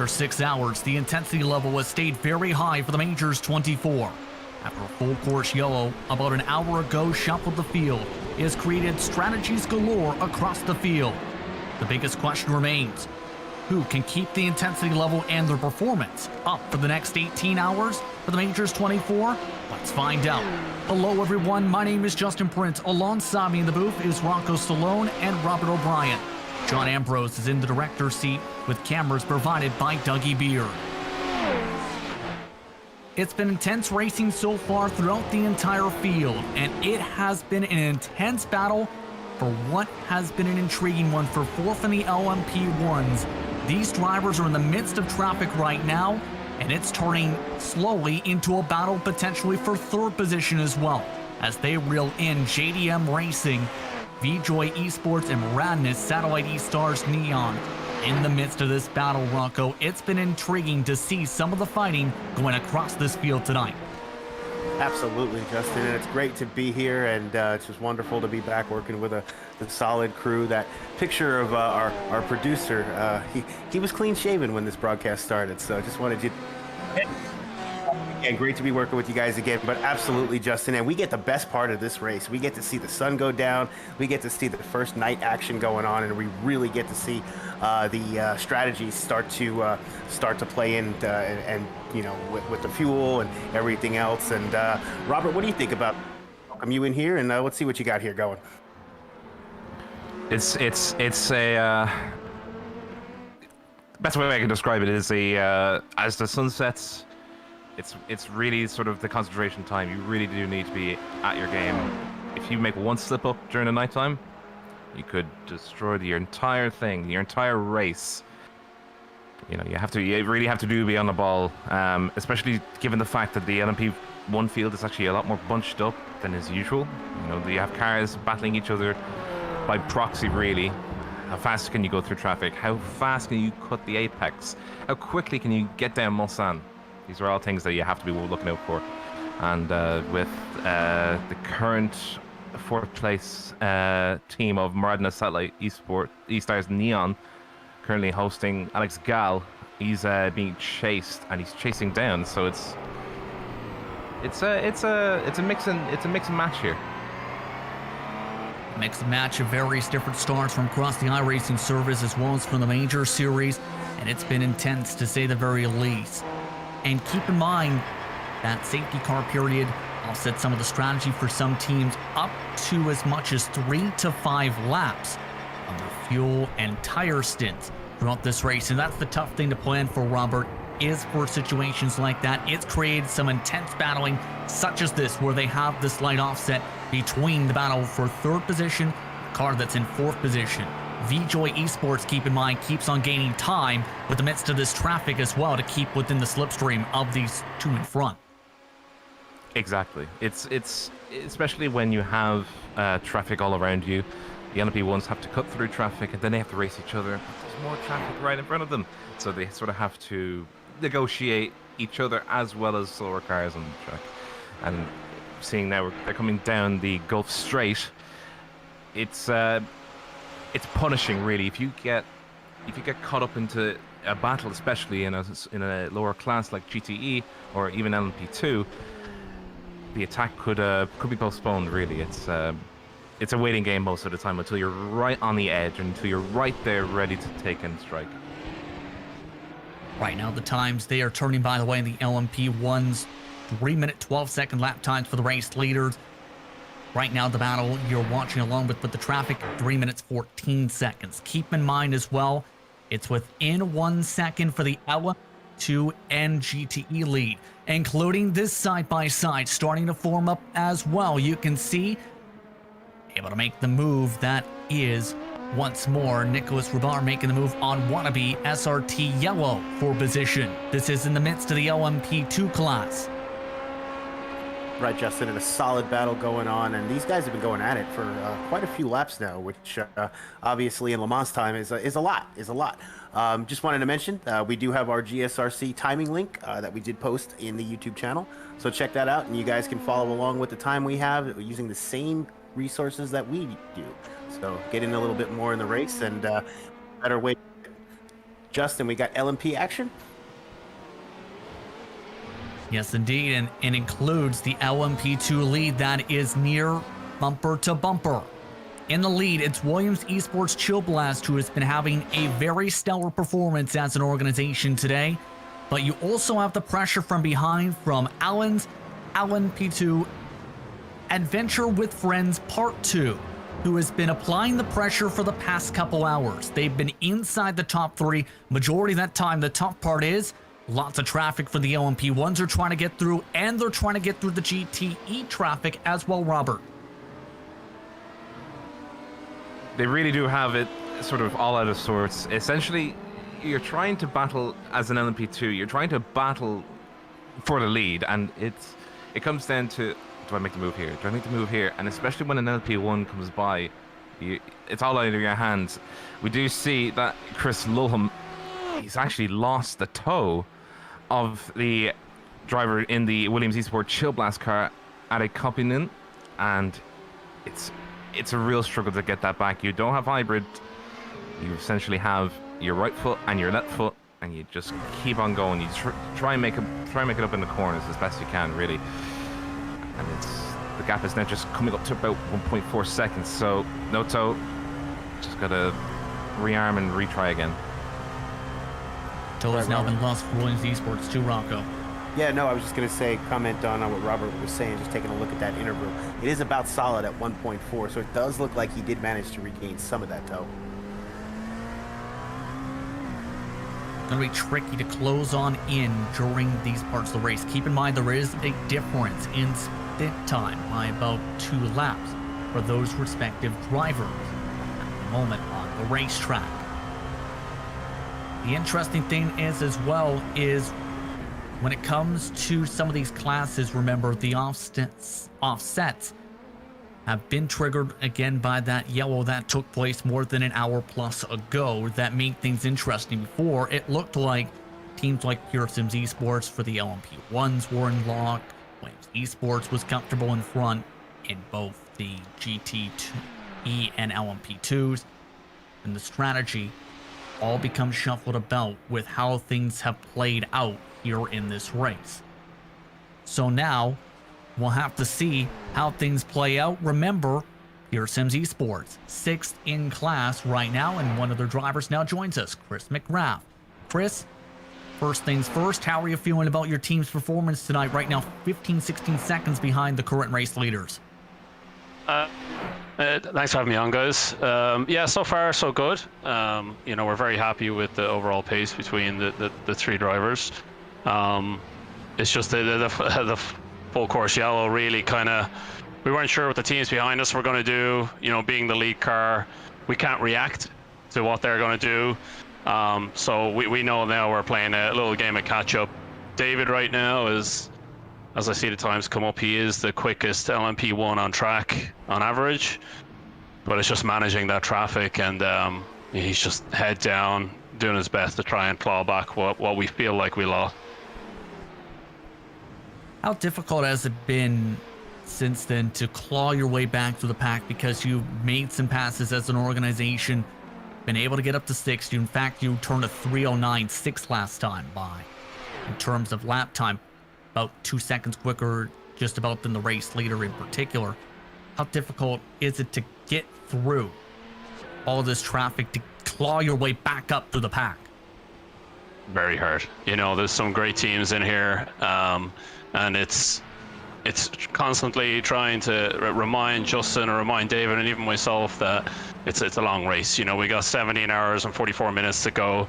After 6 hours, the intensity level has stayed very high for the Majors 24. After full course yellow, about an hour ago, shuffled the field. It has created strategies galore across the field. The biggest question remains, who can keep the intensity level and their performance up for the next 18 hours for the Majors 24? Let's find out. Hello everyone, my name is Justin Prince. Alongside me in the booth is Rocco Stallone and Robert O'Brien. John Ambrose is in the director's seat with cameras provided by Dougie Beard. It's been intense racing so far throughout the entire field, and it has been an intense battle for what has been an intriguing one for fourth in the LMP1s. These drivers are in the midst of traffic right now, and it's turning slowly into a battle potentially for third position as well, as they reel in JDM Racing, VJoy Esports, and Radness Satellite eStars Neon. In the midst of this battle, Rocco, it's been intriguing to see some of the fighting going across this field tonight. Absolutely, Justin, and it's great to be here, and it's just wonderful to be back working with a solid crew. That picture of our producer, he was clean shaven when this broadcast started, so I just wanted you. And great to be working with you guys again, but absolutely, Justin, and we get the best part of this race. We get to see the sun go down, we get to see the first night action going on, and we really get to see the strategies start to play in, and you know, with the fuel and everything else. And Robert, what do you think about you in here? And let's see what you got here going. It's a best way I can describe it is as the sun sets. It's really sort of the concentration time. You really do need to be at your game. If you make one slip up during the nighttime, you could destroy your entire thing, your entire race. You know, you really have to be on the ball, especially given the fact that the LMP1 field is actually a lot more bunched up than is usual. You know, you have cars battling each other by proxy, really. How fast can you go through traffic? How fast can you cut the apex? How quickly can you get down Mulsanne? These are all things that you have to be looking out for. And with the current fourth place team of Maradna Satellite eStars Neon currently hosting Alex Gall, he's being chased and he's chasing down. So it's a mix and match here. Mixed match of various different stars from across the iRacing service as well as from the Major Series, and it's been intense to say the very least. And keep in mind that safety car period offset some of the strategy for some teams up to as much as 3 to 5 laps on their fuel and tire stints throughout this race. And that's the tough thing to plan for, Robert, is for situations like that. It's created some intense battling such as this, where they have this slight offset between the battle for third position, the car that's in fourth position. VJoy Esports, keep in mind, keeps on gaining time with the midst of this traffic as well to keep within the slipstream of these two in front. Exactly. It's especially when you have traffic all around you. The LMP1s have to cut through traffic and then they have to race each other. But there's more traffic right in front of them, so they sort of have to negotiate each other as well as slower cars on the track. And seeing now they're coming down the Gulf Strait, it's punishing, really. If you get caught up into a battle, especially in a lower class like GTE or even LMP2, the attack could be postponed. Really, it's a waiting game most of the time until you're right on the edge, until you're right there ready to take and strike. Right now, the times they are turning, by the way, in the LMP1s, 3-minute 12-second lap times for the race leaders. Right now, the battle you're watching along with the traffic, 3 minutes, 14 seconds. Keep in mind as well, it's within 1 second for the L2 and GTE lead, including this side-by-side starting to form up as well. You can see, able to make the move that is, once more, Nicholas Rubar making the move on wannabe SRT Yellow for position. This is in the midst of the LMP2 class. Right, Justin, and a solid battle going on, and these guys have been going at it for quite a few laps now, which obviously in LeMans time is a lot. Just wanted to mention we do have our GSRC timing link that we did post in the YouTube channel, so check that out, and you guys can follow along with the time we have using the same resources that we do. So get in a little bit more in the race and better way. Justin, we got LMP action? Yes, indeed, and it includes the LMP2 lead that is near bumper to bumper. In the lead, it's Williams Esports Chill Blast, who has been having a very stellar performance as an organization today. But you also have the pressure from behind from Allen's LMP2 Adventure with Friends Part 2, who has been applying the pressure for the past couple hours. They've been inside the top 3 majority of that time. The tough part is lots of traffic for the LMP1s are trying to get through, and they're trying to get through the GTE traffic as well, Robert. They really do have it sort of all out of sorts. Essentially, you're trying to battle as an LMP2. You're trying to battle for the lead, and it comes down to, do I make the move here? Do I make the move here? And especially when an LMP1 comes by, it's all out of your hands. We do see that Chris Lulham, he's actually lost the toe of the driver in the Williams Esports Chill Blast car at a Coppinen, and it's a real struggle to get that back. You don't have hybrid. You essentially have your right foot and your left foot, and you just keep on going. You try and make it up in the corners as best you can, really. And the gap is now just coming up to about 1.4 seconds. So no toe, just gotta rearm and retry again. Toe has now been lost for Williams Esports to Rocco. Yeah, no, I was just going to say, comment on what Robert was saying, just taking a look at that interval. It is about solid at 1.4, so it does look like he did manage to regain some of that toe. Going to be tricky to close on in during these parts of the race. Keep in mind there is a difference in stint time by about 2 laps for those respective drivers at the moment on the racetrack. The interesting thing is as well is when it comes to some of these classes, remember the offsets have been triggered again by that yellow that took place more than an hour plus ago. That made things interesting. Before, it looked like teams like Pure Sims Esports for the LMP1s were in lock. Williams Esports was comfortable in front in both the GT2E and LMP2s. And the strategy all becomes shuffled about with how things have played out here in this race. So now we'll have to see how things play out. Remember, Pure Sims Esports, 6th in class right now, and one of their drivers now joins us, Chris McGrath. Chris, first things first, how are you feeling about your team's performance tonight? Right now, 16 seconds behind the current race leaders. Thanks for having me on, guys. Yeah, so far so good. We're very happy with the overall pace between the 3 drivers. It's just the full course yellow really kind of, we weren't sure what the teams behind us were going to do. Being the lead car, we can't react to what they're going to do. So we know now we're playing a little game of catch up. David right now is, as I see the times come up, he is the quickest LMP1 on track on average, but it's just managing that traffic, and he's just head down doing his best to try and claw back what we feel like we lost. How difficult has it been since then to claw your way back through the pack, because you've made some passes as an organization, been able to get up to 6th. In fact, you turned a 3:09.6 last time by. In terms of lap time, about 2 seconds quicker just about than the race leader in particular. How difficult is it to get through all this traffic to claw your way back up through the pack? Very hard. There's some great teams in here, and it's constantly trying to remind Justin or remind David and even myself that it's a long race. We got 17 hours and 44 minutes to go,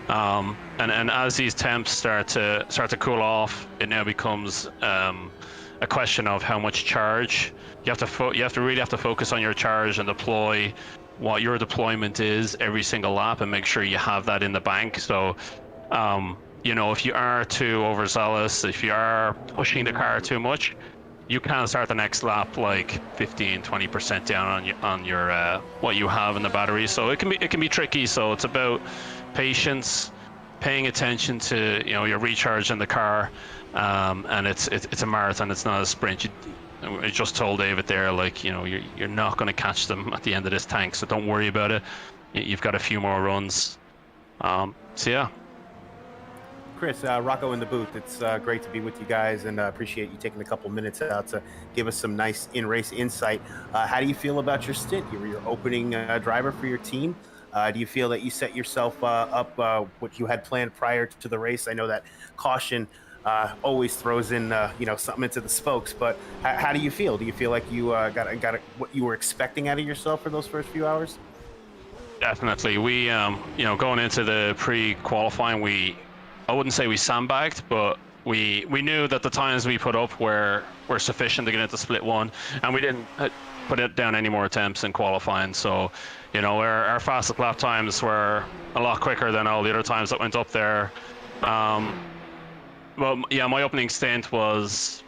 and as these temps start to cool off, it now becomes a question of how much charge you have to really focus on your charge and deploy what your deployment is every single lap, and make sure you have that in the bank. So if you are too overzealous, if you are pushing the car too much, you can start the next lap like 15-20% down on your what you have in the battery. So it can be tricky. So it's about patience, paying attention to your recharge in the car, and it's a marathon. It's not a sprint. I just told David there, you're not going to catch them at the end of this tank, so don't worry about it. You've got a few more runs. So yeah. Chris, Rocco in the booth. It's great to be with you guys, and appreciate you taking a couple minutes out to give us some nice in-race insight. How do you feel about your stint? You were your opening driver for your team. Do you feel that you set yourself up what you had planned prior to the race? I know that caution always throws in something into the spokes, but how do you feel? Do you feel like you got what you were expecting out of yourself for those first few hours? Definitely. We going into the pre-qualifying, I wouldn't say we sandbagged, but we knew that the times we put up were sufficient to get into split one, and we didn't put it down any more attempts in qualifying. So, our fastest lap times were a lot quicker than all the other times that went up there. Well, yeah, my opening stint was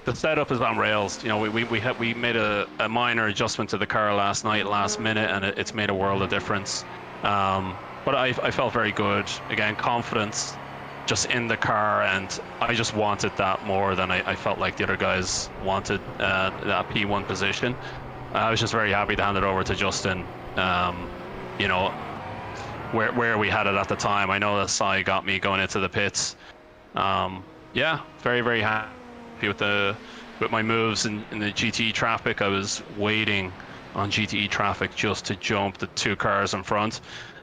the setup is on rails. We made a minor adjustment to the car last minute, and it's made a world of difference. But I felt very good. Again, confidence just in the car, and I just wanted that more than I felt like the other guys wanted that P1 position. I was just very happy to hand it over to Justin. Where we had it at the time. I know that Sai got me going into the pits. Yeah, very, very happy with my moves in the GTE traffic. I was waiting on GTE traffic just to jump the two cars in front.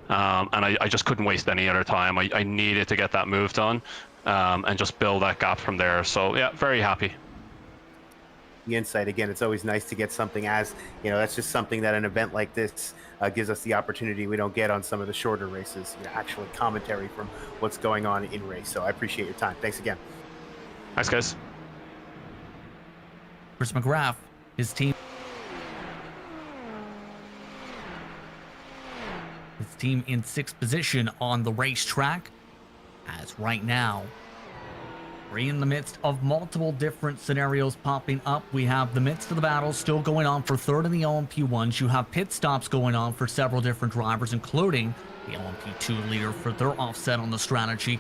And I just couldn't waste any other time. I needed to get that move done and just build that gap from there. So yeah, very happy. The insight again, it's always nice to get something that's just something that an event like this gives us the opportunity we don't get on some of the shorter races, actually commentary from what's going on in race. So I appreciate your time. Thanks again. Thanks, guys. Chris McGrath, his team in 6th position on the racetrack, as right now we're in the midst of multiple different scenarios popping up. We have the midst of the battle still going on for 3rd in the LMP1s. You have pit stops going on for several different drivers, including the LMP2 leader for their offset on the strategy.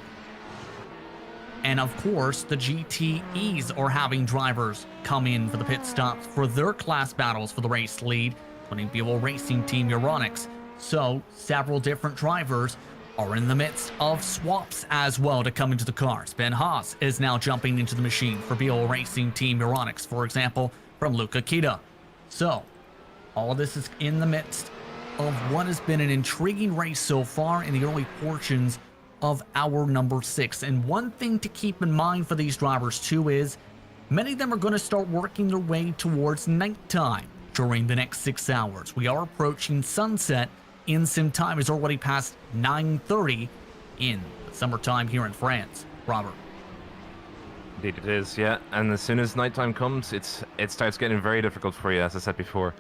And of course, the GTEs are having drivers come in for the pit stops for their class battles for the race lead, including BO Racing Team Euronics. So, several different drivers are in the midst of swaps as well to come into the cars. Ben Haas is now jumping into the machine for BO Racing Team Euronics, for example, from Luca Kita. So, all of this is in the midst of what has been an intriguing race so far in the early portions of hour number 6. And one thing to keep in mind for these drivers too is many of them are going to start working their way towards nighttime during the next 6 hours. We are approaching sunset. In sim time is already past 9:30 in the summertime here in France. Robert. Indeed it is, yeah. And as soon as nighttime comes, it starts getting very difficult for you, as I said before.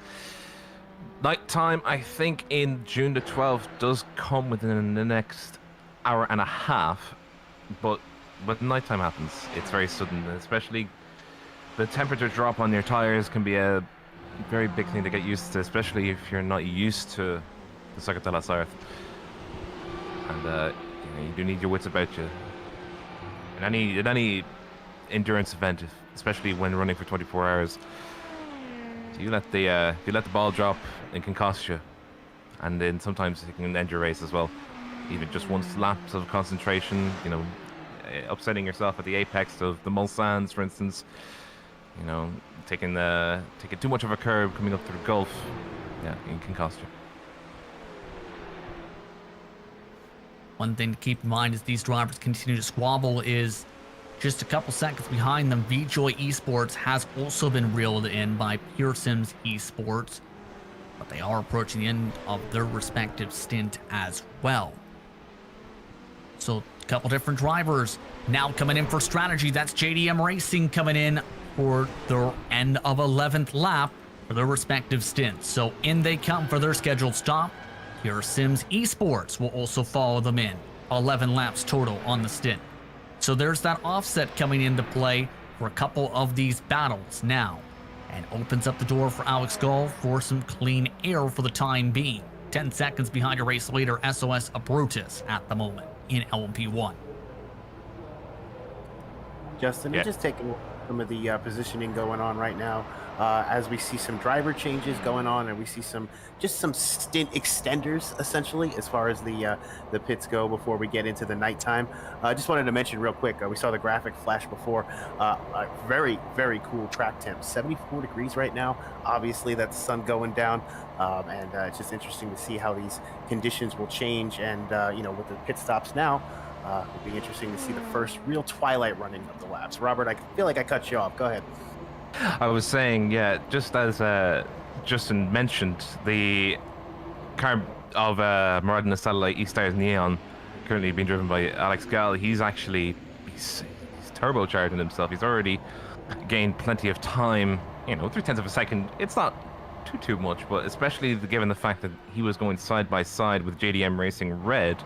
Nighttime, I think, in June the 12th does come within the next hour and a half, but when nighttime happens, it's very sudden. Especially the temperature drop on your tires can be a very big thing to get used to, especially if you're not used to the Circuit de la Sarthe. And you do need your wits about you. In any endurance event, especially when running for 24 hours, if you let the ball drop, it can cost you. And then sometimes it can end your race as well. Even just one lapse of concentration, upsetting yourself at the apex of the Mulsannes, for instance. Taking too much of a curve coming up through the Gulf, yeah, it can cost you. One thing to keep in mind as these drivers continue to squabble is just a couple seconds behind them, VJoy Esports has also been reeled in by Pure Sims Esports, but they are approaching the end of their respective stint as well. So a couple different drivers now coming in for strategy. That's JDM Racing coming in for their end of 11th lap for their respective stints. So in they come for their scheduled stop. Pure Sims Esports will also follow them in. 11 laps total on the stint. So there's that offset coming into play for a couple of these battles now, and opens up the door for Alex Gall for some clean air for the time being. 10 seconds behind your race leader SOS Abrutus at the moment in LMP1. Justin, yeah. Just taking some of the positioning going on right now as we see some driver changes going on, and we see some stint extenders essentially as far as the pits go before we get into the nighttime. I just wanted to mention real quick, we saw the graphic flash before. Very, very cool track temp, 74 degrees right now. Obviously that's the sun going down, and it's just interesting to see how these conditions will change. And with the pit stops now, it'll be interesting to see the first real twilight running of the laps. Robert, I feel like I cut you off. Go ahead. I was saying, yeah, just as Justin mentioned, the car of Maradona Satellite E-Stars Neon, currently being driven by Alex Gall, he's turbocharging himself. He's already gained plenty of time, 0.3 of a second. It's not too much, but especially given the fact that he was going side by side with JDM Racing Red.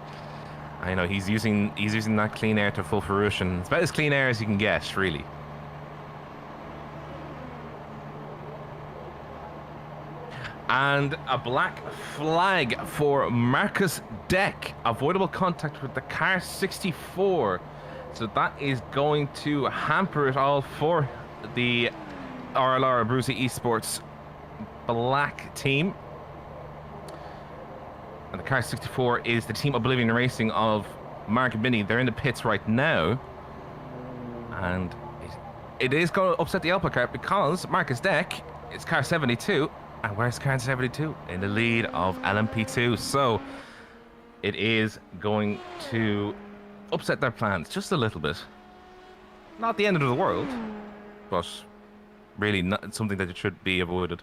I know he's using that clean air to full fruition. It's about as clean air as you can get, really. And a black flag for Marcus Deck. Avoidable contact with the car 64. So that is going to hamper it all for the RLR Abruzzi Esports black team. And the car 64 is the Team Oblivion Racing of Mark and Minnie. They're in the pits right now. And it is going to upset the Alpha car because Marcus Deck is car 72. And where's car 72? In the lead of LMP2. So it is going to upset their plans just a little bit. Not the end of the world, but really not something that it should be avoided.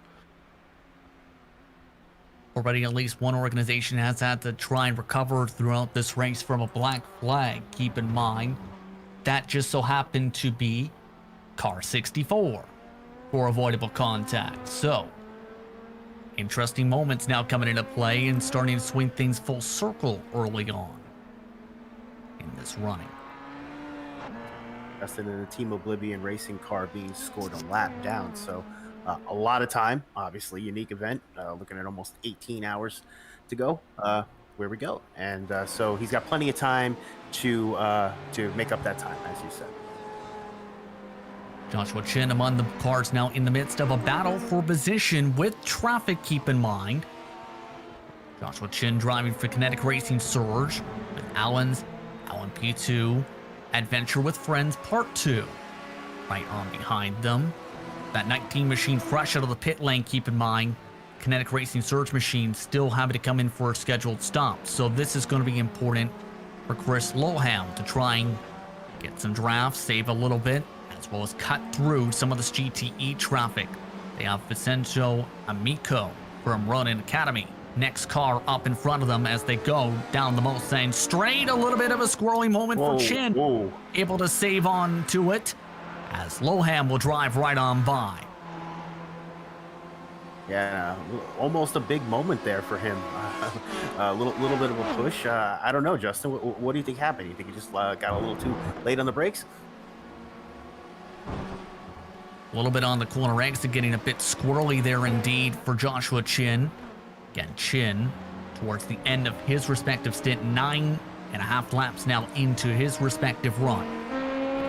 Already at least one organization has had to try and recover throughout this race from a black flag. Keep in mind, that just so happened to be car 64 for avoidable contact. So, interesting moments now coming into play and starting to swing things full circle early on in this running. Justin, in the Team Oblivion Racing car being scored a lap down, so a lot of time. Obviously, unique event. Looking at almost 18 hours to go. Where we go, and so he's got plenty of time to make up that time, as you said. Joshua Chin among the cars now in the midst of a battle for position with traffic, keep in mind. Joshua Chin driving for Kinetic Racing Surge with Allen's P2 Adventure with Friends Part 2 right on behind them. That 19 machine fresh out of the pit lane, keep in mind. Kinetic Racing Surge machine still having to come in for a scheduled stop. So this is going to be important for Chris Loham to try and get some drafts, save a little bit, as well as cut through some of this GTE traffic. They have Vincenzo Amico from Running Academy. Next car up in front of them as they go down the Mulsanne straight. A little bit of a squirrely moment for Chin. Whoa. Able to save on to it as Loham will drive right on by. Yeah, almost a big moment there for him. A little bit of a push. I don't know, Justin. What do you think happened? You think he just got a little too late on the brakes? A little bit on the corner exit, getting a bit squirrely there indeed for Joshua Chin. Again, Chin towards the end of his respective stint, 9.5 laps now into his respective run.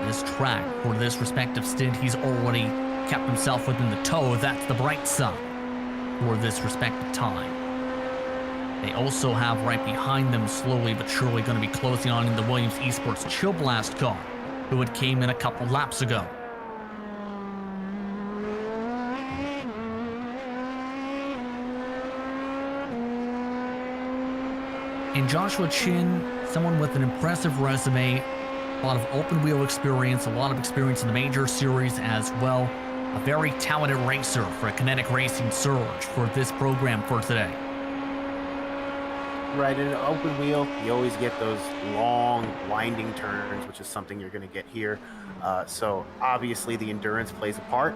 This track for this respective stint, he's already kept himself within the toe. That's the bright side for this respective time. They also have right behind them, slowly but surely, going to be closing on in the Williams Esports Chill Blast car, who had came in a couple laps ago. And Joshua Chin, someone with an impressive resume, a lot of open wheel experience, a lot of experience in the major series as well. A very talented racer for a Kinetic Racing Surge for this program for today. Right, in an open wheel, you always get those long, winding turns, which is something you're going to get here. So obviously the endurance plays a part.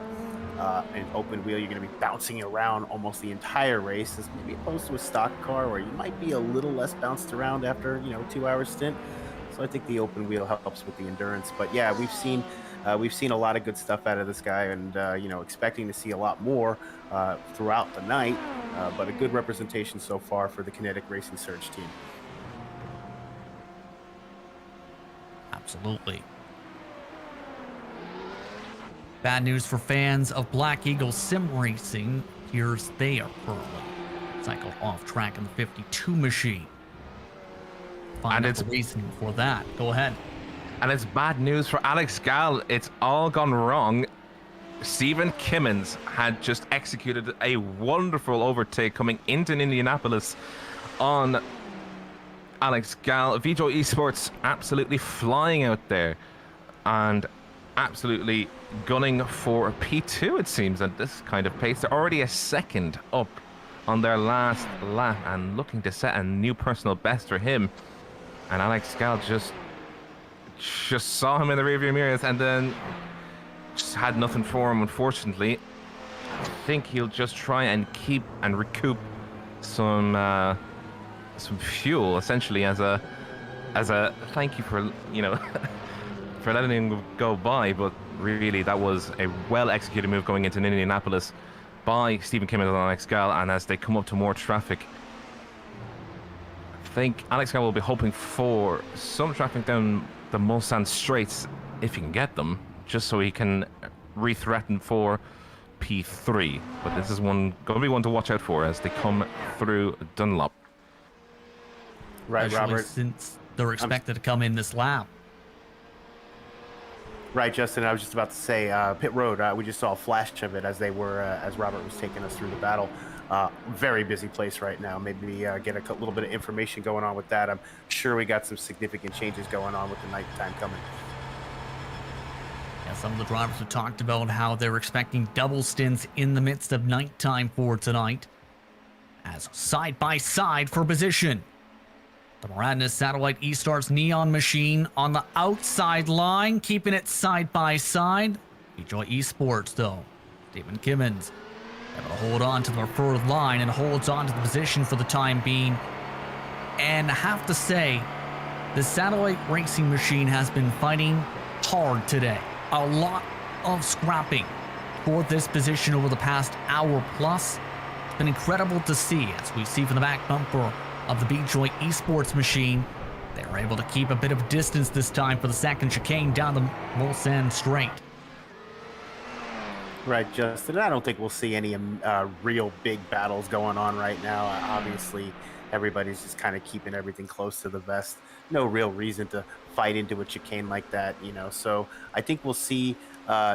In open wheel, you're going to be bouncing around almost the entire race, as maybe opposed to a stock car where you might be a little less bounced around after, 2 hour stint. So I think the open wheel helps with the endurance. But yeah, we've seen a lot of good stuff out of this guy, and expecting to see a lot more throughout the night. But a good representation so far for the Kinetic Racing Surge team. Absolutely. Bad news for fans of Black Eagle SimRacing. Here's they are currently cycled off track in the 52 machine. Find out the reason for that. Go ahead. And it's bad news for Alex Gall. It's all gone wrong. Stephen Kimmins had just executed a wonderful overtake coming into Indianapolis on Alex Gall. Vijo Esports absolutely flying out there and absolutely gunning for P2, it seems, at this kind of pace. They're already a second up on their last lap and looking to set a new personal best for him. And Alex Gall just saw him in the rearview mirrors and then just had nothing for him, unfortunately. I think he'll just try and keep and recoup some fuel, essentially, as a thank you for, you know, for letting him go by. But really, that was a well-executed move going into Indianapolis by Stephen Kimmins and Alex Gall. And as they come up to more traffic, I think Alex Gall will be hoping for some traffic down the Mulsanne straights, if he can get them, just so he can re-threaten for P3. But this is going to be one to watch out for as they come through Dunlop. Right, Especially Robert. since they're expected to come in this lap. Right, Justin. I was just about to say, pit road. We just saw a flash of it as they were, as Robert was taking us through the battle. Very busy place right now. Maybe get a little bit of information going on with that. I'm sure we got some significant changes going on with the nighttime coming. Yeah, some of the drivers have talked about how they're expecting double stints in the midst of nighttime for tonight, as side by side for position. The Moradness Satellite eStar's Neon machine on the outside line, keeping it side by side. Enjoy Esports though. Stephen Kimmins able to hold on to the preferred line and holds on to the position for the time being. And I have to say, the Satellite Racing machine has been fighting hard today. A lot of scrapping for this position over the past hour plus. It's been incredible to see, as we see from the back bumper of the B-Joy Esports machine. They were able to keep a bit of distance this time for the second chicane down the Mulsanne straight. Right, Justin. I don't think we'll see any real big battles going on right now. Obviously, everybody's just kind of keeping everything close to the vest. No real reason to fight into a chicane like that, you know. So I think we'll see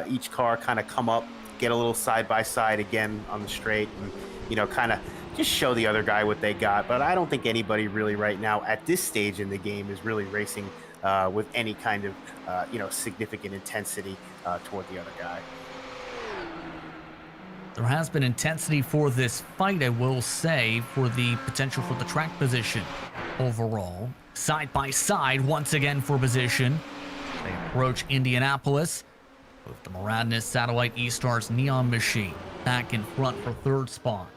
each car kind of come up, get a little side by side again on the straight, and, you know, kind of just show the other guy what they got. But I don't think anybody really right now at this stage in the game is really racing with any kind of, you know, significant intensity toward the other guy. There has been intensity for this fight, I will say, for the potential for the track position overall. Side by side once again for position. They approach Indianapolis with the Moradness Satellite eStar's Neon machine back in front for third spot.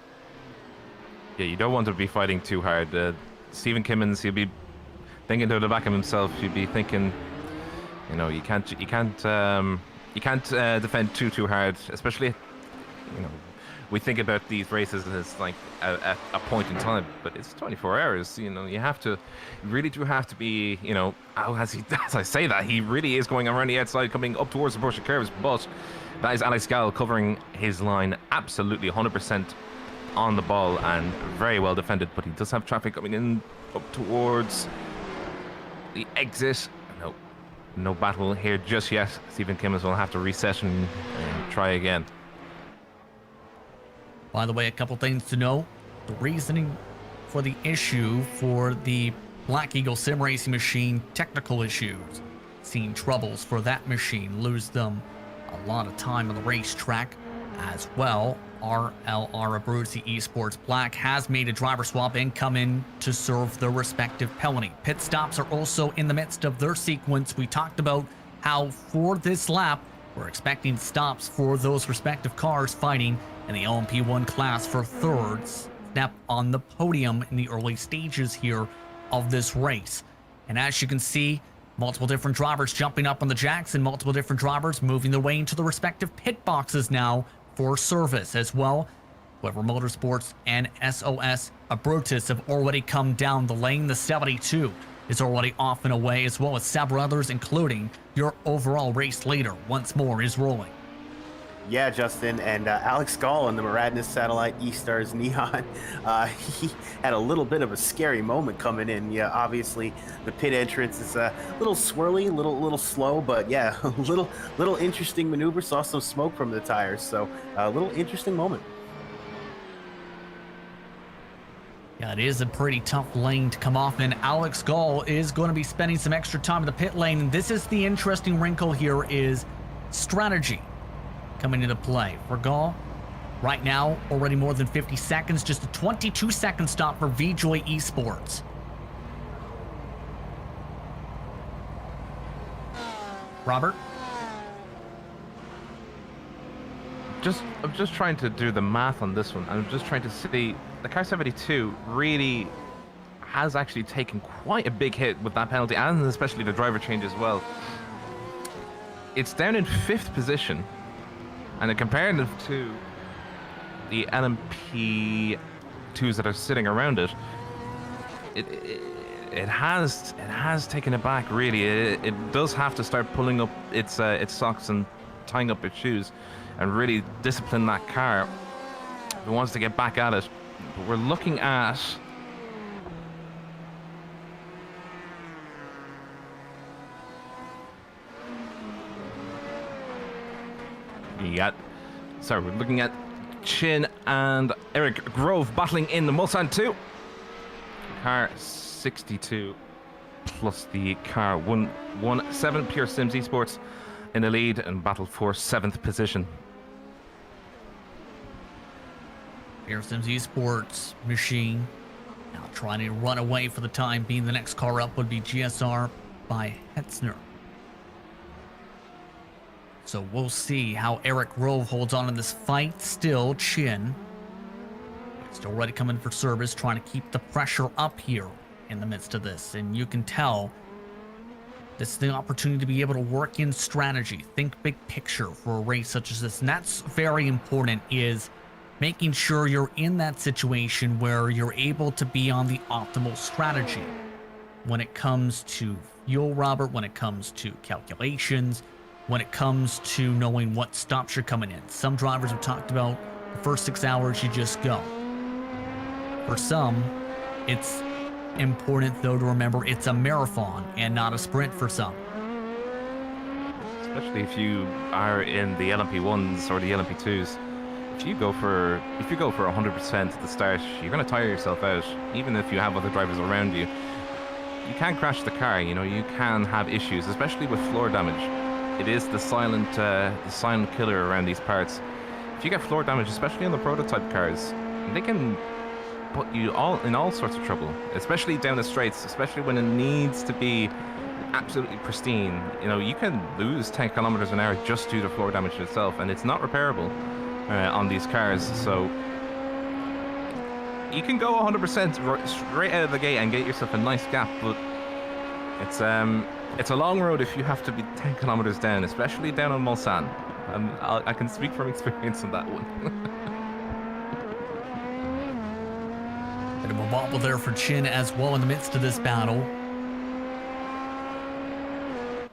Yeah, you don't want to be fighting too hard. Stephen Kimmins, he'll be thinking to the back of himself. He'll be thinking, you know, you can't defend too hard, especially. You know, we think about these races as like a point in time, but it's 24 hours. You know, you really do have to be, you know, as I say that, he really is going around the outside, coming up towards the Porsche curves, but that is Alex Gall covering his line absolutely 100% on the ball and very well defended, but he does have traffic coming in up towards the exit. No battle here just yet. Stephen Kimmins will have to reset and try again. By the way, a couple things to know. The reasoning for the issue for the Black Eagle SimRacing machine, technical issues. Seeing troubles for that machine, lose them a lot of time on the racetrack as well. RLR Abruzzi Esports Black has made a driver swap and come in to serve their respective penalty. Pit stops are also in the midst of their sequence. We talked about how for this lap, we're expecting stops for those respective cars fighting in the LMP1 class for third step on the podium in the early stages here of this race. And as you can see, multiple different drivers jumping up on the jacks and multiple different drivers moving their way into the respective pit boxes now for service as well. However, Motorsports and SOS Abruzzi have already come down the lane. The 72 is already off and away, as well as several others, including your overall race leader once more is rolling. Yeah, Justin, and Alex Gall in the Maradness Satellite E-Stars Neon, he had a little bit of a scary moment coming in. Yeah, obviously the pit entrance is a little swirly, little slow, but yeah, a little interesting maneuver. Saw some smoke from the tires, so a little interesting moment. Yeah, it is a pretty tough lane to come off, and Alex Gall is going to be spending some extra time in the pit lane. And this is the interesting wrinkle here is strategy coming into play for Gall. Right now, already more than 50 seconds, just a 22-second stop for VJoy Esports. Robert? I'm just trying to do the math on this one. I'm just trying to see the car 72 really has actually taken quite a big hit with that penalty, and especially the driver change as well. It's down in 5th position, and in comparative to the LMP2s that are sitting around it, it has taken it back really. It does have to start pulling up its socks and tying up its shoes and really discipline that car if it wants to get back at it. But we're looking at we're looking at Chin and Eric Grove battling in the Mulsanne 2. Car 62 plus the car 117 Pure Sims Esports in the lead and battle for 7th position. Pure Sims Esports machine now trying to run away for the time being. The next car up would be GSR by Hetzner. So we'll see how Eric Grove holds on in this fight. Still, Chin still ready coming for service, trying to keep the pressure up here in the midst of this. And you can tell this is the opportunity to be able to work in strategy, think big picture for a race such as this. And that's very important, is making sure you're in that situation where you're able to be on the optimal strategy when it comes to fuel, Robert, when it comes to calculations, when it comes to knowing what stops you're coming in. Some drivers have talked about the first 6 hours you just go. For some, it's important though to remember it's a marathon and not a sprint for some. Especially if you are in the LMP1s or the LMP2s. If you go for 100% at the start, you're going to tire yourself out. Even if you have other drivers around you, you can crash the car. You know, you can have issues, especially with floor damage. It is the silent killer around these parts. If you get floor damage, especially on the prototype cars, they can put you in all sorts of trouble, especially down the straights, especially when it needs to be absolutely pristine. You know, you can lose 10 kilometers an hour just due to floor damage itself, and it's not repairable on these cars. So you can go 100% straight out of the gate and get yourself a nice gap, but it's a long road if you have to be 10 kilometers down, especially down on Mulsanne. And I can speak from experience on that one. Bit of a wobble there for Chin as well in the midst of this battle.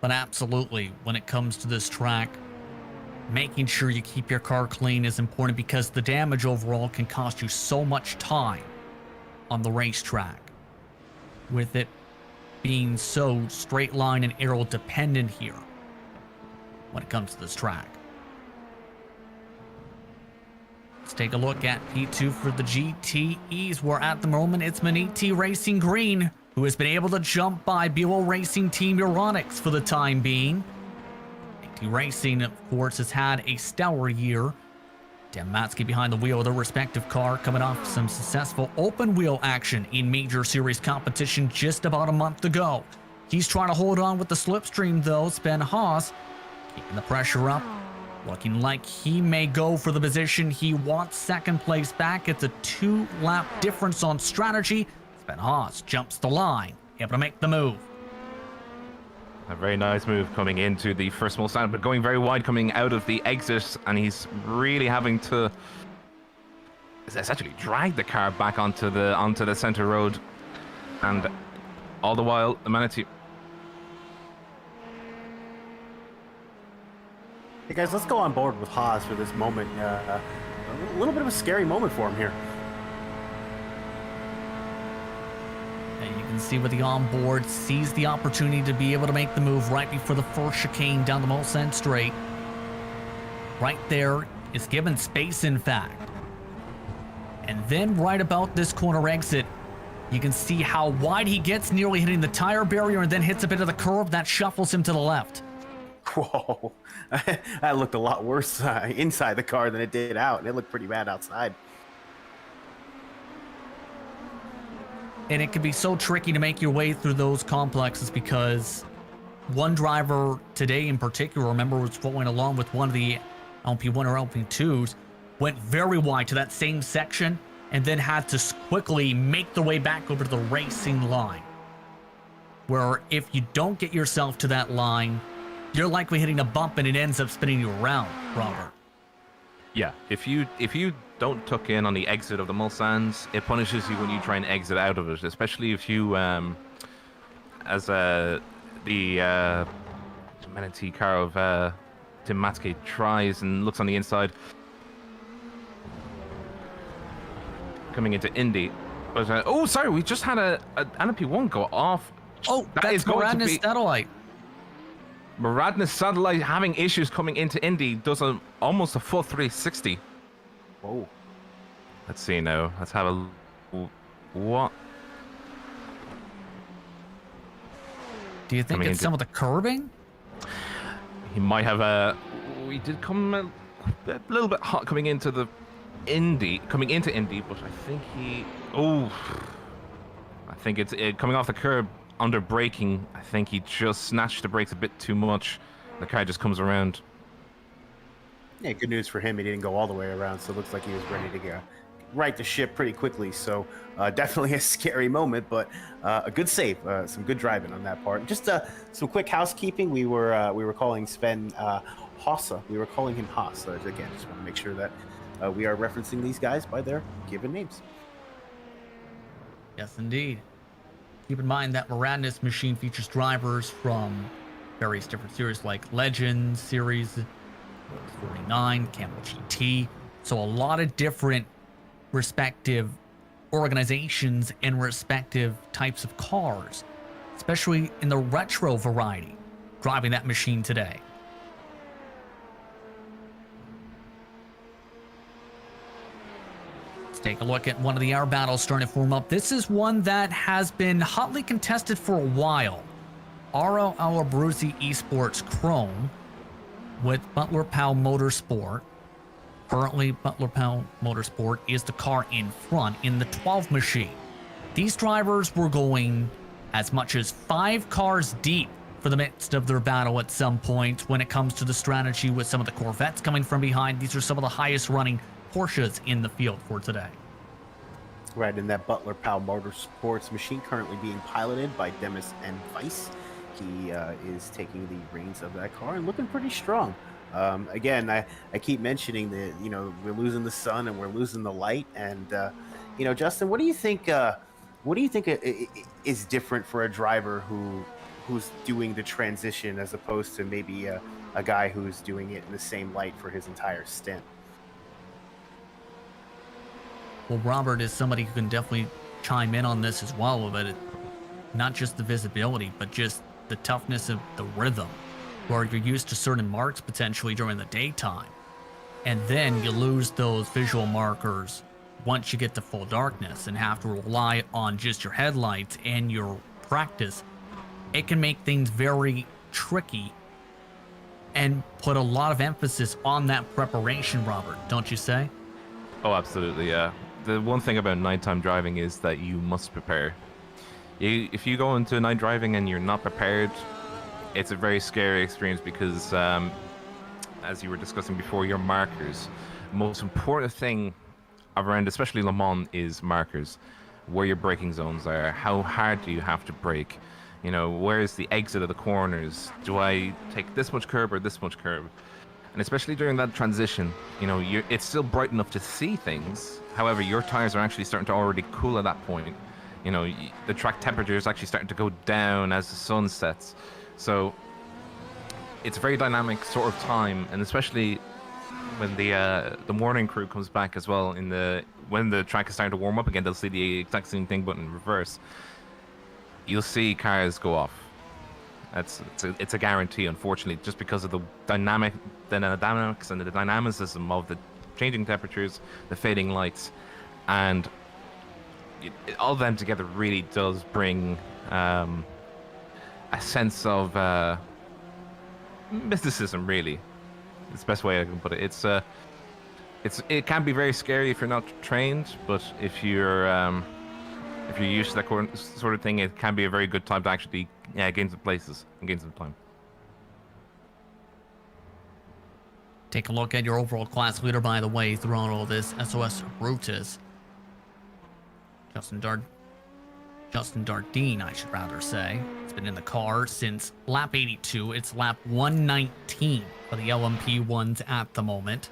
But absolutely, when it comes to this track, making sure you keep your car clean is important, because the damage overall can cost you so much time on the racetrack. With it being so straight line and aero dependent here when it comes to this track. Let's take a look at P2 for the GTEs, where at the moment it's Maniti Racing Green, who has been able to jump by Buell Racing Team Euronics for the time being. Maniti Racing, of course, has had a stellar year. Dan Matsky behind the wheel of their respective car, coming off some successful open wheel action in major series competition just about a month ago. He's trying to hold on with the slipstream though. Sven Haas keeping the pressure up, looking like he may go for the position he wants. Second place back. It's a 2-lap difference on strategy. Sven Haas jumps the line, able to make the move. A very nice move coming into the first Mulsanne, but going very wide coming out of the exit, and he's really having to essentially drag the car back onto the center road, and all the while the Manatee. Hey guys, let's go on board with Haas for this moment. A little bit of a scary moment for him here. And you can see with the onboard, sees the opportunity to be able to make the move right before the first chicane down the Mulsanne straight. Right there is given space, in fact. And then right about this corner exit, you can see how wide he gets, nearly hitting the tire barrier, and then hits a bit of the curb that shuffles him to the left. Whoa, that looked a lot worse inside the car than it did out, and it looked pretty bad outside. And it can be so tricky to make your way through those complexes because one driver today in particular, remember, was following along with one of the LP1 or LP2s, went very wide to that same section and then had to quickly make their way back over to the racing line. Where if you don't get yourself to that line, you're likely hitting a bump and it ends up spinning you around, Robert. Yeah, if you don't tuck in on the exit of the Mulsannes, it punishes you when you try and exit out of it, especially if you, as the Menenti car of Tim Matske tries and looks on the inside, coming into Indy. But, oh, sorry, we just had an LP1 go off. Oh, that's Moradnis Satellite. Moradnis Satellite having issues coming into Indy, does almost a full 360. Whoa. Let's see now. Let's have a... What? Do you think it's some of the curbing? He might have a... We did come a little bit hot coming into Indy, but I think he... Oh. I think it's coming off the curb under braking. I think he just snatched the brakes a bit too much. The car just comes around. Yeah, good news for him. He didn't go all the way around, so it looks like he was ready to go right the ship pretty quickly. So definitely a scary moment, but a good save, some good driving on that part. Just some quick housekeeping. We were calling Sven Hossa. We were calling him Haas. So again, just want to make sure that we are referencing these guys by their given names. Yes, indeed. Keep in mind that Moradnis machine features drivers from various different series like Legends series, 49, Campbell GT. So a lot of different respective organizations and respective types of cars, especially in the retro variety, driving that machine today. Let's take a look at one of the air battles starting to form up. This is one that has been hotly contested for a while. Aro Alabruzzi Esports Chrome with Butler Powell Motorsport. Currently, Butler Powell Motorsport is the car in front in the 12 machine. These drivers were going as much as 5 cars deep for the midst of their battle at some point when it comes to the strategy, with some of the Corvettes coming from behind. These are some of the highest running Porsches in the field for today. Right, in that Butler Powell Motorsports machine currently being piloted by Demis and Weiss. He is taking the reins of that car and looking pretty strong. Again, I keep mentioning that, you know, we're losing the sun and we're losing the light. And, you know, Justin, what do you think is different for a driver who's doing the transition as opposed to maybe a guy who's doing it in the same light for his entire stint? Well, Robert is somebody who can definitely chime in on this as well, but not just the visibility, but just the toughness of the rhythm, where you're used to certain marks potentially during the daytime, and then you lose those visual markers once you get to full darkness and have to rely on just your headlights and your practice. It can make things very tricky and put a lot of emphasis on that preparation, Robert, don't you say? Oh, absolutely, yeah. The one thing about nighttime driving is that you must prepare. If you go into night driving and you're not prepared, it's a very scary experience because, as you were discussing before, your markers. The most important thing around, especially Le Mans, is markers. Where your braking zones are, how hard do you have to brake? You know, where's the exit of the corners? Do I take this much curb or this much curb? And especially during that transition, you know, it's still bright enough to see things. However, your tires are actually starting to already cool at that point. You know, the track temperature is actually starting to go down as the sun sets. So it's a very dynamic sort of time, and especially when the morning crew comes back as well. When the track is starting to warm up again, they'll see the exact same thing, but in reverse. You'll see cars go off. It's a guarantee, unfortunately, just because of the dynamics and the dynamicism of the changing temperatures, the fading lights, and all of them together really does bring a sense of mysticism. Really, it's the best way I can put it. It can be very scary if you're not trained, but if you're used to that sort of thing, it can be a very good time to actually gain some places and gain some time. Take a look at your overall class leader, by the way, throughout all this. SOS Brutus. Justin Dardine, I should rather say. It's been in the car since lap 82. It's lap 119 for the LMP1s at the moment.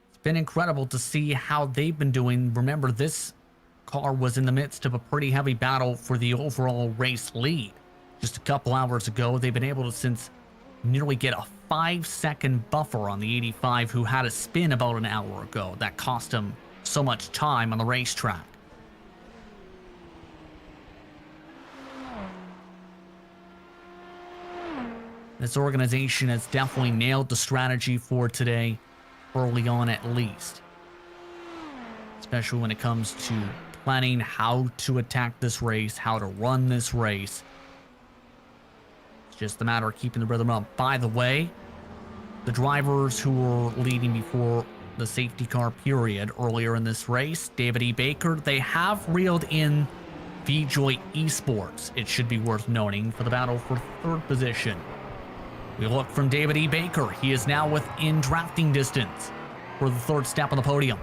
It's been incredible to see how they've been doing. Remember, this car was in the midst of a pretty heavy battle for the overall race lead. Just a couple hours ago, they've been able to since nearly get a 5-second buffer on the 85 who had a spin about an hour ago. That cost them so much time on the racetrack. This organization has definitely nailed the strategy for today, early on at least. Especially when it comes to planning how to attack this race, how to run this race. It's just a matter of keeping the rhythm up. By the way, the drivers who were leading before the safety car period earlier in this race, David E. Baker, they have reeled in VJoy Esports, it should be worth noting, for the battle for third position. We look from David E. Baker. He is now within drafting distance for the third step on the podium.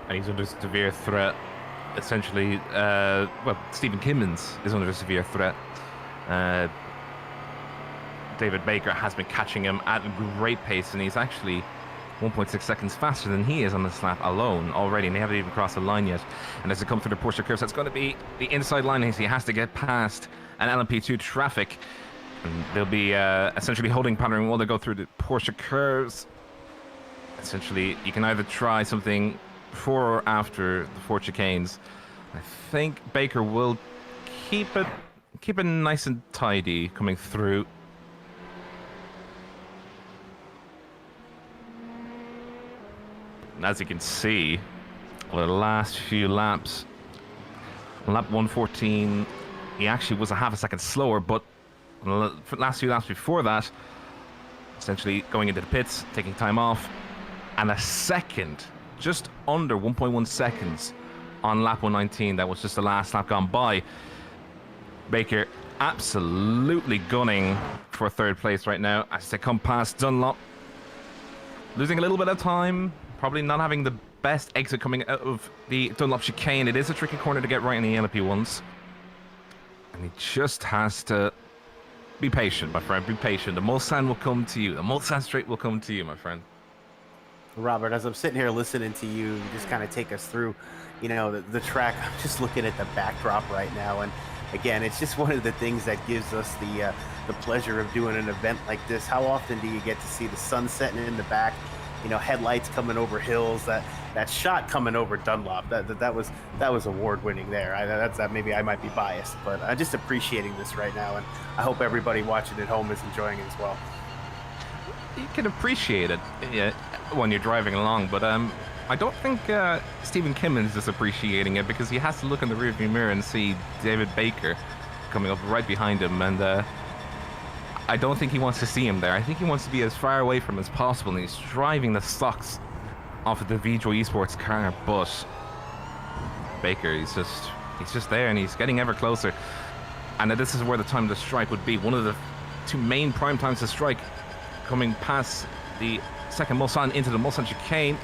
And he's under severe threat. Essentially, Stephen Kimmins is under severe threat. David Baker has been catching him at a great pace, and he's actually 1.6 seconds faster than he is on this lap alone already, and they haven't even crossed the line yet. And as they come through the Porsche curves, that's going to be the inside line. He has to get past an LMP2 traffic, and they'll be essentially holding pattern while they go through the Porsche curves. Essentially, you can either try something before or after the four chicanes. I think Baker will keep it nice and tidy coming through. And as you can see, over the last few laps, lap 114, he actually was a half a second slower, but the last few laps before that, essentially going into the pits, taking time off, and a second, just under 1.1 seconds on lap 119. That was just the last lap gone by. Baker absolutely gunning for third place right now as they come past Dunlop. Losing a little bit of time, probably not having the best exit coming out of the Dunlop chicane. It is a tricky corner to get right in the LP1s. And he just has to be patient, my friend. Be patient. The Mulsanne will come to you. The Mulsanne Straight will come to you, my friend. Robert, as I'm sitting here listening to you just kind of take us through, you know, the track, I'm just looking at the backdrop right now. And again, it's just one of the things that gives us the pleasure of doing an event like this. How often do you get to see the sun setting in the back, you know, headlights coming over hills, that shot coming over Dunlop, that was award-winning there. Maybe I might be biased, but I'm just appreciating this right now, and I hope everybody watching at home is enjoying it as well. You can appreciate it when you're driving along, but I don't think Stephen Kimmins is appreciating it, because he has to look in the rearview mirror and see David Baker coming up right behind him, and I don't think he wants to see him there. I think he wants to be as far away from him as possible, and he's driving the socks off of the VJoy Esports car, but Baker, he's just there, and he's getting ever closer. And this is where the time to strike would be. One of the two main prime times to strike, coming past the second Mulsanne into the Mulsanne chicane.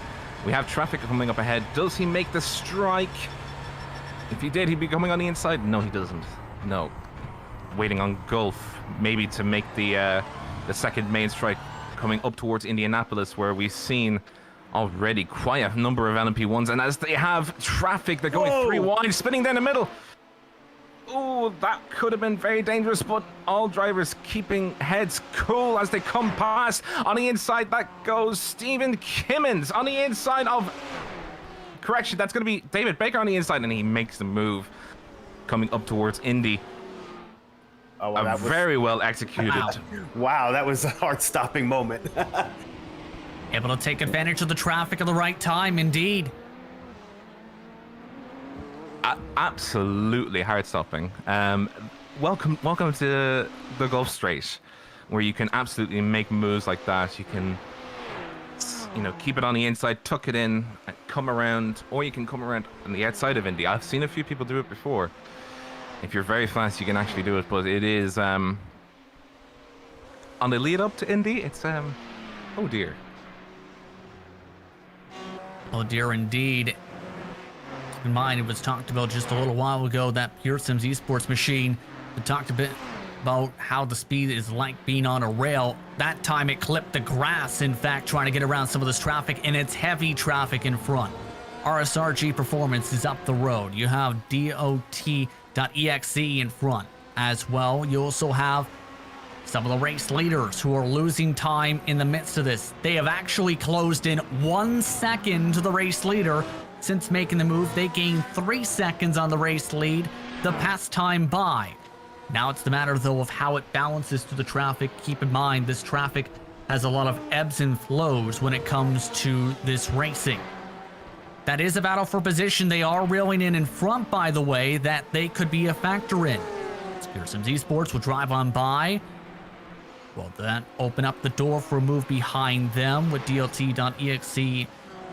We have traffic coming up ahead. Does he make the strike? If he did, he'd be coming on the inside. No, he doesn't. No. Waiting on Gulf, maybe to make the second main strike, coming up towards Indianapolis, where we've seen already quite a number of LMP1s, and as they have traffic, they're going three wide, spinning down the middle. Oh, that could have been very dangerous, but all drivers keeping heads cool as they come past. On the inside, that goes Stephen Kimmins. On the inside of... Correction, that's going to be David Baker on the inside, and he makes the move coming up towards Indy. Oh, well, that was very well executed. Wow, that was a heart-stopping moment. Able to take advantage of the traffic at the right time, indeed. Absolutely heart-stopping. Welcome to the Gulf Straight, where you can absolutely make moves like that. You can, keep it on the inside, tuck it in, and come around, or you can come around on the outside of Indy. I've seen a few people do it before. If you're very fast, you can actually do it, but it is on the lead up to Indy. It's oh dear. Oh dear, indeed. Keep in mind, it was talked about just a little while ago that Pure Sims Esports machine. We talked a bit about how the speed is like being on a rail. That time it clipped the grass, in fact, trying to get around some of this traffic, and it's heavy traffic in front. RSRG Performance is up the road. You have DOT.exe in front as well. You also have some of the race leaders who are losing time in the midst of this. They have actually closed in 1 second to the race leader since making the move. They gained 3 seconds on the race lead the past time by. Now it's the matter, though, of how it balances to the traffic. Keep in mind, this traffic has a lot of ebbs and flows when it comes to this racing. That is a battle for position. They are reeling in front, by the way, that they could be a factor in. Pure Sims Esports will drive on by. Will that open up the door for a move behind them with DLT.exe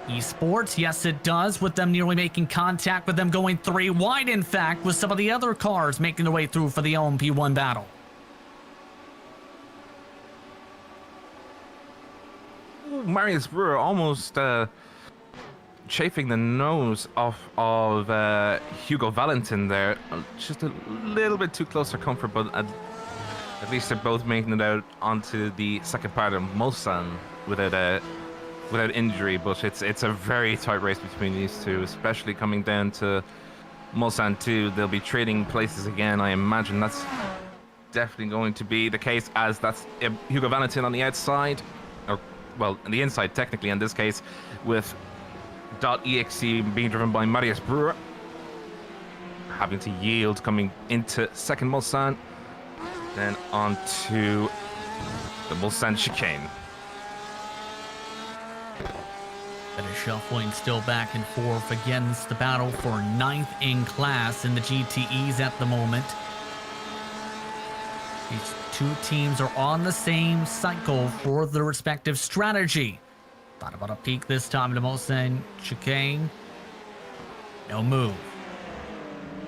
Esports? Yes, it does, with them nearly making contact, with them going 3 wide, in fact, with some of the other cars making their way through for the LMP1 battle. Ooh, Marius Brewer almost chafing the nose of Hugo Valentin there. Just a little bit too close for comfort, but at least they're both making it out onto the second part of Mulsanne without injury. But it's a very tight race between these two, especially coming down to Mulsanne 2. They'll be trading places again. I imagine that's definitely going to be the case, as that's Hugo Valentin on the outside, or well, on the inside technically in this case, with .exe being driven by Marius Brewer, having to yield coming into second Mulsanne, then on to the Mulsanne chicane. That is shuffling still back and forth against the battle for 9th in class in the GTEs at the moment. These two teams are on the same cycle for their respective strategy. Thought about a peek this time to Mulsanne chicane. No move.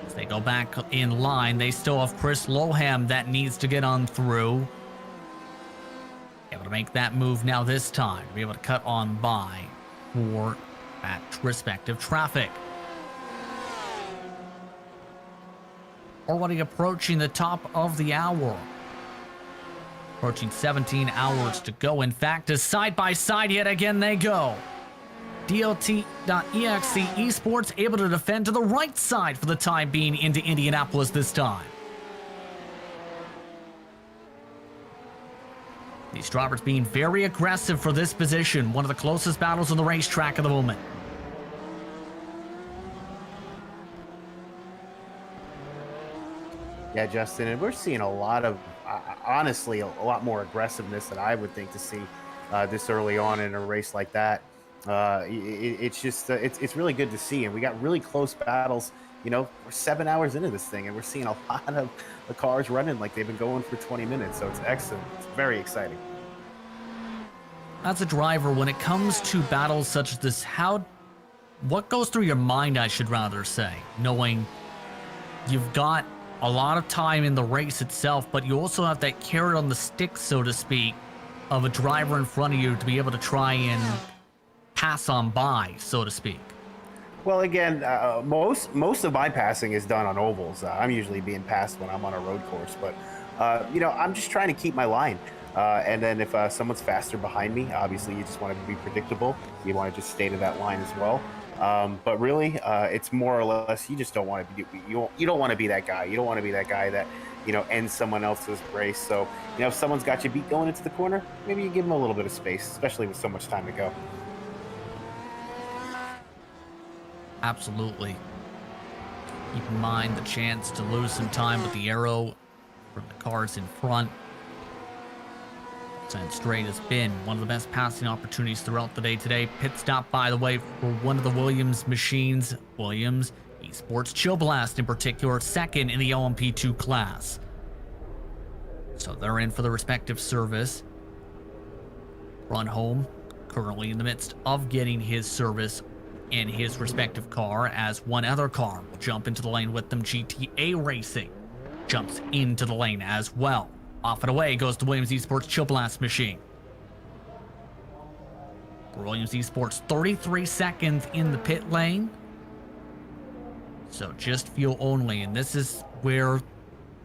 As they go back in line, they still have Chris Loham that needs to get on through. Able to make that move now this time to be able to cut on by for that respective traffic. Already approaching the top of the hour. Approaching 17 hours to go. In fact, as side by side yet again they go. DLT.exe Esports able to defend to the right side for the time being into Indianapolis this time. These drivers being very aggressive for this position. One of the closest battles on the racetrack at the moment. Yeah, Justin, and we're seeing a lot of, honestly, a lot more aggressiveness than I would think to see this early on in a race like that. It's just, it's really good to see, and we got really close battles. You know, we're 7 hours into this thing, and we're seeing a lot of the cars running like they've been going for 20 minutes, so it's excellent. It's very exciting. As a driver, when it comes to battles such as this, what goes through your mind, I should rather say, knowing you've got a lot of time in the race itself, but you also have that carrot on the stick, so to speak, of a driver in front of you to be able to try and pass on by, so to speak? Well, again, most of my passing is done on ovals. I'm usually being passed when I'm on a road course, but you know, I'm just trying to keep my line. And then if someone's faster behind me, obviously you just want to be predictable. You want to just stay to that line as well. But really, it's more or less you just don't want to be you don't want to be that guy. You don't want to be that guy that ends someone else's race. So if someone's got you beat going into the corner, maybe you give them a little bit of space, especially with so much time to go. Absolutely. Keep in mind the chance to lose some time with the arrow from the cars in front. And straight has been one of the best passing opportunities throughout the day today. Pit stop, by the way, for one of the Williams machines. Williams Esports Chill Blast in particular, second in the LMP2 class. So they're in for the respective service. Run home, currently in the midst of getting his service in his respective car, as one other car will jump into the lane with them. GTA Racing jumps into the lane as well. Off and away goes the Williams Esports Chill Blast machine. Williams Esports 33 seconds in the pit lane. So just fuel only, and this is where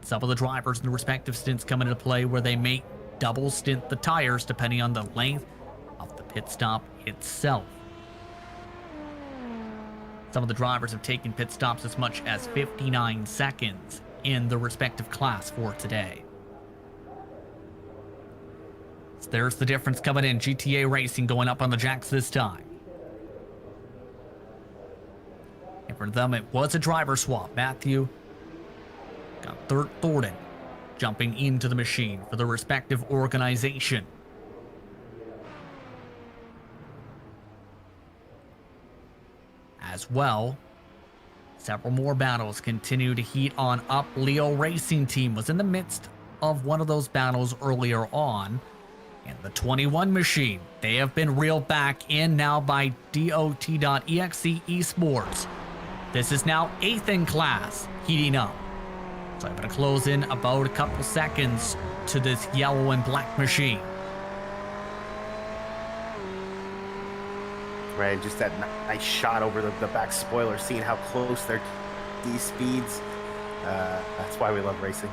some of the drivers in the respective stints come into play, where they may double stint the tires depending on the length of the pit stop itself. Some of the drivers have taken pit stops as much as 59 seconds in the respective class for today. So there's the difference coming in. GTA Racing going up on the jacks this time. And for them, it was a driver swap. Matthew got Thornton jumping into the machine for the respective organization. As well, several more battles continue to heat on up. Leo Racing Team was in the midst of one of those battles earlier on. And the 21 machine, they have been reeled back in now by DOT.exe Esports. This is now 8th in class, heating up. So I'm going to close in about a couple seconds to this yellow and black machine. Right, just that nice shot over the back spoiler, seeing how close they're these speeds. That's why we love racing.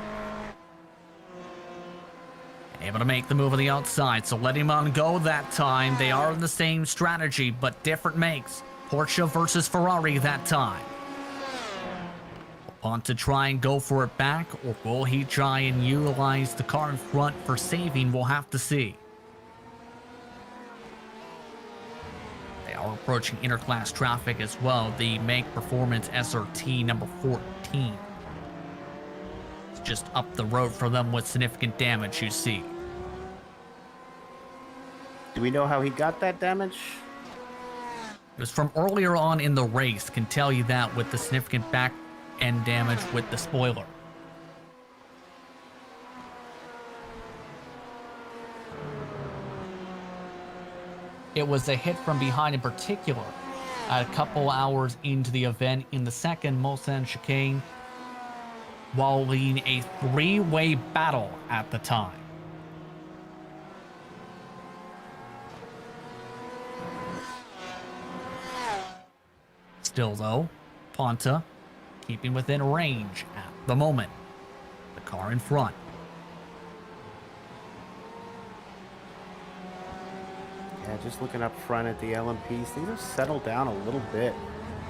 Able to make the move on the outside, so let him on go that time. They are in the same strategy, but different makes. Porsche versus Ferrari that time. Want to try and go for it back, or will he try and utilize the car in front for saving? We'll have to see. They are approaching interclass traffic as well. The Make Performance SRT number 14. Just up the road for them with significant damage, you see. Do we know how he got that damage? It was from earlier on in the race. Can tell you that with the significant back end damage with the spoiler. It was a hit from behind in particular at a couple hours into the event in the second Mulsanne chicane, while leading a three-way battle at the time. Still though, Ponta keeping within range at the moment. The car in front. Yeah, just looking up front at the LMPs, things have settled down a little bit.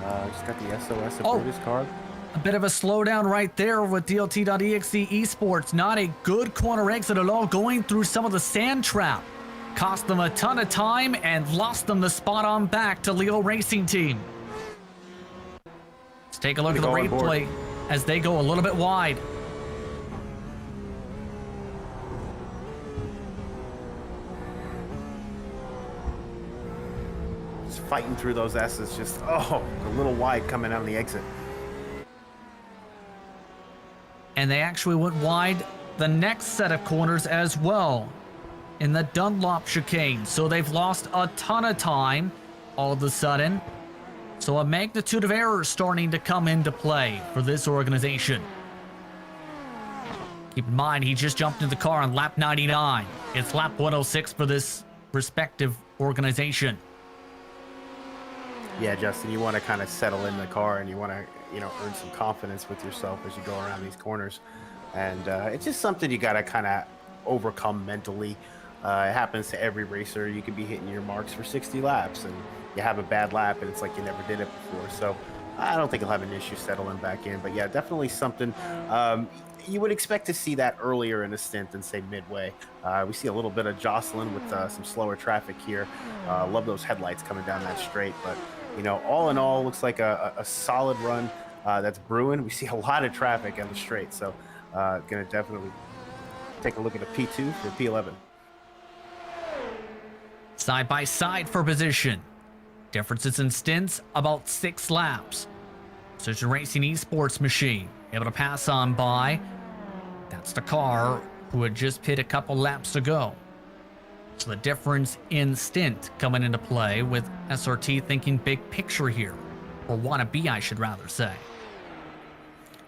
Just got the SOS of Brutus card. A bit of a slowdown right there with DLT.exe Esports. Not a good corner exit at all, going through some of the sand trap. Cost them a ton of time and lost them the spot on back to Leo Racing Team. Let's take a look at the replay as they go a little bit wide. Just fighting through those S's, just, a little wide coming out on the exit. And they actually went wide the next set of corners as well in the Dunlop chicane. So they've lost a ton of time all of a sudden. So a magnitude of error starting to come into play for this organization. Keep in mind, he just jumped into the car on lap 99. It's lap 106 for this respective organization. Yeah, Justin, you want to kind of settle in the car and you want to, earn some confidence with yourself as you go around these corners. And it's just something you got to kind of overcome mentally. It happens to every racer. You could be hitting your marks for 60 laps and you have a bad lap and it's like you never did it before. So I don't think he'll have an issue settling back in. But yeah, definitely something you would expect to see that earlier in a stint than say midway. We see a little bit of jostling with some slower traffic here. Love those headlights coming down that straight. But, you know, all in all, looks like a solid run that's brewing. We see a lot of traffic on the straight. So going to definitely take a look at a P2 for P11. Side by side for position. Differences in stints, about 6 laps. Precision Racing Esports machine, able to pass on by. That's the car who had just pit a couple laps ago. So the difference in stint coming into play with SRT thinking big picture here. Or wanna be, I should rather say.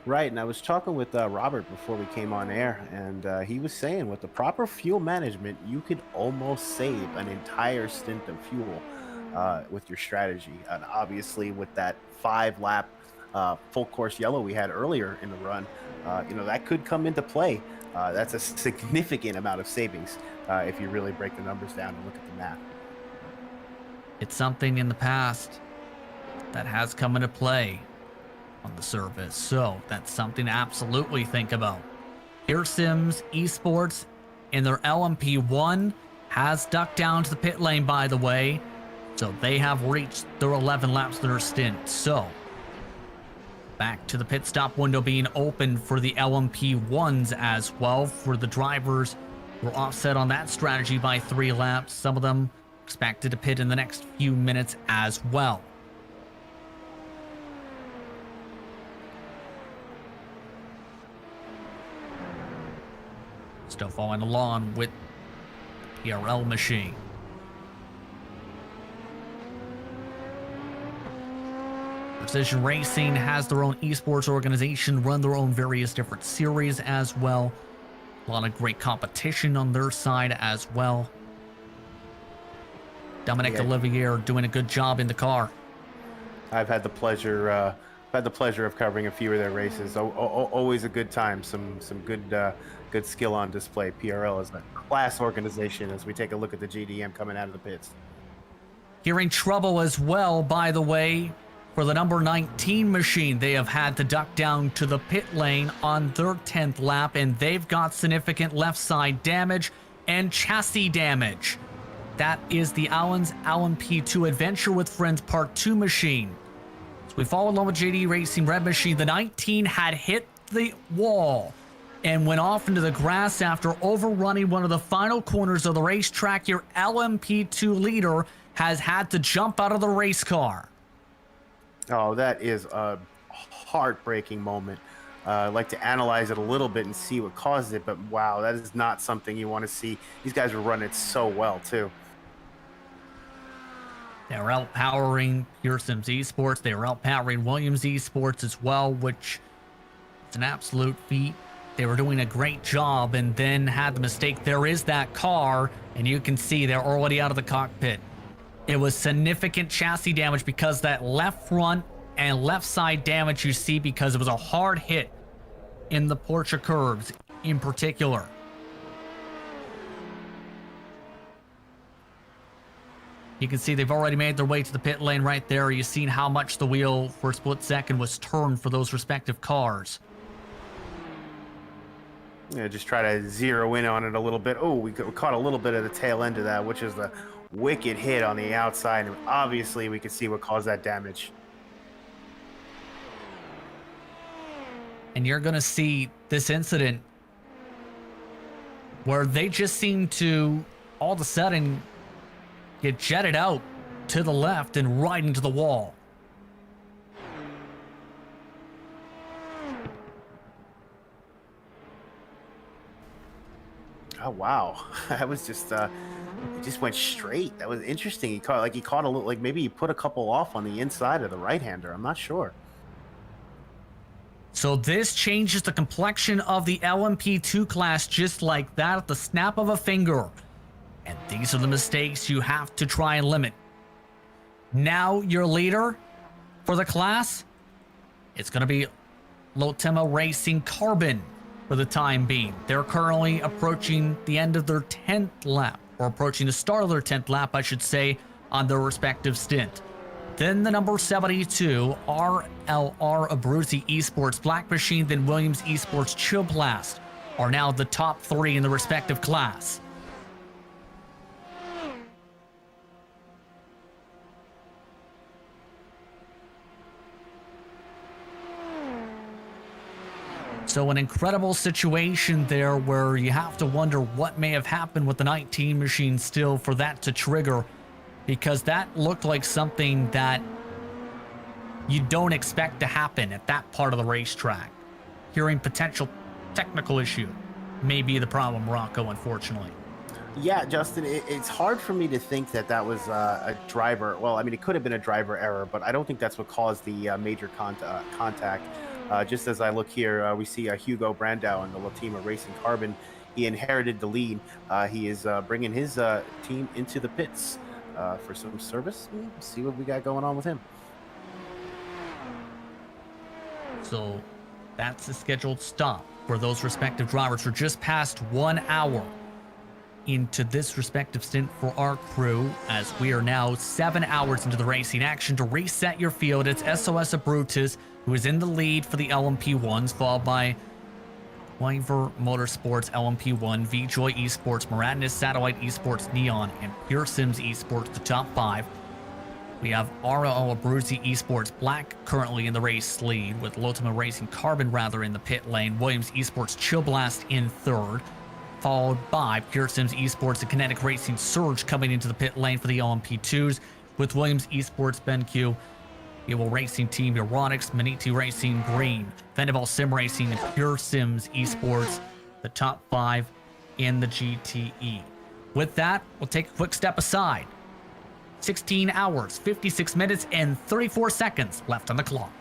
Right, and I was talking with Robert before we came on air, and he was saying with the proper fuel management, you could almost save an entire stint of fuel with your strategy. And obviously, with that 5-lap full course yellow we had earlier in the run, you know, that could come into play. That's a significant amount of savings if you really break the numbers down and look at the map. It's something in the past that has come into play on the surface, so that's something to absolutely think about. Here Sims Esports in their LMP1 has ducked down to the pit lane, by the way, so they have reached their 11 laps of their stint. So back to the pit stop window being open for the LMP1s as well. For the drivers, we're offset on that strategy by 3 laps. Some of them expected to pit in the next few minutes as well. Still following along with the PRL machine. Precision Racing has their own esports organization, run their own various different series as well. A lot of great competition on their side as well. Dominic Olivier doing a good job in the car. I've had the pleasure of covering a few of their races. Always a good time. Some good skill on display. PRL is a class organization as we take a look at the GDM coming out of the pits. Hearing trouble as well, by the way, for the number 19 machine. They have had to duck down to the pit lane on their 10th lap, and they've got significant left side damage and chassis damage. That is the Allen's Allen P2 Adventure with Friends Part 2 machine. So we follow along with JD Racing Red Machine. The 19 had hit the wall and went off into the grass after overrunning one of the final corners of the racetrack. Your LMP2 leader has had to jump out of the race car. Oh, that is a heartbreaking moment. I'd like to analyze it a little bit and see what caused it, but wow, that is not something you want to see. These guys were running so well, too. They were outpowering Pure Sims Esports. They were outpowering Williams Esports as well, which is an absolute feat. They were doing a great job and then had the mistake. There is that car, and you can see they're already out of the cockpit. It was significant chassis damage because that left front and left side damage you see because it was a hard hit in the Porsche curves in particular. You can see they've already made their way to the pit lane right there. You've seen how much the wheel for a split second was turned for those respective cars. Yeah, just try to zero in on it a little bit. Oh, we caught a little bit of the tail end of that, which is the wicked hit on the outside. And obviously, we can see what caused that damage. And you're going to see this incident where they just seem to all of a sudden get jetted out to the left and right into the wall. Oh wow, that was just it just went straight. That was interesting. He caught a little, like maybe he put a couple off on the inside of the right-hander. I'm not sure. So this changes the complexion of the LMP2 class just like that at the snap of a finger. And these are the mistakes you have to try and limit. Now your leader for the class, it's going to be Lotema Racing Carbon. for the time being. They're currently approaching the end of their 10th lap, or approaching the start of their 10th lap, I should say, on their respective stint. Then the number 72, RLR Abruzzi Esports Black Machine, then Williams Esports Chill Blast are now the top 3 in the respective class. So an incredible situation there where you have to wonder what may have happened with the 19 machine still for that to trigger, because that looked like something that you don't expect to happen at that part of the racetrack. Hearing potential technical issue may be the problem, Rocco, unfortunately. Yeah, Justin, it's hard for me to think that that was a driver. Well, I mean, it could have been a driver error, but I don't think that's what caused the major contact. Just as I look here, we see Hugo Brandau in the Latima Racing Carbon. He inherited the lead. He is bringing his team into the pits for some service. Let's see what we got going on with him. So that's the scheduled stop for those respective drivers. We're just past 1 hour into this respective stint for our crew, as we are now 7 hours into the racing action. To reset your field, it's SOS Abruzzi, who is in the lead for the LMP1s, followed by Wyver Motorsports LMP1, VJoy Esports, Maratinus Satellite Esports Neon, and Pure Sims Esports, the top 5. We have RL Abruzzi Esports Black currently in the race lead, with Lotima Racing Carbon rather in the pit lane. Williams Esports Chill Blast in third, followed by Pure Sims Esports and Kinetic Racing Surge coming into the pit lane for the LMP2s, with Williams Esports BenQ, Evil Racing Team Euronics, Maniti Racing Green, Vendaval Sim Racing, and Pure Sims Esports, the top 5 in the GTE. With that, we'll take a quick step aside. 16 hours, 56 minutes, and 34 seconds left on the clock.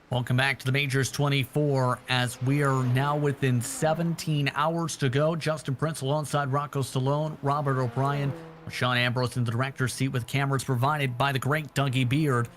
Welcome back to the Majors 24 as we are now within 17 hours to go. Justin Prince alongside Rocco Stallone, Robert O'Brien, Sean Ambrose in the director's seat with cameras provided by the great Dougie Beard.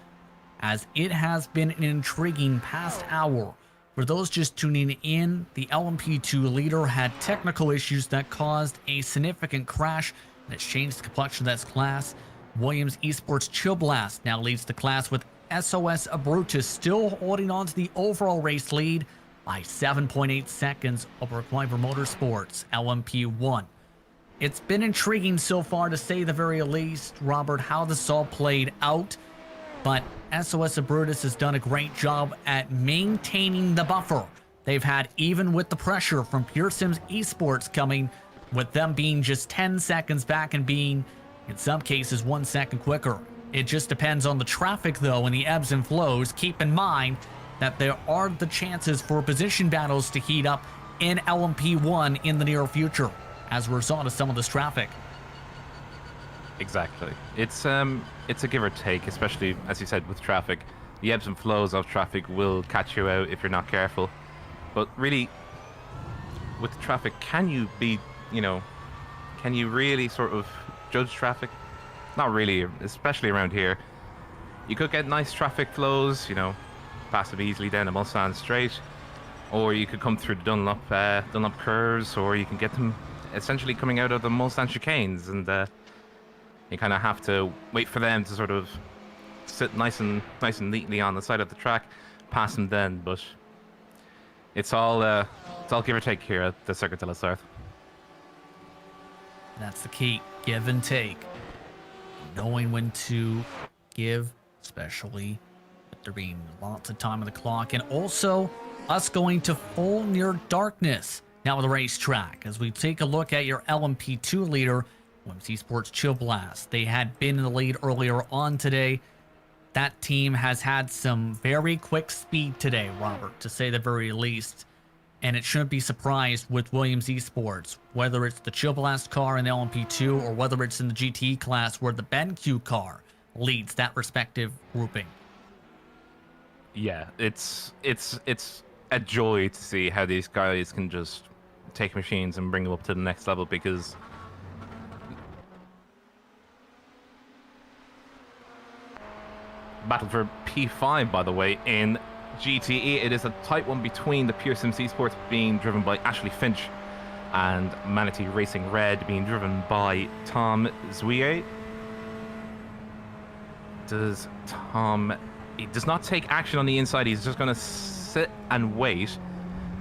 As it has been an intriguing past hour. For those just tuning in, the LMP2 leader had technical issues that caused a significant crash and it's changed the complexion of that class. Williams Esports Chill Blast now leads the class with SOS Brutus still holding on to the overall race lead by 7.8 seconds over Revered Motorsports LMP1. It's been intriguing so far to say the very least, Robert, how this all played out, but SOS Brutus has done a great job at maintaining the buffer they've had even with the pressure from Pure Sims Esports coming, with them being just 10 seconds back and being, in some cases, 1 second quicker. It just depends on the traffic, though, and the ebbs and flows. Keep in mind that there are the chances for position battles to heat up in LMP1 in the near future as a result of some of this traffic. Exactly. It's a give or take, especially, as you said, with traffic. The ebbs and flows of traffic will catch you out if you're not careful. But really, with traffic, can you really sort of judge traffic? Not really, especially around here. You could get nice traffic flows, pass them easily down the Mulsanne Straight, or you could come through the Dunlop curves, or you can get them essentially coming out of the Mulsanne chicanes, and you kind of have to wait for them to sort of sit nice and neatly on the side of the track, pass them then. But it's all give or take here at the Circuit de la Sarthe. That's the key, give and take. Knowing when to give, especially with there being lots of time on the clock, and also us going to full near darkness now with the racetrack. As we take a look at your LMP2 leader, Williams Esports Chill Blast. They had been in the lead earlier on today. That team has had some very quick speed today, Robert, to say the very least. And it shouldn't be surprised with Williams Esports, whether it's the Chill Blast car in the LMP2 or whether it's in the GTE class where the BenQ car leads that respective grouping. Yeah, it's a joy to see how these guys can just take machines and bring them up to the next level, because battle for P5, by the way, in GTE. It is a tight one between the Pure Sims Esports being driven by Ashley Finch and Manatee Racing Red being driven by Tom Zouye. He does not take action on the inside. He's just going to sit and wait.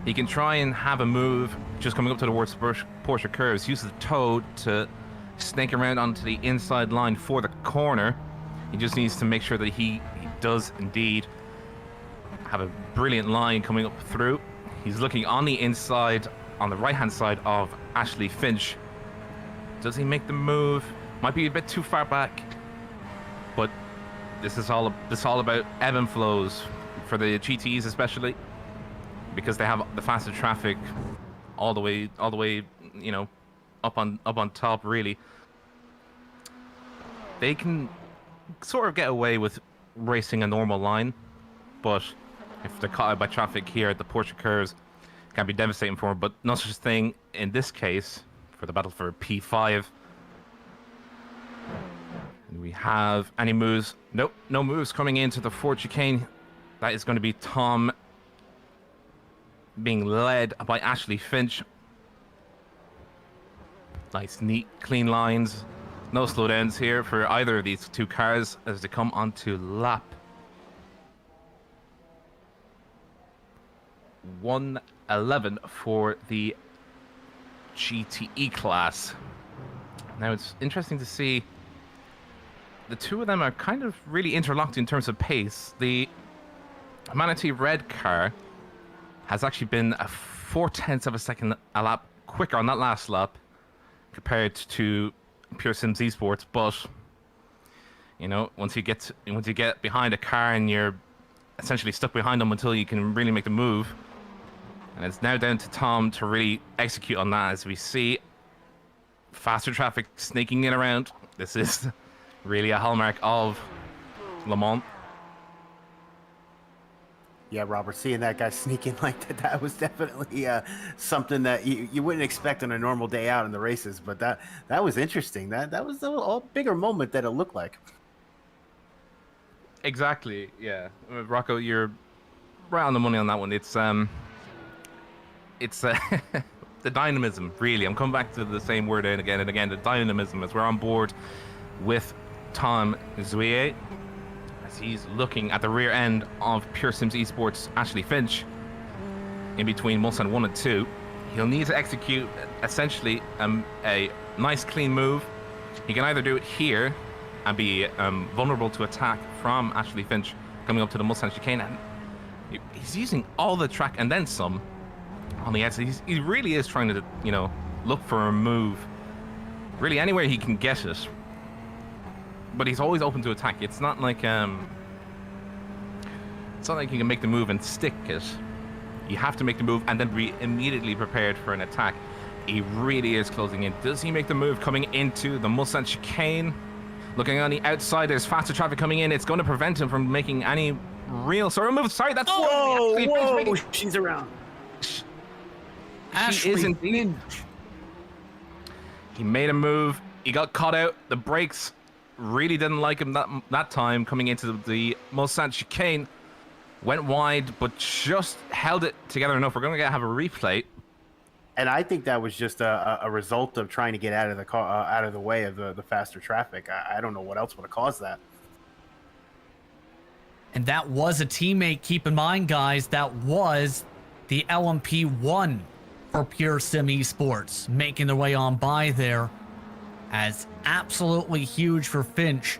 He can try and have a move just coming up to the towards Porsche curves. Uses the toe to snake around onto the inside line for the corner. He just needs to make sure that he does indeed have a brilliant line coming up through. He's looking on the inside, on the right-hand side of Ashley Finch. Does he make the move? Might be a bit too far back, but this is all about ebb and flows for the GTEs, especially because they have the faster traffic all the way, up on top. Really, they can sort of get away with racing a normal line, but if they're caught out by traffic here at the Porsche curves, it can be devastating for them. But no such thing in this case for the battle for P5. Do we have any moves? Nope, no moves coming into the Ford chicane. That is going to be Tom being led by Ashley Finch. Nice, neat, clean lines. No slowdowns here for either of these two cars as they come onto lap 111 for the GTE class. Now it's interesting to see the two of them are kind of really interlocked in terms of pace. The Manatee Red car has actually been a 0.4 of a second a lap quicker on that last lap compared to Pure Sims Esports, but once you get behind a car and you're essentially stuck behind them until you can really make the move, and it's now down to Tom to really execute on that. As we see faster traffic sneaking in around, this is really a hallmark of Le Mans. Yeah, Robert, seeing that guy sneaking like that was definitely something that you wouldn't expect on a normal day out in the races. But that was interesting. That was a bigger moment that it looked like. Exactly. Yeah, Rocco, you're right on the money on that one. It's the dynamism. Really, I'm coming back to the same word again and again. The dynamism as we're on board with Tom Zouye, as he's looking at the rear end of Pure Sims Esports Ashley Finch in between Mulsanne 1 and 2. He'll need to execute essentially a nice clean move. He can either do it here and be vulnerable to attack from Ashley Finch coming up to the Mulsanne chicane, and he's using all the track and then some on the outside. He really is trying to, look for a move really anywhere he can get it, but he's always open to attack. It's not like you can make the move and stick it. You have to make the move and then be immediately prepared for an attack. He really is closing in. Does he make the move coming into the Mulsanne chicane? Looking on the outside, there's faster traffic coming in. It's going to prevent him from making any real sort of move. Sorry, that's... Whoa, she's around. She is indeed. He made a move. He got caught out. The brakes really didn't like him that time coming into the Mulsanne chicane. Went wide, but just held it together enough. We're going to have a replay. And I think that was just a result of trying to get out of the car, out of the way of the faster traffic. I don't know what else would have caused that. And that was a teammate, keep in mind, guys, that was the LMP1 for Pure Sim Esports, making their way on by there, as absolutely huge for Finch,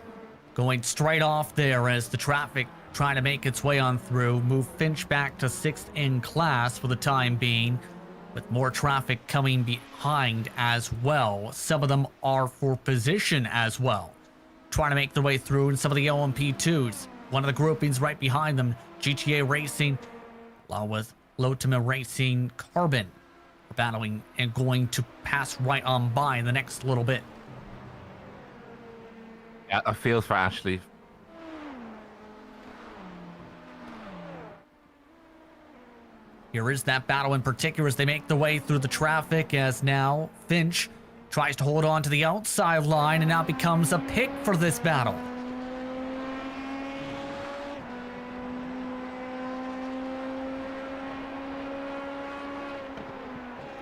going straight off there as the traffic trying to make its way on through, move Finch back to 6th in class for the time being, with more traffic coming behind as well. Some of them are for position as well, trying to make their way through, and some of the LMP2s. One of the groupings right behind them, GTA Racing, along with Lotima Racing Carbon, battling and going to pass right on by in the next little bit. Yeah, I feel for Ashley. Here is that battle in particular as they make their way through the traffic, as now Finch tries to hold on to the outside line and now becomes a pick for this battle.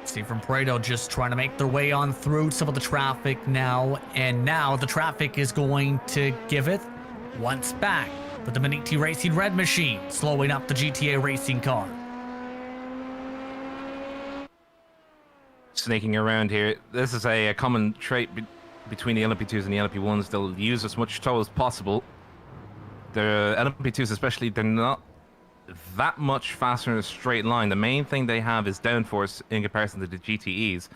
See from Prado just trying to make their way on through some of the traffic now, and now the traffic is going to give it once back with the Maniti Racing Red Machine slowing up the GTA Racing car. Snaking around here. This is a common trait between the LMP2s and the LMP1s. They'll use as much tow as possible. The LMP2s especially, they're not that much faster in a straight line. The main thing they have is downforce in comparison to the GTEs.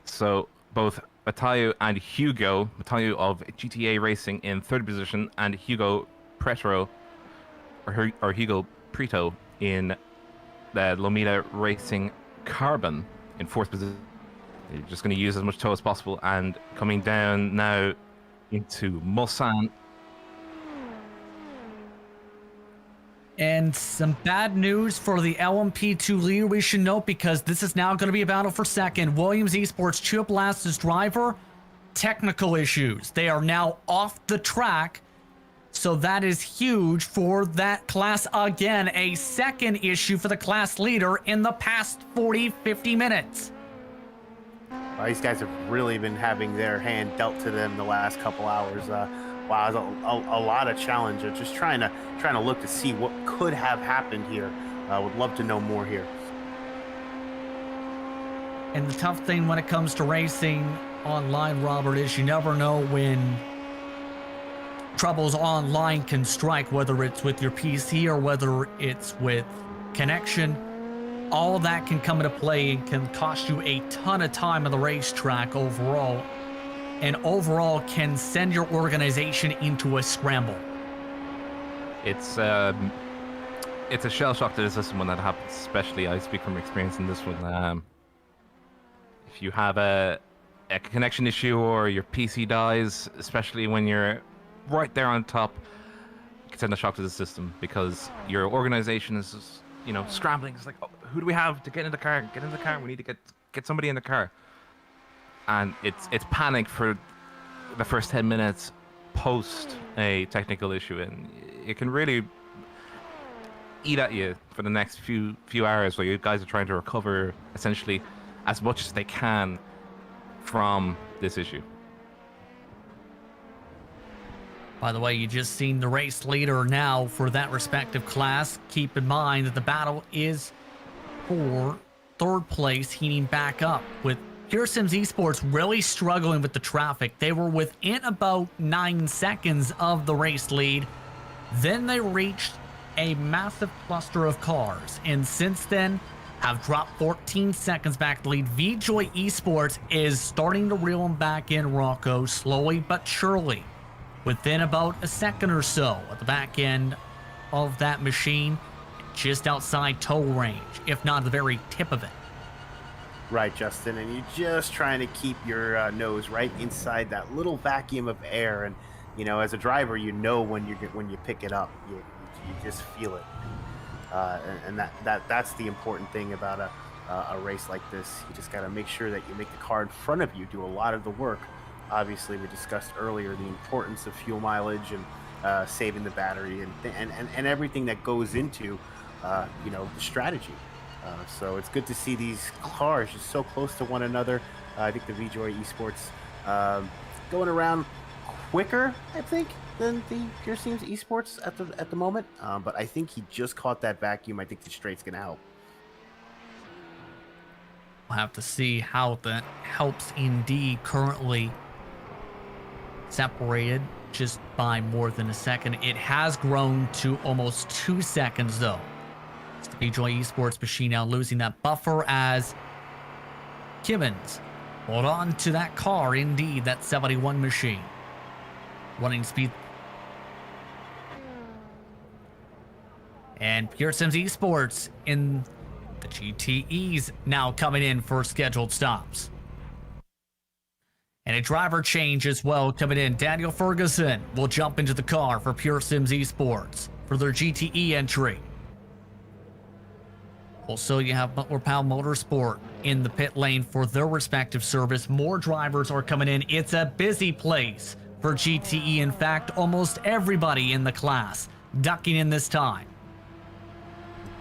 So both Matayo and Hugo, Matayo of GTA Racing in 3rd position, and Hugo Pretro, or Hugo Preto in the Lomita Racing Carbon in 4th position. You're just going to use as much tow as possible, and coming down now into Mulsanne. And some bad news for the LMP2 leader, we should note, because this is now going to be a battle for second. Williams Esports Chip Last's driver, technical issues. They are now off the track, so that is huge for that class. Again, a second issue for the class leader in the past 40-50 minutes. These guys have really been having their hand dealt to them the last couple hours. Wow, a lot of challenge. Just trying to look to see what could have happened here. Would love to know more here. And the tough thing when it comes to racing online, Robert, is you never know when troubles online can strike, whether it's with your PC or whether it's with connection. All of that can come into play and can cost you a ton of time on the racetrack overall, and overall can send your organization into a scramble. It's a shell shock to the system when that happens, especially I speak from experience in this one. If you have a connection issue or your PC dies, especially when you're right there on top, send a shock to the system, because your organization is just, scrambling. It's like, oh, who do we have to get in the car? Get in the car. We need to get somebody in the car. And it's panic for the first 10 minutes post a technical issue, and it can really eat at you for the next few hours, where you guys are trying to recover essentially as much as they can from this issue. By the way, you just seen the race leader now for that respective class. Keep in mind that the battle is for third place, heating back up, with Pure Sims Esports really struggling with the traffic. They were within about 9 seconds of the race lead. Then they reached a massive cluster of cars, and since then have dropped 14 seconds back the lead. VJoy Esports is starting to reel them back in, Rocco, slowly but surely. Within about a second or so at the back end of that machine, just outside tow range, if not the very tip of it. Right, Justin, and you're just trying to keep your nose right inside that little vacuum of air, and as a driver, when you pick it up, you just feel it, and that's the important thing about a race like this. You just got to make sure that you make the car in front of you do a lot of the work. Obviously, we discussed earlier the importance of fuel mileage and saving the battery and everything that goes into the strategy. So it's good to see these cars just so close to one another. I think the VJoy Esports going around quicker, I think, than the Pure Sims Esports at the moment. But I think he just caught that vacuum. I think the straight's going to help. We'll have to see how that helps. Indy currently separated just by more than a second. It has grown to almost 2 seconds, though. It's the VJoy Esports machine now losing that buffer as Kimmins hold on to that car, indeed, that 71 machine. Running speed. And Pure Sims Esports in the GTEs now coming in for scheduled stops. And a driver change as well coming in. Daniel Ferguson will jump into the car for Pure Sims Esports for their GTE entry. Also, you have Butler Powell Motorsport in the pit lane for their respective service. More drivers are coming in. It's a busy place for GTE. In fact, almost everybody in the class ducking in this time.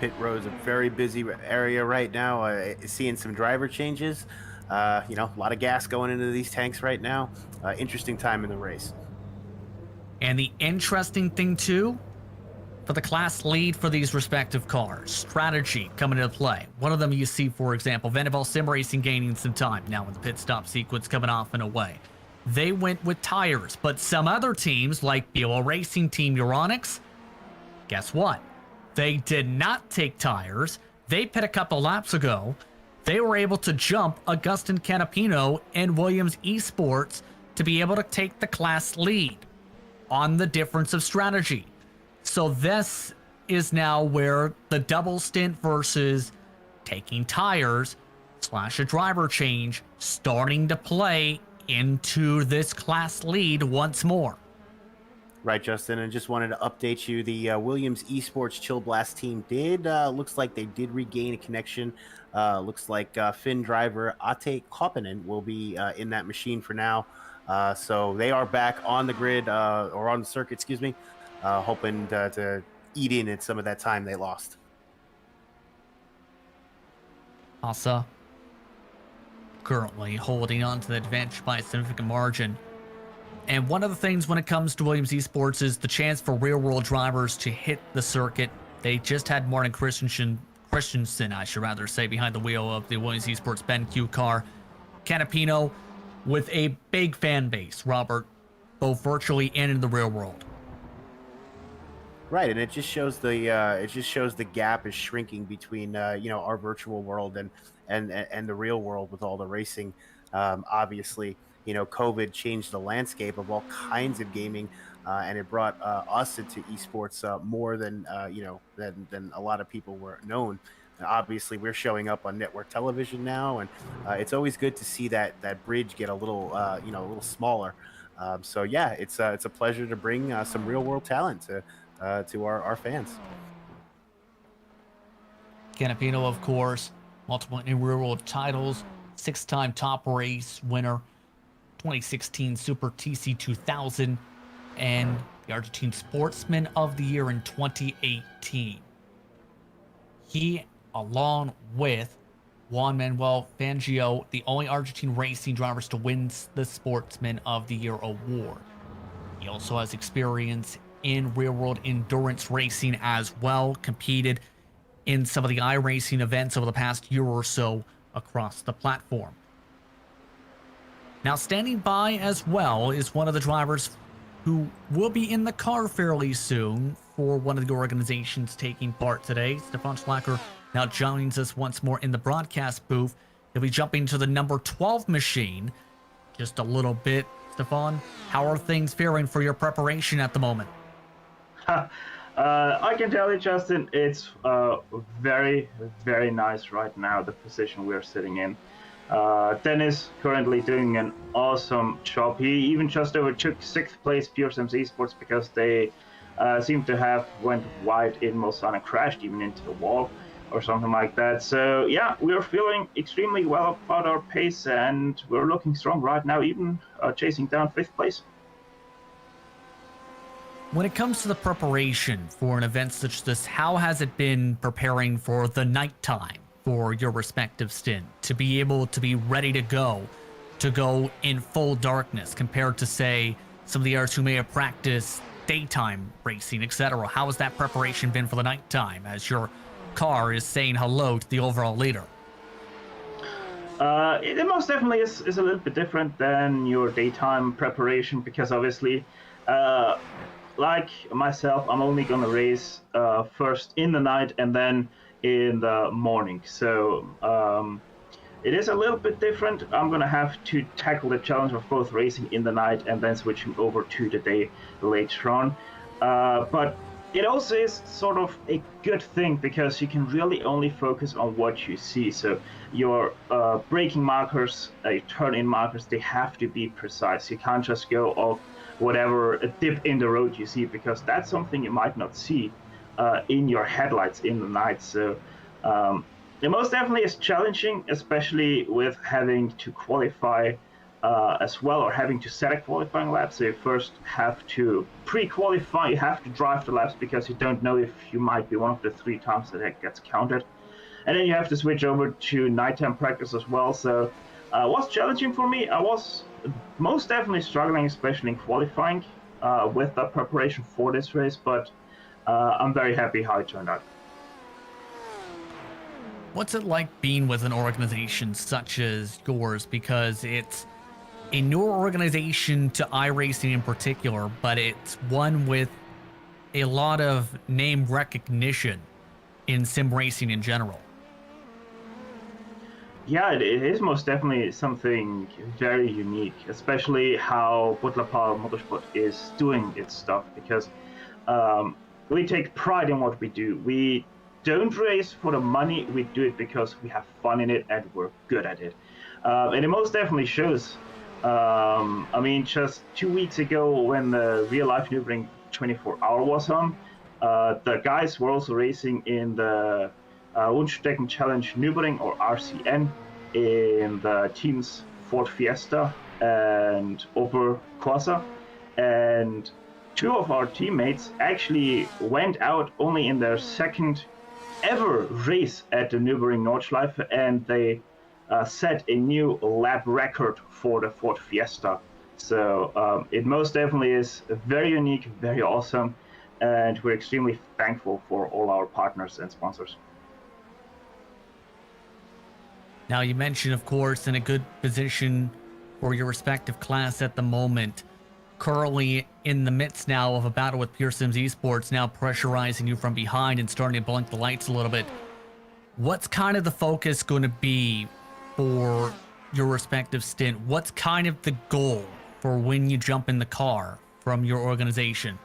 Pit row is a very busy area right now. Seeing some driver changes. A lot of gas going into these tanks right now. Interesting time in the race. And the interesting thing, too, for the class lead for these respective cars, strategy coming into play. One of them you see, for example, Venable SimRacing gaining some time now in the pit stop sequence coming off and away. They went with tires, but some other teams, like BOL Racing Team Euronics, guess what? They did not take tires. They pit a couple laps ago. They were able to jump Augustin Canapino and Williams Esports to be able to take the class lead on the difference of strategy. So this is now where the double stint versus taking tires / a driver change starting to play into this class lead once more. Right, Justin, and just wanted to update you. The Williams Esports Chill Blast team looks like they did regain a connection. Looks like Finn driver Ate Koppinen will be in that machine for now. So they are back on the grid, or on the circuit, excuse me, hoping to eat in at some of that time they lost. Asa currently holding on to the advantage by a significant margin. And one of the things when it comes to Williams Esports is the chance for real-world drivers to hit the circuit. They just had Martin Christensen, I should rather say, behind the wheel of the Williams Esports BenQ car. Canapino with a big fan base, Robert, both virtually and in the real world. Right, and it just shows the gap is shrinking between our virtual world and the real world with all the racing. Obviously, COVID changed the landscape of all kinds of gaming, and it brought us into esports more than than a lot of people were known. And obviously, we're showing up on network television now, and it's always good to see that bridge get a little a little smaller. So yeah, it's a pleasure to bring some real world talent to to our fans. Canapino, of course, multiple in real world titles, 6-time top race winner, 2016 Super TC 2000, and the Argentine Sportsman of the Year in 2018. He, along with Juan Manuel Fangio, the only Argentine racing drivers to win the Sportsman of the Year award. He also has experience in real-world endurance racing as well, competed in some of the iRacing events over the past year or so across the platform. Now, standing by as well is one of the drivers who will be in the car fairly soon for one of the organizations taking part today. Stefan Schlacker now joins us once more in the broadcast booth. He'll be jumping to the number 12 machine just a little bit. Stefan, how are things faring for your preparation at the moment? I can tell you, Justin, it's very, very nice right now, the position we're sitting in. Dennis currently doing an awesome job. He even just overtook 6th place Pure Sims Esports because they seem to have went wide in Mulsanne and crashed even into the wall or something like that. So yeah, we're feeling extremely well about our pace and we're looking strong right now, even chasing down 5th place. When it comes to the preparation for an event such as this, how has it been preparing for the nighttime for your respective stint, to be able to be ready to go in full darkness compared to, say, some of the others who may have practiced daytime racing, etc.? How has that preparation been for the nighttime as your car is saying hello to the overall leader? It most definitely is a little bit different than your daytime preparation because obviously, like myself, I'm only going to race first in the night and then in the morning. So it is a little bit different. I'm going to have to tackle the challenge of both racing in the night and then switching over to the day later on. But it also is sort of a good thing because you can really only focus on what you see. So your braking markers, turn-in markers, they have to be precise. You can't just go off whatever a dip in the road you see because that's something you might not see in your headlights in the night. So it most definitely is challenging, especially with having to qualify as well, or having to set a qualifying lap. So you first have to pre-qualify, you have to drive the laps because you don't know if you might be one of the 3 times that it gets counted. And then you have to switch over to nighttime practice as well. So it was challenging for me. I was most definitely struggling, especially in qualifying with the preparation for this race, but I'm very happy how it turned out. What's it like being with an organization such as yours? Because it's a newer organization to iRacing in particular, but it's one with a lot of name recognition in sim racing in general. Yeah, it is most definitely something very unique, especially how Butlerpal Motorsport is doing its stuff, because we take pride in what we do. We don't race for the money, we do it because we have fun in it and we're good at it. And it most definitely shows. I mean, just 2 weeks ago when the real life Nürburgring 24-hour was on, the guys were also racing in the Rundstecken Challenge Nürburgring, or RCN, in the teams Ford Fiesta and Opel Corsa. And 2 of our teammates actually went out only in their 2nd ever race at the Nürburgring Nordschleife, and they set a new lap record for the Ford Fiesta. So it most definitely is very unique, very awesome, and we're extremely thankful for all our partners and sponsors. Now, you mentioned, of course, in a good position for your respective class at the moment. Currently in the midst now of a battle with Pure Sims Esports, now pressurizing you from behind and starting to blink the lights a little bit. What's kind of the focus going to be for your respective stint? What's kind of the goal for when you jump in the car from your organization?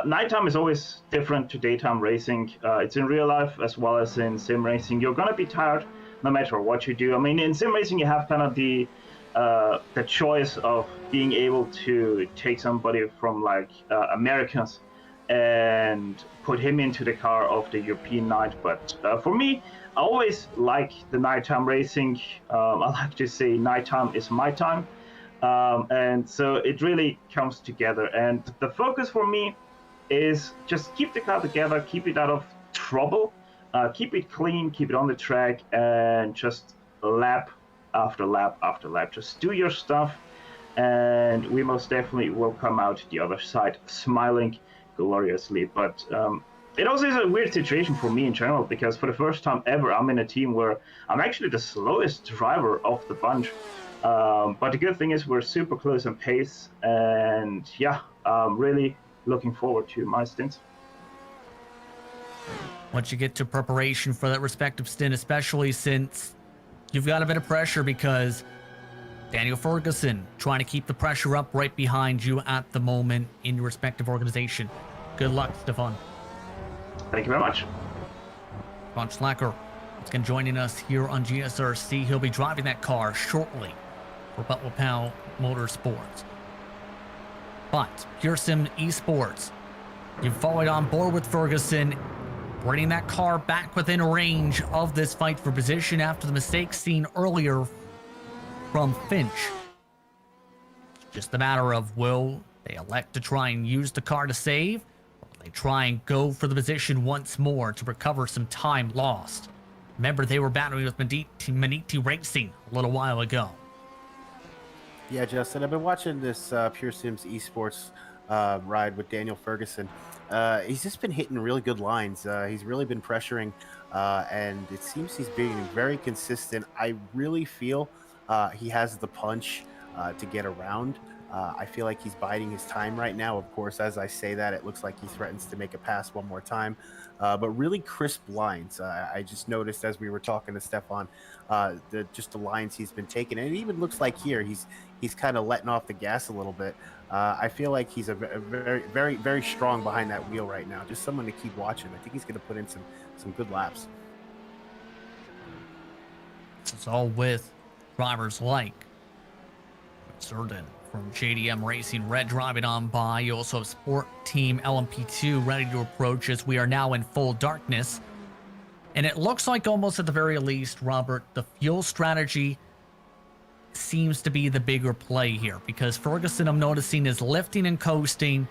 Nighttime is always different to daytime racing. It's in real life as well as in sim racing. You're going to be tired no matter what you do. I mean, in sim racing, you have kind of the the choice of being able to take somebody from like Americans and put him into the car of the European night. But for me, I always like the nighttime racing. I like to say nighttime is my time. And so it really comes together. And the focus for me is just keep the car together, keep it out of trouble, keep it clean, keep it on the track, and just lap after lap after lap. Just do your stuff, and we most definitely will come out the other side smiling gloriously. But it also is a weird situation for me in general, because for the first time ever, I'm in a team where I'm actually the slowest driver of the bunch. But the good thing is we're super close on pace, and yeah, really looking forward to my stints. Once you get to preparation for that respective stint, especially since you've got a bit of pressure because Daniel Ferguson trying to keep the pressure up right behind you at the moment in your respective organization. Good luck, Stefan. Thank you very much. Ron Schlacker is going to joining us here on GSRC. He'll be driving that car shortly for Butler Powell Motorsports. But Pure Sim Esports, you've followed on board with Ferguson, bringing that car back within range of this fight for position after the mistake seen earlier from Finch. Just a matter of will they elect to try and use the car to save, or will they try and go for the position once more to recover some time lost? Remember, they were battling with Maniti Racing a little while ago. Yeah, Justin, I've been watching this Pure Sims Esports ride with Daniel Ferguson. He's just been hitting really good lines. He's really been pressuring, and it seems he's being very consistent. I really feel he has the punch to get around. I feel like he's biding his time right now. Of course, as I say that, it looks like he threatens to make a pass one more time. But really crisp lines. I just noticed as we were talking to Stefan, the lines he's been taking. And it even looks like here he's kind of letting off the gas a little bit. I feel like he's a very, very, very strong behind that wheel right now. Just someone to keep watching. I think he's going to put in some good laps. It's all with drivers like Certain from JDM Racing, Red driving on by. You also have Sport Team LMP2 ready to approach as we are now in full darkness. And it looks like almost at the very least, Robert, the fuel strategy seems to be the bigger play here, because Ferguson, I'm noticing, is lifting and coasting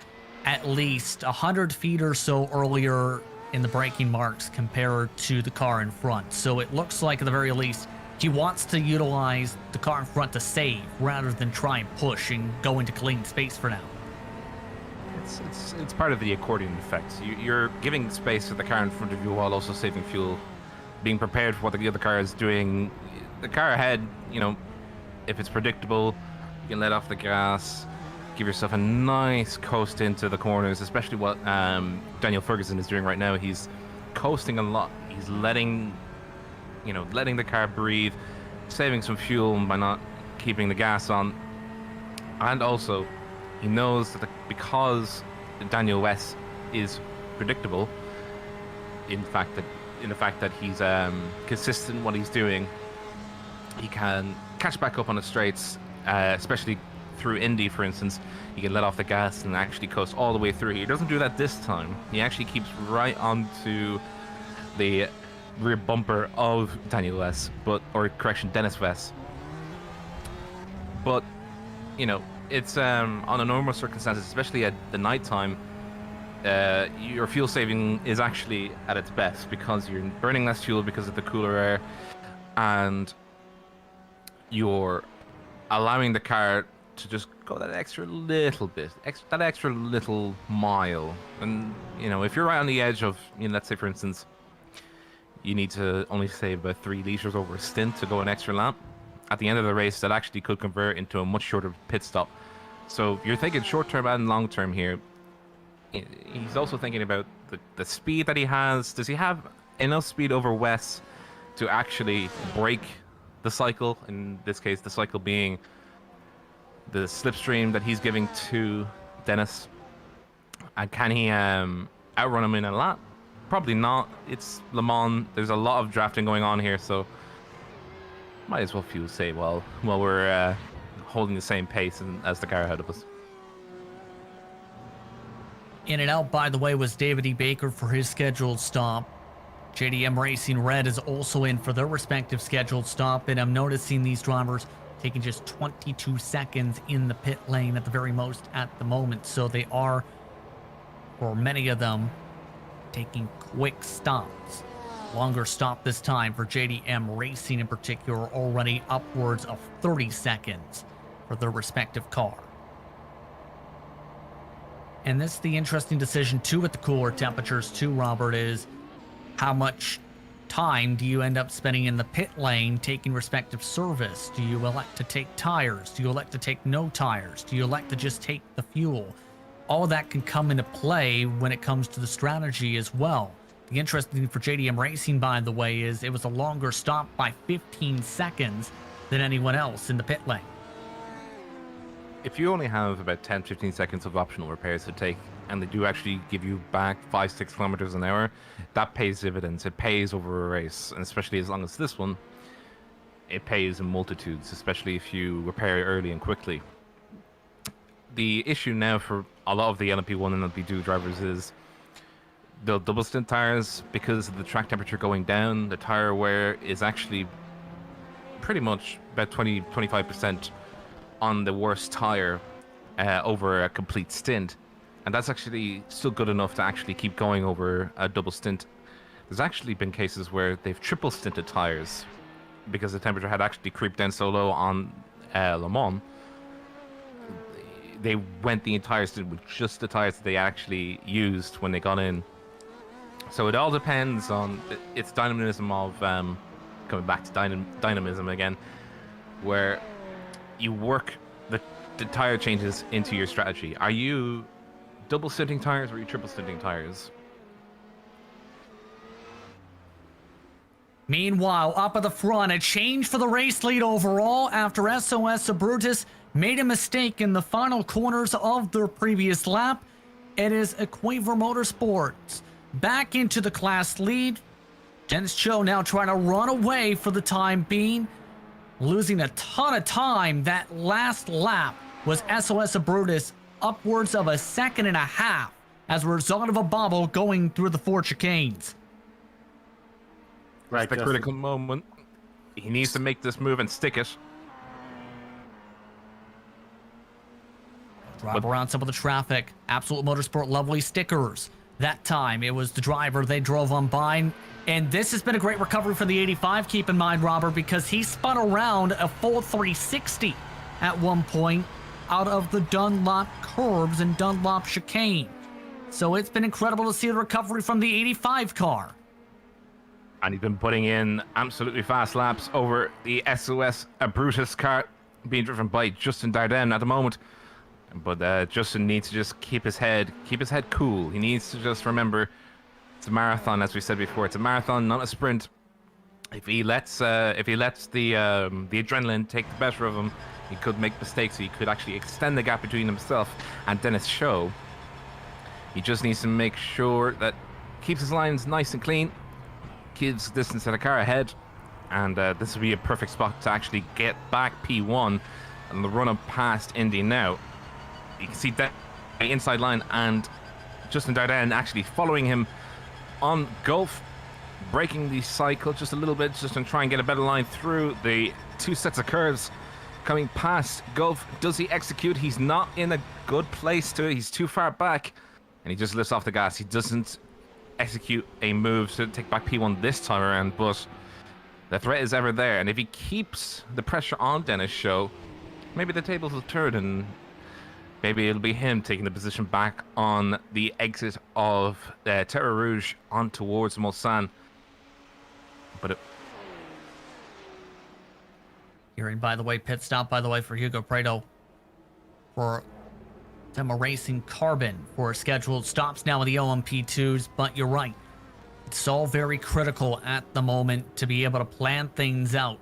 at least 100 feet or so earlier in the braking marks compared to the car in front. So it looks like at the very least he wants to utilize the car in front to save rather than try and push and go into clean space for now. It's part of the accordion effect. You're giving space to the car in front of you while also saving fuel, being prepared for what the other car is doing. The car ahead, if it's predictable, you can let off the gas, give yourself a nice coast into the corners, especially what Daniel Ferguson is doing right now. He's coasting a lot. He's letting the car breathe, saving some fuel by not keeping the gas on. And also, he knows that because Daniel West is predictable, in the fact that he's consistent in what he's doing, he can catch back up on the straights, especially through Indy, for instance. He can let off the gas and actually coast all the way through. He doesn't do that this time. He actually keeps right onto the rear bumper of Daniel West, Dennis West. But, it's under normal circumstances, especially at the nighttime, your fuel saving is actually at its best because you're burning less fuel because of the cooler air, and you're allowing the car to just go that extra little bit, that extra little mile. And, if you're right on the edge of, let's say, for instance, you need to only save about 3 liters over a stint to go an extra lap. At the end of the race, that actually could convert into a much shorter pit stop. So you're thinking short-term and long-term here. He's also thinking about the speed that he has. Does he have enough speed over West to actually break the cycle? In this case, the cycle being the slipstream that he's giving to Dennis. And can he outrun him in a lap? Probably not. It's Le Mans. There's a lot of drafting going on here, so might as well fuel save while we're holding the same pace as the car ahead of us. In and out, by the way, was David E. Baker for his scheduled stop. JDM Racing Red is also in for their respective scheduled stop, and I'm noticing these drivers taking just 22 seconds in the pit lane at the very most at the moment. So they are, for many of them, taking quick stops. Longer stop this time for JDM Racing in particular, already upwards of 30 seconds for their respective car. And this is the interesting decision too with the cooler temperatures too, Robert, is how much time do you end up spending in the pit lane taking respective service? Do you elect to take tires? Do you elect to take no tires? Do you elect to just take the fuel? All of that can come into play when it comes to the strategy as well. The interesting thing for JDM Racing, by the way, is it was a longer stop by 15 seconds than anyone else in the pit lane. If you only have about 10-15 seconds of optional repairs to take, and they do actually give you back 5-6 kilometers an hour, that pays dividends. It pays over a race, and especially as long as this one, it pays in multitudes, especially if you repair it early and quickly. The issue now for a lot of the LMP1 and LMP2 drivers is the double stint tires. Because of the track temperature going down, the tire wear is actually pretty much about 20-25% on the worst tire over a complete stint, and that's actually still good enough to actually keep going over a double stint. There's actually been cases where they've triple stinted tires because the temperature had actually creeped down so low on Le Mans. They went the entire stint with just the tires that they actually used when they got in. So it all depends on its dynamism of coming back to dynamism again, where you work the tire changes into your strategy. Are you double stinting tires or are you triple stinting tires? Meanwhile, up at the front, a change for the race lead overall after SOS Brutus made a mistake in the final corners of their previous lap. It is Quaver Motorsports back into the class lead. Dennis Cho now trying to run away for the time being, losing a ton of time. That last lap was SOS Brutus upwards of a second and a half as a result of a bobble going through the four chicanes. Right, it's the Justin. critical moment. He needs to make this move and stick it. Drive around some of the traffic. Absolute Motorsport lovely stickers. That time it was the driver they drove on by. And this has been a great recovery for the 85, keep in mind, Robert, because he spun around a full 360 at one point out of the Dunlop curbs and Dunlop chicane. So it's been incredible to see the recovery from the 85 car. And he's been putting in absolutely fast laps over the SOS Brutus car being driven by Justin Dardenne at the moment. But Justin needs to just keep his head cool. He needs to just remember it's a marathon, as we said before. It's a marathon, not a sprint. If he lets the adrenaline take the better of him, he could make mistakes. He could actually extend the gap between himself and Dennis Show. He just needs to make sure that keeps his lines nice and clean, gives distance to the car ahead, and this would be a perfect spot to actually get back P1 and the run up past Indy now. You can see that the inside line and Justin Dardenne actually following him on Gulf, breaking the cycle just a little bit just to try and get a better line through the two sets of curves coming past Gulf. Does he execute? He's not in a good place to it. He's too far back and he just lifts off the gas. He doesn't execute a move to take back P1 this time around, but the threat is ever there, and if he keeps the pressure on Dennis Show, maybe the tables will turn and maybe it'll be him taking the position back on the exit of Terre Rouge on towards Mulsanne. But Hearing, by the way, pit stop, by the way, for Hugo Prado for SimRacing Carbon for scheduled stops now with the OMP2s. But you're right, it's all very critical at the moment to be able to plan things out.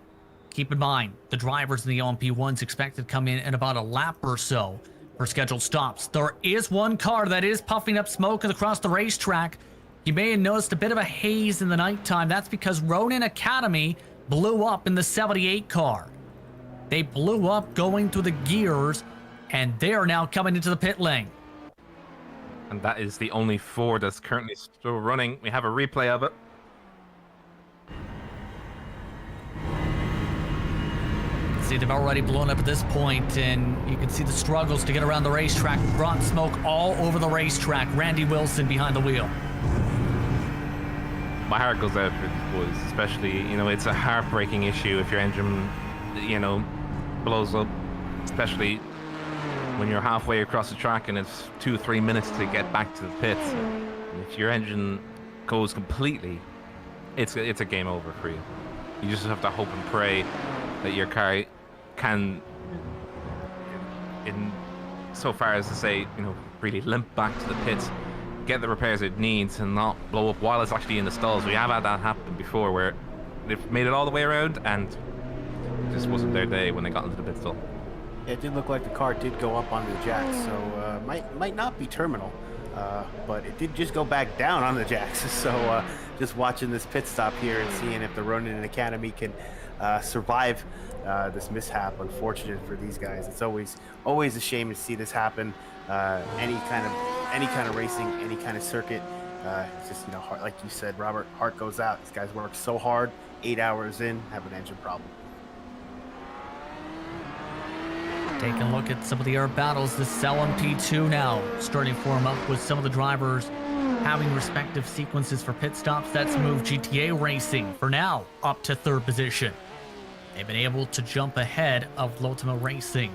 Keep in mind, the drivers in the OMP1s expected to come in about a lap or so for scheduled stops. There is one car that is puffing up smoke across the racetrack. You may have noticed a bit of a haze in the nighttime. That's because Ronin Academy blew up in the 78 car. They blew up going through the gears, and they are now coming into the pit lane. And that is the only Ford that's currently still running. We have a replay of it. See, they've already blown up at this point, and you can see the struggles to get around the racetrack. Brought smoke all over the racetrack. Randy Wilson behind the wheel. My heart goes out for these boys, especially, you know, it's a heartbreaking issue if your engine, you know, blows up, especially when you're halfway across the track and it's 2 or 3 minutes to get back to the pits. And if your engine goes completely, it's a game over for you. You just have to hope and pray that your car can, in so far as to say, you know, really limp back to the pits, get the repairs it needs, and not blow up while it's actually in the stalls. We have had that happen before, where they've made it all the way around and it just wasn't their day when they got into the pit stall. It did look like the car did go up onto the jacks, so might not be terminal, but it did just go back down on the jacks. So just watching this pit stop here and seeing if the Ronin Academy can survive this mishap. Unfortunate for these guys. It's always a shame to see this happen. Any kind of racing, any kind of circuit. It's just, you know, heart, like you said, Robert, heart goes out. These guys work so hard, 8 hours in, have an engine problem. Taking a look at some of the air battles. This LMP2 now starting to form up with some of the drivers having respective sequences for pit stops. That's moved GTA Racing for now up to 3rd position. They've been able to jump ahead of Lotimo Racing.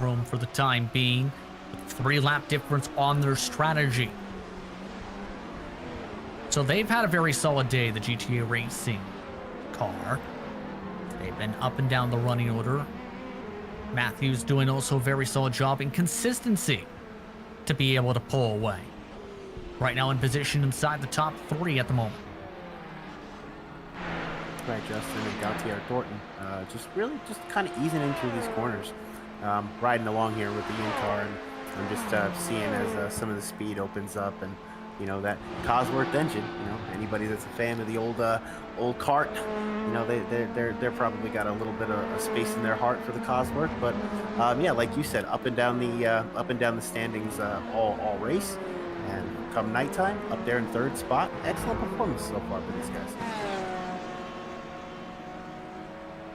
Room for the time being, with 3-lap difference on their strategy. So they've had a very solid day, the GTA Racing car. They've been up and down the running order. Matthews doing also a very solid job in consistency to be able to pull away. Right now in position inside the top 3 at the moment. Right, Justin and Gautier Thornton, just kind of easing in through these corners. Riding along here with the in-car, and I'm just seeing as some of the speed opens up, and you know, that Cosworth engine, you know, anybody that's a fan of the old cart, you know, they're probably got a little bit of a space in their heart for the Cosworth. But yeah, like you said, up and down the standings all race, and come nighttime, up there in 3rd spot. Excellent performance so far for these guys.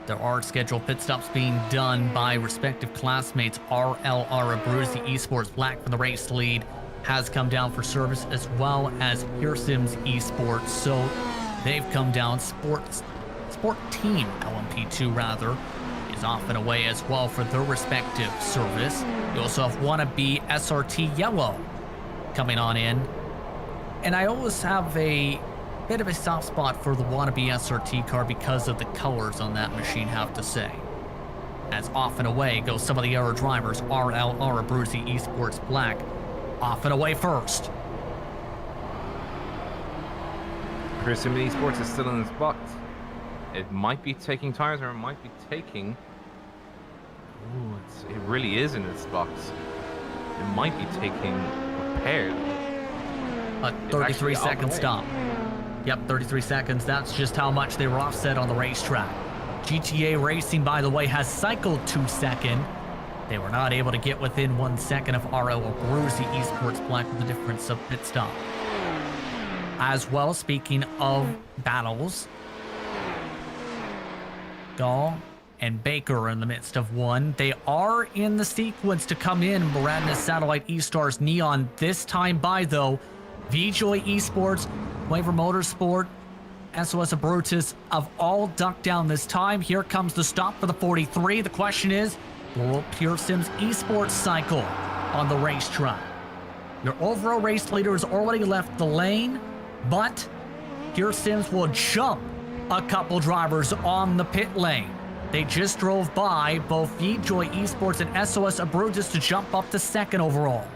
There are scheduled pit stops being done by respective classmates. RL Abruzzi Esports Black for the race lead has come down for service, as well as Pure Sims Esports. So they've come down. Sport Team LMP2 rather is off and away as well for their respective service. You also have Wannabe SRT Yellow coming on in. And I always have a bit of a soft spot for the Wannabe SRT car because of the colors on that machine, have to say. As off and away go some of the other drivers. RL Abruzzi Esports Black off and away first. Attrition Esports is still in its box. It might be taking tires, or it might be taking... Ooh, it really is in its box. It might be taking repaired. A 33-second stop. Yep, 33 seconds. That's just how much they were offset on the racetrack. GTA Racing, by the way, has cycled 2 seconds. They were not able to get within 1 second of RL Abruzzi Esports Black with the difference of pit stop. As well, speaking of battles, Gall and Baker are in the midst of one. They are in the sequence to come in. Maradna Satellite E-Stars Neon this time by, though. VJoy Esports, Waver Motorsport, SOS Brutus have all ducked down this time. Here comes the stop for the 43. The question is, will Pure Sims Esports cycle on the racetrack? Your overall race leader has already left the lane, but Pure Sims will jump a couple drivers on the pit lane. They just drove by both VJoy Esports and SOS Brutus to jump up to 2nd overall.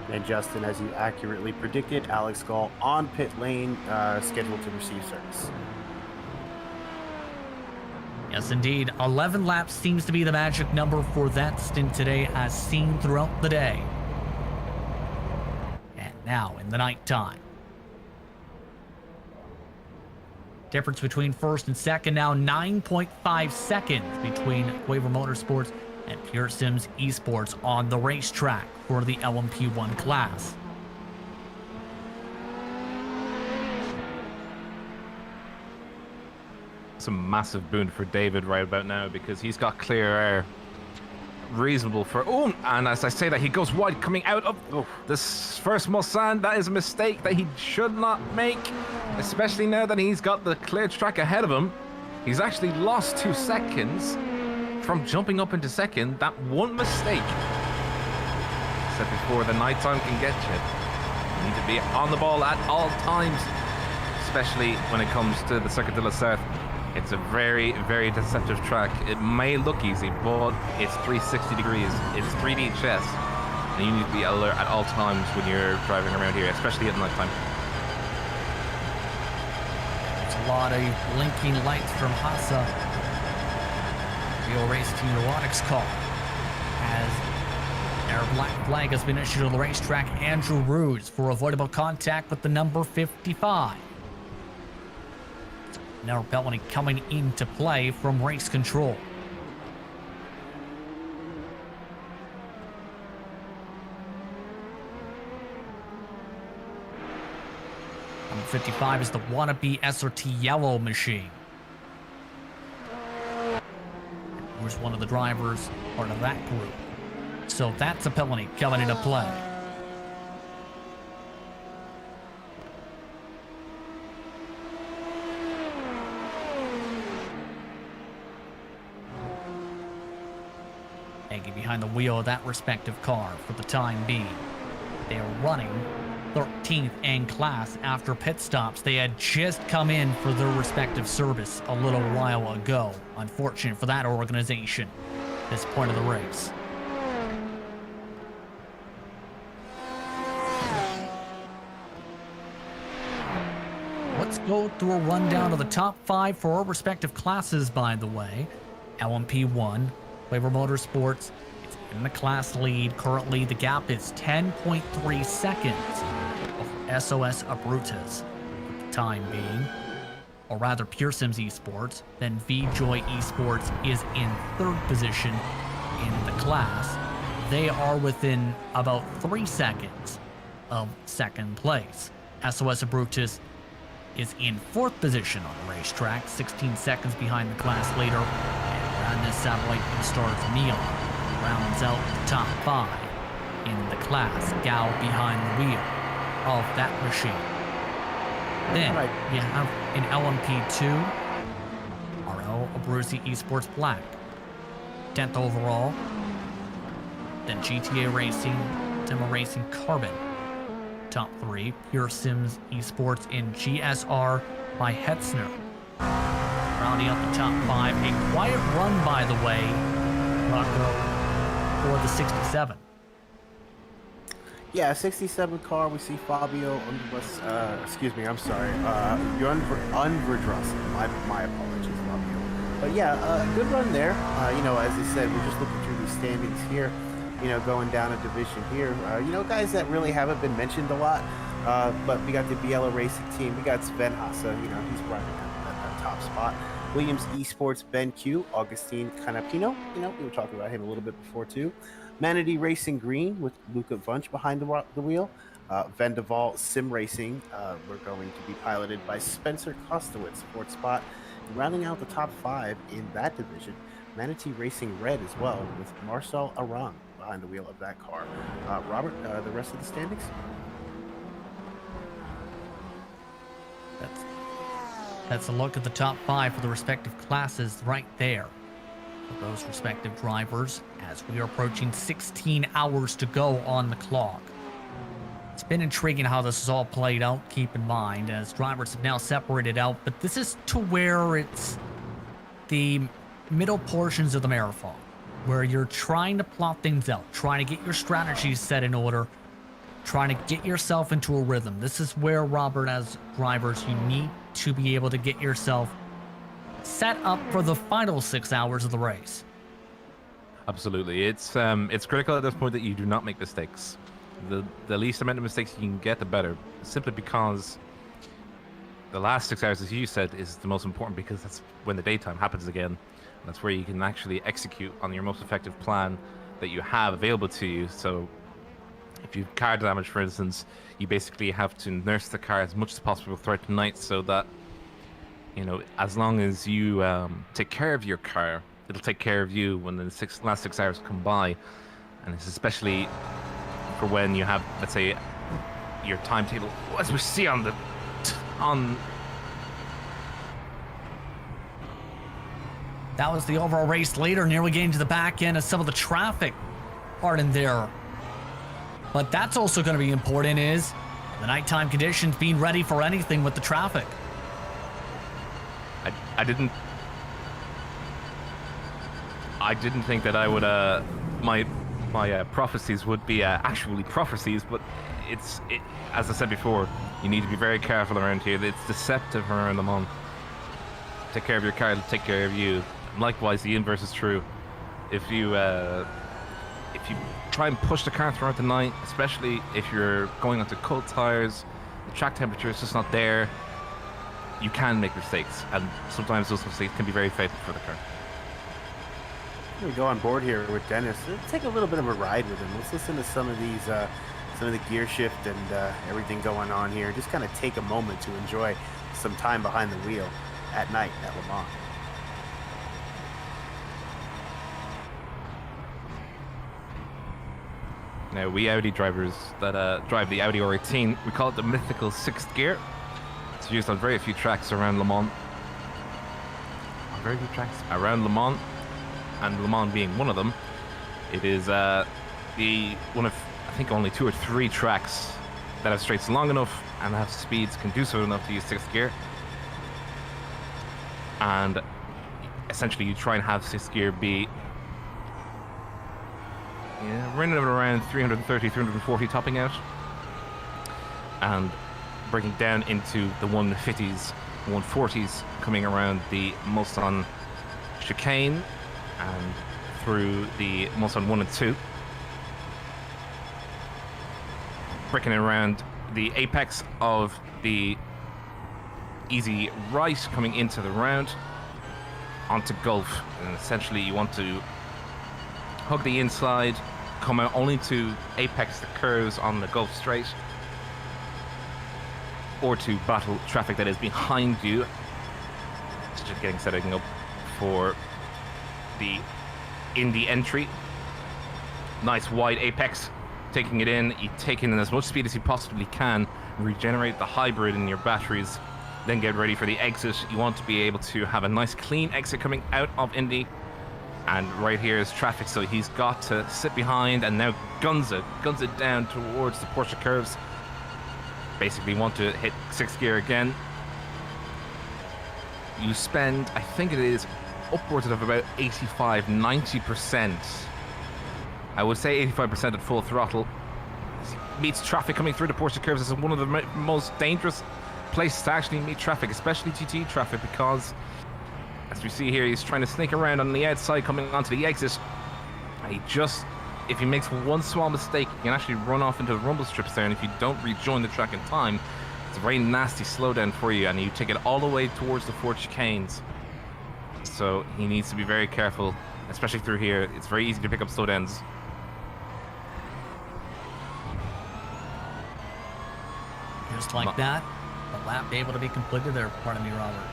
And Justin, as you accurately predicted, Alex Gall on pit lane, scheduled to receive service. Yes, indeed. 11 laps seems to be the magic number for that stint today, as seen throughout the day. And now in the nighttime. Difference between first and second now 9.5 seconds between Quaver Motorsports and Pure Sims Esports on the racetrack for the LMP1 class. It's a massive boon for David right about now because he's got clear air. Reasonable for and as I say that, he goes wide coming out of this first Mulsanne. That is a mistake that he should not make, especially now that he's got the clear track ahead of him. He's actually lost 2 seconds from jumping up into second. That one mistake, said before, the nighttime can get you. You need to be on the ball at all times, especially when it comes to the Circuit de la South. It's a very, very deceptive track. It may look easy, but it's 360 degrees. It's 3D chess. And you need to be alert at all times when you're driving around here, especially at nighttime. There's a lot of blinking lights from Hassa. Real Race Team Robotics car. As their black flag has been issued on the racetrack, Andrew Rudes for avoidable contact with the number 55. Now penalty coming into play from race control. Number 55 is the wannabe SRT yellow machine. Here's one of the drivers, part of that group. So that's a penalty coming into play. Behind the wheel of that respective car for the time being. They are running 13th in class after pit stops. They had just come in for their respective service a little while ago. Unfortunate for that organization at this point of the race. Let's go through a rundown of the top 5 for our respective classes, by the way. LMP1, Quaver Motorsports, it's in the class lead. Currently, the gap is 10.3 seconds over SOS Abruptus for the time being. Or rather, Pure Sims Esports. Then VJoy Esports is in 3rd position in the class. They are within about 3 seconds of 2nd place. SOS Abruptus is in 4th position on the racetrack, 16 seconds behind the class leader. And this satellite stars Neil rounds out the top 5 in the class. Gal behind the wheel of that machine. Then you have in LMP2, RL Abruzzi Esports Black, 10th overall. Then GTA Racing, SimRacing Carbon, top 3. Pure Sims Esports in GSR by Hetzner. Rounding out the top 5, a quiet run, by the way, Rocco, for the 67. Yeah, 67 car. We see Fabio excuse me, I'm sorry. Unverdrussen. My apologies, Fabio. But yeah, good run there. You know, as I said, we're just looking through these standings here. You know, going down a division here. You know, guys that really haven't been mentioned a lot. But we got the Biella Racing team. We got Sven Hassa. You know, he's running at the top spot. Williams Esports, Ben Q, Augustine Canapino. You know, we were talking about him a little bit before too. Manatee Racing Green with Luca Vunch behind the wheel. Vendaval Sim Racing. We're going to be piloted by Spencer Kostowitz, 4th spot. And rounding out the top 5 in that division, Manatee Racing Red as well with Marcel Arang behind the wheel of that car. Robert, the rest of the standings? That's a look at the top 5 for the respective classes right there for those respective drivers as we are approaching 16 hours to go on the clock. It's been intriguing how this is all played out, keep in mind, as drivers have now separated out, but this is to where it's the middle portions of the marathon, where you're trying to plot things out, trying to get your strategies set in order, trying to get yourself into a rhythm. This is where, Robert, as drivers, you need to be able to get yourself set up for the final 6 hours of the race. Absolutely. It's critical at this point that you do not make mistakes. The least amount of mistakes you can get, the better. Simply because the last 6 hours, as you said, is the most important because that's when the daytime happens again. That's where you can actually execute on your most effective plan that you have available to you. So if you have car damage, for instance, you basically have to nurse the car as much as possible throughout the night so that, you know, as long as you take care of your car, it'll take care of you when the last 6 hours come by. And it's especially for when you have, let's say, your timetable, as we see on the That was the overall race leader, nearly getting to the back end of some of the traffic part in there. But that's also going to be important, is the nighttime conditions, being ready for anything with the traffic. I didn't think that I would my prophecies would be actually prophecies, but as I said before, you need to be very careful around here. It's deceptive around the month. Take care of your car, it'll take care of you. And likewise, the inverse is true. If you try and push the car throughout the night, especially if you're going onto cold tires, the track temperature is just not there, you can make mistakes, and sometimes those mistakes can be very fatal for the car. We go on board here with Dennis. Let's take a little bit of a ride with him. Let's listen to some of these, some of the gear shift and everything going on here. Just kind of take a moment to enjoy some time behind the wheel at night at Le Mans. Now, we Audi drivers that drive the Audi R18, we call it the mythical sixth gear. It's used on very few tracks around Le Mans. On very few tracks around Le Mans, and Le Mans being one of them. It is one of, I think, only 2 or 3 tracks that have straights long enough and have speeds conducive enough to use sixth gear. And essentially, you try and have sixth gear be running it around 330, 340 topping out, and breaking down into the 150s, 140s, coming around the Mulsanne chicane and through the Mulsanne 1 and 2, breaking around the apex of the easy right, coming into the round onto Gulf. And essentially you want to hug the inside, come out only to apex the curves on the Gulf Straight, or to battle traffic that is behind you. It's just setting up for the Indy entry. Nice wide apex, taking it in. You take in as much speed as you possibly can, regenerate the hybrid in your batteries, then get ready for the exit. You want to be able to have a nice clean exit coming out of Indy. And right here is traffic, so he's got to sit behind and now guns it down towards the Porsche curves. Basically want to hit sixth gear again. You spend, I think it is upwards of about 85-90%. I would say 85% at full throttle. Meets traffic coming through the Porsche curves. This is one of the most dangerous places to actually meet traffic, especially GT traffic, because as we see here, he's trying to sneak around on the outside coming onto the exit. And if he makes one small mistake, he can actually run off into the rumble strips there, and if you don't rejoin the track in time, it's a very nasty slowdown for you, and you take it all the way towards the 4 chicanes. So he needs to be very careful, especially through here. It's very easy to pick up slowdowns. Just like that, the lap able to be completed there. Pardon me, Robert.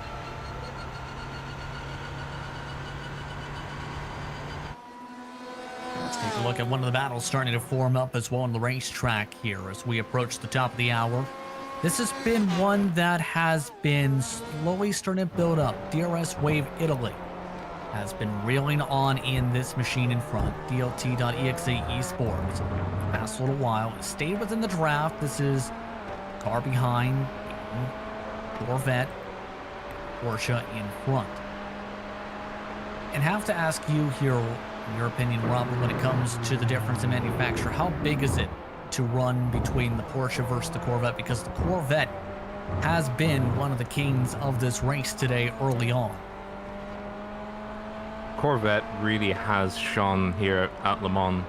Let's take a look at one of the battles starting to form up as well on the racetrack here as we approach the top of the hour. This has been one that has been slowly starting to build up. DRS Wave Italy has been reeling on in this machine in front. DLT.exe esports. Past little while, it stayed within the draft. This is car behind, Corvette, Porsche in front. And have to ask you here, your opinion, Robert, when it comes to the difference in manufacturer, how big is it to run between the Porsche versus the Corvette? Because the Corvette has been one of the kings of this race today early on. Corvette really has shone here at Le Mans.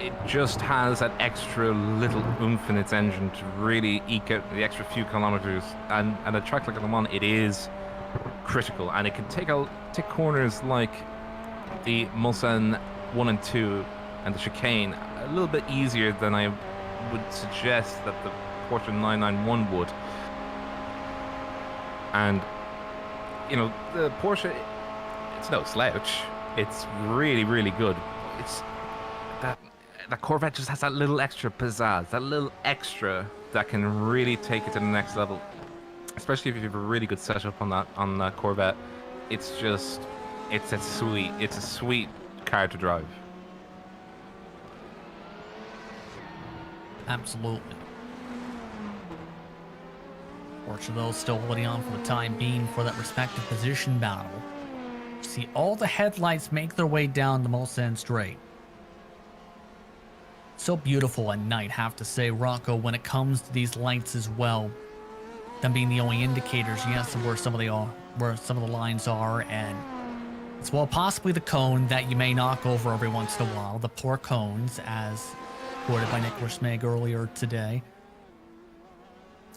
it just has that extra little oomph in its engine to really eke out the extra few kilometers. And a track like Le Mans, it is critical, and it can take corners like the Mulsanne 1 and 2 and the chicane a little bit easier than I would suggest that the Porsche 991 would. And you know, the Porsche, it's no slouch. It's really, really good. It's that Corvette just has that little extra pizzazz, that little extra that can really take it to the next level. Especially if you have a really good setup on that Corvette. It's a sweet car to drive. Absolutely. Porsche, though, still holding on for the time being for that respective position battle. See all the headlights make their way down the Mulsanne Straight. So beautiful at night, have to say, Rocco, when it comes to these lights as well. Them being the only indicators, yes, of where some of the lines are, and as well possibly the cone that you may knock over every once in a while. The poor cones, as quoted by Nicholas Meg earlier today.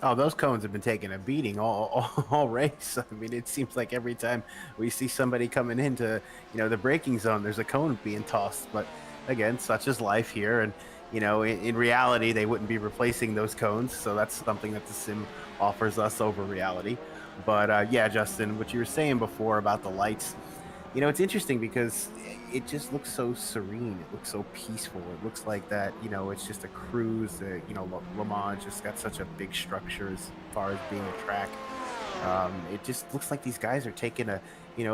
Oh, those cones have been taking a beating all race. I mean, it seems like every time we see somebody coming into, the braking zone, there's a cone being tossed. But again, such is life here. And, in reality, they wouldn't be replacing those cones. So that's something that the sim offers us over reality. But yeah, Justin, what you were saying before about the lights, it's interesting because it just looks so serene. It looks so peaceful. It looks like that, it's just a cruise. Le Mans just got such a big structure as far as being a track. It just looks like these guys are taking a,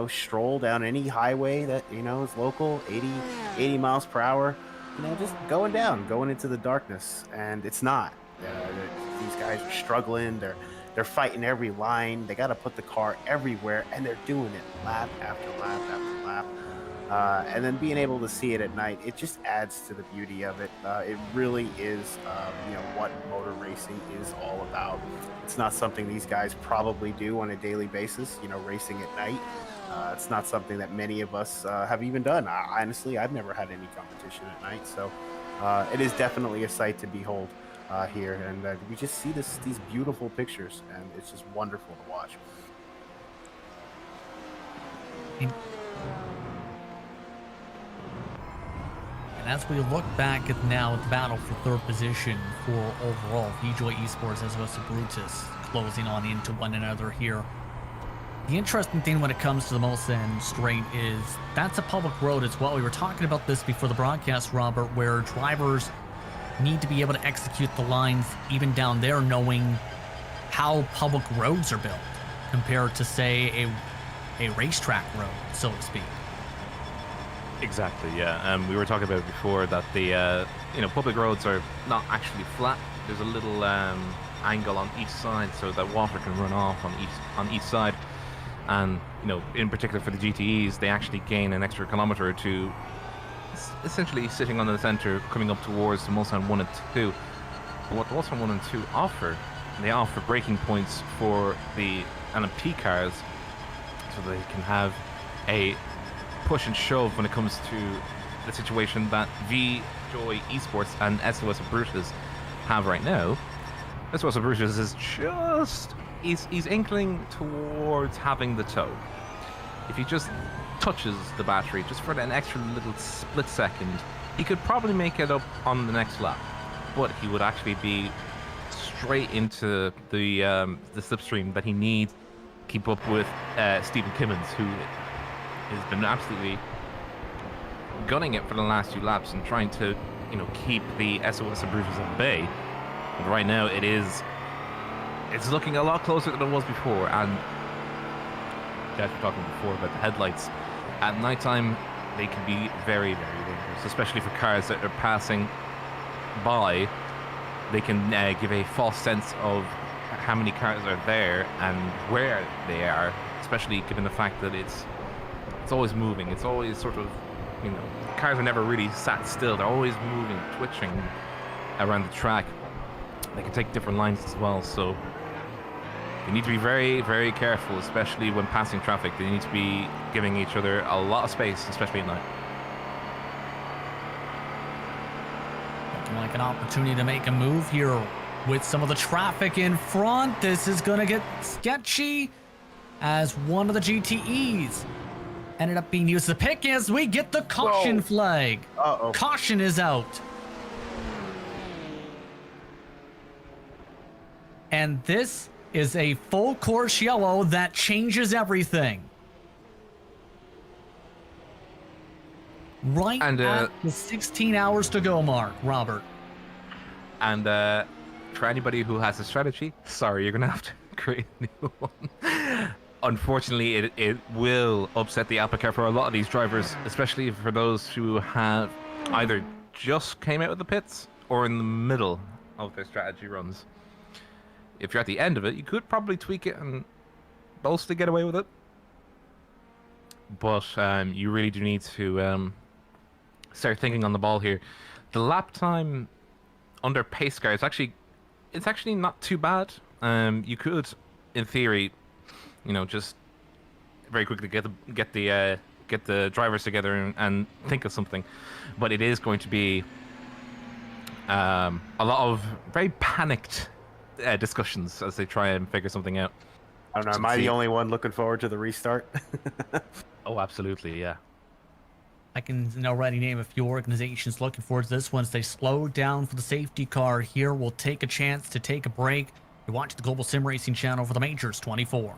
stroll down any highway that, is local, 80 miles per hour, just going into the darkness. And it's not. These guys are struggling. They're fighting every line. They got to put the car everywhere, and they're doing it lap after lap after lap. And then being able to see it at night, it just adds to the beauty of it. It really is, what motor racing is all about. It's not something these guys probably do on a daily basis, racing at night. It's not something that many of us have even done. Honestly, I've never had any competition at night, so it is definitely a sight to behold here. And we just see these beautiful pictures, and it's just wonderful to watch. And as we look back at now the battle for third position for overall, VJoy Esports as well as Brutus closing on into one another here. The interesting thing when it comes to the Mulsanne Straight is that's a public road as well. We were talking about this before the broadcast, Robert, where drivers need to be able to execute the lines even down there knowing how public roads are built compared to, say, a racetrack road, so to speak. Exactly, yeah. We were talking about before that the public roads are not actually flat. There's a little angle on each side so that water can run off on each side. And in particular for the GTEs, they actually gain an extra kilometer or two, essentially sitting on the center, coming up towards the Mulsanne 1 and 2. But what the Mulsanne 1 and 2 offer, they offer braking points for the LMP cars, so they can have a push and shove when it comes to the situation that VJoy Esports and SOS Brutus have right now. SOS Brutus is just he's inkling towards having the tow. If he just touches the battery just for an extra little split second, he could probably make it up on the next lap, but he would actually be straight into the slipstream that he needs to keep up with Stephen Kimmins, who has been absolutely gunning it for the last few laps and trying to keep the SOS Brutus at bay. But right now it's looking a lot closer than it was before. And Jeff, we were talking before about the headlights. At nighttime, they can be very, very dangerous, especially for cars that are passing by. They can give a false sense of how many cars are there and where they are, especially given the fact that it's always moving. It's always sort of, cars are never really sat still. They're always moving, twitching around the track. They can take different lines as well, so they need to be very, very careful, especially when passing traffic. They need to be giving each other a lot of space, especially at night. Looking like an opportunity to make a move here with some of the traffic in front. This is going to get sketchy as one of the GTEs ended up being used to pick as we get the caution flag. Uh-oh. Caution is out. And this is a full course yellow that changes everything. Right at the 16 hours to go mark, Robert. And for anybody who has a strategy, sorry, you're going to have to create a new one. Unfortunately, it will upset the apple cart for a lot of these drivers, especially for those who have either just came out of the pits or in the middle of their strategy runs. If you're at the end of it, you could probably tweak it and mostly get away with it. But you really do need to start thinking on the ball here. The lap time under pace car is it's actually not too bad. You could, in theory, just very quickly get the drivers together and think of something, but it is going to be a lot of very panicked discussions as they try and figure something out. I don't know. Am I the only one looking forward to the restart? Oh, absolutely, yeah. I can already name a few organizations looking forward to this once they slow down for the safety car here. We'll take a chance to take a break. You're watching the Global Sim Racing channel for the Majors 24.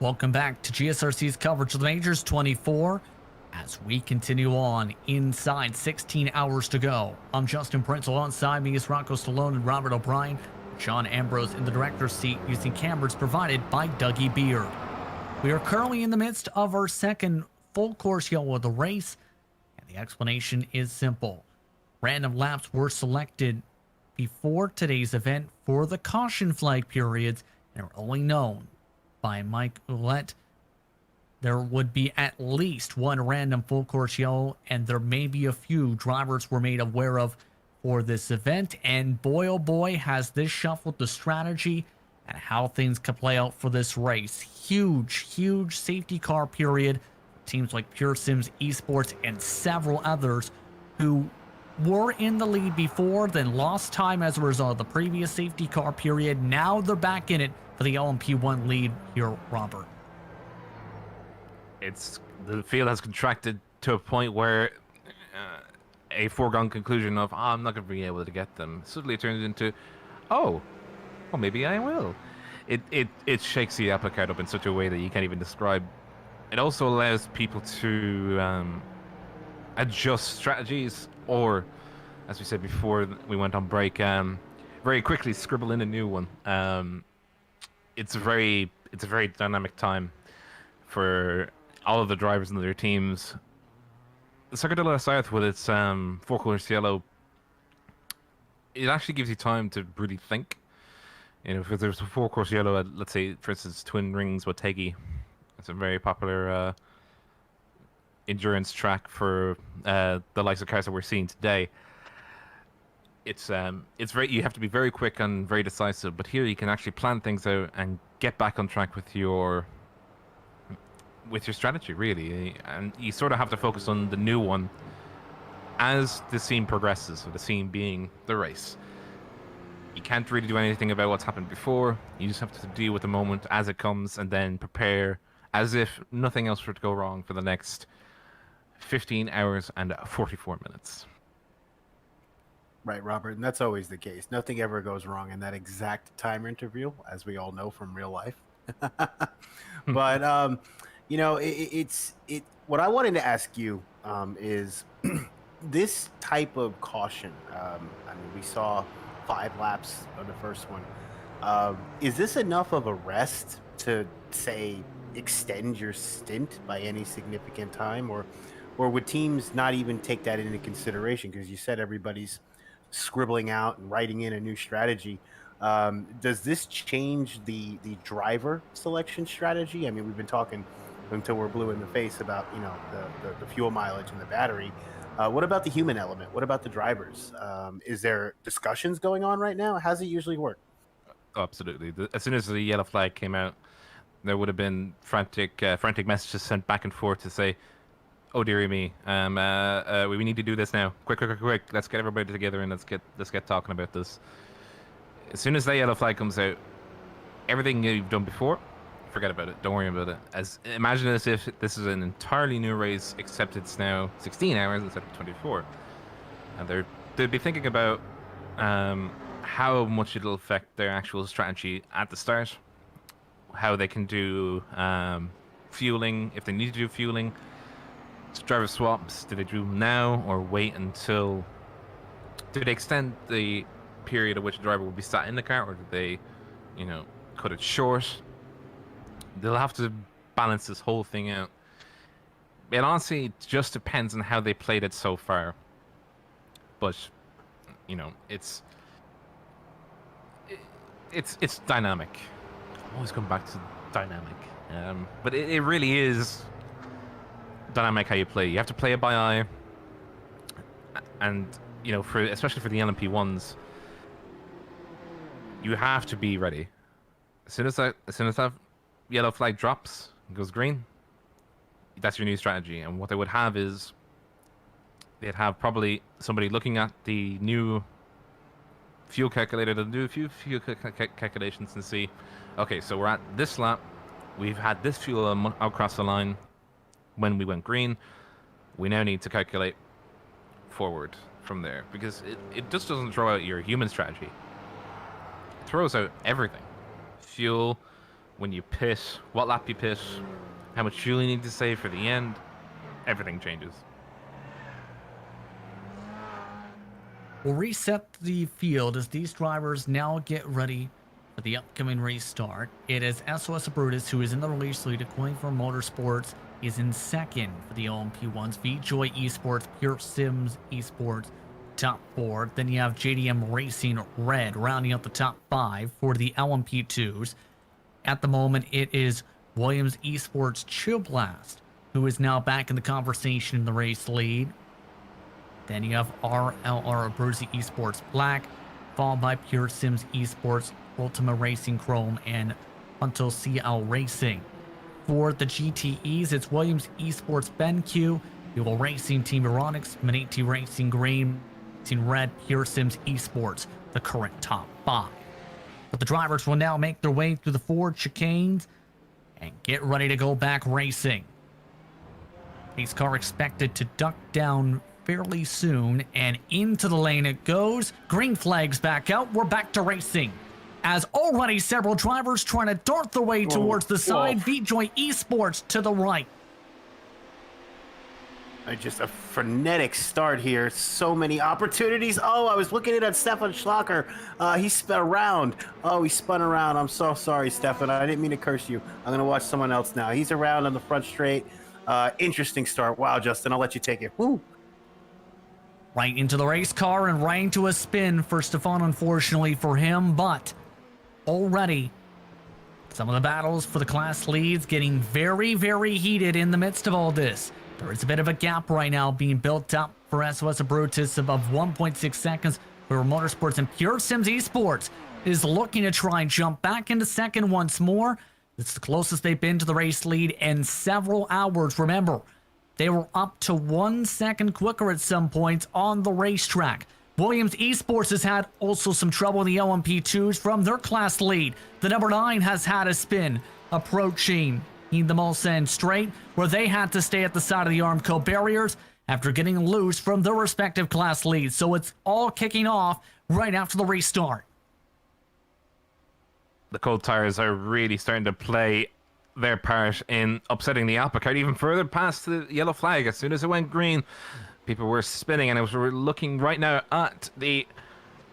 Welcome back to GSRC's coverage of the Majors 24 as we continue on inside 16 hours to go. I'm Justin Prince. Alongside me is Rocco Stallone and Robert O'Brien. John Ambrose in the director's seat using cameras provided by Dougie Beard. We are currently in the midst of our second full course yellow of the race, and the explanation is simple. Random laps were selected before today's event for the caution flag periods and are only known by Mike Ouellette. There would be at least one random full course yellow, and there may be a few drivers were made aware of for this event. And boy, oh boy, has this shuffled the strategy and how things could play out for this race. Huge safety car period. Teams like Pure Sims Esports and several others who were in the lead before, then lost time as a result of the previous safety car period. Now they're back in it for the LMP1 lead here, Robert. The field has contracted to a point where a foregone conclusion of, I'm not going to be able to get them, suddenly turns into, well, maybe I will. It shakes the apple cart up in such a way that you can't even describe. It also allows people to adjust strategies, or, as we said before we went on break, very quickly scribble in a new one. It's a very dynamic time for all of the drivers and their teams. The Circuit de la South, with its four-course yellow, it actually gives you time to really think. You know, if there's a four-course yellow at, let's say, for instance, Twin Rings Wategi, it's a very popular endurance track for the likes of cars that we're seeing today. It's very, you have to be very quick and very decisive, but here you can actually plan things out and get back on track with your strategy, really. And you sort of have to focus on the new one as the scene progresses, so the scene being the race. You can't really do anything about what's happened before. You just have to deal with the moment as it comes and then prepare as if nothing else were to go wrong for the next 15 hours and 44 minutes. Right, Robert, and that's always the case. Nothing ever goes wrong in that exact time interview, as we all know from real life. But you know, what I wanted to ask you is this type of caution. I mean, we saw 5 laps of the first one. Is this enough of a rest to, say, extend your stint by any significant time, or would teams not even take that into consideration? Because you said everybody's scribbling out and writing in a new strategy. Does this change the driver selection strategy? I mean, we've been talking until we're blue in the face about, you know, the fuel mileage and the battery. What about the human element? What about the drivers? Is there discussions going on right now? How does it usually work? Absolutely. As soon as the yellow flag came out, there would have been frantic messages sent back and forth to say, "Oh dearie me, we need to do this now. Quick! Let's get everybody together and let's get talking about this." As soon as that yellow flag comes out, everything you've done before, forget about it. Don't worry about it. Imagine as if this is an entirely new race, except it's now 16 hours instead of 24, and they'd be thinking about how much it'll affect their actual strategy at the start, how they can do fueling, if they need to do fueling. Driver swaps, do they do now or wait until... Do they extend the period at which a driver will be sat in the car, or do they, you know, cut it short? They'll have to balance this whole thing out. It honestly just depends on how they played it so far. But, you know, it's dynamic. I always come back to dynamic. But it really is dynamic how you play. You have to play it by eye, and you know, especially for the LMP1s, you have to be ready. As soon as that yellow flag drops and goes green, that's your new strategy. And what they would have is they'd have probably somebody looking at the new fuel calculator to do a few fuel calculations and see, okay, so we're at this lap, we've had this fuel across the line when we went green, we now need to calculate forward from there, because it just doesn't throw out your human strategy. It throws out everything. Fuel, when you pit, what lap you pit, how much fuel you need to save for the end, everything changes. We'll reset the field as these drivers now get ready for the upcoming race start. It is SOS Brutus who is in the release lead, according for Motorsports. Is in second for the LMP1s. VJoy Esports, Pure Sims Esports, top 4. Then you have JDM Racing Red rounding out the top 5 for the LMP2s. At the moment, it is Williams Esports Chill Blast who is now back in the conversation in the race lead. Then you have RLR Bruzy Esports Black, followed by Pure Sims Esports, Ultima Racing Chrome, and Punto CL Racing. For the GTEs, it's Williams Esports BenQ, Dual Racing Team Euronics, Manati Racing Green, Racing Red, Pure Sims Esports, the current top 5. But the drivers will now make their way through the Ford chicanes and get ready to go back racing. Pace car expected to duck down fairly soon, and into the lane it goes. Green flags back out. We're back to racing. As already several drivers trying to dart their way towards the side. VJoy Esports to the right. Just a frenetic start here. So many opportunities. Oh, I was looking at Stefan Schlacker. He spun around. Oh, he spun around. I'm so sorry, Stefan. I didn't mean to curse you. I'm going to watch someone else now. He's around on the front straight. Interesting start. Wow, Justin, I'll let you take it. Woo. Right into the race car and right into a spin for Stefan, unfortunately for him, but already some of the battles for the class leads getting very, very heated in the midst of all this. There is a bit of a gap right now being built up for SOS Brutus of 1.6 seconds, where Motorsports and Pure Sims Esports is looking to try and jump back into second once more. It's the closest they've been to the race lead in several hours. Remember, they were up to 1 second quicker at some points on the racetrack. Williams Esports has had also some trouble in the LMP2s from their class lead. The number 9 has had a spin approaching the Mulsanne straight, where they had to stay at the side of the Armco barriers after getting loose from their respective class leads. So it's all kicking off right after the restart. The cold tires are really starting to play their part in upsetting the apple cart even further past the yellow flag. As soon as it went green, people were spinning, and we're looking right now at the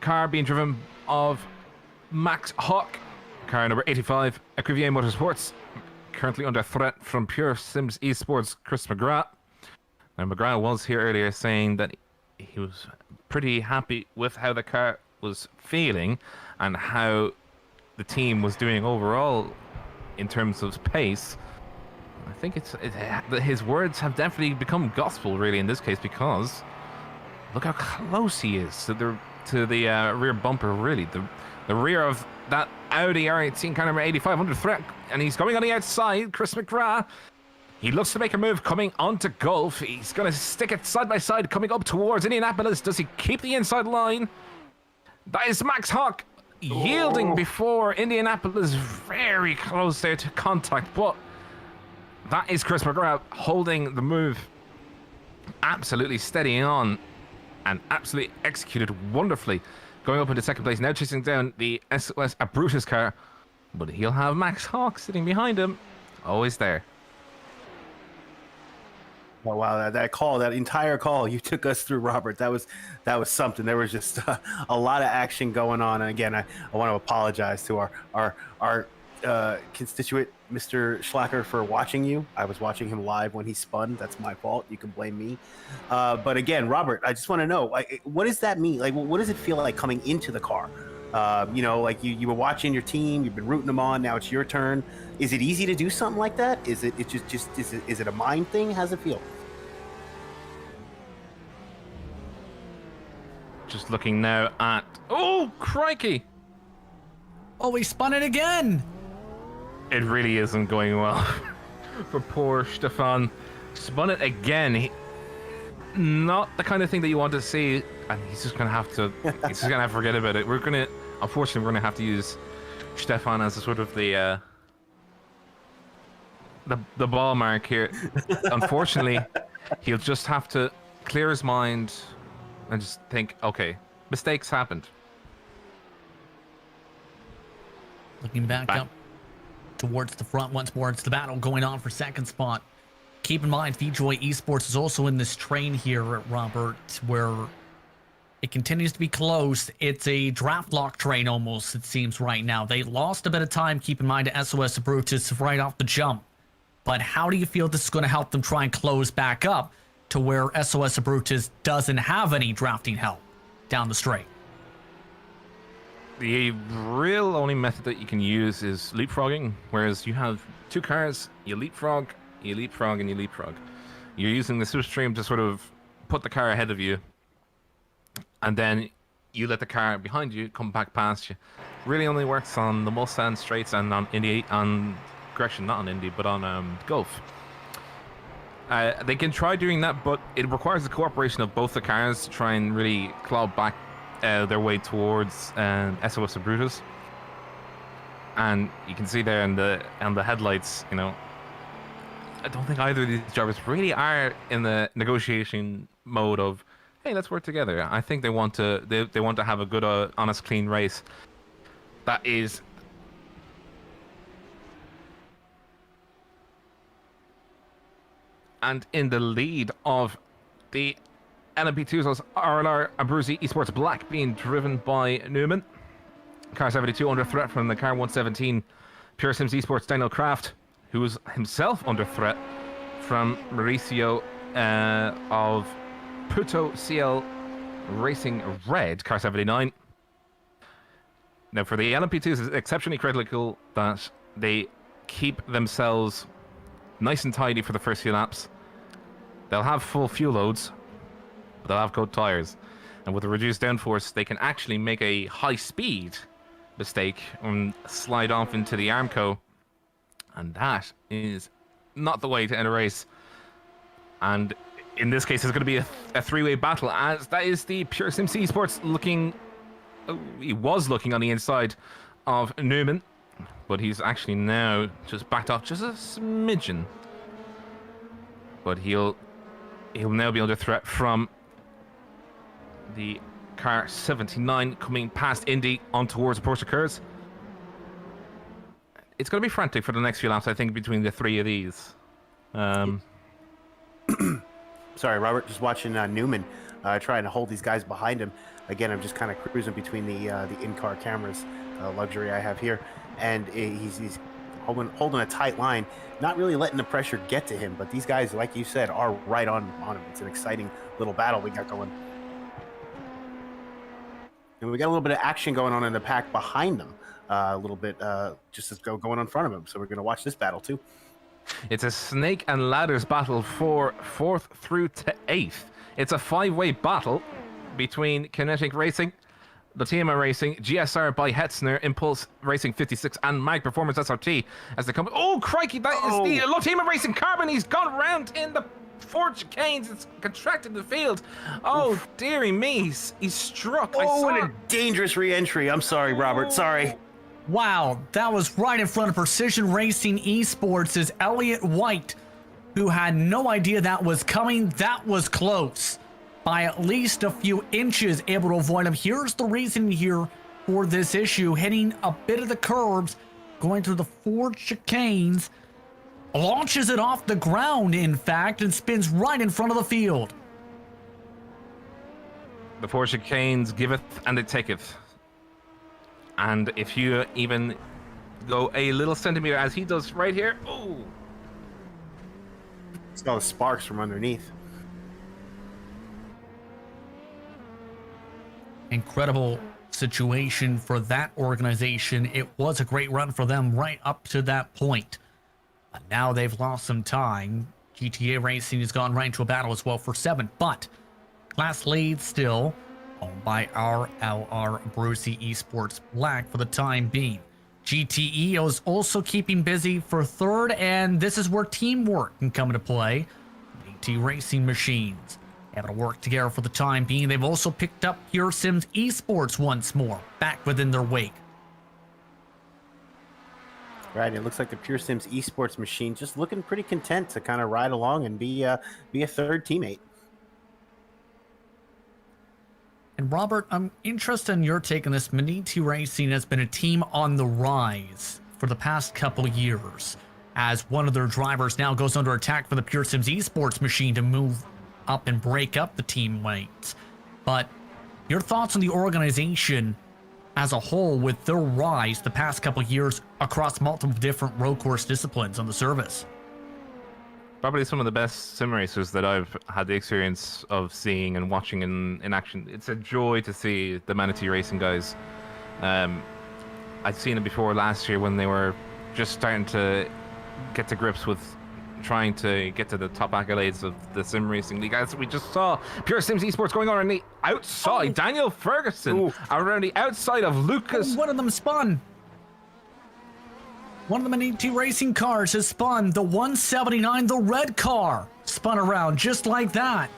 car being driven of Max Hawk, car number 85, Ecuvier Motorsports, currently under threat from Pure Sims Esports, Chris McGrath. Now, McGrath was here earlier saying that he was pretty happy with how the car was feeling and how the team was doing overall in terms of pace. I think his words have definitely become gospel, really, in this case, because look how close he is to the rear bumper. Really, the rear of that Audi R18 car number 85 under threat, and he's going on the outside. Chris McGrath, he looks to make a move coming onto Gulf. He's going to stick it side by side, coming up towards Indianapolis. Does he keep the inside line? That is Max Hawk yielding before Indianapolis, very close there to contact, but that is Chris McGrath holding the move, absolutely steadying on, and absolutely executed wonderfully, going up into second place, now chasing down the SOS Brutus car, but he'll have Max Hawk sitting behind him, always there. Oh, wow, that call, that entire call you took us through, Robert, that was something. There was just a lot of action going on. And again, I want to apologize to our constituent, Mr. Schlacker, for watching you. I was watching him live when he spun. That's my fault. You can blame me. But again, Robert, I just want to know, like, what does that mean? Like, what does it feel like coming into the car? You know, like you were watching your team, you've been rooting them on. Now it's your turn. Is it easy to do something like that? Is it a mind thing? How's it feel? Just looking now at, oh crikey! Oh, he spun it again! It really isn't going well for poor Stefan. Spun it again. Not the kind of thing that you want to see, and he's just gonna have to. He's just gonna have to forget about it. Unfortunately, we're gonna have to use Stefan as a sort of the ball mark here. Unfortunately, he'll just have to clear his mind and just think, okay, mistakes happened. Looking back up towards the front once more. It's the battle going on for second spot. Keep in mind, VJoy Esports is also in this train here, Robert, where it continues to be close. It's a draft lock train almost, it seems, right now. They lost a bit of time, keep in mind, to SOS Brutus right off the jump. But how do you feel this is going to help them try and close back up to where SOS Brutus doesn't have any drafting help down the straight? The real only method that you can use is leapfrogging, whereas you have two cars, you leapfrog, and you leapfrog. You're using the slipstream to sort of put the car ahead of you, and then you let the car behind you come back past you. Really only works on the Mulsanne straights and on Indy, on correction, not on Indy, but on Gulf. They can try doing that, but it requires the cooperation of both the cars to try and really claw back their way towards SOS Brutus. And you can see there in the headlights, you know, I don't think either of these drivers really are in the negotiation mode of, hey, let's work together. I think they want to have a good, honest, clean race. That is. And in the lead of the LMP2's RLR Abruzzi Esports Black being driven by Newman. Car 72 under threat from the car 117 Pure Sims Esports Daniel Kraft, who was himself under threat from Mauricio of Puto CL Racing Red, car 79. Now for the LMP2s, it's exceptionally critical that they keep themselves nice and tidy for the first few laps. They'll have full fuel loads, but they'll have cold tires. And with a reduced downforce, they can actually make a high-speed mistake and slide off into the Armco. And that is not the way to end a race. And in this case, it's going to be a three-way battle, as that is the Pure Sims Esports looking... he was looking on the inside of Newman, but he's actually now just backed off just a smidgen. But he'll now be under threat from the car 79 coming past Indy on towards Porsche Kurz. It's going to be frantic for the next few laps, I think, between the three of these. Sorry, Robert, just watching Newman trying to hold these guys behind him. Again, I'm just kind of cruising between the in-car cameras, luxury I have here, and he's holding a tight line, not really letting the pressure get to him. But these guys, like you said, are right on him. It's an exciting little battle we got going. And we got a little bit of action going on in the pack behind them, a little bit just as going on in front of him. So we're going to watch this battle too. It's a snake and ladders battle for 4th through to 8th. It's a 5-way battle between Kinetic Racing, Latima Racing, GSR by Hetzner, Impulse Racing 56, and Mag Performance SRT as they come. Oh, crikey, that is the Latima Racing Carbon. He's gone around in the Ford chicanes. It's contracted the field. Oh, oof. Dearie me, he's struck. Oh, and a dangerous re-entry. I'm sorry, Robert. Sorry. Wow, that was right in front of Precision Racing Esports' Elliott White, who had no idea that was coming. That was close. By at least a few inches, able to avoid him. Here's the reason here for this issue. Hitting a bit of the curbs, going through the Ford chicanes, launches it off the ground, in fact, and spins right in front of the field. The Ford chicanes giveth and it taketh. And if you even go a little centimeter, as he does right here, oh! It's all the sparks from underneath. Incredible situation for that organization. It was a great run for them right up to that point. But now they've lost some time. GTA Racing has gone right into a battle as well for 7th, but class lead still owned by RLR Abruzzi Esports Black for the time being. GTE is also keeping busy for 3rd, and this is where teamwork can come into play. AT Racing Machines able to work together for the time being. They've also picked up Pure Sims Esports once more, back within their wake. Right, it looks like the Pure Sims Esports machine just looking pretty content to kind of ride along and be a 3rd teammate. And Robert, I'm interested in your take on this. Maniti Racing has been a team on the rise for the past couple years, as one of their drivers now goes under attack from the Pure Sims Esports machine to move up and break up the teammates. But your thoughts on the organization as a whole with their rise the past couple years across multiple different road course disciplines on the service? Probably some of the best sim racers that I've had the experience of seeing and watching in action. It's a joy to see the Manatee Racing guys. I'd seen it before last year when they were just starting to get to grips with trying to get to the top accolades of the sim racing league. As we just saw Pure Sims Esports going on the outside. Daniel Ferguson around the outside of Lucas. One of them spun. One of the Manatee Racing cars has spun. The 179, the red car, spun around just like that.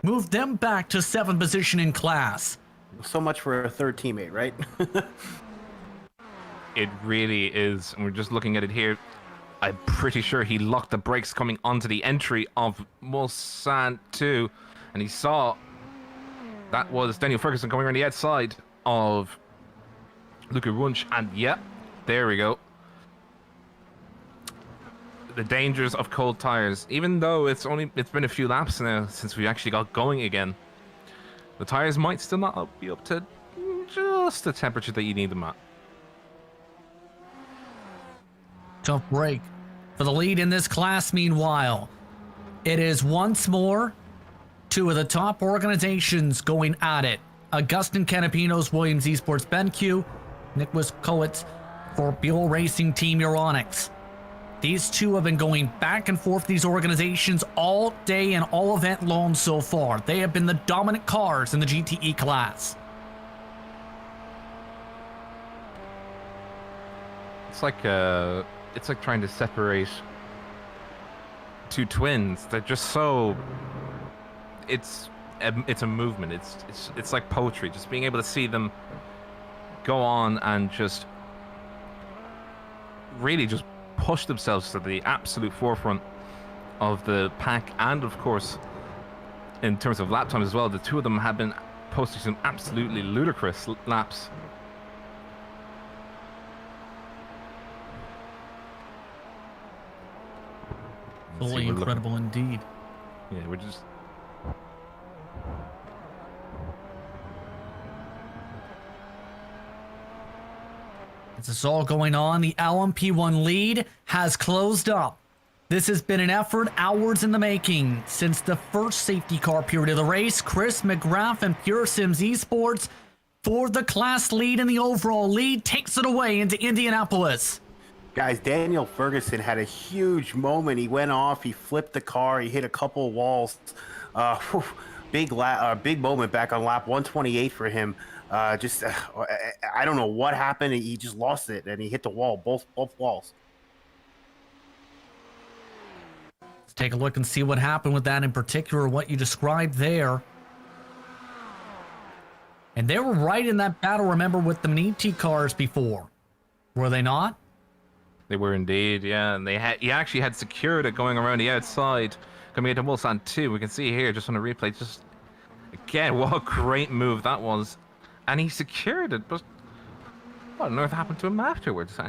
Moved them back to 7th position in class. So much for a third teammate, right? It really is. And we're just looking at it here. I'm pretty sure he locked the brakes coming onto the entry of Mulsanne 2. And he saw that was Daniel Ferguson coming around the outside of Luca Wunsch. And yeah, there we go. The dangers of cold tires. Even though it's been a few laps now since we actually got going again, the tires might still not be up to just the temperature that you need them at. Tough break for the lead in this class. Meanwhile, it is once more two of the top organizations going at it. Augustin Canapino's Williams Esports BenQ, Nicholas Kowitz for Buell Racing Team Euronics. These two have been going back and forth, these organizations, all day and all event long so far. They have been the dominant cars in the GTE class. It's like trying to separate two twins. They're just so. It's a movement. It's like poetry. Just being able to see them go on and just really just push themselves to the absolute forefront of the pack, and of course in terms of lap time as well. The two of them have been posting some absolutely ludicrous laps. Fully incredible indeed. Yeah, we're just As this is all going on, the LMP1 lead has closed up. This has been an effort, hours in the making. Since the first safety car period of the race, Chris McGrath and Pure Sims Esports for the class lead, and the overall lead takes it away into Indianapolis. Guys, Daniel Ferguson had a huge moment. He went off, he flipped the car, he hit a couple walls. Big moment back on lap 128 for him. I don't know what happened. He just lost it, and he hit the wall, both walls. Let's take a look and see what happened with that in particular, what you described there. And they were right in that battle, remember, with the Manatee cars before. Were they not? They were indeed, yeah. And he actually had secured it going around the outside, coming into Mulsanne 2. We can see here, just on a replay, just again, what a great move that was. And he secured it, but what on earth happened to him afterwards?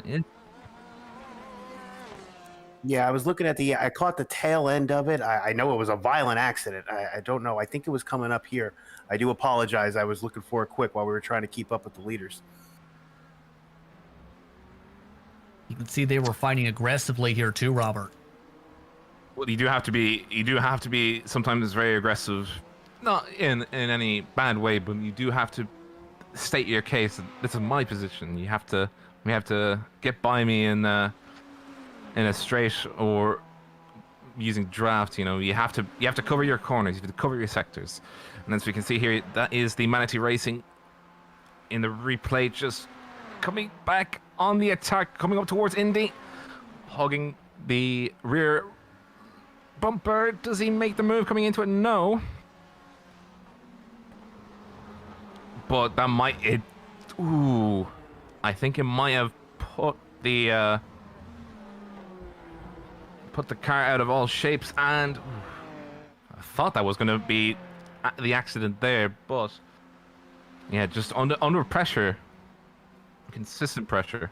Yeah, I was looking at I caught the tail end of it. I know it was a violent accident. I don't know. I think it was coming up here. I do apologize. I was looking for it quick while we were trying to keep up with the leaders. You can see they were fighting aggressively here too, Robert. Well, you do have to be sometimes very aggressive, not in any bad way, but you do have to state your case. This is my position. We have to get by me in a straight or using draft. You know, you have to cover your corners. You have to cover your sectors. And as we can see here, that is the Manatee Racing in the replay, just coming back on the attack, coming up towards Indy, hugging the rear bumper. Does he make the move coming into it? No. But that might I think it might have put the car out of all shapes, and I thought that was going to be the accident there, but yeah, just under pressure, consistent pressure.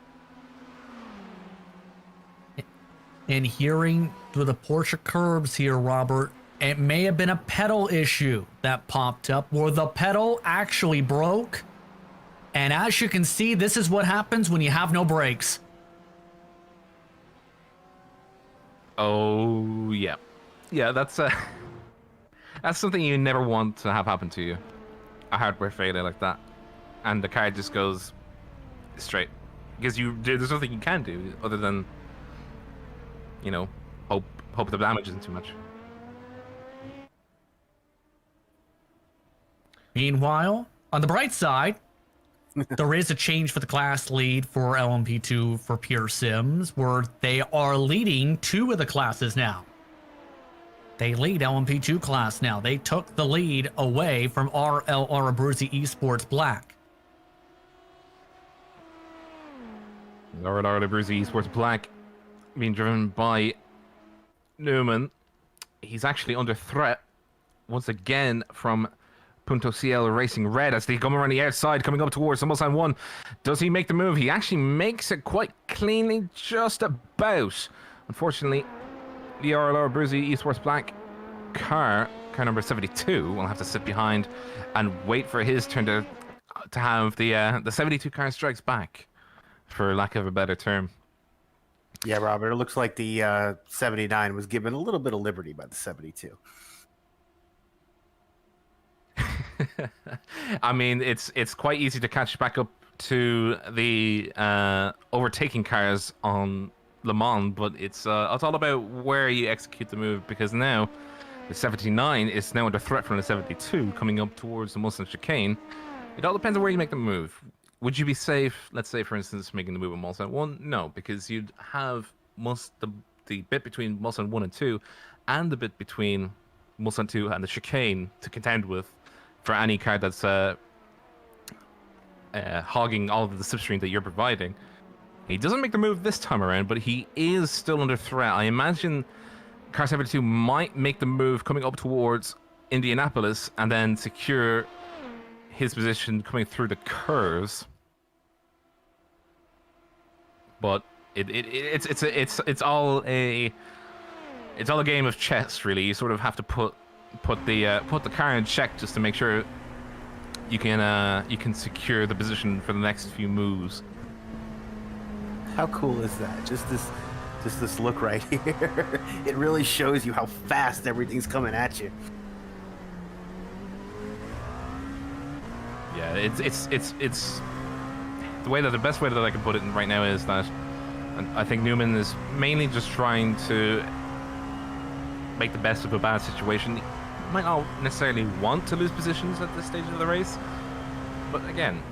And hearing through the Porsche curbs here, Robert, it may have been a pedal issue that popped up where the pedal actually broke. And as you can see, this is what happens when you have no brakes. Oh, yeah. Yeah, that's something you never want to have happen to you. A hardware failure like that. And the car just goes straight. Because there's nothing you can do other than, you know, hope the damage isn't too much. Meanwhile, on the bright side, there is a change for the class lead for LMP2 for Pure Sims, where they are leading 2 of the classes now. They lead LMP2 class now. They took the lead away from RL Abruzzi Esports Black. RL Abruzzi Esports Black being driven by Newman. He's actually under threat once again from Punto CL Racing Red as they come around the outside, coming up towards the Mustang 1. Does he make the move? He actually makes it quite cleanly, just about. Unfortunately, the RL Abruzzi Esports Black car number 72, will have to sit behind and wait for his turn to have the 72 car strikes back, for lack of a better term. Yeah, Robert, it looks like the 79 was given a little bit of liberty by the 72. I mean, it's quite easy to catch back up to the overtaking cars on Le Mans, but it's all about where you execute the move, because now the 79 is now under threat from the 72 coming up towards the Mustang chicane. It all depends on where you make the move. Would you be safe, let's say, for instance, making the move on Mustang 1? No, because you'd have the bit between Mustang 1 and 2 and the bit between Mustang 2 and the chicane to contend with for any car that's hogging all of the slipstream that you're providing. He doesn't make the move this time around, but he is still under threat. I imagine car 72 might make the move coming up towards Indianapolis and then secure his position coming through the curves. But it's all a game of chess, really. You sort of have to put the car in check just to make sure you can secure the position for the next few moves. How cool is that? Just this look right here. It really shows you how fast everything's coming at you. Yeah, it's the best way that I can put it right now is that I think Newman is mainly just trying to make the best of a bad situation. He might not necessarily want to lose positions at this stage of the race, but again,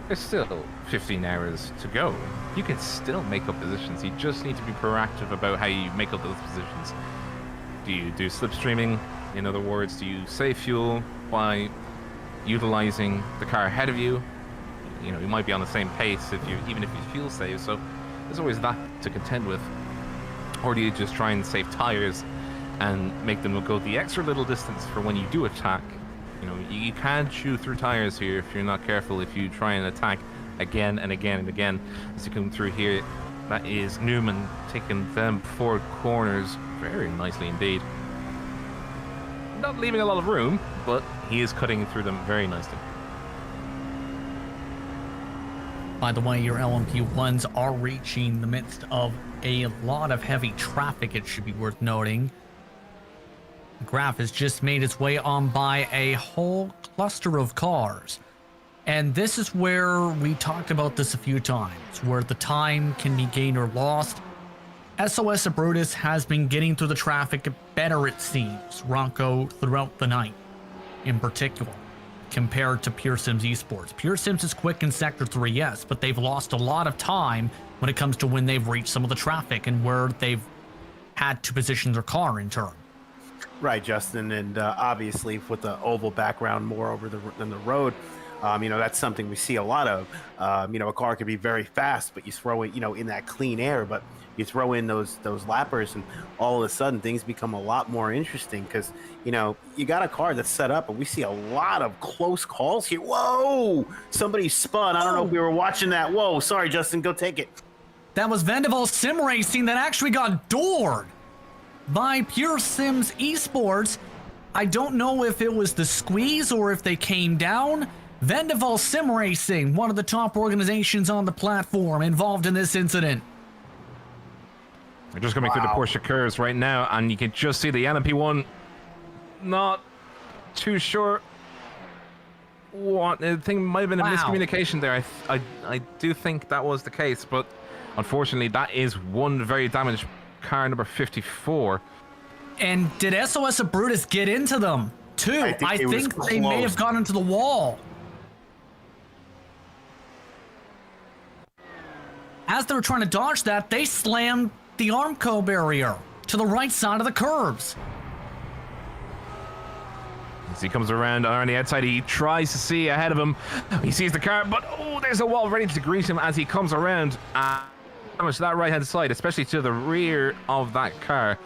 there's still 15 hours to go. You can still make up positions. You just need to be proactive about how you make up those positions. Do you do slipstreaming? In other words, do you save fuel by utilizing the car ahead of you? You know, you might be on the same pace even if you fuel save, so there's always that to contend with. Or do you just try and save tires and make them go the extra little distance for when you do attack? You know, you can chew through tires here if you're not careful, if you try and attack again and again and again. As you come through here, that is Newman taking them forward corners very nicely indeed. Not leaving a lot of room, but he is cutting through them very nicely. By the way, your LMP1s are reaching the midst of a lot of heavy traffic, it should be worth noting. The graph has just made its way on by a whole cluster of cars. And this is where we talked about this a few times, where the time can be gained or lost. SOS Brutus has been getting through the traffic better, it seems, Ronco, throughout the night, in particular, compared to Pure Sims Esports. Pure Sims is quick in Sector 3, yes, but they've lost a lot of time when it comes to when they've reached some of the traffic and where they've had to position their car in turn. Right, Justin, and obviously with the oval background more over than the road, you know, that's something we see a lot of. You know, a car could be very fast, but you throw it, you know, in that clean air, but you throw in those lappers and all of a sudden things become a lot more interesting because, you know, you got a car that's set up and we see a lot of close calls here. Whoa! Somebody spun. I don't know if we were watching that. Whoa, sorry, Justin, go take it. That was Vendaval SimRacing that actually got doored by Pure Sims Esports. I don't know if it was the squeeze or if they came down. Vendaval SimRacing, one of the top organizations on the platform involved in this incident. They're just coming through the Porsche curves right now, and you can just see the LMP1 not too sure what. I think it might have been a miscommunication there. I do think that was the case, but unfortunately, that is one very damaged car, number 54. And did SOS of Brutus get into them, too? I think they may have gone into the wall. As they were trying to dodge that, they slammed the Armco barrier to the right side of the curbs. As he comes around on the outside, he tries to see ahead of him. He sees the car, but oh, there's a wall ready to greet him as he comes around. Damage to that right-hand side, especially to the rear of that car.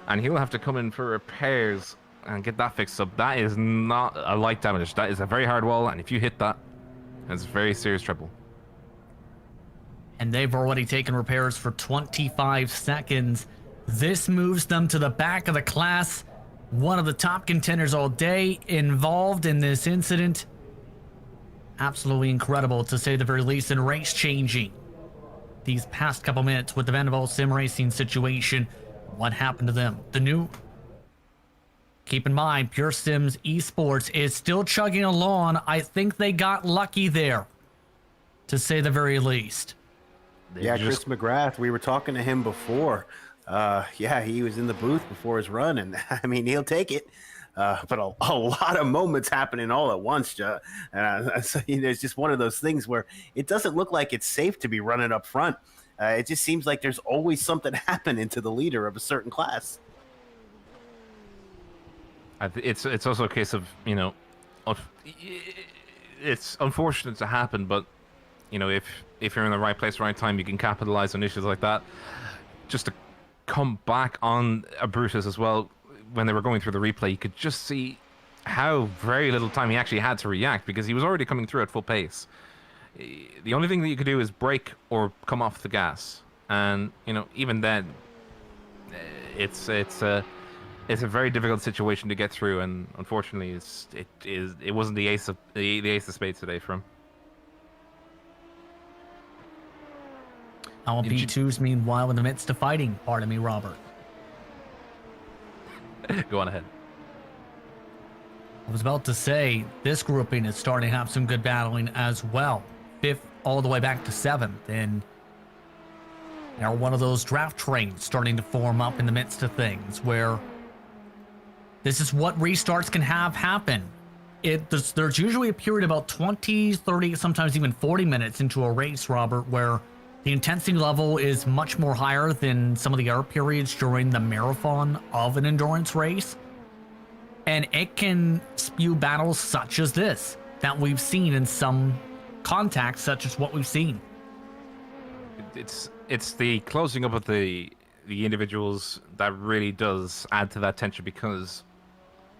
And he'll have to come in for repairs and get that fixed up. That is not a light damage. That is a very hard wall, and if you hit that, that's very serious trouble. And they've already taken repairs for 25 seconds. This moves them to the back of the class. One of the top contenders all day involved in this incident. Absolutely incredible, to say the very least, and race changing. These past couple minutes with the Vendaval SimRacing situation. What happened to them? The new... Keep in mind, Pure Sims Esports is still chugging along. I think they got lucky there, to say the very least. Yeah, Chris McGrath, we were talking to him before. Yeah, he was in the booth before his run, and I mean, he'll take it. But a lot of moments happening all at once. So, it's just one of those things where it doesn't look like it's safe to be running up front. It just seems like there's always something happening to the leader of a certain class. It's also a case of, you know, it's unfortunate to happen, but you know, if you're in the right place, right time, you can capitalize on issues like that. Just to come back on a Brutus as well, when they were going through the replay, you could just see how very little time he actually had to react, because he was already coming through at full pace. The only thing that you could do is brake or come off the gas, and you know, even then, it's a very difficult situation to get through, and unfortunately, it wasn't the ace of spades today for him. Our B2s, meanwhile, in the midst of fighting. Pardon me, Robert. Go on ahead. I was about to say, this grouping is starting to have some good battling as well. 5th all the way back to 7th, and now one of those draft trains starting to form up in the midst of things, where this is what restarts can have happen. There's usually a period about 20, 30, sometimes even 40 minutes into a race, Robert, where the intensity level is much more higher than some of the other periods during the marathon of an endurance race. And it can spew battles such as this, that we've seen in some contacts, such as what we've seen. It's the closing up of the individuals that really does add to that tension, because,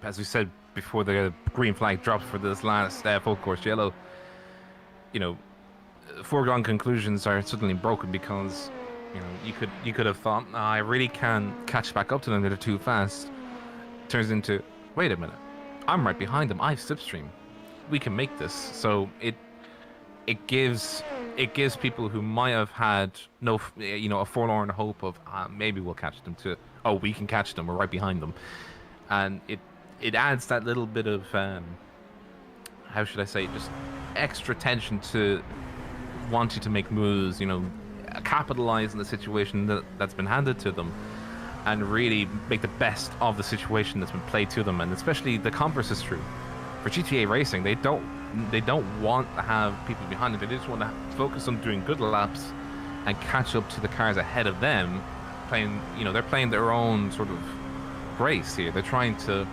as we said before the green flag dropped for this last full course yellow, you know, foregone conclusions are suddenly broken, because you know, you could have thought, oh, I really can catch back up to them, they're too fast. Turns into, wait a minute, I'm right behind them, I've slipstream, we can make this. So it gives people who might have had no, you know, a forlorn hope of maybe we'll catch them, to, oh, we can catch them, we're right behind them. And it adds that little bit of how should I say, just extra tension to wanting to make moves, you know, capitalize on the situation that's been handed to them, and really make the best of the situation that's been played to them. And especially the converse is true for GTA Racing. They don't want to have people behind them. They just want to focus on doing good laps and catch up to the cars ahead of them. They're playing their own sort of race here. They're trying to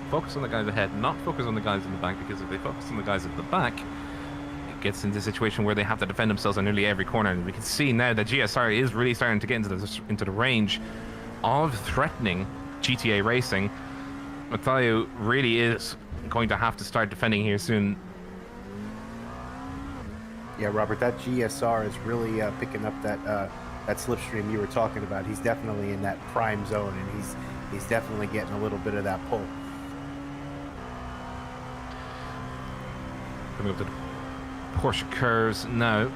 focus on the guys ahead, not focus on the guys in the back, because if they focus on the guys at the back, gets into a situation where they have to defend themselves on nearly every corner. And we can see now that GSR is really starting to get into the range of threatening GTA Racing. Mathieu really is going to have to start defending here soon. Yeah, Robert, that GSR is really picking up that slipstream you were talking about. He's definitely in that prime zone, and he's definitely getting a little bit of that pull. Coming up to the Porsche curves now.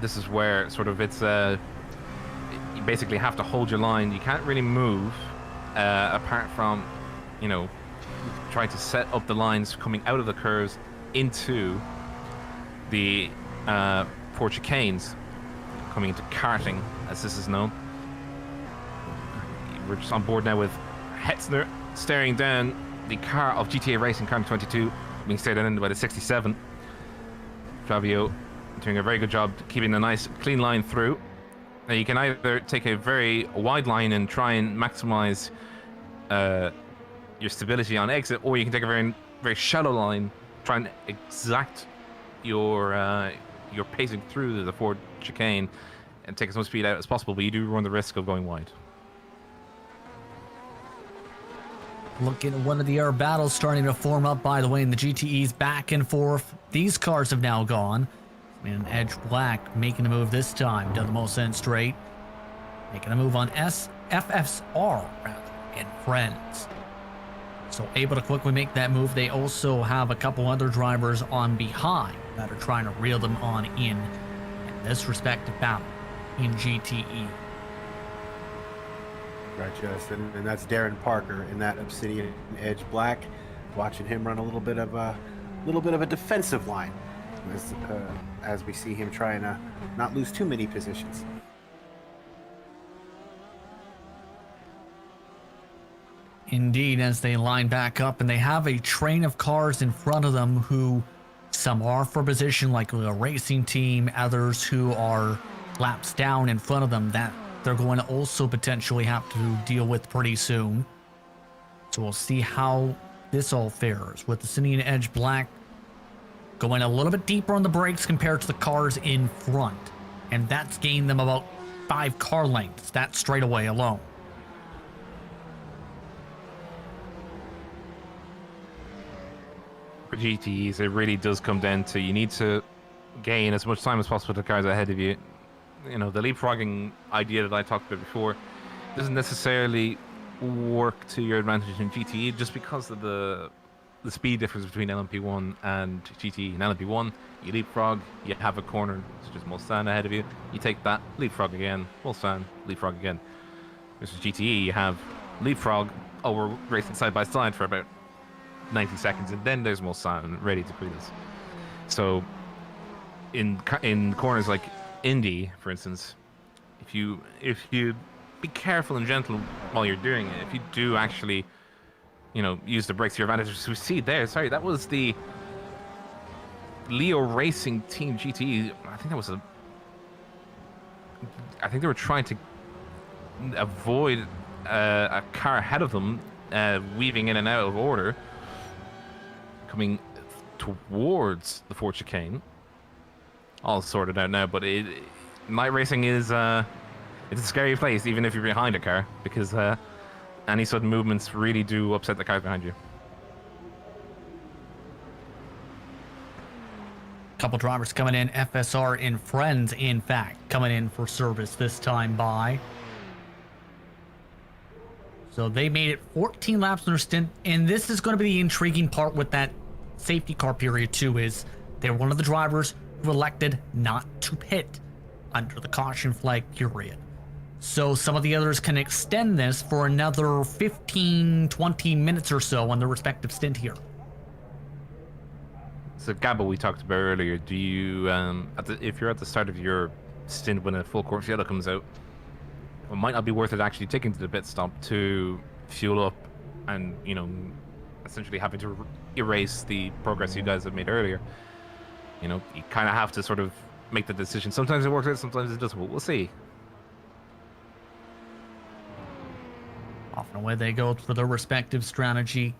This is where sort of it's you basically have to hold your line. You can't really move apart from, you know, trying to set up the lines coming out of the curves into the Ford chicanes, coming into karting, as this is known. We're just on board now with Hetzner staring down the car of GTA Racing Car 22, being stared in by the 67. Flavio doing a very good job keeping a nice clean line through. Now you can either take a very wide line and try and maximize your stability on exit, or you can take a very, very shallow line, try and exact your pacing through the Ford chicane and take as much speed out as possible, but you do run the risk of going wide. Looking at one of the air battles starting to form up, by the way, in the GTEs back and forth. These cars have now gone. And Edge Black making a move this time down the Mulsanne straight. Making a move on FFSR and Friends. So able to quickly make that move. They also have a couple other drivers on behind that are trying to reel them on in this respective battle in GTE. Right, Justin, and that's Darren Parker in that Obsidian Edge Black. Watching him run a little bit of a defensive line, as we see him trying to not lose too many positions. Indeed, as they line back up, and they have a train of cars in front of them who some are for position, like a racing team, others who are laps down in front of them that they're going to also potentially have to deal with pretty soon. So we'll see how this all fares with the Obsidian Edge Black going a little bit deeper on the brakes compared to the cars in front. And that's gained them about 5 car lengths, that straightaway alone. For GTEs, it really does come down to you need to gain as much time as possible with the cars ahead of you. You know, the leapfrogging idea that I talked about before doesn't necessarily work to your advantage in GTE just because of the speed difference between LMP1 and GTE. In LMP1, you leapfrog, you have a corner, such as Mulsanne ahead of you, you take that, leapfrog again, Mulsanne, leapfrog again. Versus GTE, you have leapfrog, oh, we're racing side by side for about 90 seconds, and then there's Mulsanne ready to greet us. So, in corners like Indy, for instance, if you be careful and gentle while you're doing it, if you do actually, you know, use the brakes to your advantage, as we see there, sorry, that was the Leo Racing Team GTE. I think they were trying to avoid a car ahead of them, weaving in and out of order, coming towards the Ford chicane. All sorted out now, but night racing is it's a scary place, even if you're behind a car, because any sudden movements really do upset the cars behind you. Couple drivers coming in, FSR and Friends, in fact, coming in for service this time by. So they made it 14 laps in their stint, and this is going to be the intriguing part with that safety car period too, is they're one of the drivers who elected not to pit under the caution flag period. So some of the others can extend this for another 15, 20 minutes or so on their respective stint here. So Gabba, we talked about earlier, do you, if you're at the start of your stint when a full course yellow comes out, it might not be worth it actually taking to the pit stop to fuel up and, you know, essentially having to erase the progress you guys have made earlier. You know, you kind of have to sort of make the decision. Sometimes it works out, sometimes it doesn't. We'll see. Off and away they go for their respective strategy.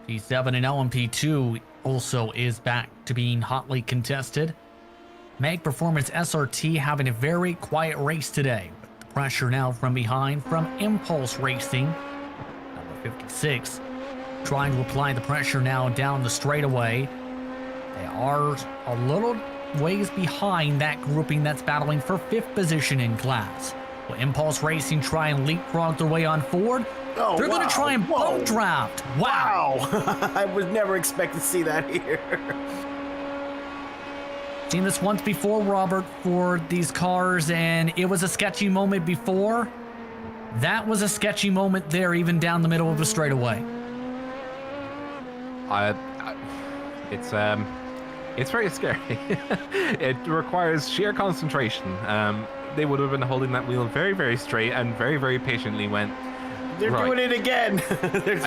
P7 and LMP2 also is back to being hotly contested. Mag Performance SRT having a very quiet race today, with the pressure now from behind from Impulse Racing, number 56, trying to apply the pressure now down the straightaway. They are a little ways behind that grouping that's battling for 5th position in class. Will Impulse Racing try and leapfrog their way on forward? Oh, They're going wow. to try and Whoa. bump draft. Wow. Wow. I was never expecting to see that here. Seen this once before, Robert, for these cars, and it was a sketchy moment before. That was a sketchy moment there, even down the middle of the straightaway. It's very scary. It requires sheer concentration. They would have been holding that wheel very, very straight and very, very patiently went. They're right. doing it again. They're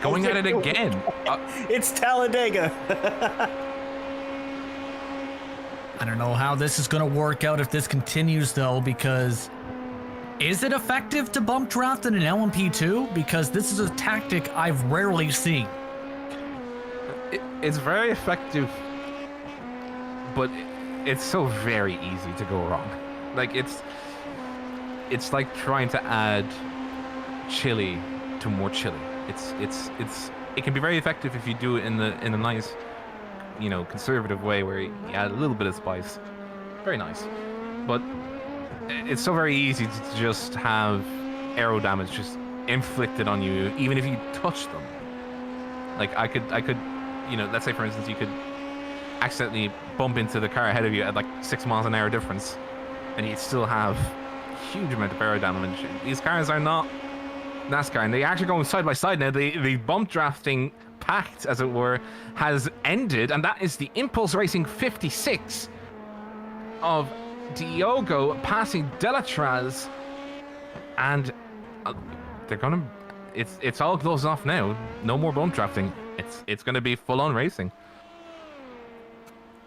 going at it again. It's Talladega. I don't know how this is going to work out if this continues, though, because is it effective to bump draft in an LMP2? Because this is a tactic I've rarely seen. It's very effective, but it's so very easy to go wrong. Like it's like trying to add chili to more chili. It can be very effective if you do it in a nice, conservative way where you add a little bit of spice. Very nice. But it's so very easy to just have aero damage just inflicted on you, even if you touch them. Like I could, let's say for instance, you could accidentally bump into the car ahead of you at like 6 miles an hour difference, and you'd still have a huge amount of aero damage. These cars are not NASCAR, and they actually going side by side now. The bump drafting pact, as it were, has ended, and that is the Impulse Racing 56 of Diogo passing Delatraz, and they're gonna. It's all gloves off now. No more bump drafting. It's gonna be full on racing.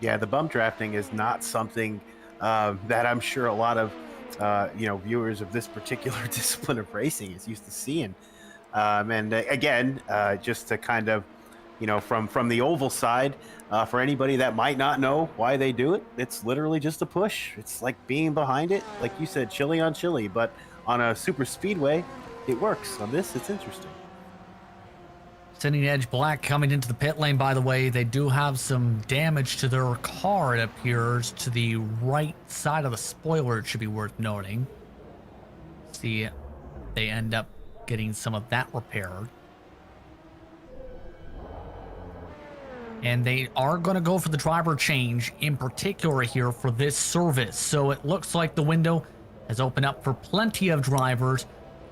Yeah, the bump drafting is not something that I'm sure a lot of viewers of this particular discipline of racing is used to seeing. And again, just to kind of, from the oval side, for anybody that might not know why they do it, it's literally just a push. It's like being behind it, like you said, chili on chili. But on a super speedway, it works. On this, it's interesting. Sending Edge Black coming into the pit lane, by the way. They do have some damage to their car, it appears, to the right side of the spoiler, it should be worth noting. See, they end up getting some of that repaired. And they are going to go for the driver change, in particular here for this service. So it looks like the window has opened up for plenty of drivers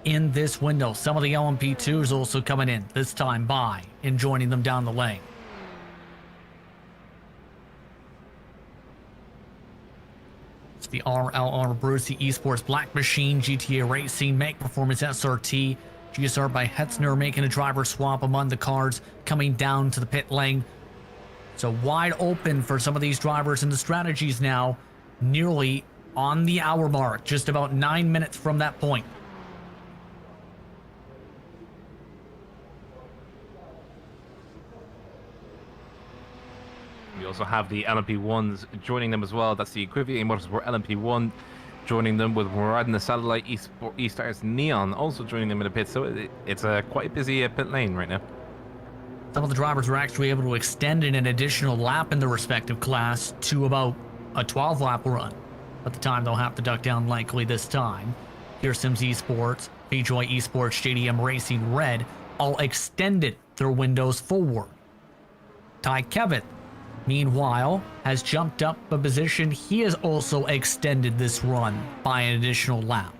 in this window. Some of the LMP2s also coming in, this time by, and joining them down the lane. It's the RLR Brucey Esports Black Machine, GTA Racing, Make Performance SRT, GSR by Hetzner making a driver swap among the cars coming down to the pit lane. So wide open for some of these drivers, and the strategies now nearly on the hour mark, just about 9 minutes from that point. We also have the LMP1s joining them as well. That's the Equivier Motorsport LMP1 joining them, with Murad and the Satellite E-Stars Neon also joining them in the pit. So it's a quite busy pit lane right now. Some of the drivers were actually able to extend in an additional lap in their respective class to about a 12-lap run. At the time, they'll have to duck down likely this time. Here, Sims Esports, VJoy Esports, JDM Racing Red all extended their windows forward. Ty Kevin, meanwhile, has jumped up a position. He has also extended this run by an additional lap.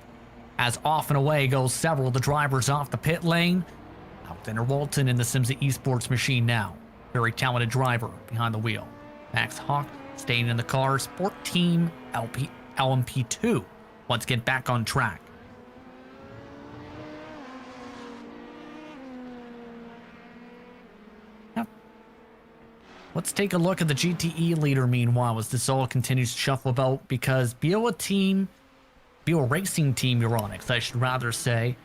As off and away goes several of the drivers off the pit lane. Alexander Walton in the Sims Esports machine now. Very talented driver behind the wheel. Max Hawk staying in the car. Sport Team LMP2. Let's get back on track. Let's take a look at the GTE leader meanwhile as this all continues to shuffle about, because BioA Racing Team Euronics, I should rather say,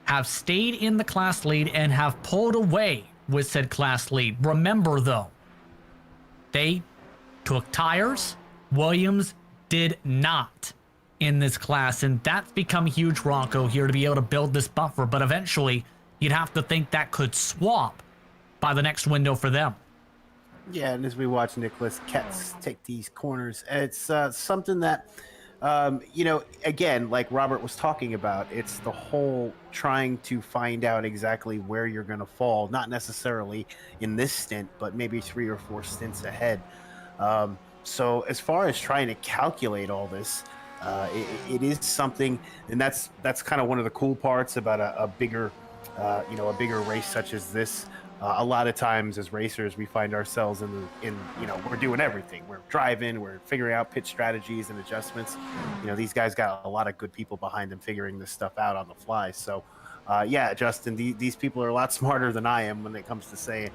have stayed in the class lead and have pulled away with said class lead. Remember though, they took tires. Williams did not in this class, and that's become huge, Rocco, here to be able to build this buffer, but eventually you'd have to think that could swap by the next window for them. Yeah, and as we watch Nicholas Ketz take these corners, it's something that, again, like Robert was talking about, it's the whole trying to find out exactly where you're going to fall, not necessarily in this stint, but maybe 3 or 4 stints ahead. So as far as trying to calculate all this, it is something, and that's kind of one of the cool parts about a bigger race such as this. A lot of times as racers, we find ourselves we're doing everything. We're driving, we're figuring out pit strategies and adjustments. These guys got a lot of good people behind them figuring this stuff out on the fly. So, yeah, Justin, these people are a lot smarter than I am when it comes to saying,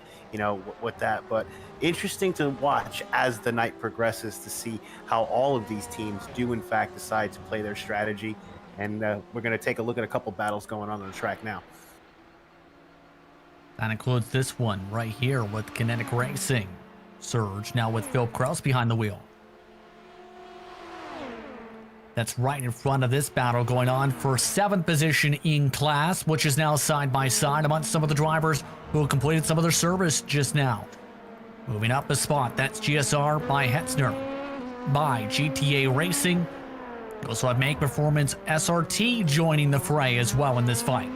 what that. But interesting to watch as the night progresses to see how all of these teams do, in fact, decide to play their strategy. And we're going to take a look at a couple battles going on the track now. That includes this one right here with Kinetic Racing. Surge now with Phil Kraus behind the wheel. That's right in front of this battle going on for 7th position in class, which is now side by side amongst some of the drivers who have completed some of their service just now. Moving up a spot, that's GSR by Hetzner, by GTA Racing. You also have Make Performance SRT joining the fray as well in this fight.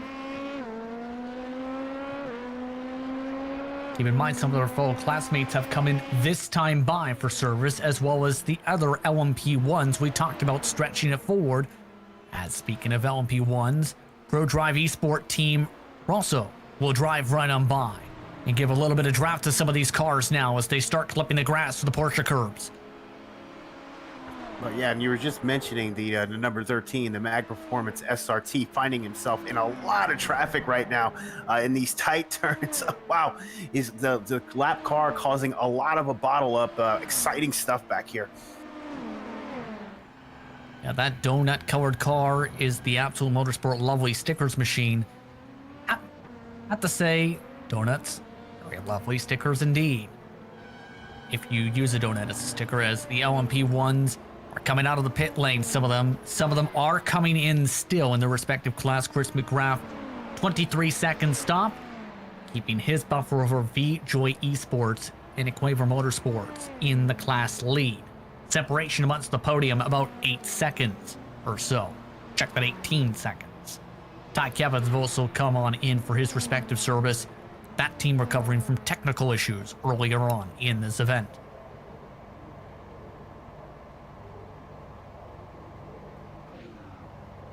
Keep in mind, some of their fellow classmates have come in this time by for service, as well as the other LMP1s we talked about stretching it forward. As speaking of LMP1s, Pro Drive Esport team also will drive right on by and give a little bit of draft to some of these cars now as they start clipping the grass to the Porsche curbs. But yeah, and you were just mentioning the number 13, the Mag Performance SRT, finding himself in a lot of traffic right now in these tight turns. Wow, is the lap car causing a lot of a bottle up? Exciting stuff back here. Yeah, that donut-colored car is the Absolute Motorsport Lovely Stickers machine. I have to say, donuts, very lovely stickers indeed. If you use a donut as a sticker, as the LMP1s are coming out of the pit lane, some of them are coming in still in their respective class. Chris McGrath, 23-second stop, keeping his buffer over V-Joy Esports and Equaver Motorsports in the class lead. Separation amongst the podium about 8 seconds or so. Check that, 18 seconds. Ty Kevins have also come on in for his respective service. That team recovering from technical issues earlier on in this event.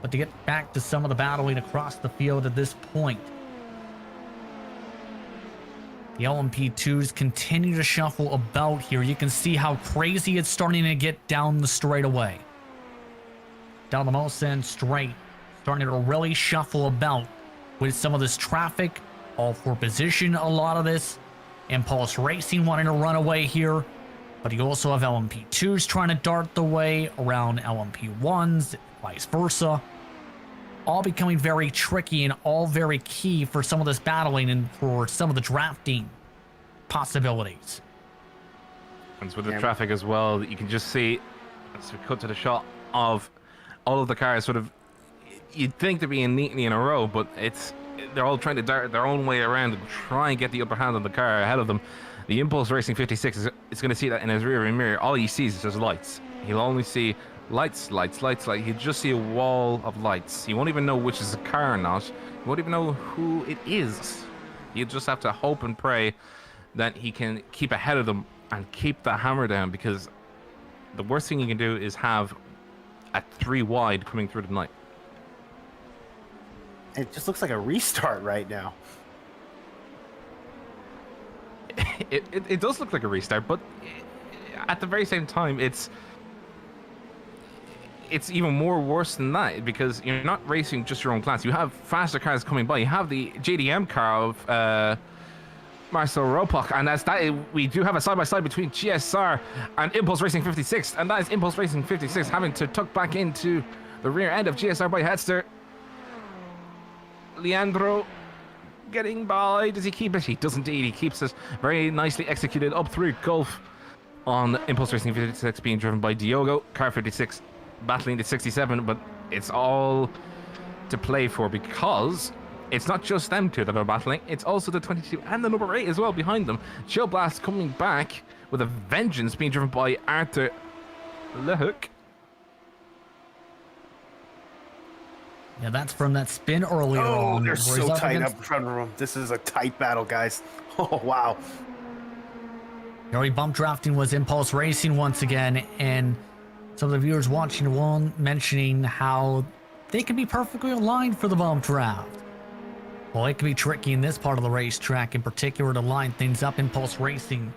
But to get back to some of the battling across the field at this point, the LMP2s continue to shuffle about here. You can see how crazy it's starting to get down the straightaway. Down the Mulsanne straight, starting to really shuffle about with some of this traffic, all for position, a lot of this. Impulse Racing wanting to run away here, but you also have LMP2s trying to dart the way around LMP1s, vice versa. All becoming very tricky and all very key for some of this battling and for some of the drafting possibilities. And with the traffic as well, you can just see, as we cut to the shot of all of the cars sort of, you'd think they're being neatly in a row, but they're all trying to dart their own way around and try and get the upper hand on the car ahead of them. The Impulse Racing 56 is going to see that in his rear mirror. All he sees is just lights. He'll only see lights. He'll just see a wall of lights. He won't even know which is a car or not. He won't even know who it is. He'll just have to hope and pray that he can keep ahead of them and keep the hammer down, because the worst thing you can do is have a 3 wide coming through the night. It just looks like a restart right now. It does look like a restart, but at the very same time, it's even more worse than that, because you're not racing just your own class. You have faster cars coming by. You have the JDM car of Marcel Ropoch, and as that, we do have a side-by-side between GSR and Impulse Racing 56, and that is Impulse Racing 56 having to tuck back into the rear end of GSR by Hetzner. Leandro getting by. Does he keep it? He does indeed. He keeps it very nicely executed up through Gulf on Impulse Racing 56 being driven by Diogo. Car 56 battling the 67, but it's all to play for, because it's not just them two that are battling, it's also the 22 and the number 8 as well behind them. Chill Blast coming back with a vengeance, being driven by Arthur Lehook. Yeah, that's from that spin earlier Oh, on. they're where so he's tight against- up front of them. This is a tight battle, guys. Oh, wow. Gary bump drafting was Impulse Racing once again, and some of the viewers watching one mentioning how they can be perfectly aligned for the bump draft. Well, it can be tricky in this part of the racetrack in particular to line things up. Impulse Racing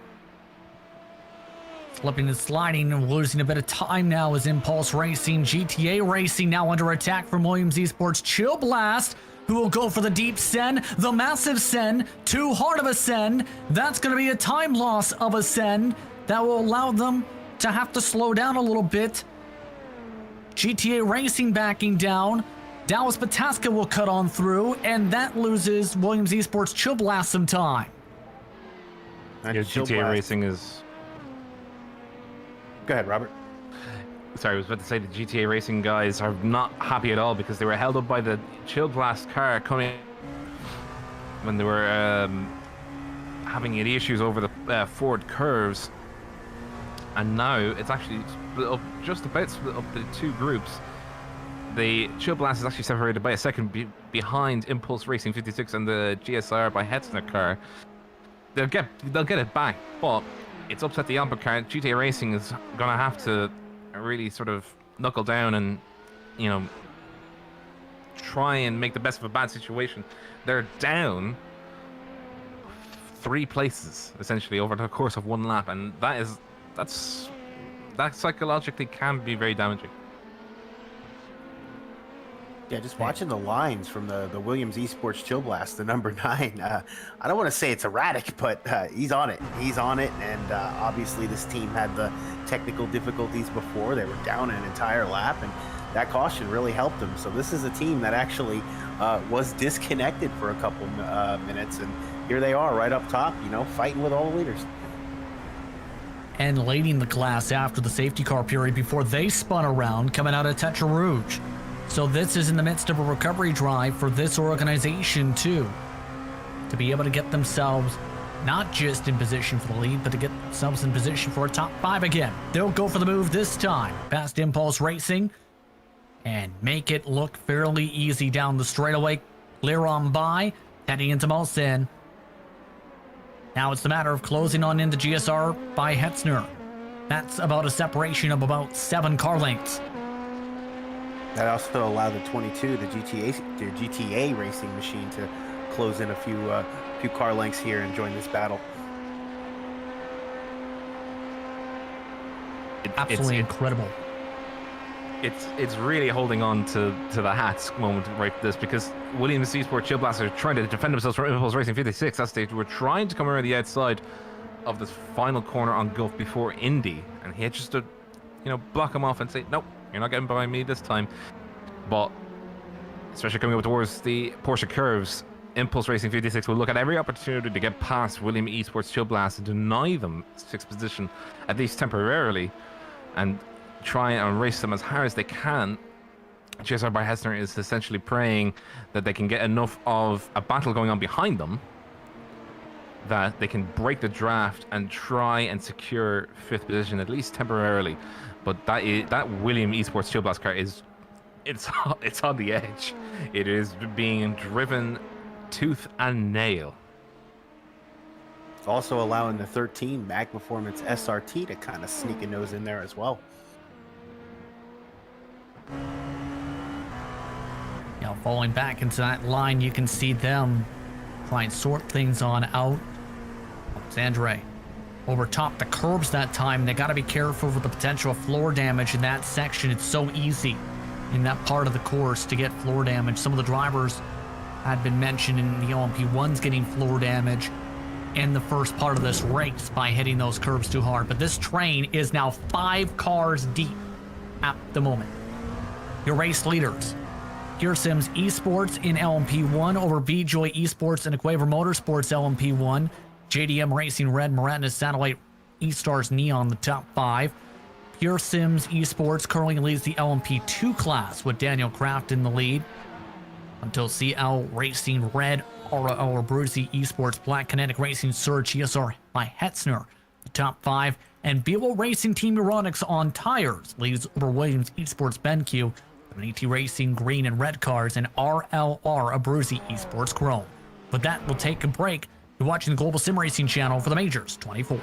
slipping and sliding and losing a bit of time now as Impulse Racing. GTA Racing now under attack from Williams Esports. Chill Blast, who will go for the deep send, the massive send, too hard of a send. That's going to be a time loss of a send that will allow them to have to slow down a little bit. GTA Racing backing down. Dallas Pataska will cut on through, and that loses Williams Esports Chill Blast some time. And Yeah, Chill GTA Blast- Racing is... Go ahead, Robert. Sorry, I was about to say the GTA Racing guys are not happy at all because they were held up by the Chill Blast car coming when they were having any issues over the Ford curves. And now it's actually split up, just about split up the two groups. The Chill Blast is actually separated by a second behind Impulse Racing 56 and the GSR by Hetzner car. They'll get it back, but it's upset the Amper car. GTA Racing is gonna have to really sort of knuckle down and, you know, try and make the best of a bad situation. They're down 3 places essentially over the course of 1 lap, and that psychologically can be very damaging. Yeah, just watching the lines from the Williams Esports Chill Blast, the number 9. I don't want to say it's erratic, but he's on it. He's on it, and obviously this team had the technical difficulties before. They were down an entire lap, and that caution really helped them. So this is a team that actually was disconnected for a couple minutes, and here they are right up top, you know, fighting with all the leaders. And leading the class after the safety car period before they spun around coming out of Tetra Rouge. So this is in the midst of a recovery drive for this organization too, to be able to get themselves not just in position for the lead, but to get themselves in position for a top 5 again. They'll go for the move this time past Impulse Racing and make it look fairly easy down the straightaway. Clear on by, heading into Mulsanne. Now it's the matter of closing on into GSR by Hetzner. That's about a separation of about 7 car lengths. That also allowed the 22, the GTA racing machine, to close in a few car lengths here and join this battle. Absolutely incredible. It's really holding on to the hats moment right this, because Williams Esports Chill Blast are trying to defend themselves from Impulse Racing 56 as they were trying to come around the outside of this final corner on Gulf before Indy, and he had just to, you know, block him off and say, nope, you're not getting by me this time. But especially coming up towards the Porsche curves, Impulse Racing 56 will look at every opportunity to get past Williams Esports Chill Blast and deny them 6th position, at least temporarily, and try and race them as hard as they can. GSR by Hessner is essentially praying that they can get enough of a battle going on behind them that they can break the draft and try and secure 5th position, at least temporarily. But that Williams Esports Chill Blast car is it's on the edge. It is being driven tooth and nail. Also allowing the 13 Mag Performance SRT to kind of sneak a nose in there as well. Now falling back into that line, you can see them try and sort things on out. It's Andre over top the curbs that time. They got to be careful with the potential of floor damage in that section. It's so easy in that part of the course to get floor damage. Some of the drivers had been mentioned in the LMP1s getting floor damage in the first part of this race by hitting those curbs too hard. But this train is now 5 cars deep at the moment. Your race leaders: Pure Sims Esports in LMP1 over VJoy Esports and Equaver Motorsports LMP1. JDM Racing Red, Maratinis Satellite, E-Stars Neon, the top 5. Pure Sims Esports currently leads the LMP2 class with Daniel Kraft in the lead. until CL Racing Red, RO Abruzzi Esports Black, Kinetic Racing Surge GSR by Hetzner, the top 5, and Bevo Racing Team Euronics on tires leads Uber Williams Esports BenQ, WT Racing Green and Red cars, and RLR Abruzzi Esports Chrome. With that, we'll take a break. You're watching the Global Sim Racing channel for the Majors 24.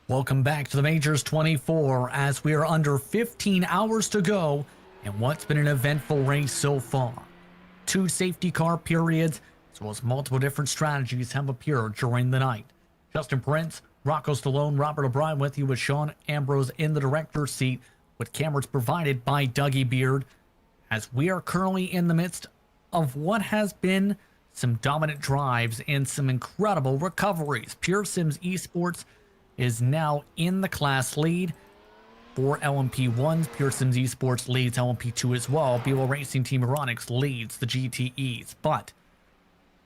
Welcome back to the Majors 24 as we are under 15 hours to go in what's been an eventful race so far. 2 safety car periods as well as multiple different strategies have appeared during the night. Justin Prince, Rocco Stallone, Robert O'Brien with you with Sean Ambrose in the director's seat with cameras provided by Dougie Beard as we are currently in the midst of what has been some dominant drives and some incredible recoveries. Pure Sims Esports is now in the class lead for LMP1s. Pure Sims Esports leads LMP2 as well. BWO Racing Team Aeronix leads the GTEs. But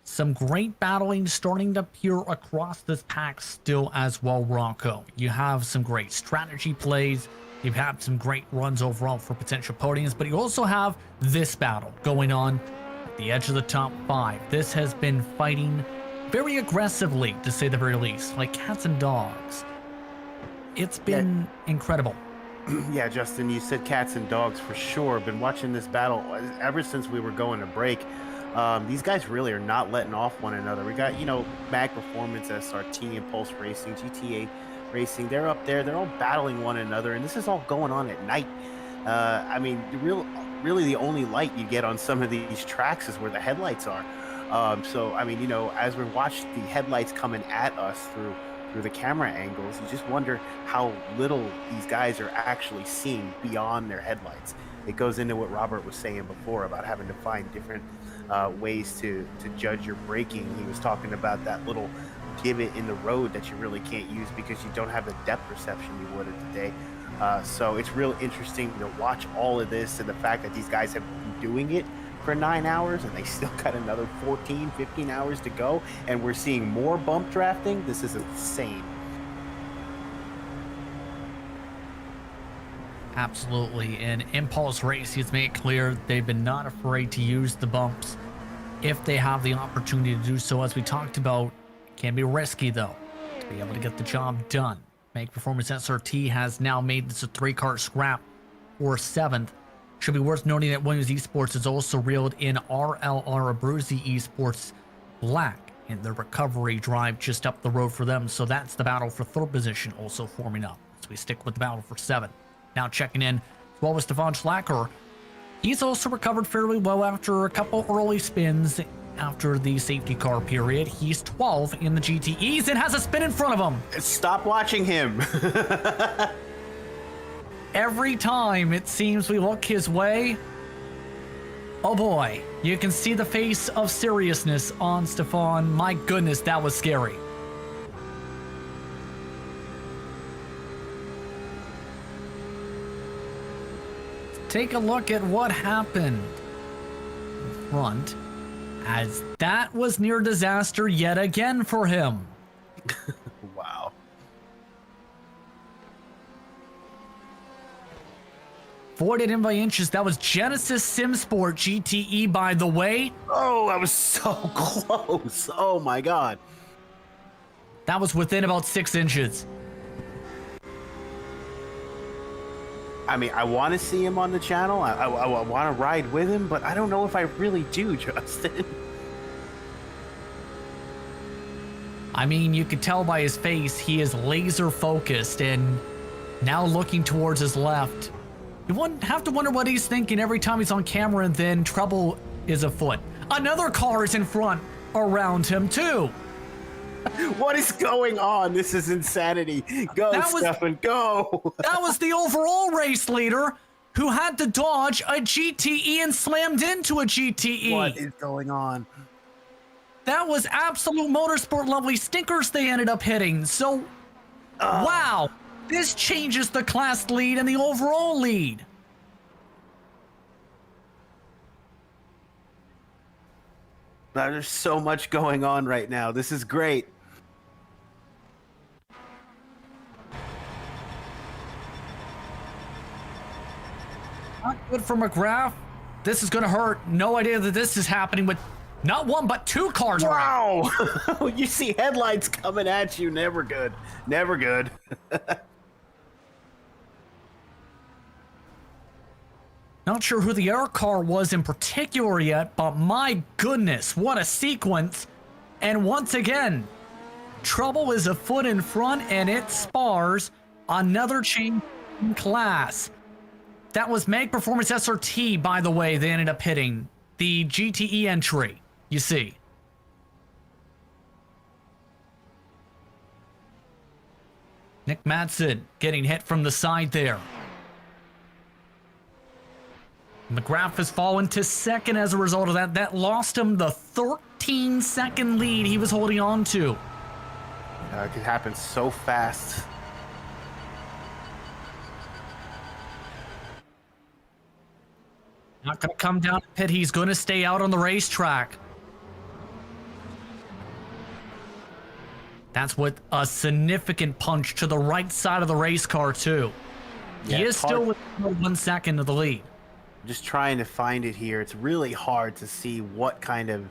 some great battling starting to appear across this pack still as well, Rocco. You have some great strategy plays. You've had some great runs overall for potential podiums, but you also have this battle going on at the edge of the top 5. This has been fighting very aggressively, to say the very least, like cats and dogs. It's been incredible. Yeah, Justin, you said cats and dogs for sure. Been watching this battle ever since we were going to break. These guys really are not letting off one another. We got, Mag Performance, SRT, Impulse Racing, GTA Racing. They're up there. They're all battling one another, and this is all going on at night. I mean, really the only light you get on some of these tracks is where the headlights are. So, I mean, as we watch the headlights coming at us through the camera angles, you just wonder how little these guys are actually seeing beyond their headlights. It goes into what Robert was saying before about having to find different ways to judge your braking. He was talking about that little divot in the road that you really can't use because you don't have the depth perception you would today. So it's real interesting to watch all of this and the fact that these guys have been doing it for 9 hours and they still got another 14, 15 hours to go, and we're seeing more bump drafting. This is insane. Absolutely, and Impulse Racing has made it clear they've been not afraid to use the bumps if they have the opportunity to do so. As we talked about, it can be risky though to be able to get the job done. Make Performance SRT has now made this a 3-car scrap or 7th. Should be worth noting that Williams Esports has also reeled in RLR Abruzzi Esports Black in the recovery drive just up the road for them. So that's the battle for 3rd position also forming up as we stick with the battle for 7. Now checking in as well with Stefan Schlacker. He's also recovered fairly well after a couple early spins after the safety car period. He's 12 in the GTEs and has a spin in front of him. Stop watching him. Every time it seems we look his way, oh boy, you can see the face of seriousness on Stefan. My goodness, that was scary. Take a look at what happened in front, as that was near disaster yet again for him. Wow. Voided in by inches. That was Genesis SimSport GTE, by the way. Oh, that was so close. Oh my God. That was within about 6 inches. I mean, I want to see him on the channel. I want to ride with him, but I don't know if I really do, Justin. I mean, you could tell by his face, he is laser focused and now looking towards his left. You wouldn't have to wonder what he's thinking every time he's on camera, and then trouble is afoot. Another car is in front around him too. What is going on? This is insanity. Go, Stefan, go. That was the overall race leader who had to dodge a GTE and slammed into a GTE. What is going on? That was absolute motorsport lovely stinkers they ended up hitting. So, wow. This changes the class lead and the overall lead. There's so much going on right now. This is great. Not good for McGrath. This is going to hurt. No idea that this is happening with not 1, but 2 cars. Wow. You see headlights coming at you. Never good. Never good. Not sure who the air car was in particular yet, but my goodness, what a sequence. And once again, Trouble is a foot in front, and it spars another change in class. That was Meg Performance SRT, by the way, they ended up hitting. The GTE entry, you see. Nick Madsen getting hit from the side there. McGrath has fallen to second as a result of that. That lost him the 13-second lead he was holding on to. It can happen so fast. Not going to come down to pit. He's going to stay out on the racetrack. That's with a significant punch to the right side of the race car, too. Yeah, he is it's still hard. within 1 second of the lead. Just trying to find it here. It's really hard to see what kind of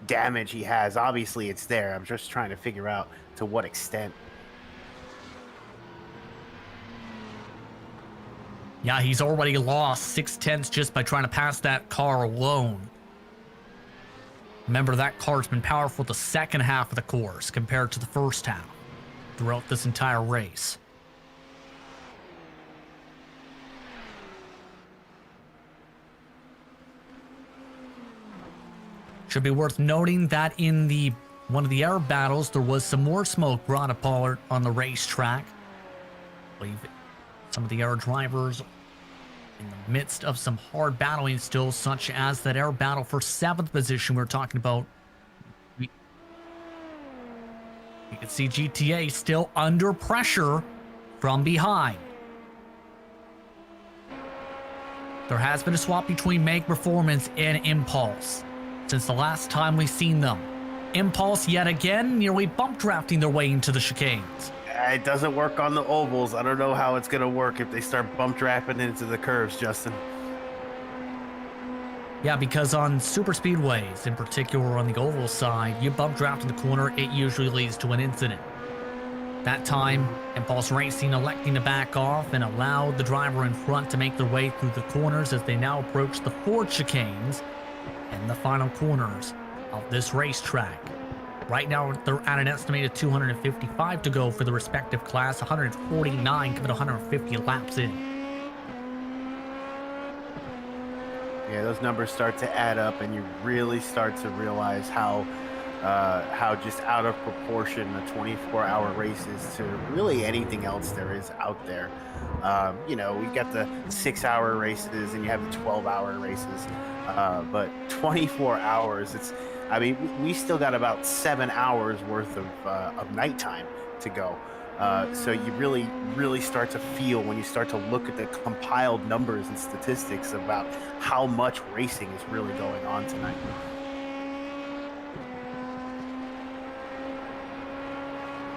damage he has. Obviously, it's there. I'm just trying to figure out to what extent. Yeah, he's already lost 6/10 just by trying to pass that car alone. Remember, that car's been powerful the second half of the course compared to the first half throughout this entire race. Should be worth noting that in one of the air battles, there was some more smoke brought apart on the racetrack. I believe some of the air drivers in the midst of some hard battling still, such as that air battle for 7th position we were talking about. You can see GTA still under pressure from behind. There has been a swap between Make Performance and Impulse since the last time we've seen them. Impulse yet again nearly bump drafting their way into the chicanes. It doesn't work on the ovals. I don't know how it's going to work if they start bump drafting into the curves, Justin. Yeah, because on super speedways, in particular on the oval side, you bump draft in the corner, it usually leads to an incident. That time, Impulse Racing electing to back off and allowed the driver in front to make their way through the corners as they now approach the Ford chicanes and the final corners of this racetrack. Right now, they're at an estimated 255 to go for the respective class, 149 coming to 150 laps in. Yeah, those numbers start to add up, and you really start to realize how just out of proportion the 24-hour race is to really anything else there is out there. You know, we got the 6-hour races and you have the 12-hour races, but 24 hours, I mean, we still got about 7 hours worth of nighttime to go. So you really start to feel when you start to look at the compiled numbers and statistics about how much racing is really going on tonight.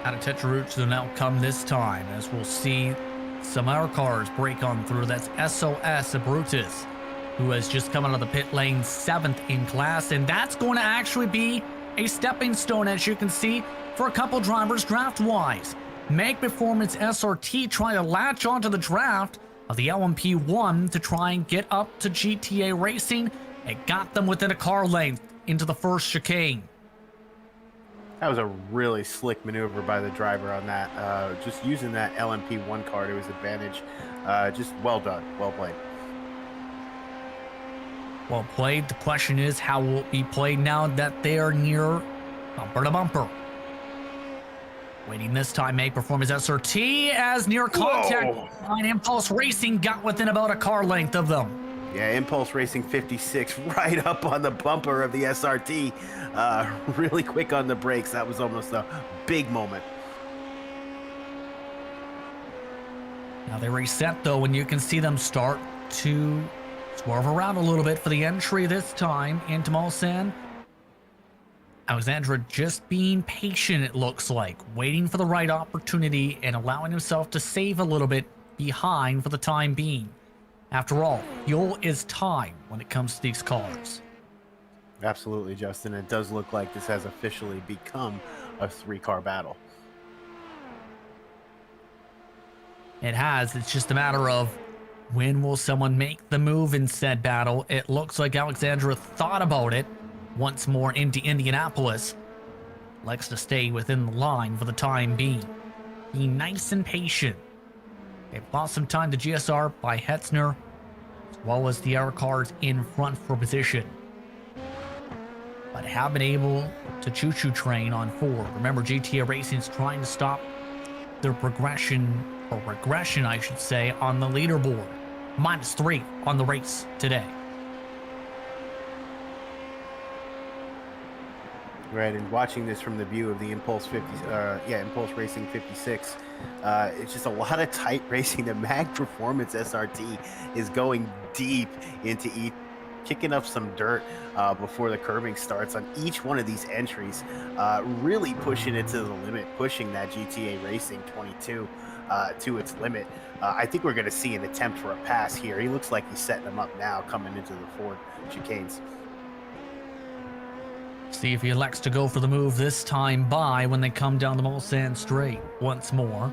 Out of Tetraruch will now come this time, as we'll see some of our cars break on through. That's SOS Brutus, who has just come out of the pit lane 7th in class, and that's going to actually be a stepping stone, as you can see, for a couple drivers draft-wise. Make Performance SRT trying to latch onto the draft of the LMP1 to try and get up to GTA Racing. It got them within a car length into the first chicane. That was a really slick maneuver by the driver on that. Just using that LMP1 car to his advantage. Just well done. Well played. Well played. The question is, how will it be played now that they are near bumper to bumper? Waiting this time, Make Performance SRT as near contact behind Impulse Racing got within about a car length of them. Yeah, Impulse Racing 56 right up on the bumper of the SRT. Really quick on the brakes. That was almost a big moment. Now they reset though, and you can see them start to swerve around a little bit for the entry this time into Mulsanne. Alexandra just being patient, it looks like, waiting for the right opportunity and allowing himself to save a little bit behind for the time being. After all, fuel is time when it comes to these cars. Absolutely, Justin. It does look like this has officially become a 3-car battle. It has. It's just a matter of when will someone make the move in said battle. It looks like Alexandra thought about it once more into Indianapolis. likes to stay within the line for the time being. Be nice and patient. They've lost some time to GSR by Hetzner, as well as the other cars in front for position, but have been able to choo-choo train on 4. Remember, GTA Racing's trying to stop their progression, or regression I should say, on the leaderboard. -3 on the race today. Right, and watching this from the view of the Impulse Racing 56, it's just a lot of tight racing. The Mag Performance SRT is going deep into kicking up some dirt before the curbing starts on each one of these entries, really pushing it to the limit, pushing that GTA Racing 22 to its limit. I think we're going to see an attempt for a pass here. He looks like he's setting them up now coming into the Ford chicanes. See if he elects to go for the move this time by when they come down the Mulsanne Straight once more.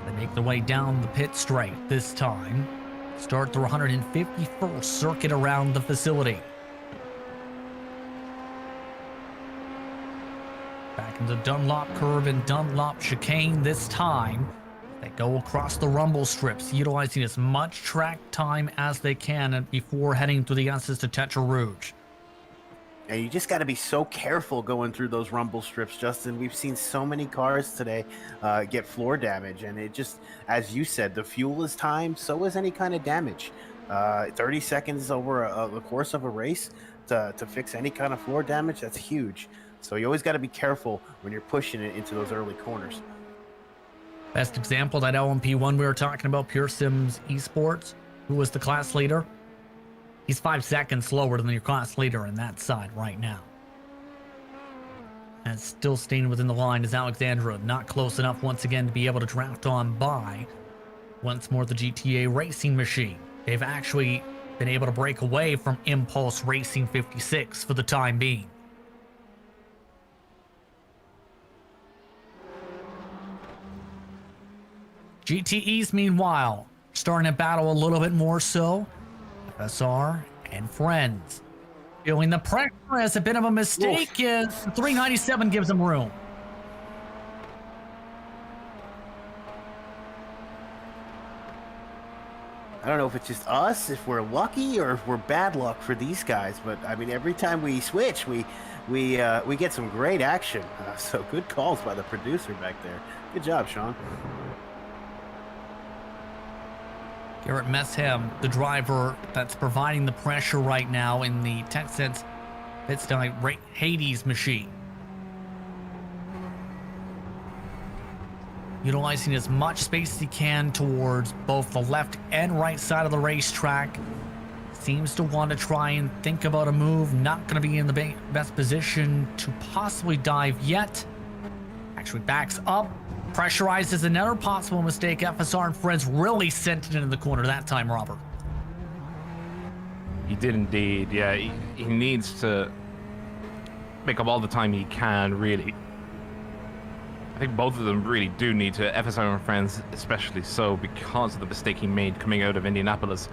They make their way down the pit straight this time. Start their 151st circuit around the facility. Back into Dunlop curve and Dunlop chicane this time. They go across the rumble strips, utilizing as much track time as they can before heading through the S's to Tetra Rouge. And you just got to be so careful going through those rumble strips, Justin. We've seen so many cars today get floor damage, and it just, as you said, the fuel is time, so is any kind of damage. 30 seconds over the course of a race to fix any kind of floor damage, that's huge. So you always got to be careful when you're pushing it into those early corners. Best example, that LMP1 we were talking about, Pure Sims Esports, who was the class leader. He's 5 seconds slower than your class leader in that side right now. And still staying within the line is Alexandra, not close enough once again to be able to draft on by once more the GTA Racing machine. They've actually been able to break away from Impulse Racing 56 for the time being. GTEs, meanwhile, starting to battle a little bit more so. FSR and friends feeling the pressure as a bit of a mistake. Is 397 gives them room. I don't know if it's just us, if we're lucky, or if we're bad luck for these guys. But I mean, every time we switch, we get some great action. So good calls by the producer back there. Good job, Sean. Garrett Messham, the driver that's providing the pressure right now in the TechSense Pitstop Hades machine. Utilizing as much space as he can towards both the left and right side of the racetrack. Seems to want to try and think about a move. Not going to be in the best position to possibly dive yet. Actually backs up. Pressurizes another possible mistake. FSR and friends really sent it into the corner that time, Robert. He did indeed, yeah. He needs to make up all the time he can, really. I think both of them really do need to, FSR and friends especially so, because of the mistake he made coming out of Indianapolis.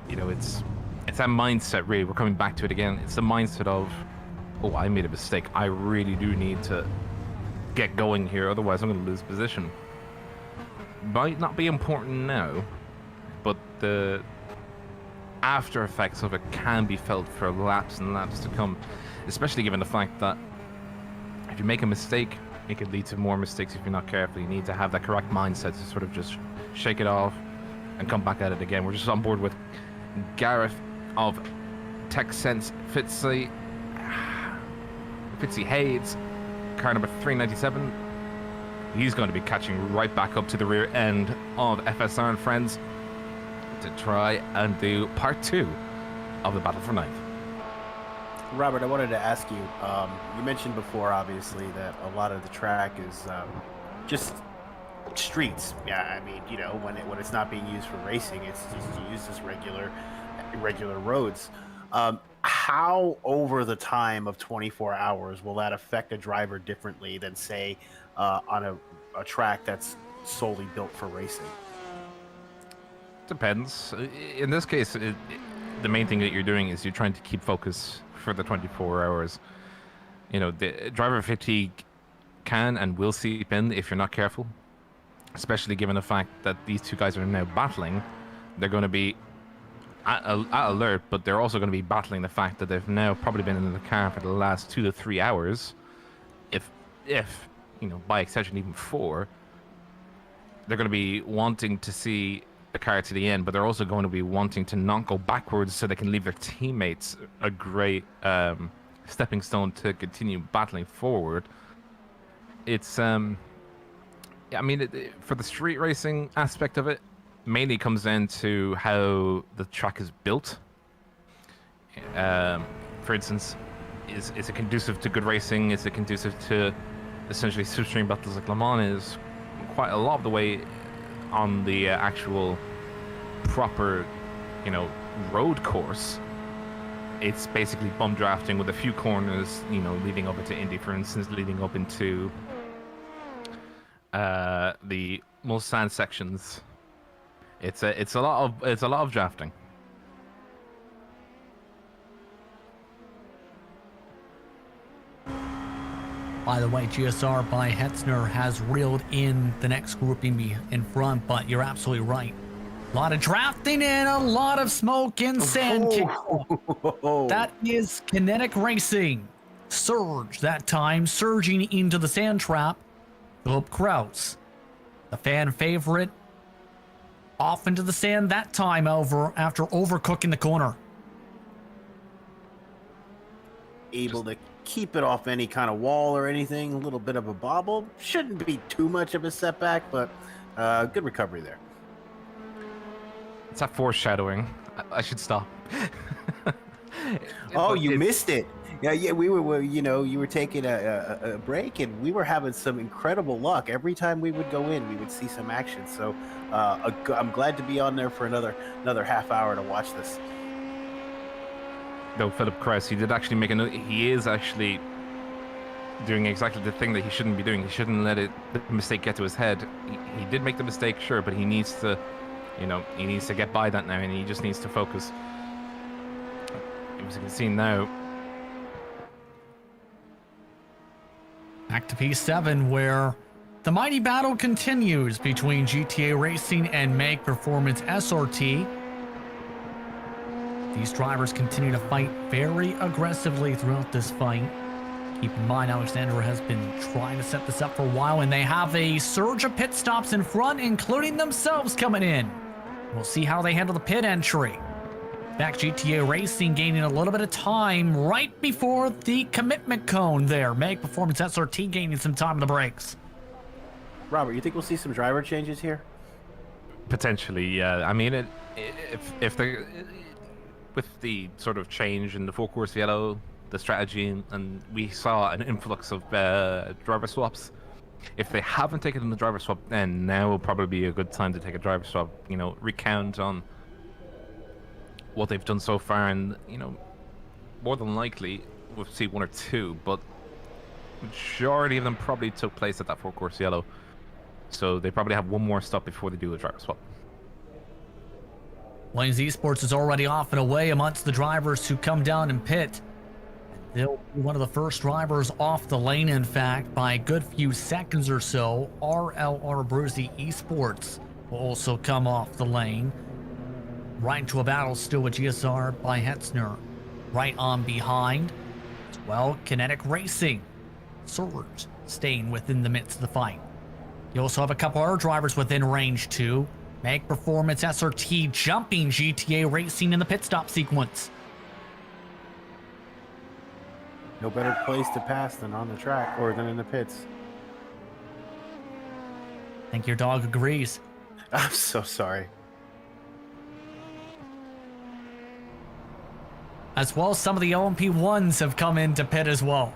You know, it's that mindset, really. We're coming back to it again. It's the mindset of, oh, I made a mistake. I really do need to get going here, otherwise I'm going to lose position. Might not be important now, but the after effects of it can be felt for laps and laps to come, especially given the fact that if you make a mistake, it could lead to more mistakes if you're not careful. You need to have that correct mindset to sort of just shake it off and come back at it again. We're just on board with Gareth of TechSense Fitzy Hayes, car number 397. He's going to be catching right back up to the rear end of FSR and friends to try and do part 2 of the battle for ninth. Robert, I wanted to ask you, you mentioned before, obviously, that a lot of the track is just streets. Yeah, I mean, you know, when it's not being used for racing, it's just used as regular roads. How over the time of 24 hours will that affect a driver differently than, say, on a track that's solely built for racing? Depends. In this case, the main thing that you're doing is you're trying to keep focus for the 24 hours. You know, the driver fatigue can and will seep in if you're not careful, especially given the fact that these two guys are now battling. They're going to be at alert, but they're also going to be battling the fact that they've now probably been in the car for the last 2 to 3 hours, if you know, by extension even 4. They're going to be wanting to see the car to the end, but they're also going to be wanting to not go backwards so they can leave their teammates a great stepping stone to continue battling forward. It's I mean, for the street racing aspect of it, mainly comes down to how the track is built. For instance, is it conducive to good racing? Is it conducive to essentially slipstream battles like LeMans is? Quite a lot of the way on the actual proper, you know, road course, it's basically bum drafting with a few corners, you know, leading up into Indy, for instance, leading up into the most sand sections. It's a lot of drafting. By the way, GSR by Hetzner has reeled in the next grouping in front, but you're absolutely right. A lot of drafting and a lot of smoke and sand kick. That is kinetic racing. Surge that time, surging into the sand trap. Philip Kraus, the fan favorite, off into the sand that time after overcooking the corner. Able to keep it off any kind of wall or anything. A little bit of a bobble. Shouldn't be too much of a setback, but good recovery there. It's that foreshadowing. I should stop. Oh, you missed it. Yeah, we were, you know, you were taking a break, and we were having some incredible luck. Every time we would go in, we would see some action. So I'm glad to be on there for another half hour to watch this. No, Philip Kress, he did actually make a note. He is actually doing exactly the thing that he shouldn't be doing. He shouldn't let the mistake get to his head. He did make the mistake, sure, but he needs to, you know, he needs to get by that now, and he just needs to focus. As you can see now. Back to P7, where the mighty battle continues between GTA Racing and Mag Performance SRT. These drivers continue to fight very aggressively throughout this fight. Keep in mind, Alexandra has been trying to set this up for a while, and they have a surge of pit stops in front, including themselves coming in. We'll see how they handle the pit entry. Back GTA Racing gaining a little bit of time right before the commitment cone there. Mag Performance SRT gaining some time on the brakes. Robert, you think we'll see some driver changes here? Potentially, yeah. I mean, if the with the sort of change in the full course yellow, the strategy, and we saw an influx of driver swaps. If they haven't taken the driver swap, then now will probably be a good time to take a driver swap. You know, recount on what they've done so far, and you know, more than likely we'll see 1 or 2, but majority of them probably took place at that full course yellow. So they probably have one more stop before they do a driver swap. LeMans Esports is already off and away amongst the drivers who come down and pit. They'll be one of the first drivers off the lane, in fact, by a good few seconds or so. RLR Bruzy Esports will also come off the lane. Right into a battle still with GSR by Hetzner. Right on behind. As well, Kinetic Racing. Surge staying within the midst of the fight. You also have a couple other drivers within range too. Mag Performance SRT jumping GTA Racing in the pit stop sequence. No better place to pass than on the track, or than in the pits. I think your dog agrees. I'm so sorry. As well, some of the OMP1s have come into pit as well.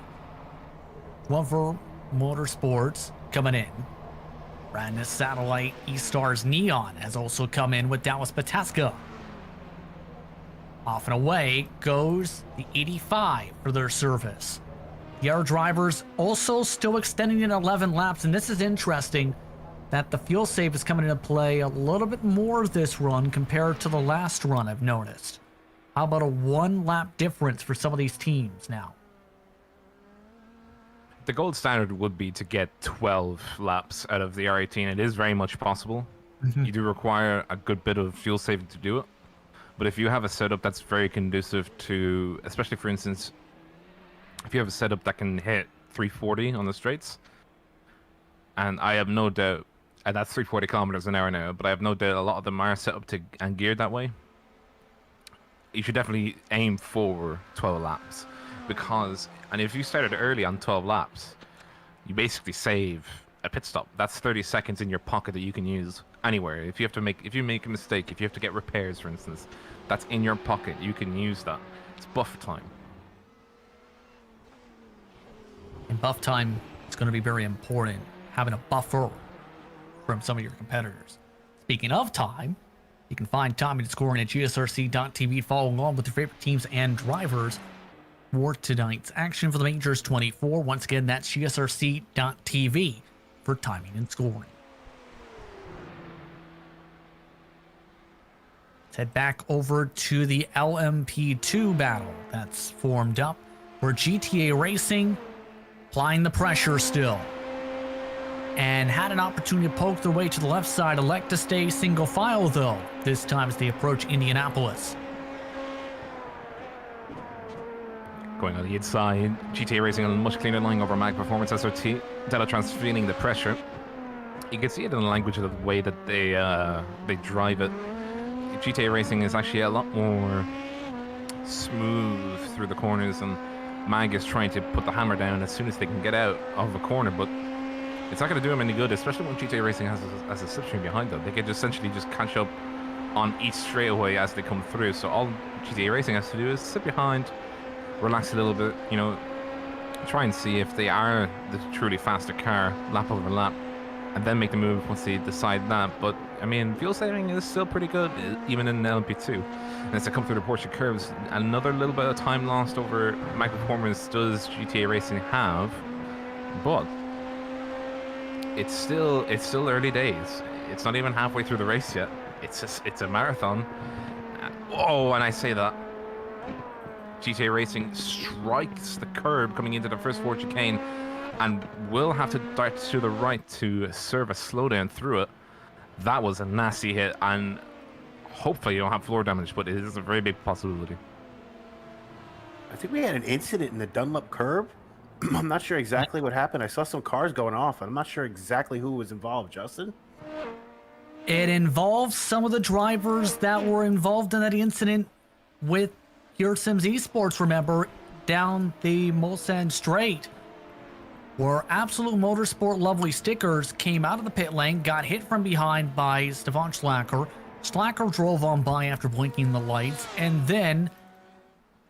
One for Motorsports coming in. Brandis Satellite E-Stars Neon has also come in with Dallas Pataska. Off and away goes the 85 for their service. The other drivers also still extending in 11 laps, and this is interesting that the fuel save is coming into play a little bit more this run compared to the last run, I've noticed. How about a 1 lap difference for some of these teams now? the gold standard would be to get 12 laps out of the R18. It is very much possible. You do require a good bit of fuel saving to do it. But if you have a setup that's very conducive to, especially for instance, if you have a setup that can hit 340 on the straights, and I have no doubt, and that's 340 kilometers an hour now, but I have no doubt a lot of them are set up to and geared that way. You should definitely aim for 12 laps, because, and if you started early on 12 laps, you basically save a pit stop. That's 30 seconds in your pocket that you can use anywhere. If you make a mistake, if you have to get repairs, for instance, that's in your pocket. You can use that. It's buffer time. In buff time, it's going to be very important, having a buffer from some of your competitors. Speaking of time, you can find timing and scoring at gsrc.tv, following along with your favorite teams and drivers for tonight's action for the Majors 24. Once again, that's gsrc.tv for timing and scoring. Let's head back over to the LMP2 battle that's formed up for GTA Racing, applying the pressure still, and had an opportunity to poke their way to the left side. Elect to stay single file though, this time as they approach Indianapolis. Going on the inside, GTA Racing on a much cleaner line over Mag Performance SRT. Delatrans feeling the pressure. You can see it in the language of the way that they drive it. GTA Racing is actually a lot more smooth through the corners, and Mag is trying to put the hammer down as soon as they can get out of a corner, but it's not going to do them any good, especially when GTA Racing has a slipstream behind them. They can essentially just catch up on each straightaway as they come through. So all GTA Racing has to do is sit behind, relax a little bit, you know, try and see if they are the truly faster car, lap over lap, and then make the move once they decide that. But I mean, fuel saving is still pretty good, even in LMP2. And as they come through the Porsche curves, another little bit of time lost over Mag Performance does GTA Racing have, but it's still early days. It's not even halfway through the race yet. It's a marathon. Oh, and I say that GTA Racing strikes the curb coming into the first four chicane, and will have to dart to the right to serve a slowdown through it. That was a nasty hit, and hopefully you don't have floor damage, but it is a very big possibility. I think we had an incident in the Dunlop curb. I'm not sure exactly what happened. I saw some cars going off, and I'm not sure exactly who was involved. Justin? It involves some of the drivers that were involved in that incident with Pure Sims Esports, remember, down the Mulsanne Straight, where Absolute Motorsport Lovely Stickers came out of the pit lane, got hit from behind by Stefan Schlacker. Schlacker drove on by after blinking the lights, and then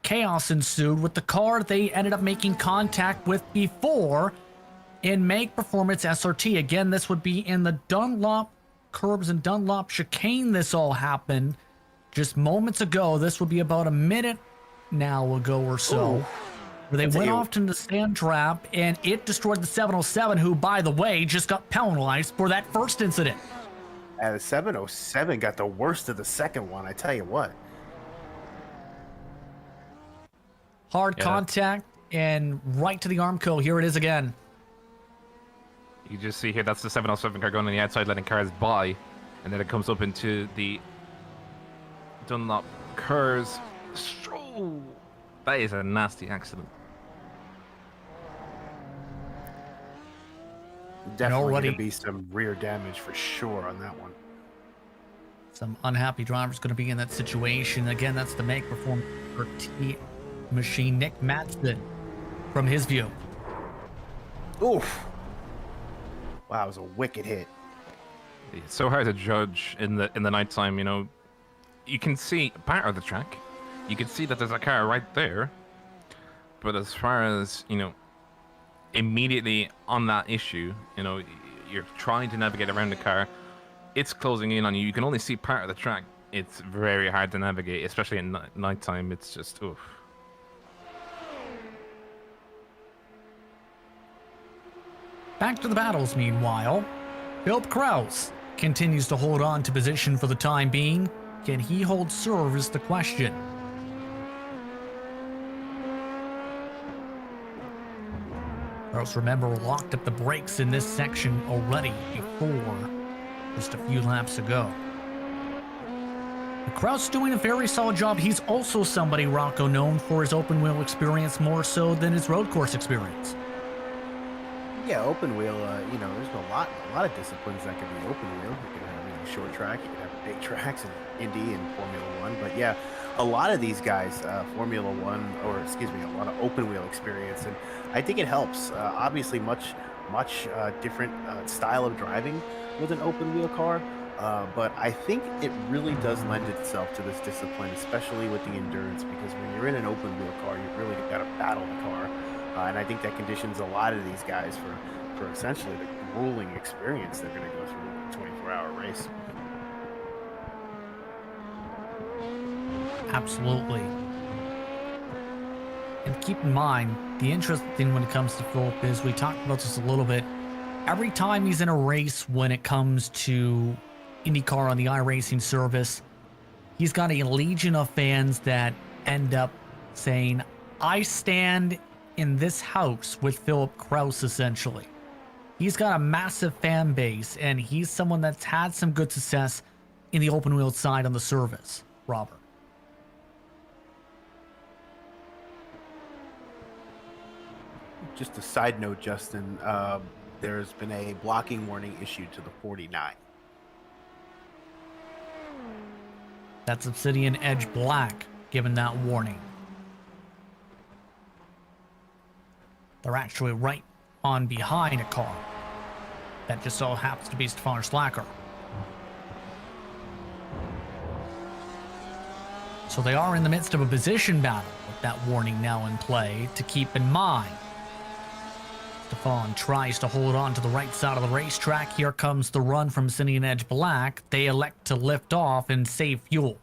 chaos ensued with the car they ended up making contact with before in Make Performance SRT. Again, this would be in the Dunlop curbs and Dunlop chicane. This all happened just moments ago. This would be about a minute now ago or so. Ooh. Where they went off to the stand trap, and it destroyed the 707, who, by the way, just got penalized for that first incident. The 707 got the worst of the second one, I tell you what. Hard contact and right to the Armco. Here it is again. You just see here, that's the 707 car going on the outside, letting cars by, and then it comes up into the Dunlop curves. Oh, that is a nasty accident. Definitely going to be some rear damage for sure on that one. Some unhappy drivers going to be in that situation. Again, that's the Make Perform T machine. Nick Matson from his view. Oof. Wow, it was a wicked hit. It's so hard to judge in the nighttime, you know. You can see part of the track. You can see that there's a car right there. But as far as, you know, immediately on that issue, you know, you're trying to navigate around the car. It's closing in on you. You can only see part of the track. It's very hard to navigate, especially at nighttime. It's just, oof. Back to the battles, meanwhile. Philip Kraus continues to hold on to position for the time being. Can he hold serve is the question. Gross, remember, locked up the brakes in this section already before just a few laps ago. Kraus doing a very solid job. He's also somebody, Rocco, known for his open wheel experience more so than his road course experience. Yeah, open wheel, there's a lot of disciplines that can be open wheel. You can have short track, you can have big tracks in Indy and Formula One. But yeah, a lot of these guys, Formula One, a lot of open wheel experience. And I think it helps. Obviously, much different style of driving with an open wheel car. But I think it really does lend itself to this discipline, especially with the endurance, because when you're in an open wheel car, you really got to battle the car. And I think that conditions a lot of these guys for essentially the grueling experience they're going to go through a 24-hour race. Absolutely. And keep in mind, the interesting thing when it comes to Philip is, we talked about this a little bit, every time he's in a race when it comes to IndyCar on the iRacing service, he's got a legion of fans that end up saying, I stand in this house with Philip Kraus, essentially. He's got a massive fan base, and he's someone that's had some good success in the open wheel side on the service. Robert. Just a side note, Justin, there's been a blocking warning issued to the 49. That's Obsidian Edge Black given that warning. They're actually right on behind a car that just so happens to be Stefan Slacker. So they are in the midst of a position battle with that warning now in play to keep in mind. Stefan tries to hold on to the right side of the racetrack. Here comes the run from Obsidian Edge Black. They elect to lift off and save fuel.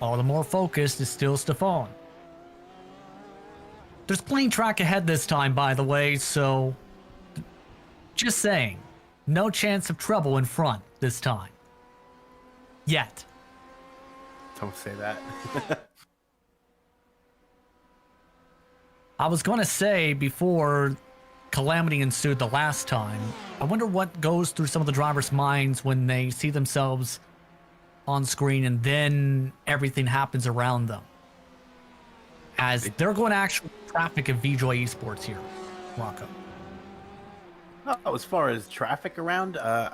All the more focused is still Stefan. There's clean track ahead this time, by the way, so just saying, no chance of trouble in front this time. Yet. Don't say that. I was going to say before calamity ensued the last time, I wonder what goes through some of the drivers' minds when they see themselves on screen and then everything happens around them. As they're going to actual traffic of VJoy Esports here, Rocco. Oh, as far as traffic around, I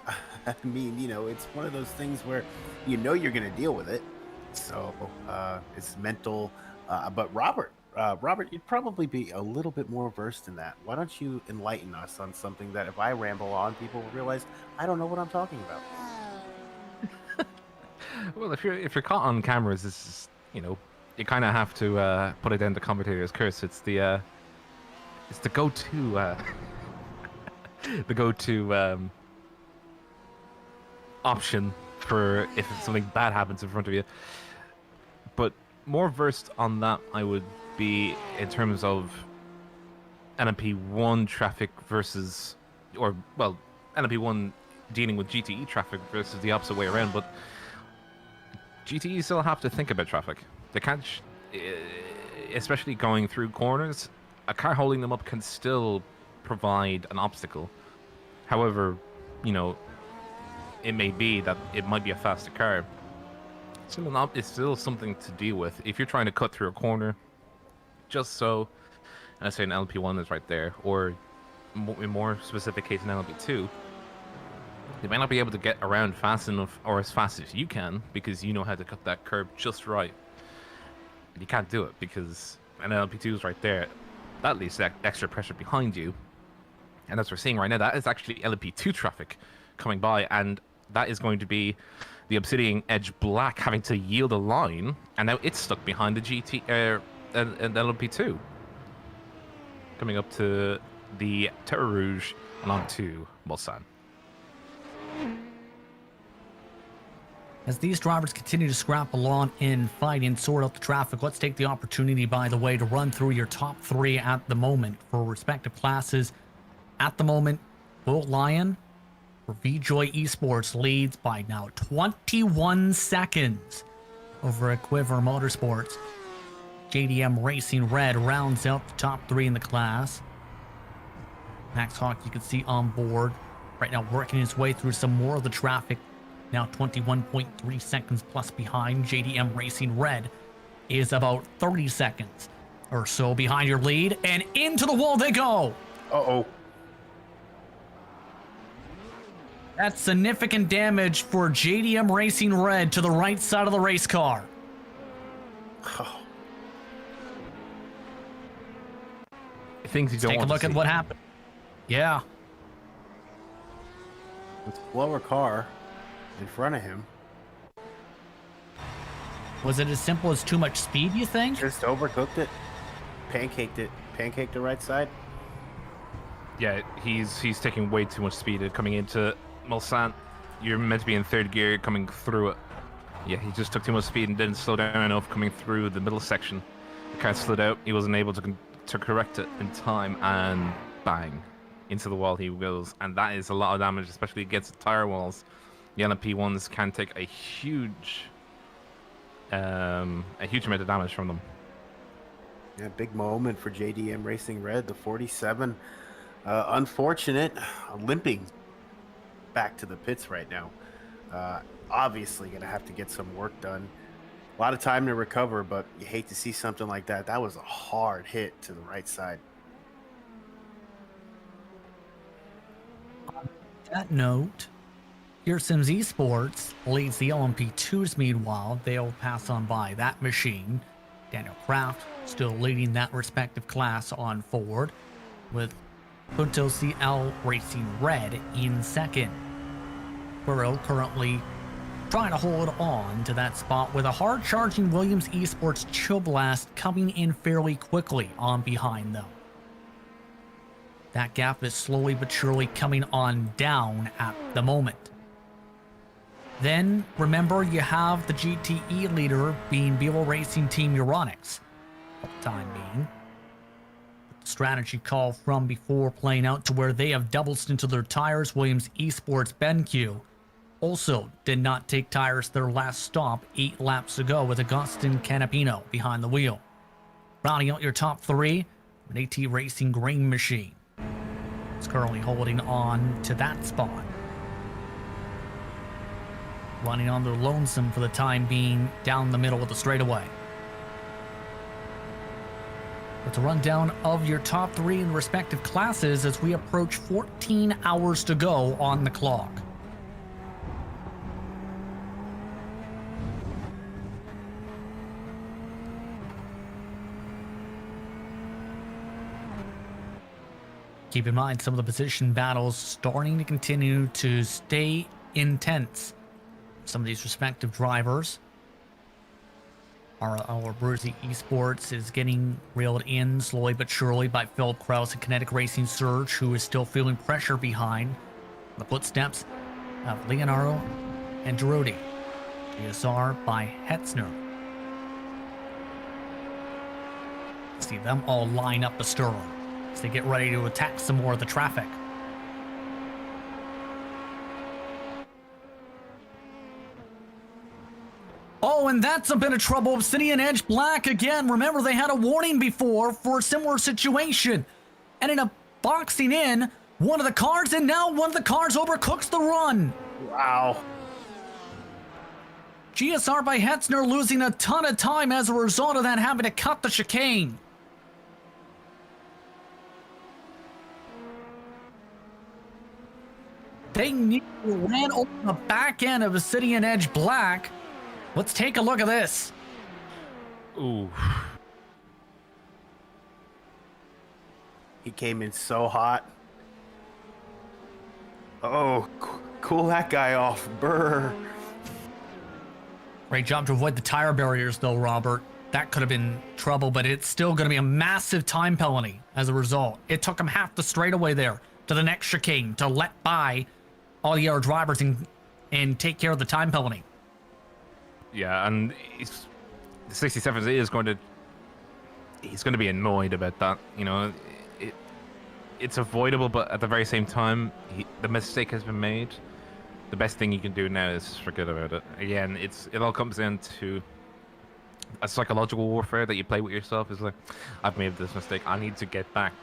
mean, it's one of those things where you're going to deal with it. So it's mental. But Robert, you'd probably be a little bit more versed in that. Why don't you enlighten us on something that if I ramble on, people will realize I don't know what I'm talking about. Well, if you're caught on cameras, it's just, you kind of have to put it down to commentator's curse. It's the go-to option for if something bad happens in front of you. But more versed on that, I would be in terms of LMP1 traffic versus, LMP1 dealing with GTE traffic versus the opposite way around. But GTE still have to think about traffic. They can't, especially going through corners, a car holding them up can still provide an obstacle. However, it may be that it might be a faster car. It's still something to deal with. If you're trying to cut through a corner, just so, and I say an LP1 is right there, or in more specific case, an LP2, they might not be able to get around fast enough or as fast as you can because you know how to cut that curb just right. And you can't do it because an LP2 is right there. That leaves that extra pressure behind you. And as we're seeing right now, that is actually LP2 traffic coming by, and that is going to be the Obsidian Edge Black having to yield a line, and now it's stuck behind the and LP2. Coming up to the Terre Rouge and on to Mulsanne. As these drivers continue to scrap along and fight and sort out the traffic, let's take the opportunity, by the way, to run through your top three at the moment for respective classes. At the moment, Bolt Lion, VJoy Esports leads by now 21 seconds over Quiver Motorsports. JDM Racing Red rounds out the top 3 in the class. Max Hawk, you can see on board right now, working his way through some more of the traffic. Now 21.3 seconds plus behind. JDM Racing Red is about 30 seconds or so behind your lead, and into the wall they go. Uh-oh. That's significant damage for JDM Racing Red to the right side of the race car. Oh. Things you don't Take a want look to at see. what happened. Yeah. It's a slower car in front of him. Was it as simple as too much speed, you think? Just overcooked it. Pancaked it. Pancaked the right side. Yeah, he's taking way too much speed coming into Mulsanne. You're meant to be in third gear coming through it. Yeah, he just took too much speed and didn't slow down enough coming through the middle section. The car slid out. He wasn't able to correct it in time, and bang, into the wall he goes. And that is a lot of damage, especially against the tire walls. The LMP1s can take a huge amount of damage from them. Yeah, big moment for JDM Racing Red, the 47. Unfortunate, limping back to the pits right now. Obviously going to have to get some work done. A lot of time to recover, but you hate to see something like that. That was a hard hit to the right side. On that note, Here Sims Esports leads the LMP2s. Meanwhile, they'll pass on by that machine. Daniel Kraft still leading that respective class on forward, with Punto CL Racing Red in second. Burrow currently trying to hold on to that spot, with a hard-charging Williams Esports Chill Blast coming in fairly quickly on behind them. That gap is slowly but surely coming on down at the moment. Then, remember, you have the GTE leader being Beetle Racing Team Euronics for the time being. The strategy call from before playing out to where they have double stinted their tires. Williams Esports BenQ also did not take tires their last stop 8 laps ago, with Agustin Canapino behind the wheel. Rounding out your top 3, an AT Racing Grain Machine. It's currently holding on to that spot. Running on their lonesome for the time being down the middle of the straightaway. But a rundown of your top 3 in respective classes as we approach 14 hours to go on the clock. Keep in mind, some of the position battles starting to continue to stay intense. Some of these respective drivers. Our Bruzy Esports is getting reeled in slowly but surely by Phil Krause and Kinetic Racing Surge, who is still feeling pressure behind the footsteps of Leonardo and Girodi. GSR by Hetzner. See them all line up astern as they get ready to attack some more of the traffic. Oh, and that's a bit of trouble. Obsidian Edge Black again. Remember, they had a warning before for a similar situation. Ended up boxing in one of the cars, and now one of the cars overcooks the run. Wow. GSR by Hetzner losing a ton of time as a result of that, having to cut the chicane. They nearly ran over the back end of Obsidian Edge Black. Let's take a look at this. Ooh. He came in so hot. Oh, cool that guy off. Brr. Great job to avoid the tire barriers, though, Robert. That could have been trouble, but it's still going to be a massive time penalty as a result. It took him half the straightaway there to the next chicane to let by all the other drivers and take care of the time penalty. Yeah, and the 67 is going to... He's going to be annoyed about that. You know, it's avoidable, but at the very same time, the mistake has been made. The best thing you can do now is forget about it. Again, it all comes down to a psychological warfare that you play with yourself. Is like, I've made this mistake. I need to get back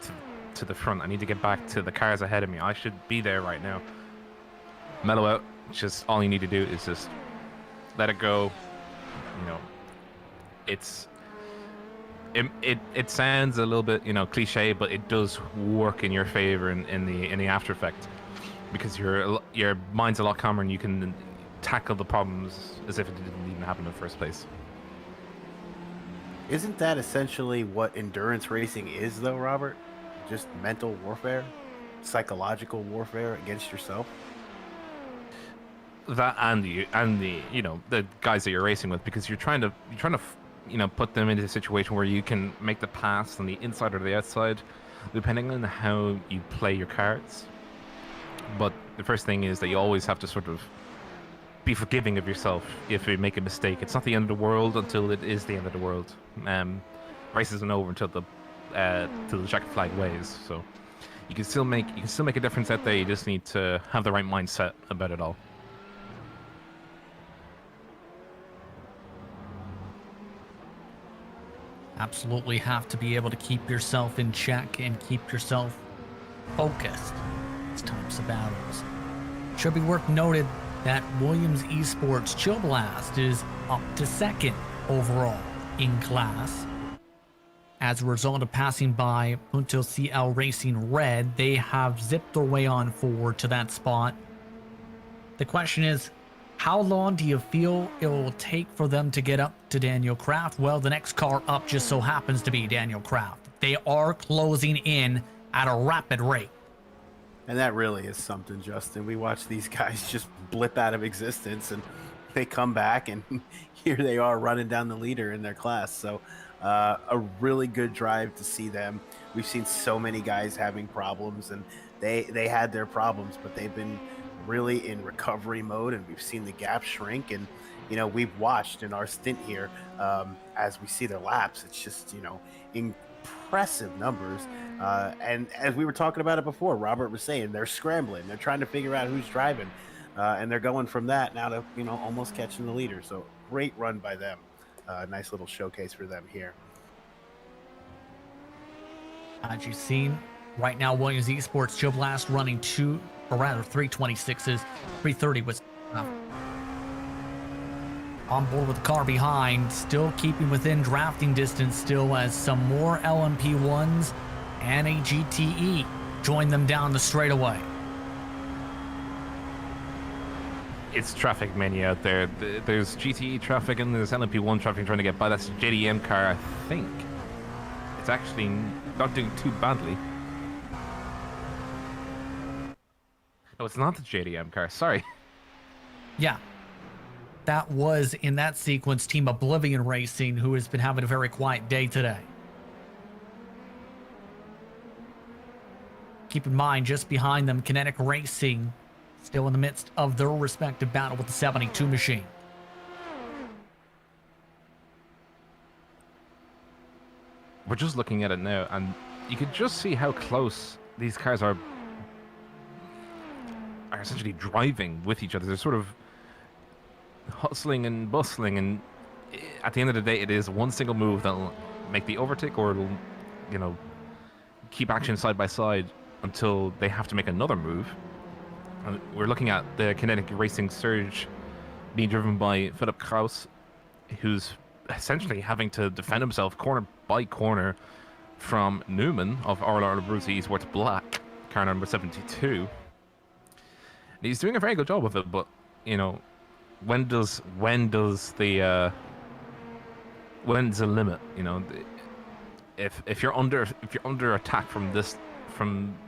to the front. I need to get back to the cars ahead of me. I should be there right now. Mellow out. Just all you need to do is just let it go. You know, it sounds a little bit, cliche, but it does work in your favor in the after effect, because your mind's a lot calmer and you can tackle the problems as if it didn't even happen in the first place. Isn't that essentially what endurance racing is, though, Robert? Just mental warfare, psychological warfare against yourself. That and the guys that you're racing with, because you're trying to put them into a situation where you can make the pass on the inside or the outside, depending on how you play your cards. But the first thing is that you always have to sort of be forgiving of yourself if you make a mistake. It's not the end of the world until it is the end of the world. Race isn't over until the checkered flag waves. So you can still make a difference out there. You just need to have the right mindset about it all. Absolutely have to be able to keep yourself in check and keep yourself focused these types of battles. Should be worth noted that Williams Esports Chill Blast is up to second overall in class. As a result of passing by Punto CL Racing Red, they have zipped their way on forward to that spot. The question is, how long do you feel it will take for them to get up to Daniel Kraft? Well, the next car up just so happens to be Daniel Kraft. They are closing in at a rapid rate. And that really is something, Justin. We watch these guys just blip out of existence, and they come back, and here they are running down the leader in their class. So a really good drive to see them. We've seen so many guys having problems, and they had their problems, but they've been really in recovery mode, and we've seen the gap shrink. And we've watched in our stint here as we see their laps. It's just impressive numbers, and as we were talking about it before, Robert was saying they're scrambling, they're trying to figure out who's driving, and they're going from that now to almost catching the leader. So great run by them. Nice little showcase for them here. As you've seen, right now Williams Esports Chill Blast running 326s, 330 was on board with the car behind, still keeping within drafting distance still, as some more LMP1s and a GTE join them down the straightaway. It's traffic mania out there. There's GTE traffic and there's LMP1 traffic trying to get by. That's a JDM car, I think. It's actually not doing too badly. No, it's not the JDM car. Sorry. Yeah. That was, in that sequence, Team Oblivion Racing, who has been having a very quiet day today. Keep in mind, just behind them, Kinetic Racing, still in the midst of their respective battle with the 72 machine. We're just looking at it now, and you can just see how close these cars are essentially driving with each other. They're sort of hustling and bustling, and at the end of the day, it is one single move that'll make the overtake, or it'll, keep action side by side until they have to make another move. And we're looking at the Kinetic Racing Surge being driven by Philip Kraus, who's essentially having to defend himself corner by corner from Newman of Orlando Brucey Esports Black, car number 72. And he's doing a very good job of it, but when's the limit? If you're under attack from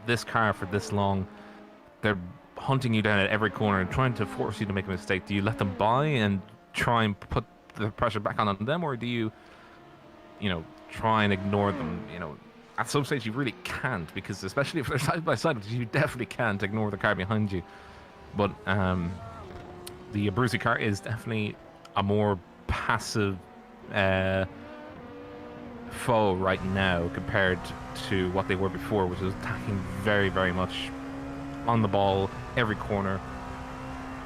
this car for this long, they're hunting you down at every corner and trying to force you to make a mistake. Do you let them by and try and put the pressure back on them, or do you try and ignore them? At some stage you really can't, because especially if they're side by side, you definitely can't ignore the car behind you. But the Abruzzi car is definitely a more passive foe right now compared to what they were before, which is attacking very, very much on the ball, every corner,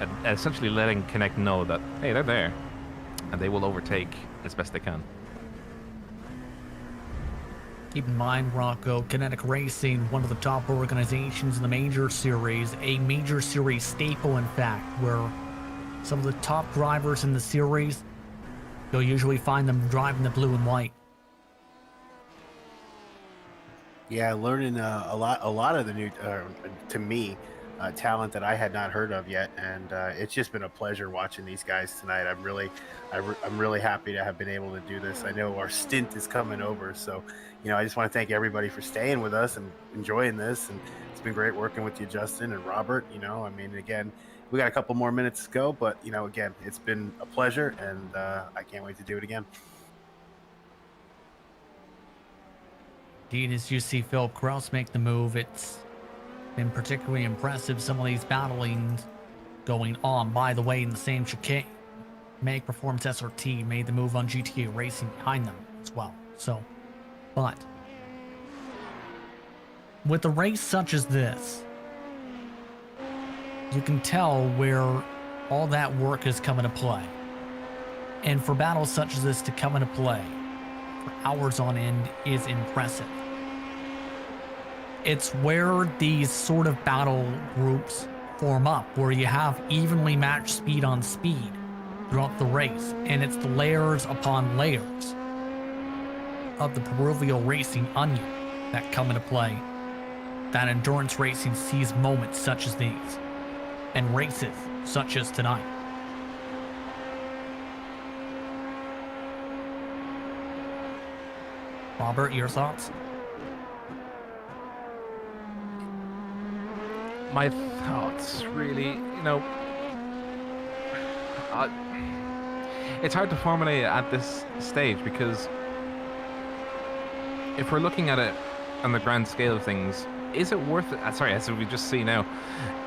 and essentially letting Connect know that, hey, they're there, and they will overtake as best they can. Keep in mind, Rocco, Kinetic Racing, one of the top organizations in the Major Series, a Major Series staple, in fact, where some of the top drivers in the series, you'll usually find them driving the blue and white. Yeah, learning a lot of the new, to me, talent that I had not heard of yet, and it's just been a pleasure watching these guys tonight. I'm really happy to have been able to do this. I know our stint is coming over, so I just want to thank everybody for staying with us and enjoying this. And it's been great working with you, Justin and Robert. I mean, again, we got a couple more minutes to go, but again, it's been a pleasure, and I can't wait to do it again. Indeed, as you see Philip Kraus make the move, it's been particularly impressive, some of these battlings going on. By the way, in the same chicane, Meg Performance SRT made the move on GTA Racing behind them as well. So, but with a race such as this, you can tell where all that work has come into play. And for battles such as this to come into play for hours on end is impressive. It's where these sort of battle groups form up, where you have evenly matched speed on speed throughout the race, and it's the layers upon layers of the proverbial racing onion that come into play that endurance racing sees moments such as these, and races such as tonight. Robert, your thoughts? My thoughts, really, it's hard to formulate at this stage, because if we're looking at it on the grand scale of things, is it worth it? Sorry, as we just see now,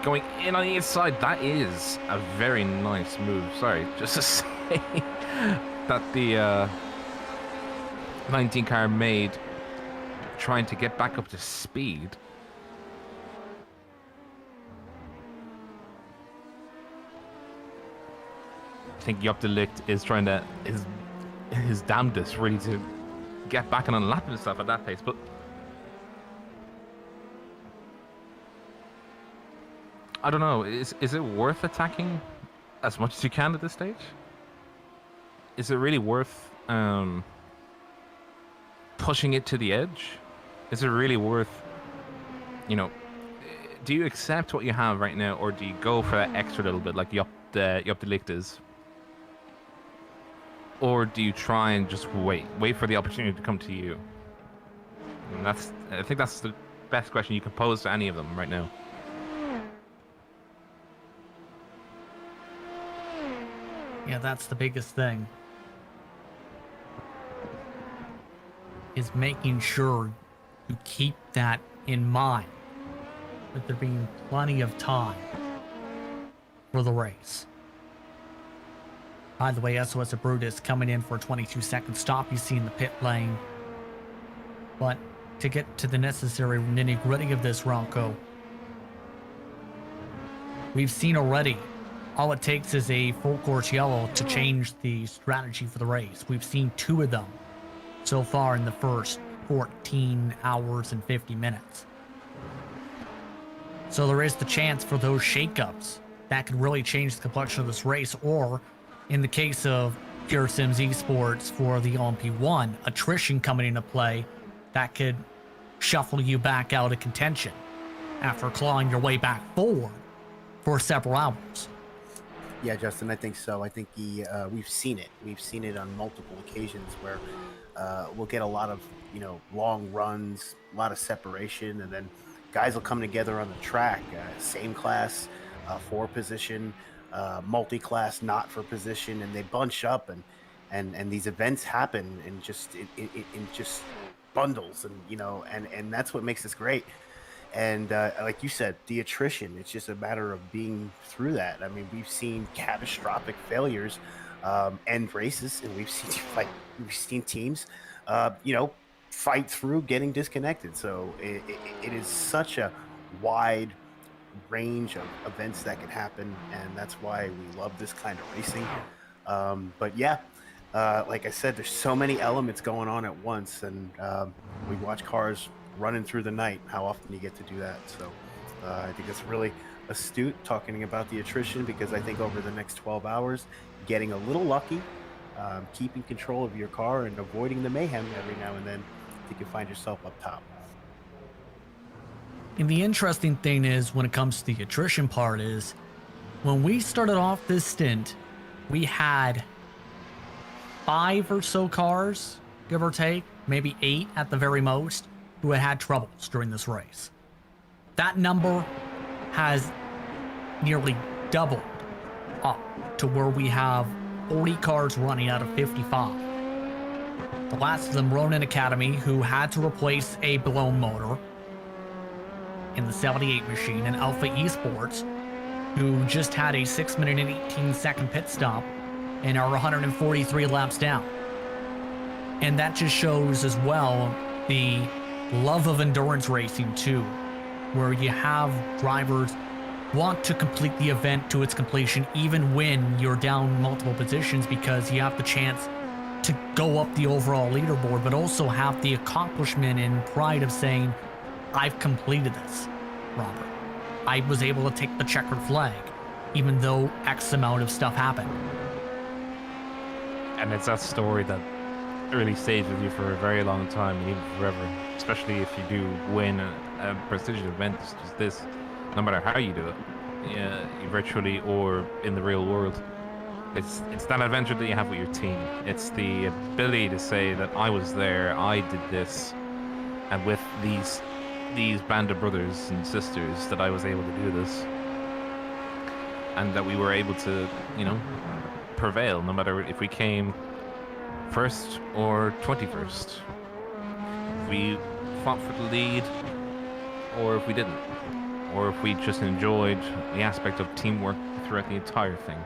going in on the inside, that is a very nice move. Sorry, just to say that the 19 car made trying to get back up to speed. I think Job de Ligt is trying to his damnedest really to get back and unlap himself at that pace, but I don't know. Is it worth attacking as much as you can at this stage? Is it really worth pushing it to the edge? Is it really worth, do you accept what you have right now, or do you go for that extra little bit like Job de Ligt is? Or do you try and just wait for the opportunity to come to you? And I think that's the best question you can pose to any of them right now. Yeah, that's the biggest thing. Is making sure you keep that in mind, with there being plenty of time for the race. By the way, SOS Brutus coming in for a 22-second stop. You see in the pit lane. But to get to the necessary nitty-gritty of this, Ronco, we've seen already all it takes is a full course yellow to change the strategy for the race. We've seen 2 of them so far in the first 14 hours and 50 minutes. So there is the chance for those shakeups that could really change the complexion of this race, or in the case of Pure Sims Esports for the LMP1, attrition coming into play that could shuffle you back out of contention after clawing your way back forward for several hours. Yeah, Justin, I think so. I think we've seen it. We've seen it on multiple occasions where we'll get a lot of, long runs, a lot of separation, and then guys will come together on the track, same class, 4 position, multi-class not for position, and they bunch up, and these events happen in just bundles, and and that's what makes this great. And like you said, the attrition, it's just a matter of being through that. I mean, we've seen catastrophic failures end races, and we've seen teams, fight through getting disconnected. So it is such a wide range of events that can happen, and that's why we love this kind of racing. But yeah, like I said, there's so many elements going on at once, and we watch cars running through the night. How often do you get to do that? So I think it's really astute talking about the attrition, because I think over the next 12 hours, getting a little lucky, keeping control of your car and avoiding the mayhem every now and then, you can find yourself up top. And the interesting thing is, when it comes to the attrition part, is when we started off this stint, we had 5 or so cars, give or take, maybe 8 at the very most, who had troubles during this race. That number has nearly doubled up to where we have 40 cars running out of 55. The last of them, Ronin Academy, who had to replace a blown motor in the 78 machine, and Alpha Esports, who just had a 6-minute and 18-second pit stop and are 143 laps down. And that just shows as well the love of endurance racing too, where you have drivers want to complete the event to its completion even when you're down multiple positions, because you have the chance to go up the overall leaderboard, but also have the accomplishment and pride of saying, I've completed this, Robert. I was able to take the checkered flag, even though X amount of stuff happened. And it's that story that really stays with you for a very long time, and even forever, especially if you do win a prestigious event such as this, no matter how you do it, virtually or in the real world. It's that adventure that you have with your team. It's the ability to say that I was there, I did this, and with these band of brothers and sisters that I was able to do this, and that we were able to, prevail, no matter if we came first or 21st. If we fought for the lead, or if we didn't, or if we just enjoyed the aspect of teamwork throughout the entire thing.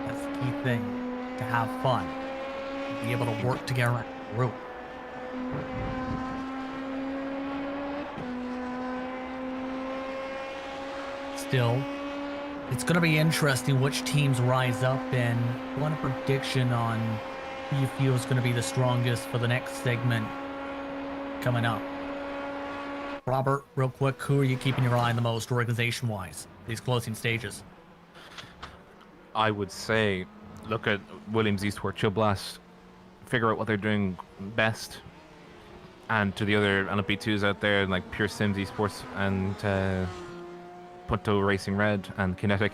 That's the key thing, to have fun, to be able to work together as a group. Still, it's going to be interesting which teams rise up, and one prediction on who you feel is going to be the strongest for the next segment coming up. Robert, real quick, who are you keeping your eye on the most organization-wise, these closing stages? I would say, look at Williams Eastward Chill Blast, figure out what they're doing best, and to the other LMP2s out there like Pure Sims Esports and Punto Racing Red and Kinetic,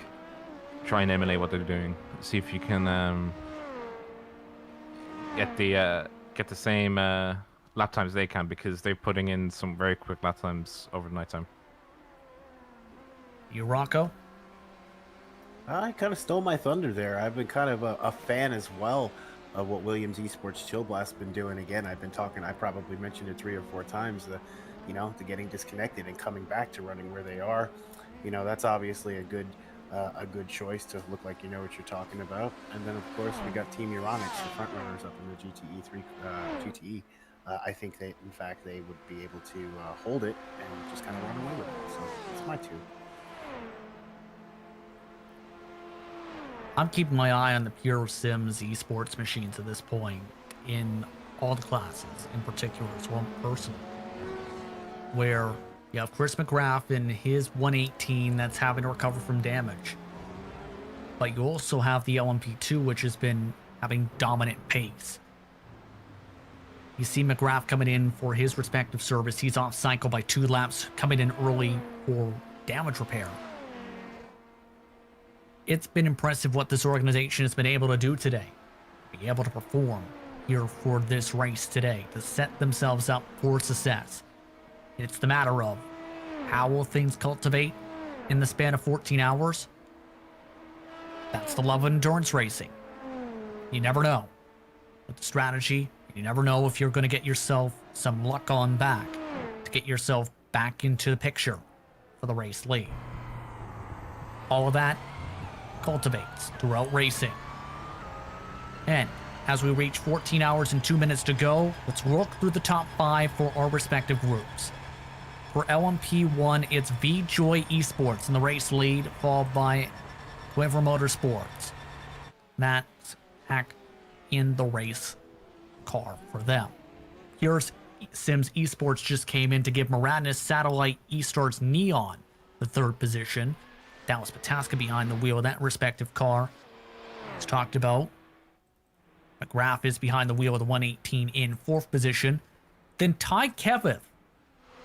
try and emulate what they're doing. See if you can get the same lap times they can, because they're putting in some very quick lap times over the night time. You, Rocco? I kind of stole my thunder there. I've been kind of a fan as well of what Williams Esports Chill Blast's been doing. Again, I've been talking, I probably mentioned it 3 or 4 times, the getting disconnected and coming back to running where they are. That's obviously a good choice to look like you know what you're talking about. And then, of course, we got Team Euronics, the front runners up in the GTE. I think they would be able to hold it and just kind of run away with it. So that's my 2. I'm keeping my eye on the Pure Sims esports machines at this point, in all the classes, in particular as well, personally, where you have Chris McGrath in his 118 that's having to recover from damage. But you also have the LMP2, which has been having dominant pace. You see McGrath coming in for his respective service. He's off cycle by 2 laps, coming in early for damage repair. It's been impressive what this organization has been able to do today. Be able to perform here for this race today, to set themselves up for success. It's the matter of, how will things cultivate in the span of 14 hours? That's the love of endurance racing. You never know. With the strategy, you You never know if you're going to get yourself some luck on back to get yourself back into the picture for the race lead. All of that cultivates throughout racing. And as we reach 14 hours and 2 minutes to go, let's look through the top 5 for our respective groups. For LMP1, it's VJoy Esports in the race lead, followed by Quiver Motorsports. That's Hack in the race car for them. Here's Sims Esports just came in to give Moranis Satellite Eastarts Neon the 3rd position. Dallas Pataska behind the wheel of that respective car. As talked about, McGrath is behind the wheel of the 118 in 4th position. Then Ty Kevith,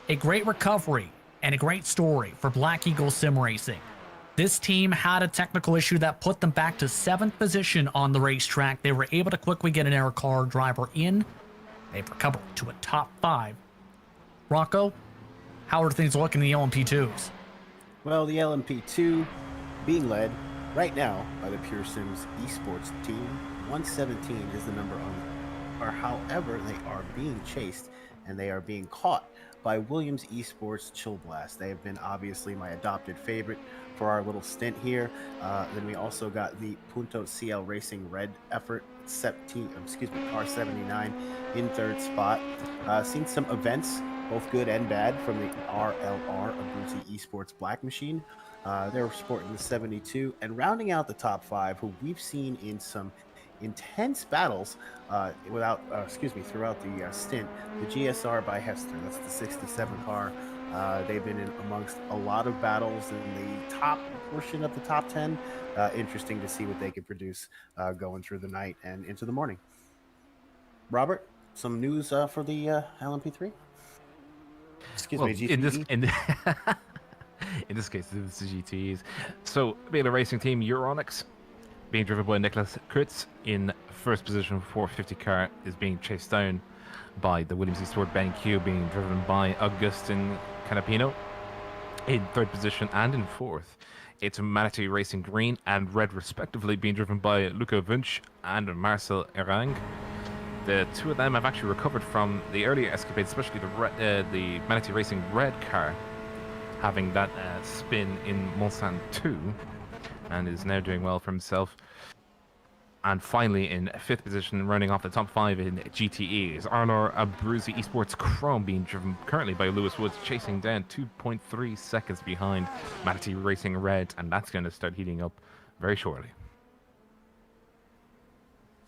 a great recovery and a great story for Black Eagle SimRacing. This team had a technical issue that put them back to 7th position on the racetrack. They were able to quickly get an air car driver in. They've recovered to a top 5. Rocco, how are things looking in the LMP2s? Well, the LMP2 being led right now by the Pure Sims Esports team. 117 is the number on the car. However, they are being chased and they are being caught by Williams Esports Chill Blast. They have been obviously my adopted favorite for our little stint here. Then we also got the Punto CL Racing Red effort, car 79 in 3rd spot. Seen some events, both good and bad, from the RLR Abruzzi Esports Black Machine. They're sporting the 72, and rounding out the top 5, who we've seen in some intense battles throughout the stint, the GSR by Hester. That's the 67 car. They've been in amongst a lot of battles in the top portion of the top 10. Interesting to see what they can produce going through the night and into the morning. Robert, some news for the LMP3? GTE? In this case, it's the GTEs. So, Baylor Racing Team Euronics, being driven by Nicholas Kurtz in 1st position. 450 car is being chased down by the Williams Eastward Ben Q, being driven by Augustin Canapino in 3rd position, and in 4th it's Manatee Racing Green and Red respectively, being driven by Luca Wunsch and Marcel Erang. The 2 of them have actually recovered from the earlier escapades, especially the Manatee Racing Red car having that spin in Mulsanne 2, and is now doing well for himself. And finally, in 5th position, running off the top 5 in GTE, is RLR Abruzzi Esports Chrome, being driven currently by Lewis Woods, chasing down 2.3 seconds behind Manatee Racing Red, and that's going to start heating up very shortly.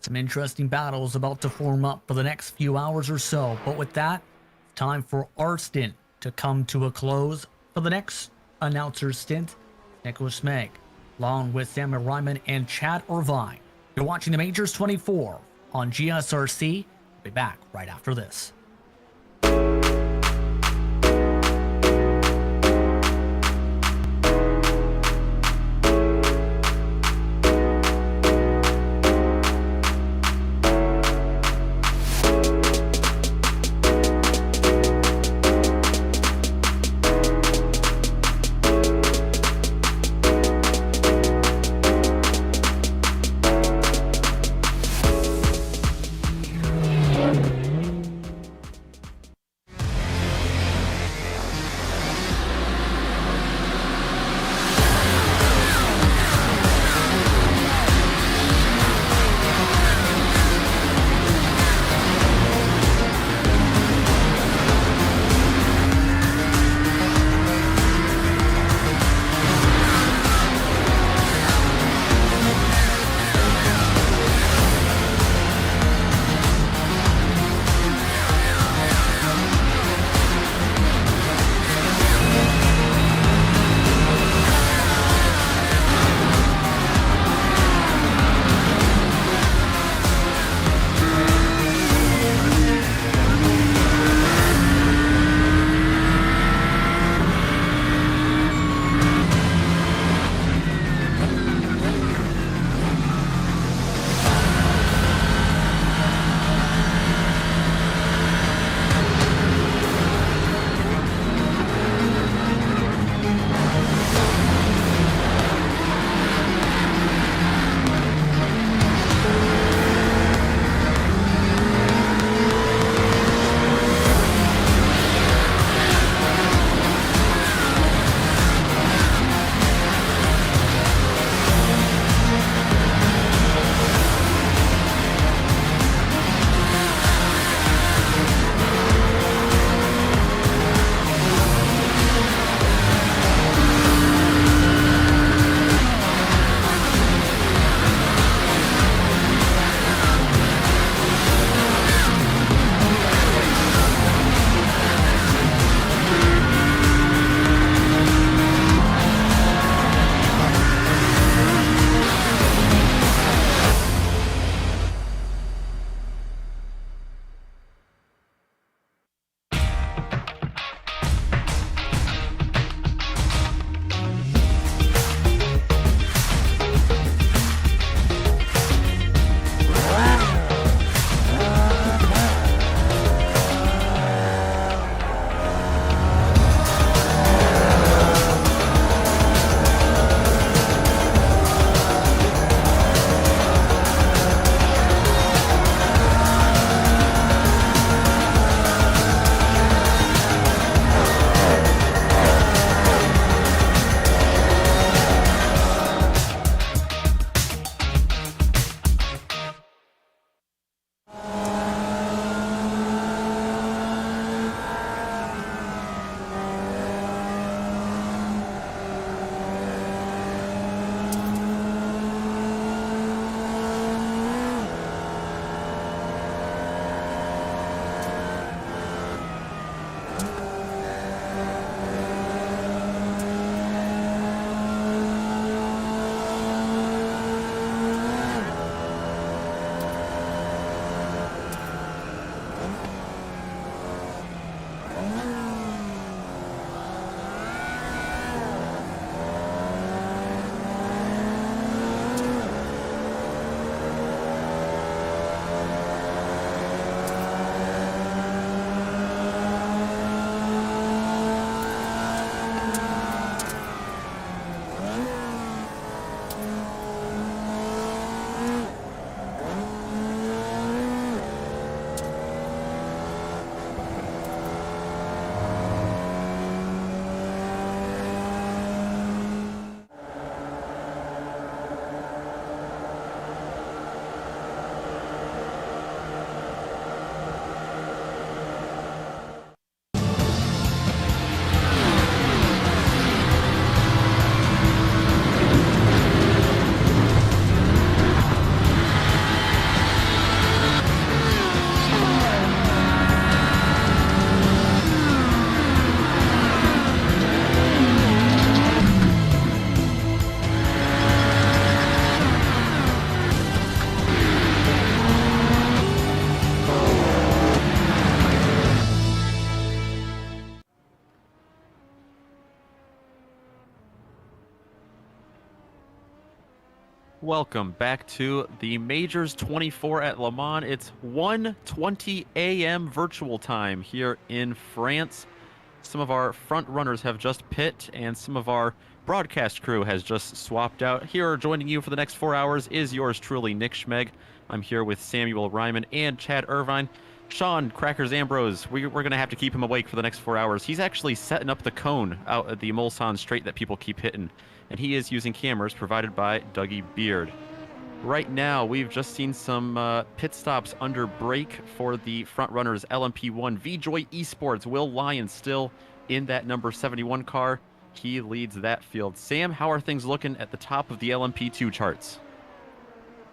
Some interesting battles about to form up for the next few hours or so, but with that, time for our stint to come to a close. For the next announcer's stint, Nicholas Meg, along with Samuel Ryman and Chad Irvine. You're watching the Majors 24 on GSRC. We'll be back right after this. Welcome back to the Majors 24 at Le Mans. It's 1:20 a.m. virtual time here in France. Some of our front runners have just pit, and some of our broadcast crew has just swapped out. Here joining you for the next 4 hours is yours truly, Nick Schmeg. I'm here with Samuel Ryman and Chad Irvine. Sean Crackers Ambrose, we're going to have to keep him awake for the next 4 hours. He's actually setting up the cone out at the Mulsanne Straight that people keep hitting, and he is using cameras provided by Dougie Beard. Right now, we've just seen some pit stops under break for the front runners. LMP1, VJoy Esports, Will Lyons still in that number 71 car. He leads that field. Sam, how are things looking at the top of the LMP2 charts?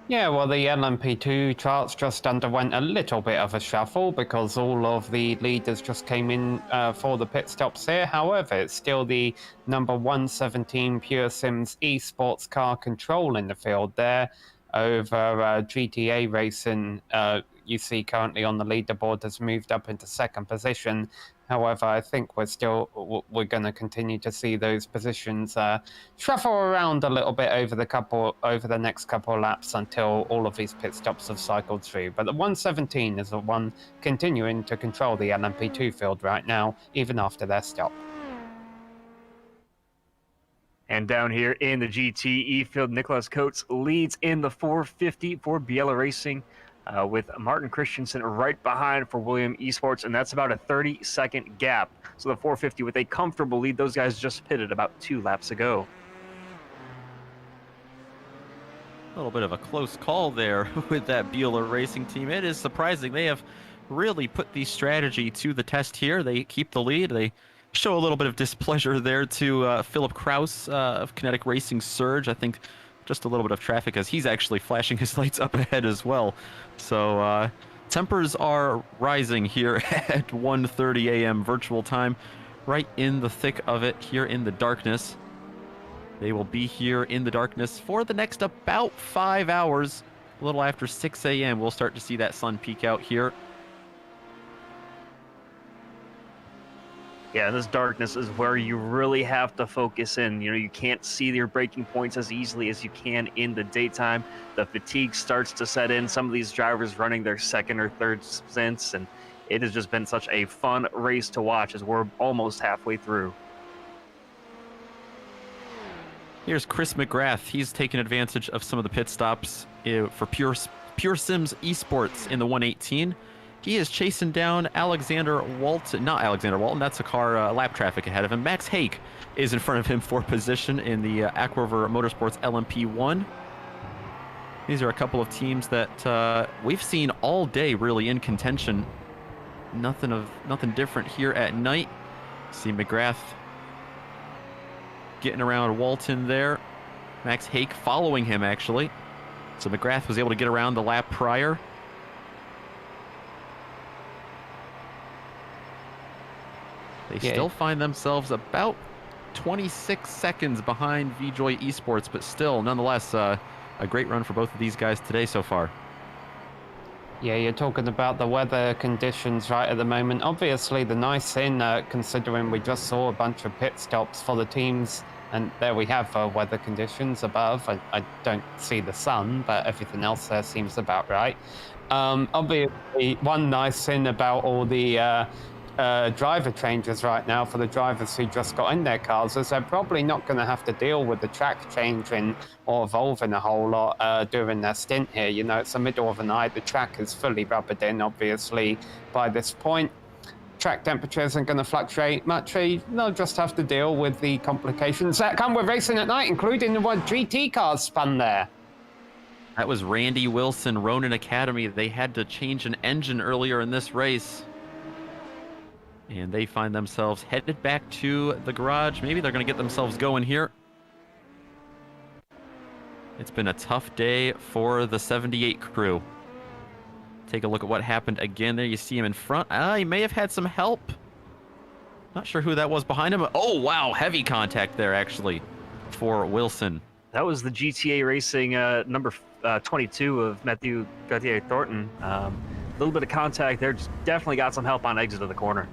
Yeah, well, the LMP2 charts just underwent a little bit of a shuffle because all of the leaders just came in for the pit stops here. However, it's still the number 117 Pure Sims Esports car controlling the field there over GTA Racing. You see currently on the leaderboard has moved up into second position. However, I think we're going to continue to see those positions shuffle around a little bit over the next couple of laps until all of these pit stops have cycled through. But the 117 is the one continuing to control the LMP2 field right now, even after their stop. And down here in the GTE field, Nicholas Coates leads in the 450 for Biela Racing. With Martin Christensen right behind for William Esports, and that's about a 30-second gap. So the 450 with a comfortable lead. Those guys just pitted about 2 laps ago. A little bit of a close call there with that Biela Racing team. It is surprising. They have really put the strategy to the test here. They keep the lead. They show a little bit of displeasure there to Philip Kraus of Kinetic Racing Surge. I think just a little bit of traffic as he's actually flashing his lights up ahead as well. So tempers are rising here at 1:30 a.m. virtual time, right in the thick of it here in the darkness. They will be here in the darkness for the next about 5 hours. A little after 6 a.m. we'll start to see that sun peek out here. Yeah, this darkness is where you really have to focus in. You know, you can't see your braking points as easily as you can in the daytime. The fatigue starts to set in. Some of these drivers running their second or third stints, and it has just been such a fun race to watch as we're almost halfway through. Here's Chris McGrath. He's taken advantage of some of the pit stops for Pure Sims Esports in the 118. He is chasing down Alexander Walton. Not Alexander Walton, that's a car lap traffic ahead of him. Max Hake is in front of him for position in the Aquaver Motorsports LMP1. These are a couple of teams that we've seen all day really in contention. Nothing different here at night. See McGrath getting around Walton there. Max Hake following him actually. So McGrath was able to get around the lap prior. They still find themselves about 26 seconds behind VJoy Esports, but still, nonetheless, a great run for both of these guys today so far. Yeah, you're talking about the weather conditions right at the moment. Obviously, the nice thing, considering we just saw a bunch of pit stops for the teams, and there we have weather conditions above. I don't see the sun, but everything else there seems about right. Obviously, one nice thing about all the driver changes right now for the drivers who just got in their cars is they're probably not going to have to deal with the track changing or evolving a whole lot during their stint here. You know, it's the middle of the night. The track is fully rubbered in, obviously, by this point. Track temperature isn't going to fluctuate much. They'll just have to deal with the complications that come with racing at night, including the one GT cars spun there. That was Randy Wilson, Ronin Academy. They had to change an engine earlier in this race. And they find themselves headed back to the garage. Maybe they're going to get themselves going here. It's been a tough day for the 78 crew. Take a look at what happened again there. You see him in front. He may have had some help. Not sure who that was behind him. Oh, wow. Heavy contact there, actually, for Wilson. That was the GTA Racing number 22 of Matthew Gauthier-Thornton. A little bit of contact there. Just definitely got some help on exit of the corner.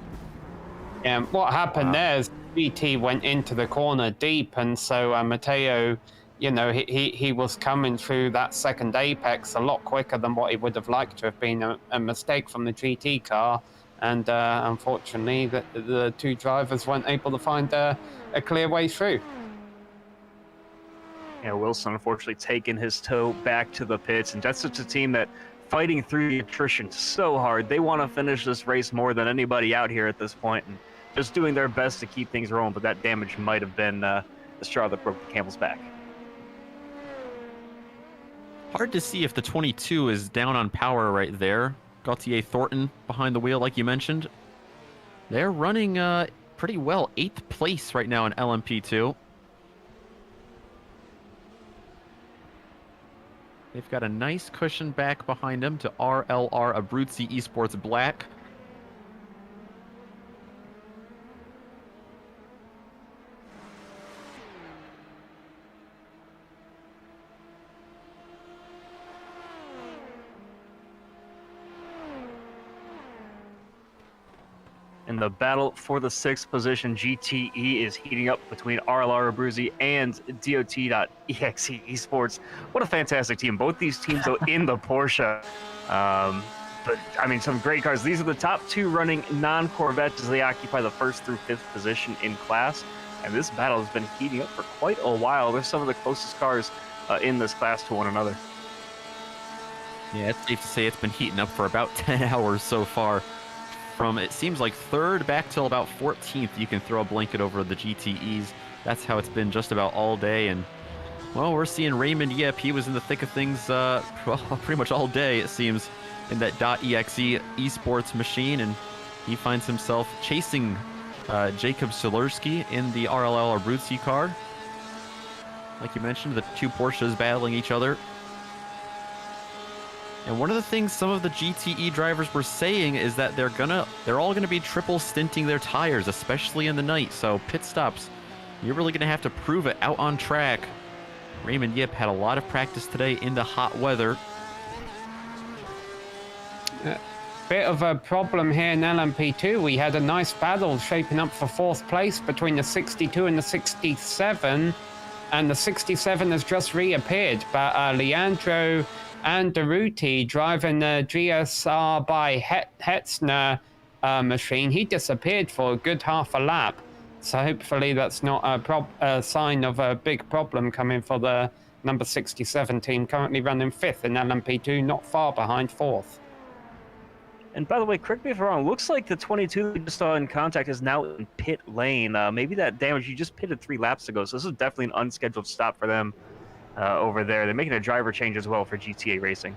What happened there is GT went into the corner deep, and so Matteo you know, he was coming through that second apex a lot quicker than what he would have liked to have been a mistake from the GT car. And unfortunately, the two drivers weren't able to find a clear way through. Yeah, Wilson unfortunately taking his toe back to the pits, and that's such a team that fighting through the attrition so hard. They want to finish this race more than anybody out here at this point, and just doing their best to keep things rolling, but that damage might have been the straw that broke the camel's back. Hard to see if the 22 is down on power right there. Gautier Thornton behind the wheel, like you mentioned. They're running pretty well. 8th place right now in LMP2. They've got a nice cushion back behind them to RLR Abruzzi Esports Black. In the battle for the 6th position, GTE is heating up between RLR Abruzzi and DOT.exe Esports. What a fantastic team. Both these teams, though, in the Porsche. But, I mean, some great cars. These are the top 2 running non-Corvettes as they occupy the 1st through 5th position in class. And this battle has been heating up for quite a while. They're some of the closest cars in this class to one another. Yeah, it's safe to say it's been heating up for about 10 hours so far. From, it seems like 3rd back till about 14th, you can throw a blanket over the GTEs. That's how it's been just about all day. And, well, we're seeing Raymond Yip. He was in the thick of things well, pretty much all day, it seems, in that .exe esports machine. And he finds himself chasing Jacob Solerski in the RLL Abruzzi car. Like you mentioned, the 2 Porsches battling each other. And one of the things some of the GTE drivers were saying is that they're all gonna be triple stinting their tires, especially in the night. So pit stops, you're really gonna have to prove it out on track. Raymond Yip had a lot of practice today in the hot weather. Bit of a problem here in LMP2. We had a nice battle shaping up for 4th place between the 62 and the 67, and the 67 has just reappeared, but Leandro Andretti driving the GSR by Hetzner machine, he disappeared for a good half a lap. So hopefully that's not a sign of a big problem coming for the number 67 team, currently running 5th in LMP2, not far behind 4th. And by the way, correct me if I'm wrong, looks like the 22 we just saw in contact is now in pit lane. Maybe that damage, you just pitted 3 laps ago, so this is definitely an unscheduled stop for them. Over there. They're making a driver change as well for GTA Racing.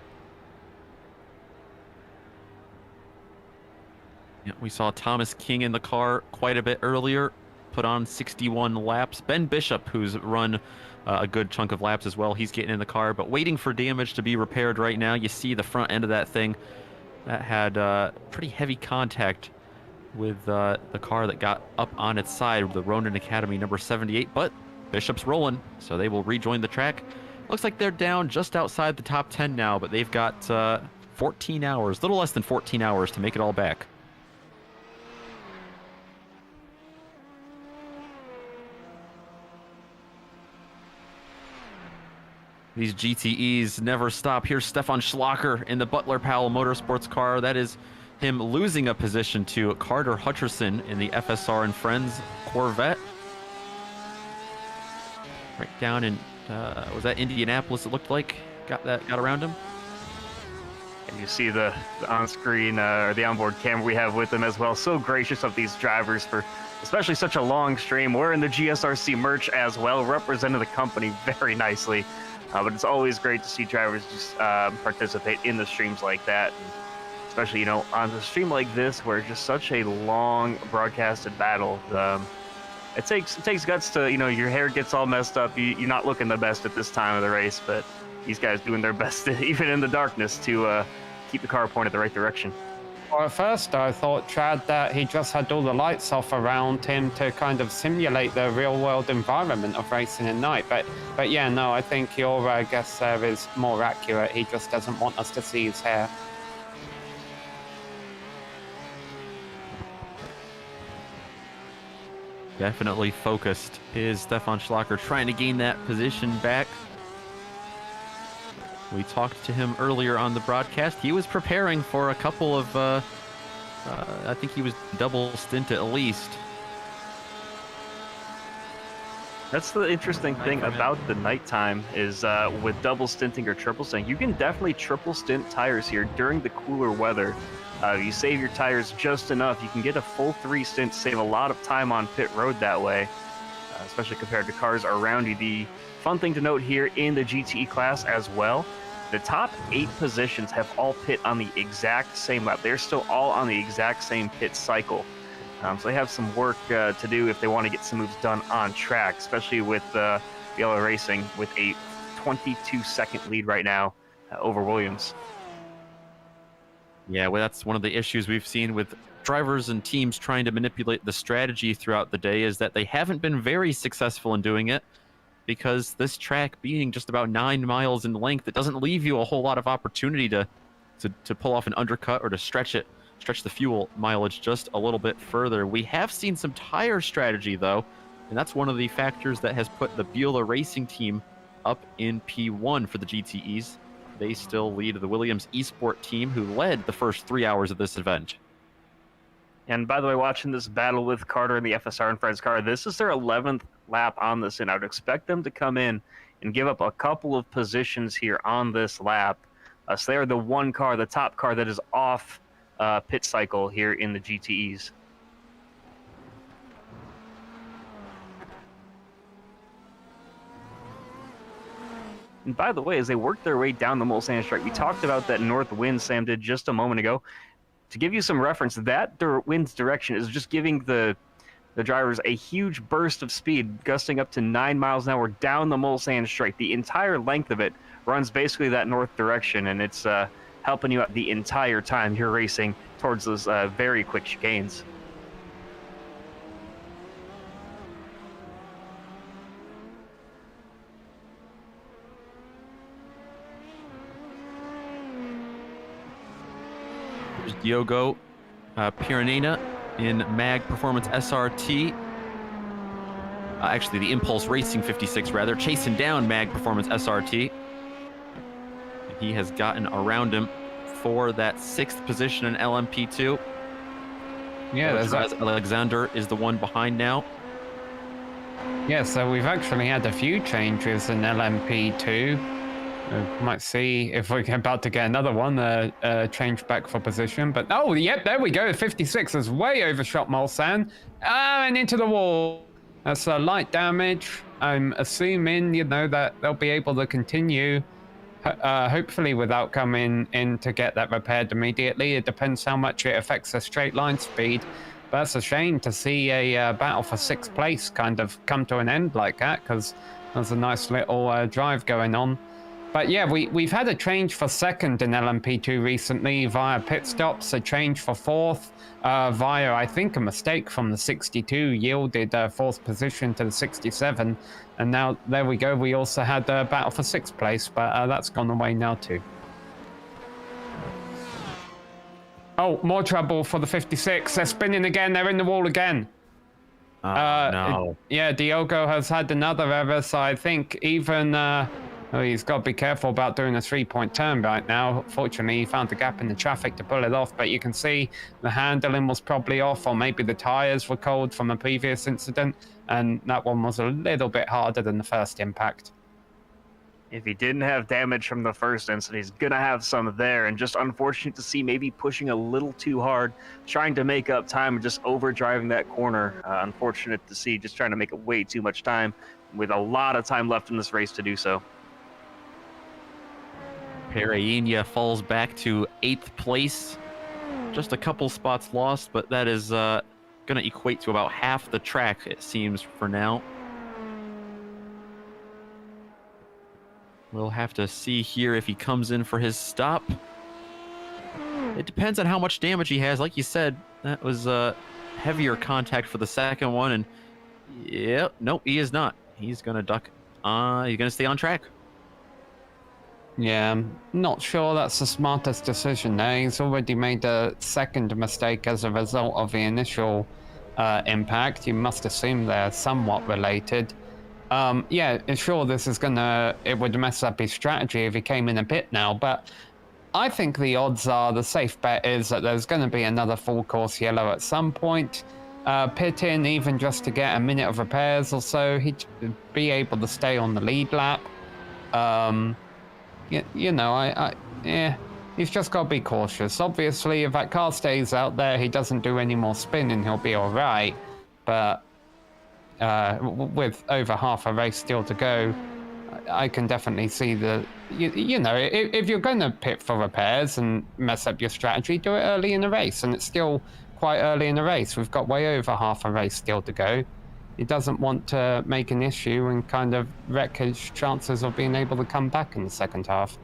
Yeah, we saw Thomas King in the car quite a bit earlier, put on 61 laps. Ben Bishop, who's run a good chunk of laps as well, he's getting in the car, but waiting for damage to be repaired right now. You see the front end of that thing that had pretty heavy contact with the car that got up on its side, the Ronin Academy number 78, but Bishop's rolling, so they will rejoin the track. Looks like they're down just outside the top 10 now, but they've got 14 hours, little less than 14 hours to make it all back. These GTEs never stop. Here's Stefan Schlacher in the Butler Powell Motorsports car. That is him losing a position to Carter Hutcherson in the FSR and Friends Corvette. Right down in, was that Indianapolis, it looked like? Got around him? And you see the on-screen, or the onboard camera we have with them as well. So gracious of these drivers for especially such a long stream. We're in the GSRC merch as well, representing the company very nicely. But it's always great to see drivers just participate in the streams like that. And especially, you know, on a stream like this, where it's just such a long broadcasted battle. It takes guts to, you know, your hair gets all messed up. You're not looking the best at this time of the race, but these guys doing their best, even in the darkness, to keep the car pointed the right direction. Well, at first I thought, Chad, that he just had all the lights off around him to kind of simulate the real-world environment of racing at night. But yeah, no, I think your guess there is more accurate. He just doesn't want us to see his hair. Definitely focused is Stefan Schlacker, trying to gain that position back. We talked to him earlier on the broadcast. He was preparing for a couple of, I think he was double stint at least. That's the interesting thing about the nighttime is with double stinting or triple stinting, you can definitely triple stint tires here during the cooler weather. You save your tires just enough. You can get a full 3 stints, save a lot of time on pit road that way, especially compared to cars around you. The fun thing to note here in the GTE class as well, the top 8 positions have all pit on the exact same lap. They're still all on the exact same pit cycle. So they have some work to do if they want to get some moves done on track, especially with iRacing with a 22-second lead right now over Williams. Yeah, well, that's one of the issues we've seen with drivers and teams trying to manipulate the strategy throughout the day, is that they haven't been very successful in doing it, because this track being just about 9 miles in length, it doesn't leave you a whole lot of opportunity to pull off an undercut or to stretch the fuel mileage just a little bit further. We have seen some tire strategy, though, and that's one of the factors that has put the Beulah Racing team up in P1 for the GTEs. They still lead the Williams Esport team, who led the first 3 hours of this event. And by the way, watching this battle with Carter and the FSR and Fred's car, this is their 11th lap on this, and I would expect them to come in and give up a couple of positions here on this lap. So they are the the top car that is off pit cycle here in the GTEs. And by the way, as they work their way down the Mulsanne straight, we talked about that north wind Sam did just a moment ago. To give you some reference, that wind's direction is just giving the drivers a huge burst of speed, gusting up to 9 miles an hour down the Mulsanne straight. The entire length of it runs basically that north direction, and it's helping you out the entire time you're racing towards those very quick chicanes. There's Diogo Piranena in Mag Performance SRT. Actually, the Impulse Racing 56, rather, chasing down Mag Performance SRT. And he has gotten around him for that 6th position in LMP2. Yeah, Alexander is the one behind now. Yeah, so we've actually had a few changes in LMP2. We might see if we're about to get another one, change back for position. But, oh, yep, there we go. 56 has way overshot Mulsanne. And into the wall. That's light damage. I'm assuming, that they'll be able to continue, hopefully without coming in to get that repaired immediately. It depends how much it affects the straight line speed. But that's a shame to see a battle for 6th place kind of come to an end like that, because there's a nice little drive going on. But yeah, we've had a change for 2nd in LMP2 recently via pit stops, a change for 4th via, I think, a mistake from the 62 yielded 4th position to the 67. And now, there we go, we also had a battle for 6th place, but that's gone away now too. Oh, more trouble for the 56. They're spinning again, they're in the wall again. No. Yeah, Diogo has had another error, so I think even... he's got to be careful about doing a 3-point turn right now. Fortunately, he found a gap in the traffic to pull it off, but you can see the handling was probably off, or maybe the tires were cold from a previous incident, and that one was a little bit harder than the first impact. If he didn't have damage from the first incident, he's going to have some there, and just unfortunate to see maybe pushing a little too hard, trying to make up time and just overdriving that corner. Unfortunate to see, just trying to make it way too much time with a lot of time left in this race to do so. Pereira falls back to 8th place. Just a couple spots lost, but that is going to equate to about half the track, it seems, for now. We'll have to see here if he comes in for his stop. It depends on how much damage he has. Like you said, that was heavier contact for the second one, and yeah, nope, he is not. He's going to duck. He's going to stay on track. Yeah, I'm not sure that's the smartest decision there. He's already made a 2nd mistake as a result of the initial impact. You must assume they're somewhat related. Yeah, sure, it would mess up his strategy if he came in a pit now, but I think the odds are, the safe bet is that there's going to be another full course yellow at some point. Pit in even just to get a minute of repairs or so. He'd be able to stay on the lead lap. He's just got to be cautious. Obviously, if that car stays out there, he doesn't do any more spinning, he'll be all right. But with over half a race still to go, I can definitely see if you're going to pit for repairs and mess up your strategy, do it early in the race. And it's still quite early in the race. We've got way over half a race still to go. He doesn't want to make an issue and kind of wreck his chances of being able to come back in the second half.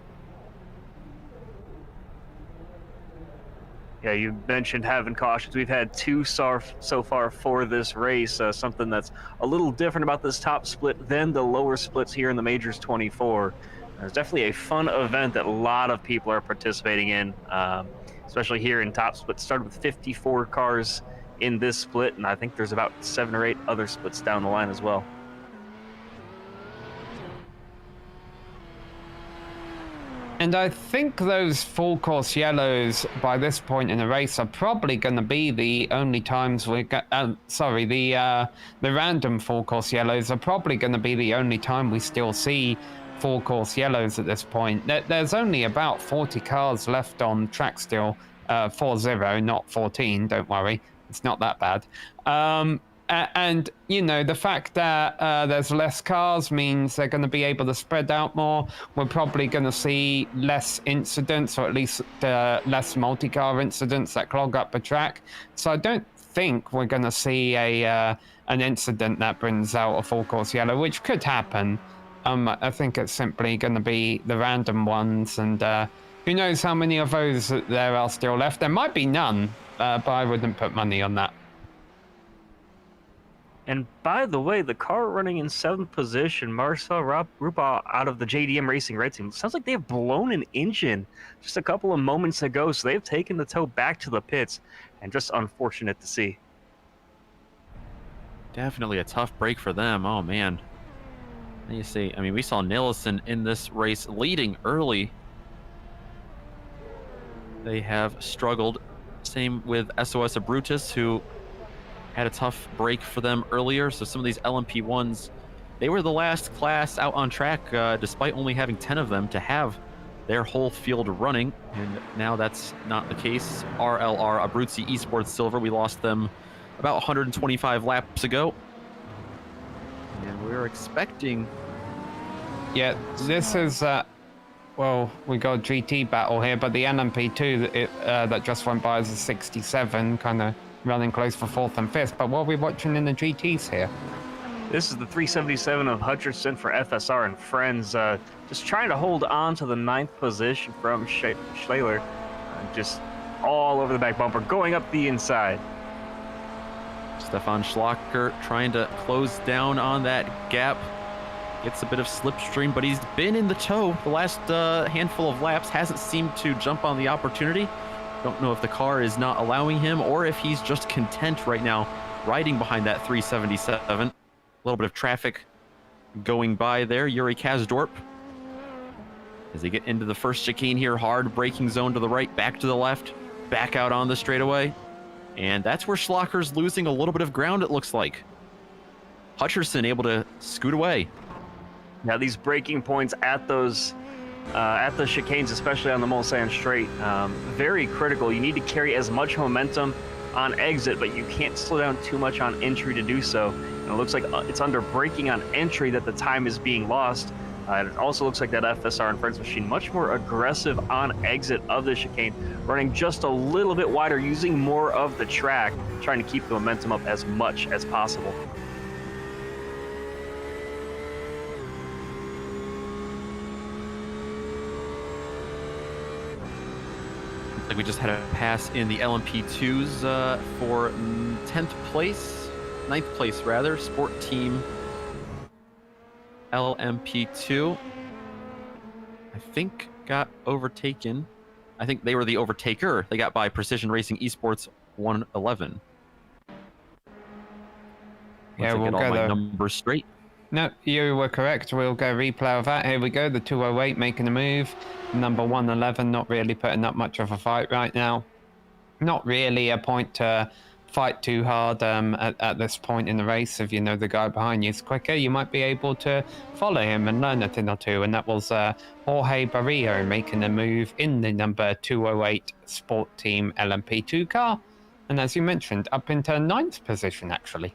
Yeah, you mentioned having cautions. We've had 2 so far for this race. Something that's a little different about this top split than the lower splits here in the Majors 24. It's definitely a fun event that a lot of people are participating in, especially here in top split. Started with 54 cars in this split, and I think there's about 7 or 8 other splits down the line as well. And I think those full course yellows by this point in the race are probably going to be the only times the random full course yellows are probably going to be the only time we still see full course yellows at this point. There's only about 40 cars left on track still, 40, not 14, don't worry. It's not that bad. And, the fact that there's less cars means they're going to be able to spread out more. We're probably going to see less incidents, or at least less multi-car incidents that clog up the track. So I don't think we're going to see an incident that brings out a full course yellow, which could happen. I think it's simply going to be the random ones, and who knows how many of those there are still left. There might be none, but I wouldn't put money on that. And by the way, the car running in 7th position, Marcel Rupa out of the JDM Racing Red Team, sounds like they've blown an engine just a couple of moments ago, so they've taken the tow back to the pits, and just unfortunate to see. Definitely a tough break for them. Oh, man. You see, I mean, we saw Nilsson in this race leading early. They have struggled. Same with SOS Brutus, who had a tough break for them earlier. So some of these LMP1s, they were the last class out on track, despite only having 10 of them, to have their whole field running. And now that's not the case. RLR Abruzzi Esports Silver, we lost them about 125 laps ago. And we're expecting... Yeah, this is... well, we got a GT battle here, but the LMP2 that just went by is a 67, kind of running close for 4th and 5th. But what are we watching in the GTs here? This is the 377 of Hutcherson for FSR and Friends, just trying to hold on to the 9th position from Schleiler. Just all over the back bumper, going up the inside. Stefan Schlacker trying to close down on that gap. Gets a bit of slipstream, but he's been in the tow the last handful of laps. Hasn't seemed to jump on the opportunity. Don't know if the car is not allowing him or if he's just content right now riding behind that 377. A little bit of traffic going by there. Yuri Kazdorp. As they get into the first chicane here, hard braking zone to the right, back to the left, back out on the straightaway. And that's where Schlacker's losing a little bit of ground, it looks like. Hutcherson able to scoot away. Now these braking points at those at the chicanes, especially on the Mulsanne straight, very critical. You need to carry as much momentum on exit, but you can't slow down too much on entry to do so. And it looks like it's under braking on entry that the time is being lost. It also looks like that FSR and Friends machine much more aggressive on exit of the chicane, running just a little bit wider, using more of the track, trying to keep the momentum up as much as possible. Like we just had a pass in the LMP2s for 10th place, 9th place rather, Sport Team LMP2. I think got overtaken. I think they were the overtaker. They got by Precision Racing Esports 111. Yeah, Once I we'll get all go my there. numbers straight. No, you were correct. We'll go replay of that. Here we go. The 208 making a move. Number 111 not really putting up much of a fight right now. Not really a point to fight too hard at this point in the race. If you know the guy behind you is quicker, you might be able to follow him and learn a thing or two. And that was Jorge Barrio making a move in the number 208 Sport Team LMP2 car. And as you mentioned, up into 9th position, actually.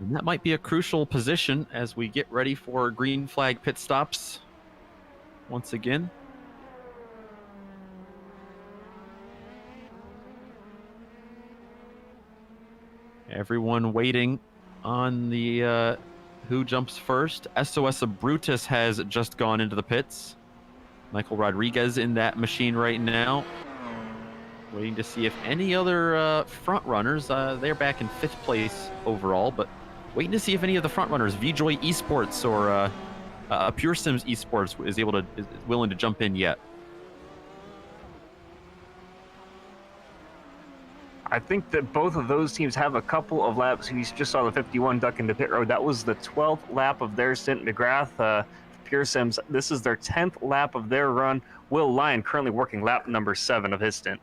And that might be a crucial position as we get ready for green flag pit stops once again. Everyone waiting on the who jumps first. SOS Brutus has just gone into the pits. Michael Rodriguez in that machine right now. Waiting to see if any other front runners, they're back in 5th place overall, but waiting to see if any of the front runners, VJoy Esports or Pure Sims Esports is willing to jump in yet. I think that both of those teams have a couple of laps. You just saw the 51 duck into pit road. That was the 12th lap of their stint. McGrath, Pure Sims, this is their 10th lap of their run. Will Lyon currently working lap number 7 of his stint.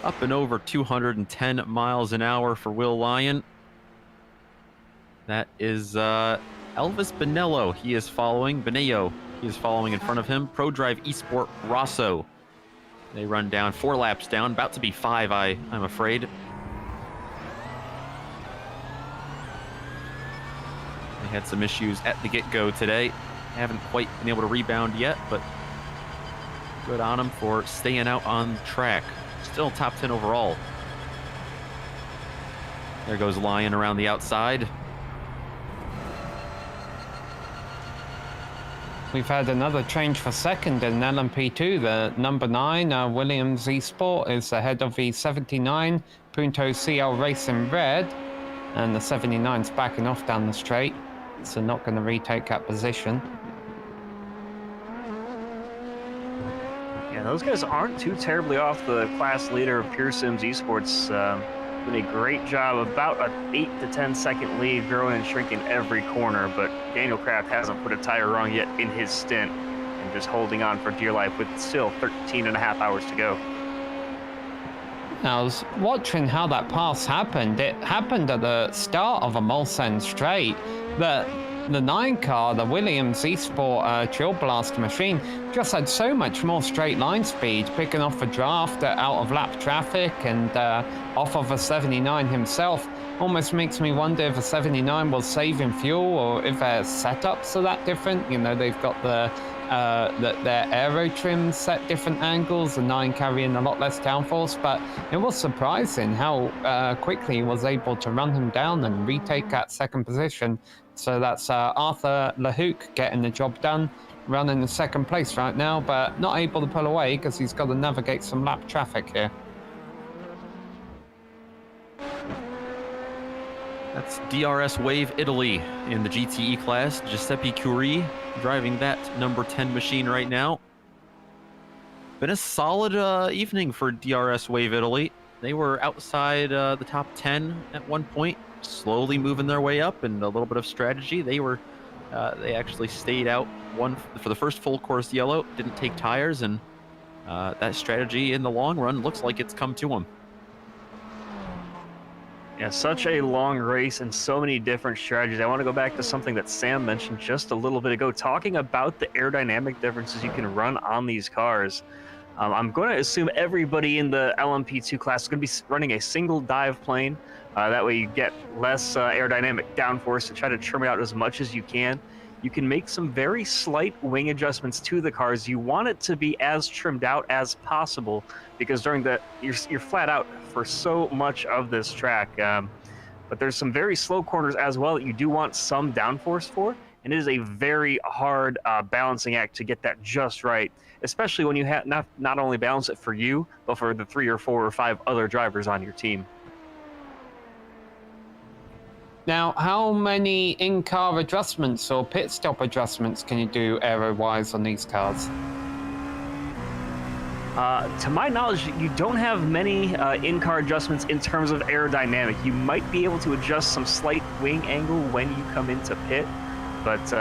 Up and over 210 miles an hour for Will Lyon. That is Elvis Bonello. He is following. Bonello, he is following in front of him. ProDrive Esport Rosso. They run down 4 laps down. About to be 5, I'm afraid. They had some issues at the get-go today. Haven't quite been able to rebound yet, but good on them for staying out on the track. Still top 10 overall. There goes Lyon around the outside. We've had another change for second in LMP2. The number 9, Williams Esport, is ahead of the 79, Punto CL Racing Red. And the 79's backing off down the straight, so not going to retake that position. Yeah, those guys aren't too terribly off the class leader of Pure Sims Esports. Doing a great job, about an 8 to 10 second lead, growing and shrinking every corner, but Daniel Kraft hasn't put a tire wrong yet in his stint, and just holding on for dear life with still 13 and a half hours to go. I was watching how that pass happened. It happened at the start of a Mulsanne straight. The 9 car, the Williams Esport Chill Blast machine, just had so much more straight line speed, picking off a draft out of lap traffic and off of a 79 himself. Almost makes me wonder if a 79 was saving fuel or if their setups are that different. You know, they've got their aero trim set different angles, the 9 carrying a lot less downforce, but it was surprising how quickly he was able to run him down and retake that second position. So that's Arthur LeHouque getting the job done, running in second place right now, but not able to pull away because he's got to navigate some lap traffic here. That's DRS Wave Italy in the GTE class. Giuseppe Curie driving that number 10 machine right now. Been a solid evening for DRS Wave Italy. They were outside the top 10 at one point, slowly moving their way up, and a little bit of strategy. They actually stayed out for the first full course yellow, didn't take tires, and that strategy in the long run looks like it's come to them. Yeah, such a long race and so many different strategies. I want to go back to something that Sam mentioned just a little bit ago, talking about the aerodynamic differences you can run on these cars. I'm going to assume everybody in the LMP2 class is going to be running a single dive plane. That way you get less aerodynamic downforce to try to trim it out as much as you can. You can make some very slight wing adjustments to the cars. You want it to be as trimmed out as possible because during you're flat out for so much of this track. But there's some very slow corners as well that you do want some downforce for, and it is a very hard balancing act to get that just right, especially when you have not only balance it for you, but for the 3 or 4 or 5 other drivers on your team. Now, how many in-car adjustments or pit stop adjustments can you do aero-wise on these cars? To my knowledge, you don't have many in-car adjustments in terms of aerodynamic. You might be able to adjust some slight wing angle when you come into pit, but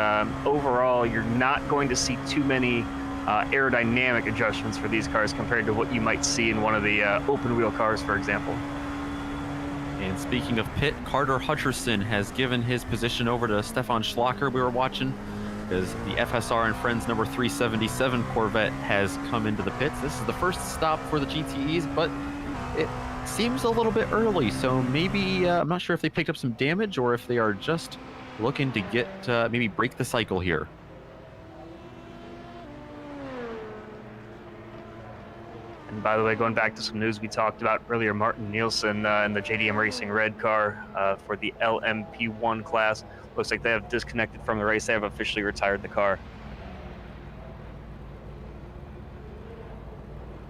overall, you're not going to see too many aerodynamic adjustments for these cars compared to what you might see in one of the open-wheel cars, for example. And speaking of pit, Carter Hutcherson has given his position over to Stefan Schlacher. We were watching because the FSR and Friends number 377 Corvette has come into the pits. This is the first stop for the GTEs, but it seems a little bit early, so maybe I'm not sure if they picked up some damage or if they are just looking to get maybe break the cycle here. And by the way, going back to some news we talked about earlier, Martin Nielsen in the JDM Racing red car for the LMP1 class. Looks like they have disconnected from the race. They have officially retired the car.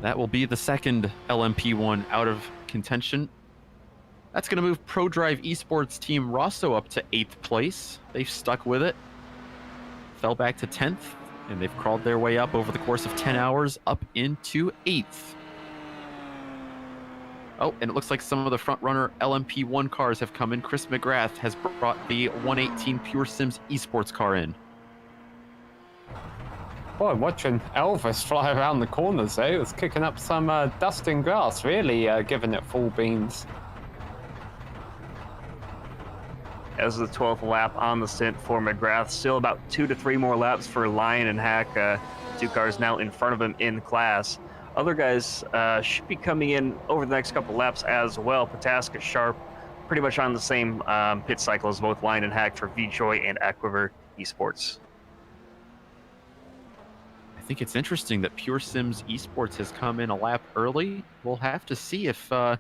That will be the second LMP1 out of contention. That's going to move ProDrive Esports team Rosso up to 8th place. They've stuck with it. Fell back to 10th, and they've crawled their way up over the course of 10 hours up into 8th. Oh, and it looks like some of the front-runner LMP1 cars have come in. Chris McGrath has brought the 118 Pure Sims Esports car in. Boy, watching Elvis fly around the corners there, it was kicking up some dust and grass, really giving it full beans. As the 12th lap on the stint for McGrath. Still about 2 to 3 more laps for Lyon and Hack. 2 cars now in front of him in class. Other guys should be coming in over the next couple laps as well. Pataska, Sharp, pretty much on the same pit cycle as both Lyon and Hack for VJoy and Aquiver Esports. I think it's interesting that Pure Sims Esports has come in a lap early. We'll have to see if they're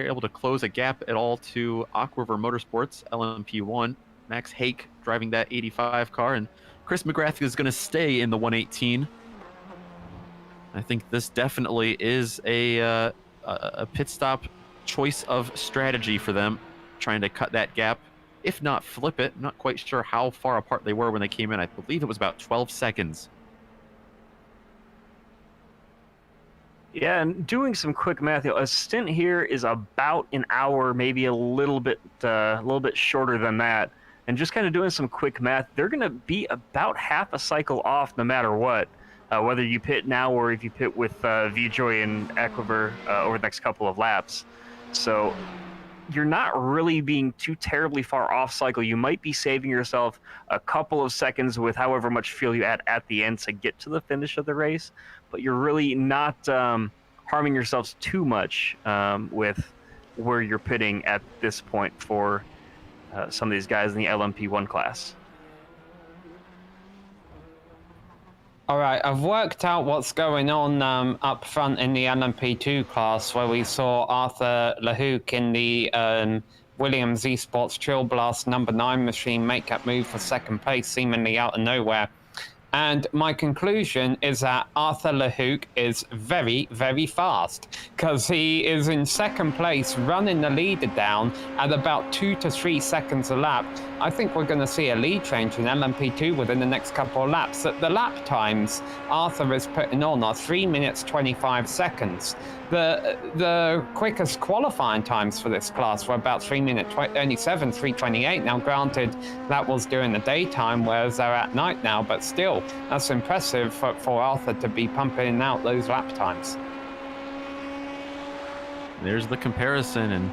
able to close a gap at all to Aquiver Motorsports, LMP1. Max Hake driving that 85 car, and Chris McGrath is going to stay in the 118. I think this definitely is a pit stop choice of strategy for them, trying to cut that gap, if not flip it. I'm not quite sure how far apart they were when they came in. I believe it was about 12 seconds. Yeah, and doing some quick math, a stint here is about an hour, maybe a little bit shorter than that. And just kind of doing some quick math, they're going to be about half a cycle off no matter what. Whether you pit now or if you pit with VJoy and Aquiver over the next couple of laps. So you're not really being too terribly far off cycle. You might be saving yourself a couple of seconds with however much fuel you add at the end to get to the finish of the race, but you're really not harming yourselves too much with where you're pitting at this point for some of these guys in the LMP1 class. All right, I've worked out what's going on up front in the LMP2 class, where we saw Arthur LeHoucq in the Williams Esports Chill Blast number 9 machine make that move for second place, seemingly out of nowhere. And my conclusion is that Arthur LeHoucq is very, very fast, because he is in second place, running the leader down at about 2 to 3 seconds a lap. I think we're going to see a lead change in LMP2 within the next couple of laps. The lap times Arthur is putting on are 3 minutes 25 seconds. The quickest qualifying times for this class were about 3 minutes 27, 3:28. Now, granted, that was during the daytime, whereas they're at night now, but still, that's impressive for Arthur to be pumping out those lap times. There's the comparison, and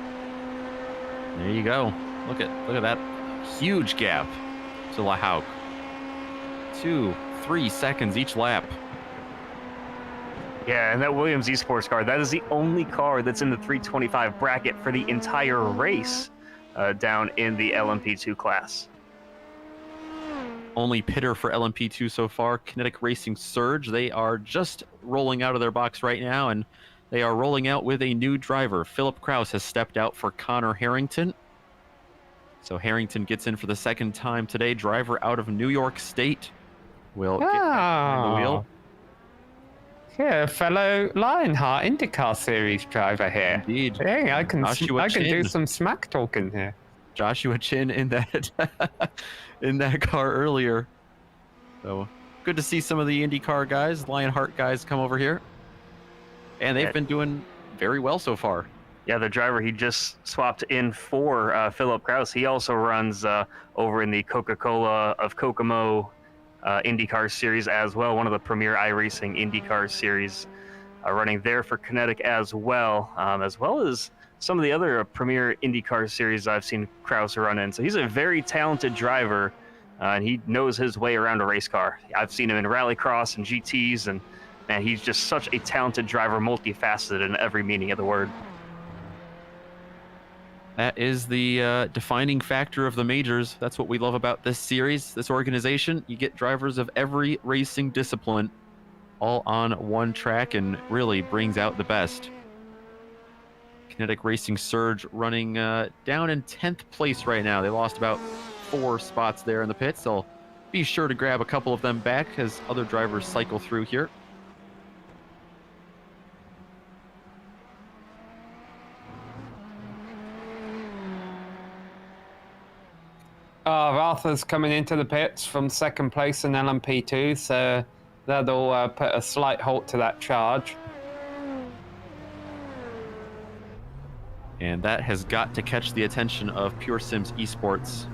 there you go. Look at that huge gap to LeHoucq. 2-3 seconds each lap. Yeah, and that Williams Esports car, that is the only car that's in the 325 bracket for the entire race down in the LMP2 class. Only pitter for LMP2 so far, Kinetic Racing Surge. They are just rolling out of their box right now, and they are rolling out with a new driver. Philip Kraus has stepped out for Connor Harrington. So Harrington gets in for the second time today. Driver out of New York State will get behind the wheel. Yeah, fellow Lionheart IndyCar Series driver here. Indeed. Hey, I can Joshua do Chin. some smack talking here. Joshua Chin in that in that car earlier. So good to see some of the IndyCar guys, Lionheart guys come over here. And they've been doing very well so far. Yeah, the driver he just swapped in for Philip Kraus. He also runs over in the Coca-Cola of Kokomo IndyCar series as well, one of the premier iRacing IndyCar series, running there for Kinetic as well as some of the other premier IndyCar series I've seen Kraus run in. So he's a very talented driver, and he knows his way around a race car. I've seen him in rallycross and GTs, and man, he's just such a talented driver, multifaceted in every meaning of the word. That is the defining factor of the majors. That's what we love about this series, this organization. You get drivers of every racing discipline all on one track and really brings out the best. Kinetic Racing Surge running down in 10th place right now. They lost about 4 spots there in the pits. They'll be sure to grab a couple of them back as other drivers cycle through here. Arthur's coming into the pits from 2nd place in LMP2, so that'll put a slight halt to that charge. And that has got to catch the attention of Pure Sims Esports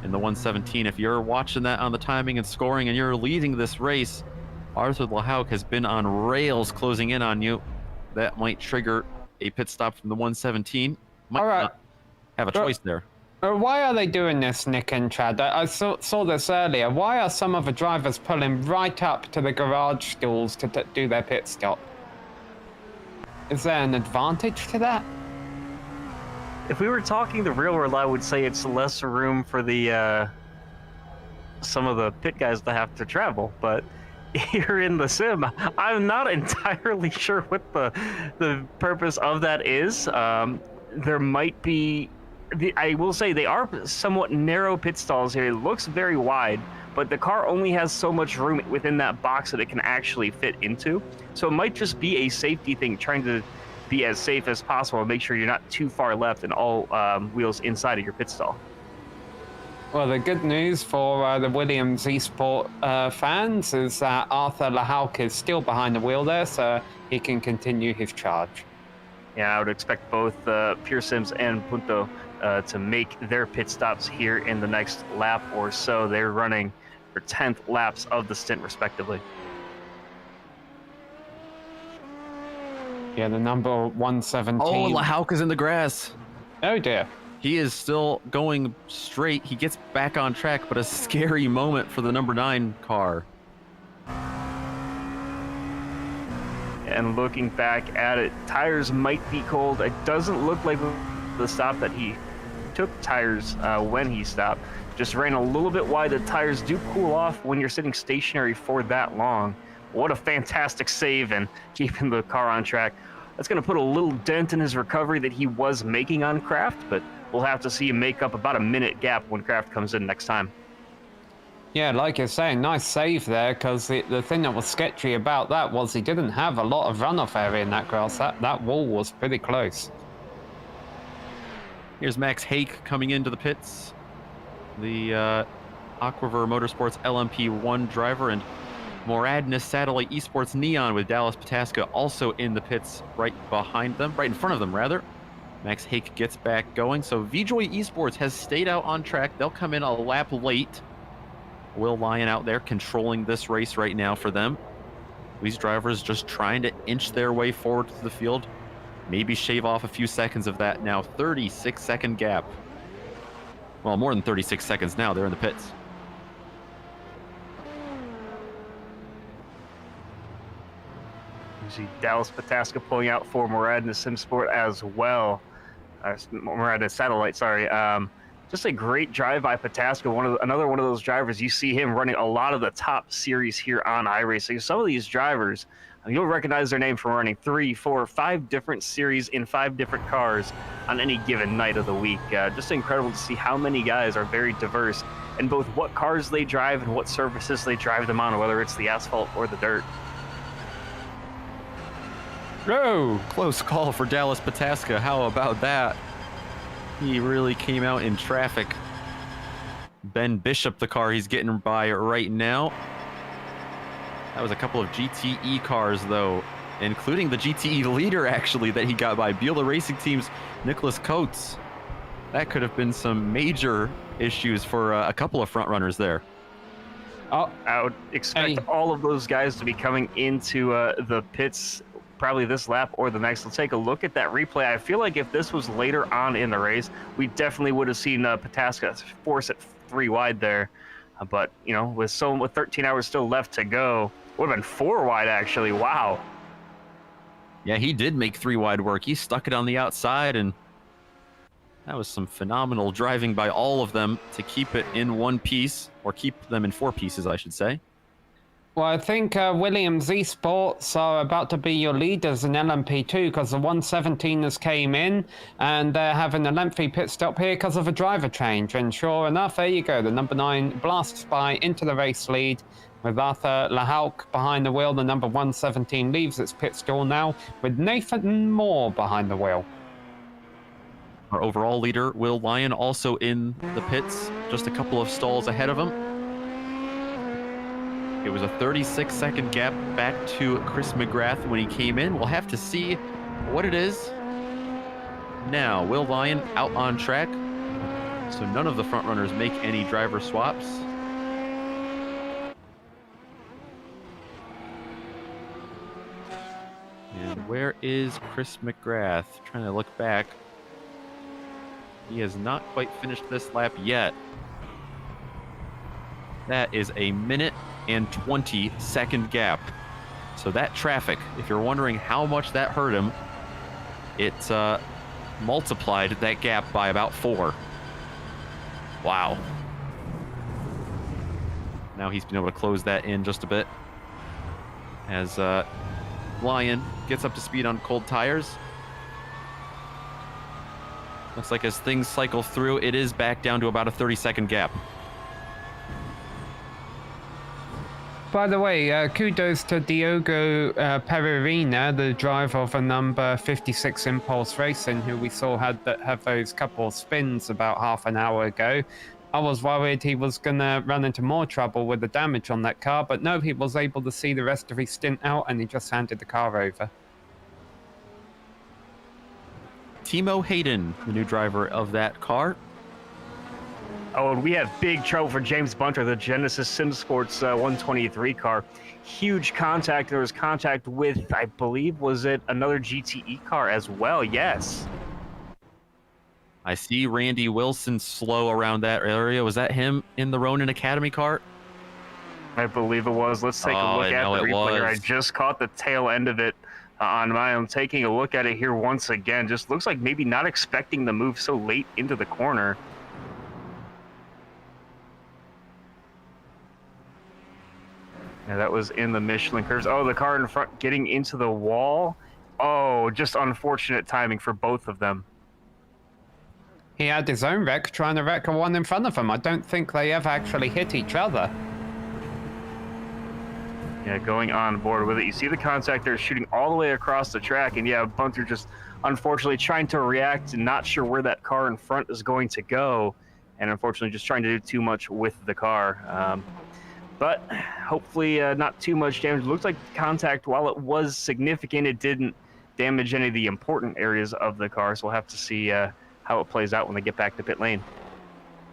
in the 117. If you're watching that on the timing and scoring and you're leading this race, Arthur Lahauk has been on rails closing in on you. That might trigger a pit stop from the 117. Might All right. not have a choice there. Why are they doing this, Nick and Chad? I saw this earlier. Why are some of the drivers pulling right up to the garage stalls to do their pit stop? Is there an advantage to that? If we were talking the real world, I would say it's less room for the some of the pit guys to have to travel. But here in the sim, I'm not entirely sure what the purpose of that is. There might be. I will say they are somewhat narrow pit stalls here. It looks very wide, but the car only has so much room within that box that it can actually fit into. So it might just be a safety thing, trying to be as safe as possible and make sure you're not too far left and all wheels inside of your pit stall. Well, the good news for the Williams Esport fans is that Arthur Lahauk is still behind the wheel there, so he can continue his charge. Yeah, I would expect both Pure Sims and Punto to make their pit stops here in the next lap or so. They're running for 10th laps of the stint, respectively. Yeah, the number 117. Oh, Lahauk is in the grass. Oh, dear. He is still going straight. He gets back on track, but a scary moment for the number 9 car. And looking back at it, tires might be cold. It doesn't look like the stop that he took tires when he stopped. Just ran a little bit wide. The tires do cool off when you're sitting stationary for that long. What a fantastic save and keeping the car on track. That's going to put a little dent in his recovery that he was making on Kraft, but we'll have to see him make up about a minute gap when Kraft comes in next time. Yeah, like you're saying, nice save there, because the thing that was sketchy about that was he didn't have a lot of runoff area in that grass. That wall was pretty close. Here's Max Hake coming into the pits. The Aquiver Motorsports LMP1 driver, and Moradness Satellite Esports Neon with Dallas Pataska also in the pits right behind them, right in front of them, rather. Max Hake gets back going. So VJoy Esports has stayed out on track. They'll come in a lap late. Will Lyon out there controlling this race right now for them. These drivers just trying to inch their way forward to the field. Maybe shave off a few seconds of that now. 36-second gap. Well, more than 36 seconds now. They're in the pits. You see Dallas Pataska pulling out for Moradness SimSport as well. Moradness Satellite, sorry. Just a great drive by Pataska. Another one of those drivers. You see him running a lot of the top series here on iRacing. Some of these drivers, you'll recognize their name from running 3, 4, 5 different series in 5 different cars on any given night of the week. Just incredible to see how many guys are very diverse in both what cars they drive and what surfaces they drive them on, whether it's the asphalt or the dirt. No! Close call for Dallas Pataska. How about that? He really came out in traffic. Ben Bishop, the car he's getting by right now. That was a couple of GTE cars, though, including the GTE leader, actually, that he got by Beulah Racing Team's Nicholas Coates. That could have been some major issues for a couple of front runners there. Oh, I would expect all of those guys to be coming into the pits probably this lap or the next. Let's take a look at that replay. I feel like if this was later on in the race, we definitely would have seen Pataska force it 3 wide there. But, you know, with 13 hours still left to go, would have been 4 wide, actually. Wow. Yeah, he did make 3 wide work. He stuck it on the outside, and that was some phenomenal driving by all of them to keep it in one piece, or keep them in 4 pieces, I should say. well, I think Williams Esports are about to be your leaders in LMP2 because the 117ers came in and they're having a lengthy pit stop here because of a driver change. And sure enough, there you go. The number 9 blasts by into the race lead with Arthur Lahauk behind the wheel. The number 117 leaves its pit stall now with Nathan Moore behind the wheel. Our overall leader, Will Lyon, also in the pits, just a couple of stalls ahead of him. It was a 36-second gap back to Chris McGrath when he came in. We'll have to see what it is. Now, Will Lyon out on track, so none of the front runners make any driver swaps. And where is Chris McGrath? Trying to look back. He has not quite finished this lap yet. That is a 1:20 gap. So that traffic, if you're wondering how much that hurt him, it multiplied that gap by about 4. Wow. Now he's been able to close that in just a bit as Lyon gets up to speed on cold tires. Looks like as things cycle through, it is back down to about a 30-second gap. By the way, kudos to Diogo Pereira, the driver of a number 56 Impulse Racing, who we saw have those couple of spins about half an hour ago. I was worried he was going to run into more trouble with the damage on that car, but no, he was able to see the rest of his stint out, and he just handed the car over. Timo Hayden, the new driver of that car. Oh, and we have big trouble for James Bunter, the Genesis SimSports 123 car. Huge contact. There was contact with, I believe, was it another GTE car as well? Yes. I see Randy Wilson slow around that area. Was that him in the Ronin Academy car? I believe it was. Let's take a look at the replay here. I just caught the tail end of it on my own. Taking a look at it here once again. Just looks like maybe not expecting the move so late into the corner. Yeah, that was in the Michelin curves. Oh, the car in front getting into the wall. Oh, just unfortunate timing for both of them. He had his own wreck trying to wreck a one in front of him. I don't think they ever actually hit each other. Yeah, going on board with it. You see the contact there shooting all the way across the track. And yeah, Bunter just unfortunately trying to react and not sure where that car in front is going to go. And unfortunately just trying to do too much with the car. But hopefully not too much damage. It looks like contact, while it was significant, it didn't damage any of the important areas of the car. So we'll have to see how it plays out when they get back to pit lane.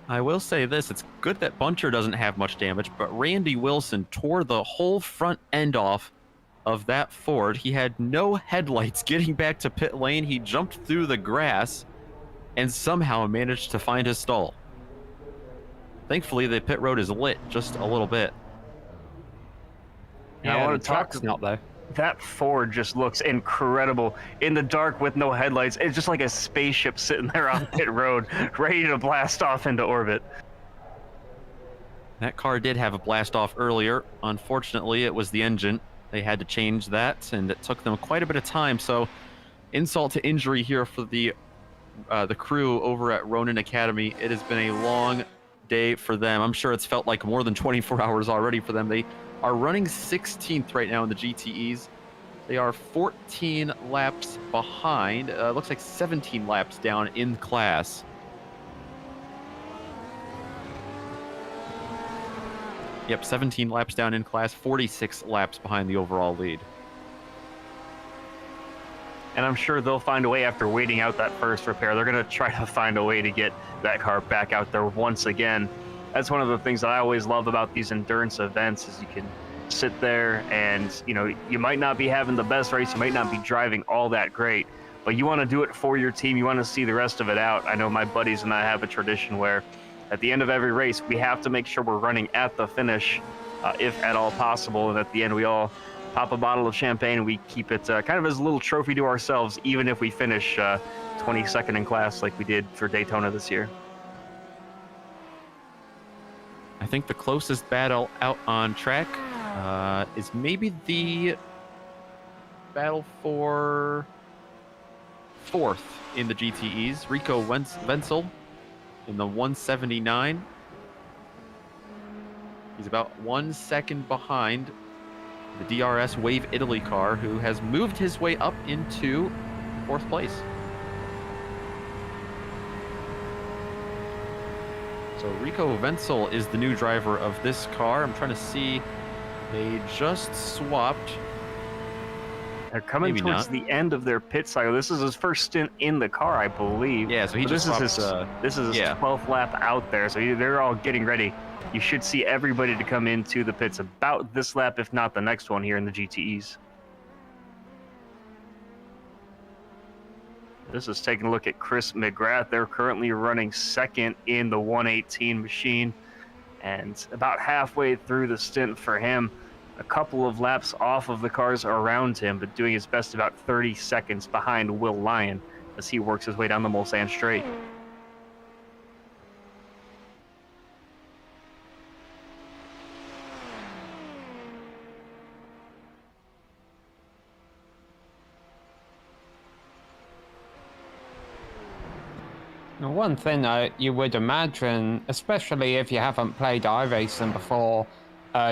I will say this, it's good that Bunter doesn't have much damage, but Randy Wilson tore the whole front end off of that Ford. He had no headlights getting back to pit lane. He jumped through the grass and somehow managed to find his stall. Thankfully, the pit road is lit just a little bit. Yeah, I want to talk not though. That Ford just looks incredible in the dark with no headlights. It's just like a spaceship sitting there on pit road, ready to blast off into orbit. That car did have a blast off earlier. Unfortunately, it was the engine. They had to change that, and it took them quite a bit of time. So, insult to injury here for the crew over at Ronin Academy. It has been a long day for them. I'm sure it's felt like more than 24 hours already for them. They are running 16th right now in the GTEs. They are 14 laps behind. Looks like 17 laps down in class. Yep, 17 laps down in class, 46 laps behind the overall lead. and I'm sure they'll find a way after waiting out that first repair. They're going to try to find a way to get that car back out there once again. That's one of the things that I always love about these endurance events is you can sit there and, you know, you might not be having the best race, you might not be driving all that great, but you want to do it for your team. You want to see the rest of it out. I know my buddies and I have a tradition where at the end of every race, we have to make sure we're running at the finish, if at all possible. And at the end, we all pop a bottle of champagne and we keep it kind of as a little trophy to ourselves, even if we finish 22nd in class like we did for Daytona this year. I think the closest battle out on track is maybe the battle for 4th in the GTEs. Rico Wenzel in the 179. He's about 1 second behind the DRS Wave Italy car, who has moved his way up into 4th place. So Rico Wenzel is the new driver of this car. I'm trying to see. They just swapped. They're coming Maybe towards not. the end of their pit cycle. This is his first stint in the car, I believe. Yeah, so he But just this swapped, is his yeah. 12th lap out there, so they're all getting ready. You should see everybody to come into the pits about this lap, if not the next one here in the GTEs. This is taking a look at Chris McGrath. They're currently running 2nd in the 118 machine, and about halfway through the stint for him, a couple of laps off of the cars around him, but doing his best about 30 seconds behind Will Lyon as he works his way down the Mulsanne Straight. Now, one thing you would imagine, especially if you haven't played iRacing before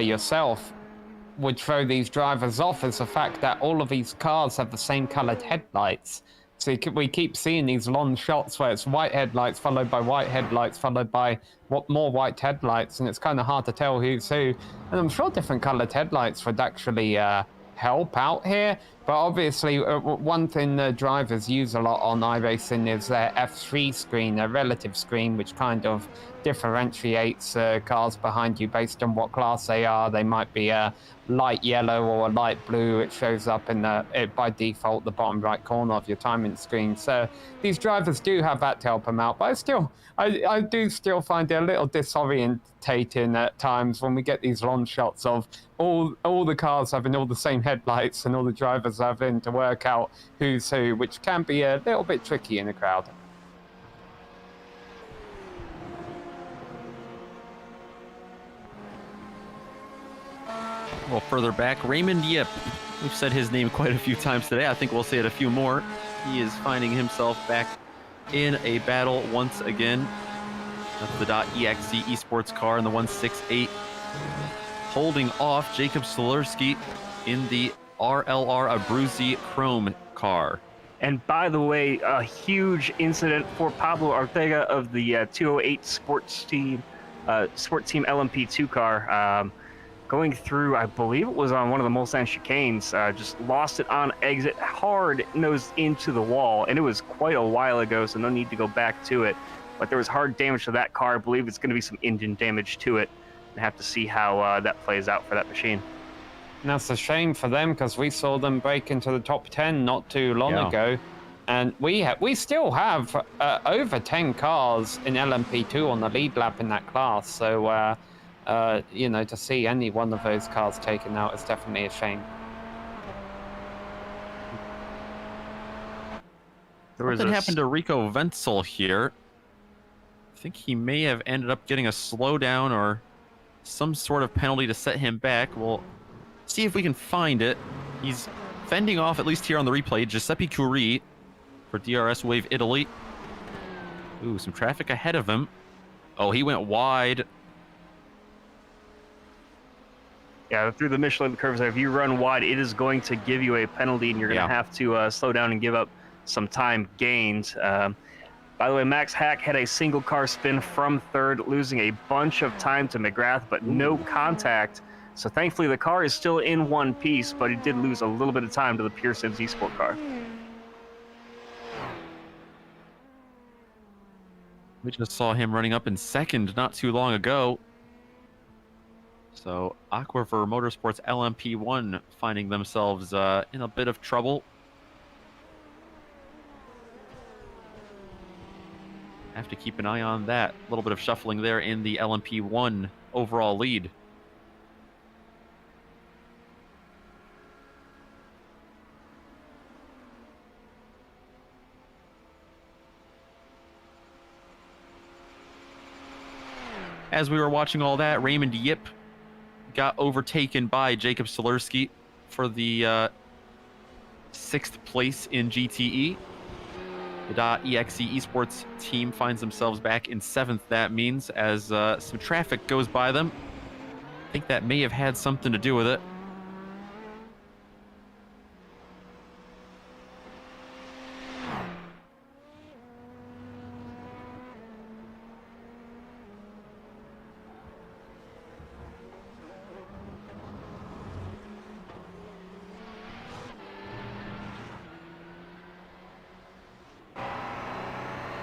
yourself, would throw these drivers off is the fact that all of these cars have the same colored headlights. So we keep seeing these long shots where it's white headlights followed by white headlights followed by more white headlights, and it's kind of hard to tell who's who. And I'm sure different colored headlights would actually help out here. But obviously, one thing the drivers use a lot on iRacing is their F3 screen, their relative screen, which kind of differentiates cars behind you based on what class they are. They might be a light yellow or a light blue. It shows up in by default the bottom right corner of your timing screen. So these drivers do have that to help them out. But I do still find it a little disorientating at times when we get these long shots of all the cars having all the same headlights and all the drivers having to work out who's who, which can be a little bit tricky in a crowd. A little further back, Raymond Yip. We've said his name quite a few times today. I think we'll say it a few more. He is finding himself back in a battle once again. That's the .exe esports car in the 168. Holding off Jacob Solerski in the RLR Abruzzi Chrome car. And by the way, a huge incident for Pablo Ortega of the 208 Sports Team LMP2 car. Going through, I believe it was on one of the Mulsanne chicanes, just lost it on exit, hard nosed into the wall, and it was quite a while ago, so no need to go back to it. But there was hard damage to that car. I believe it's going to be some engine damage to it. And have to see how that plays out for that machine. And that's a shame for them because we saw them break into the top 10 not too long ago. And we still have over 10 cars in LMP2 on the lead lap in that class. So, you know, to see any one of those cars taken out is definitely a shame. Something happened to Rico Wenzel here. I think he may have ended up getting a slowdown or some sort of penalty to set him back. We'll see if we can find it. He's fending off, at least here on the replay, Giuseppe Curie for DRS Wave Italy. Ooh, some traffic ahead of him. Oh, he went wide. Yeah, through the Michelin curves, if you run wide, it is going to give you a penalty, and you're going to have to slow down and give up some time gained. By the way, Max Hack had a single car spin from third, losing a bunch of time to McGrath, but no contact. So thankfully, the car is still in one piece, but it did lose a little bit of time to the Pearson Z-Sport car. We just saw him running up in second not too long ago. So Aquifer Motorsports LMP1 finding themselves in a bit of trouble. Have to keep an eye on that. A little bit of shuffling there in the LMP1 overall lead. As we were watching all that, Raymond Yip got overtaken by Jacob Solerski for the 6th place in GTE. The .exe esports team finds themselves back in 7th, that means, as some traffic goes by them. I think that may have had something to do with it.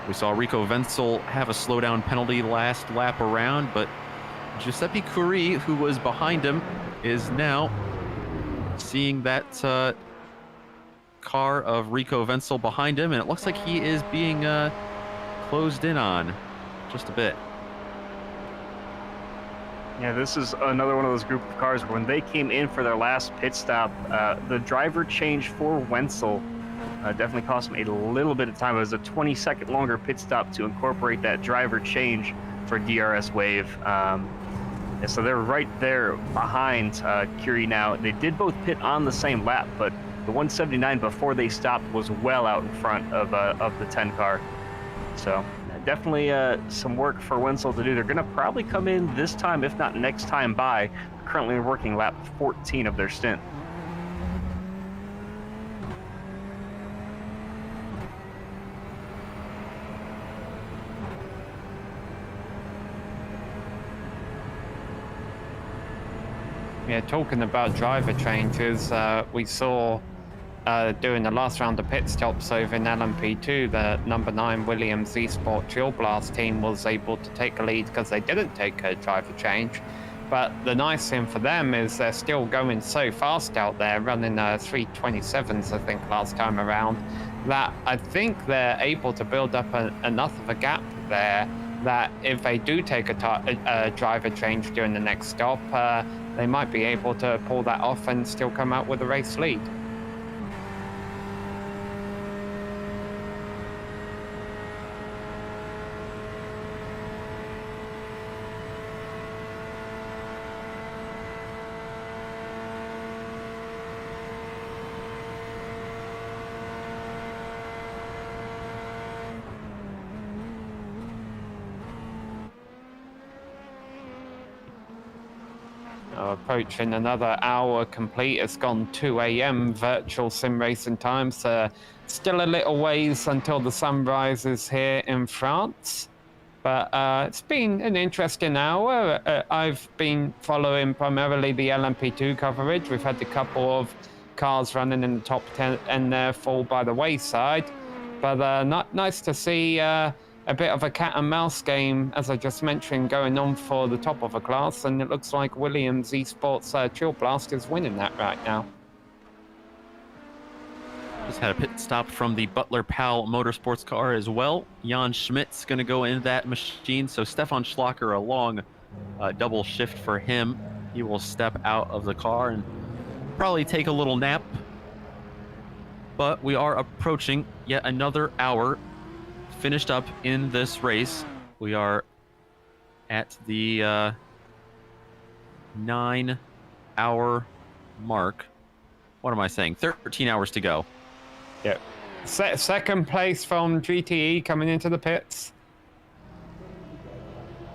We saw Rico Wenzel have a slowdown penalty last lap around, but Giuseppe Curie, who was behind him, is now seeing that car of Rico Wenzel behind him, and it looks like he is being closed in on just a bit. Yeah, this is another one of those group of cars where when they came in for their last pit stop, the driver change for Wenzel definitely cost him a little bit of time. It was a 20-second longer pit stop to incorporate that driver change for DRS Wave. And so they're right there behind Curie now. They did both pit on the same lap, but the 179 before they stopped was well out in front of the 10 car. So definitely some work for Wenzel to do. They're going to probably come in this time, if not next time by. Currently working lap 14 of their stint. Yeah, talking about driver changes, we saw during the last round of pit stops over in LMP2, the number 9 Williams Esport Chill Blast team was able to take a lead because they didn't take a driver change. But the nice thing for them is they're still going so fast out there, running 327s, I think, last time around, that I think they're able to build up enough of a gap there that if they do take a driver change during the next stop, they might be able to pull that off and still come out with a race lead. Approaching another hour complete. It's gone 2 a.m. virtual sim racing time, so still a little ways until the sun rises here in France. But it's been an interesting hour. I've been following primarily the LMP2 coverage. We've had a couple of cars running in the top 10 and there fall by the wayside. But nice to see a bit of a cat and mouse game, as I just mentioned, going on for the top of a class, and it looks like Williams Esports Chill Blast is winning that right now. Just had a pit stop from the Butler Powell Motorsports car as well. Jan Schmidt's going to go in that machine, so Stefan Schlacker, a long double shift for him. He will step out of the car and probably take a little nap. But we are approaching yet another hour finished up in this race. We are at the 9-hour mark. What am I saying? 13 hours to go. Yep. Second place from GTE coming into the pits.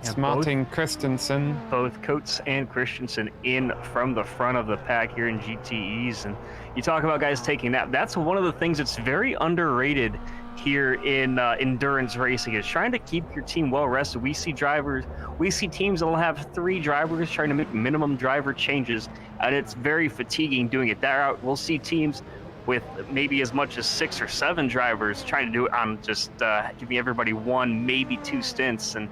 Yeah, it's Martin Christensen. Both Coates and Christensen in from the front of the pack here in GTEs. And you talk about guys taking that. That's one of the things that's very underrated here in endurance racing, is trying to keep your team well rested. We see teams that'll have 3 drivers trying to make minimum driver changes, and it's very fatiguing doing it. We'll see teams with maybe as much as 6 or 7 drivers trying to do it on just giving everybody 1, maybe 2 stints, and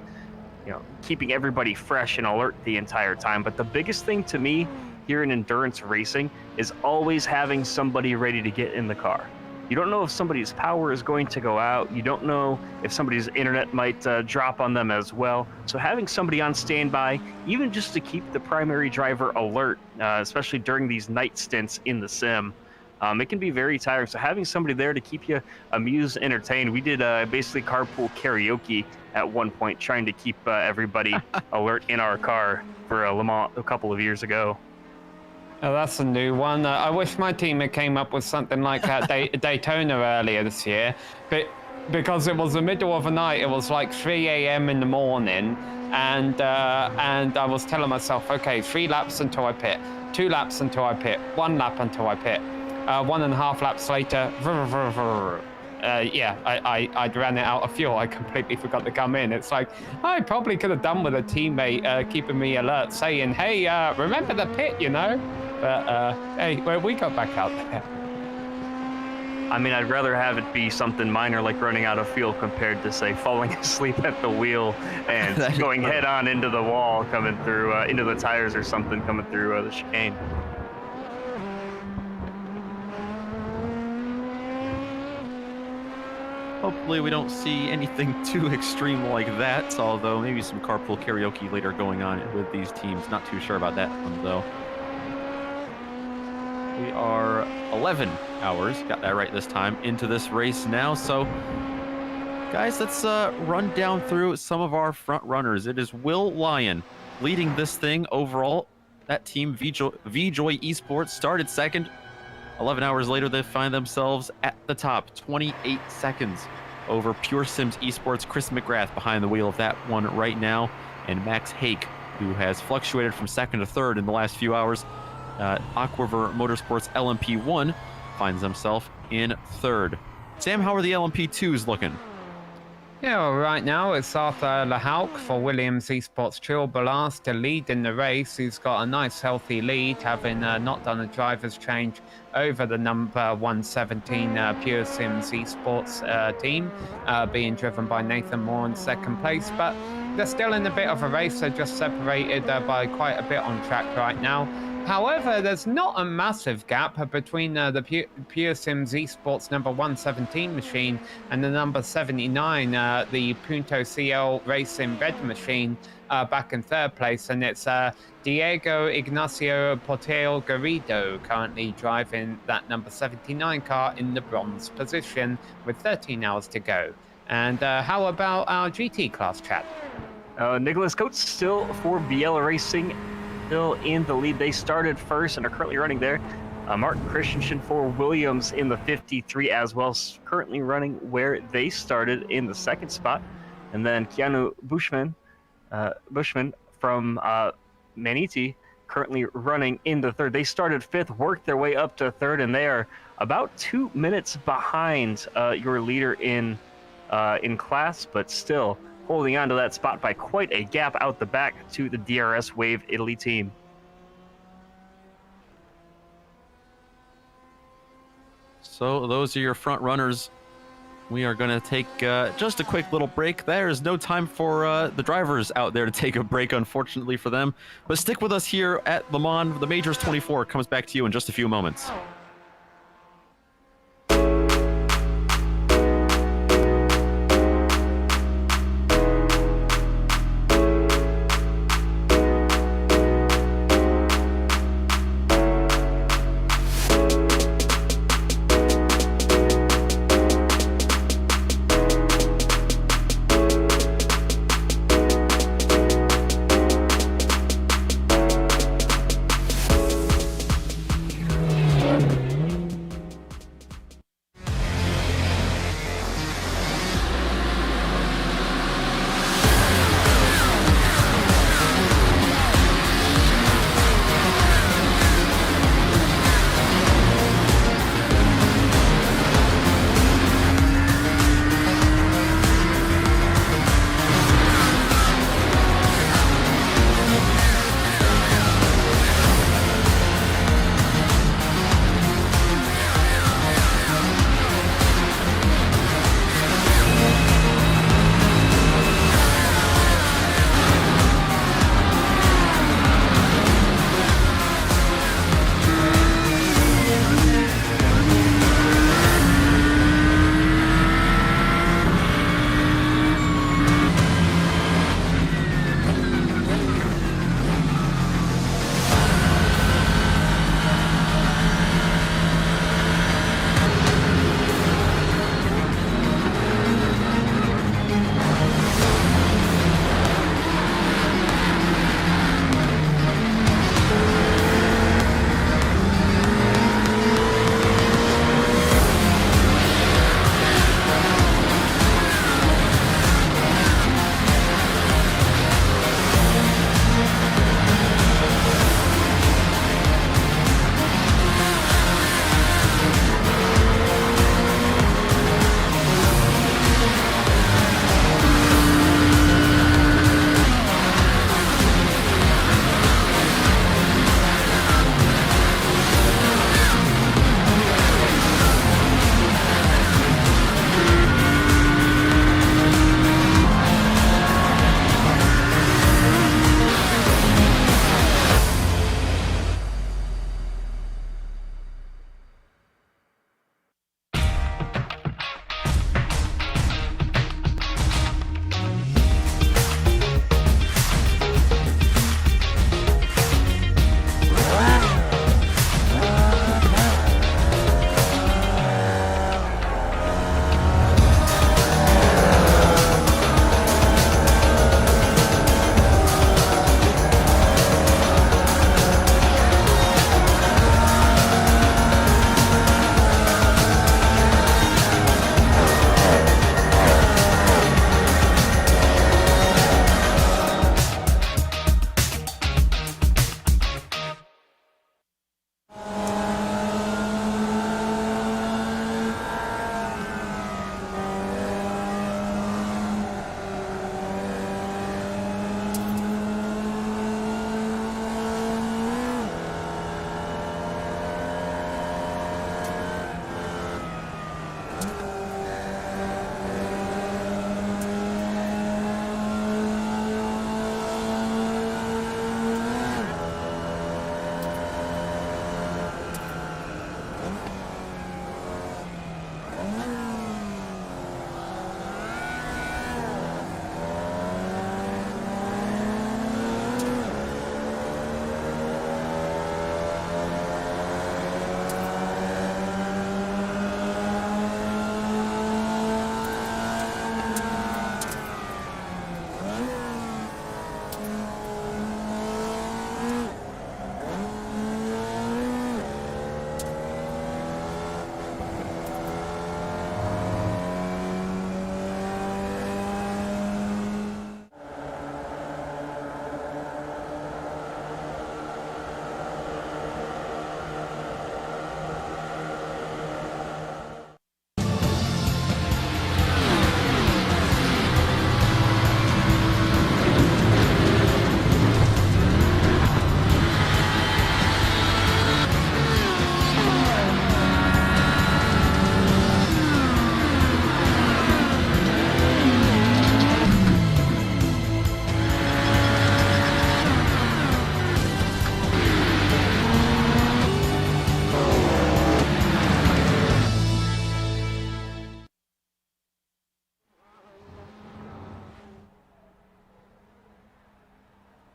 keeping everybody fresh and alert the entire time. But the biggest thing to me here in endurance racing is always having somebody ready to get in the car. You don't know if somebody's power is going to go out. You don't know if somebody's internet might drop on them as well. So having somebody on standby, even just to keep the primary driver alert, especially during these night stints in the sim, it can be very tiring. So having somebody there to keep you amused, entertained. We did basically carpool karaoke at one point, trying to keep everybody alert in our car for Le Mans a couple of years ago. Oh, that's a new one. I wish my team had came up with something like Daytona earlier this year, but because it was the middle of the night, it was like 3 a.m. in the morning, and I was telling myself, okay, 3 laps until I pit, 2 laps until I pit, 1 lap until I pit, 1.5 laps later, I ran it out of fuel. I completely forgot to come in. It's like, I probably could have done with a teammate keeping me alert, saying, hey, remember the pit, But, hey, well, we got back out there. I mean, I'd rather have it be something minor like running out of fuel compared to, say, falling asleep at the wheel and going head on into the wall coming through, into the tires or something coming through the chicane. Hopefully we don't see anything too extreme like that, although maybe some carpool karaoke later going on with these teams. Not too sure about that one, though. We are 11 hours, got that right this time, into this race now. So, guys, let's run down through some of our front runners. It is Will Lyon leading this thing overall. That team, VJoy Esports, started second. 11 hours later, they find themselves at the top, 28 seconds over Pure Sims Esports. Chris McGrath behind the wheel of that one right now, and Max Hake, who has fluctuated from second to third in the last few hours. Aquaver Motorsports LMP1 finds himself in third. Sam, how are the LMP2s looking? Yeah, well, right now it's Arthur Lahauk for Williams Esports Chill Balast to lead in the race. He's got a nice healthy lead, having not done a driver's change over the number 117 Pure Sims Esports team, being driven by Nathan Moore in second place. But they're still in a bit of a race. They're just separated by quite a bit on track right now. However, there's not a massive gap between the Pure Sims Esports number 117 machine and the number 79, the Punto CL Racing Red machine, back in third place. And it's Diego Ignacio Porteo Garrido currently driving that number 79 car in the bronze position with 13 hours to go. And how about our GT class, chat? Nicholas Coates still for Biella Racing, still in the lead. They started first and are currently running there. Martin Christensen for Williams in the 53 as well, currently running where they started in the second spot. And then Keanu Bushman from Maniti currently running in the third. They started fifth, worked their way up to third, and they are about 2 minutes behind your leader in class, but still holding on to that spot by quite a gap out the back to the DRS Wave Italy team. So those are your front runners. We are going to take just a quick little break. There is no time for the drivers out there to take a break, unfortunately for them. But stick with us here at Le Mans. The Majors 24 comes back to you in just a few moments.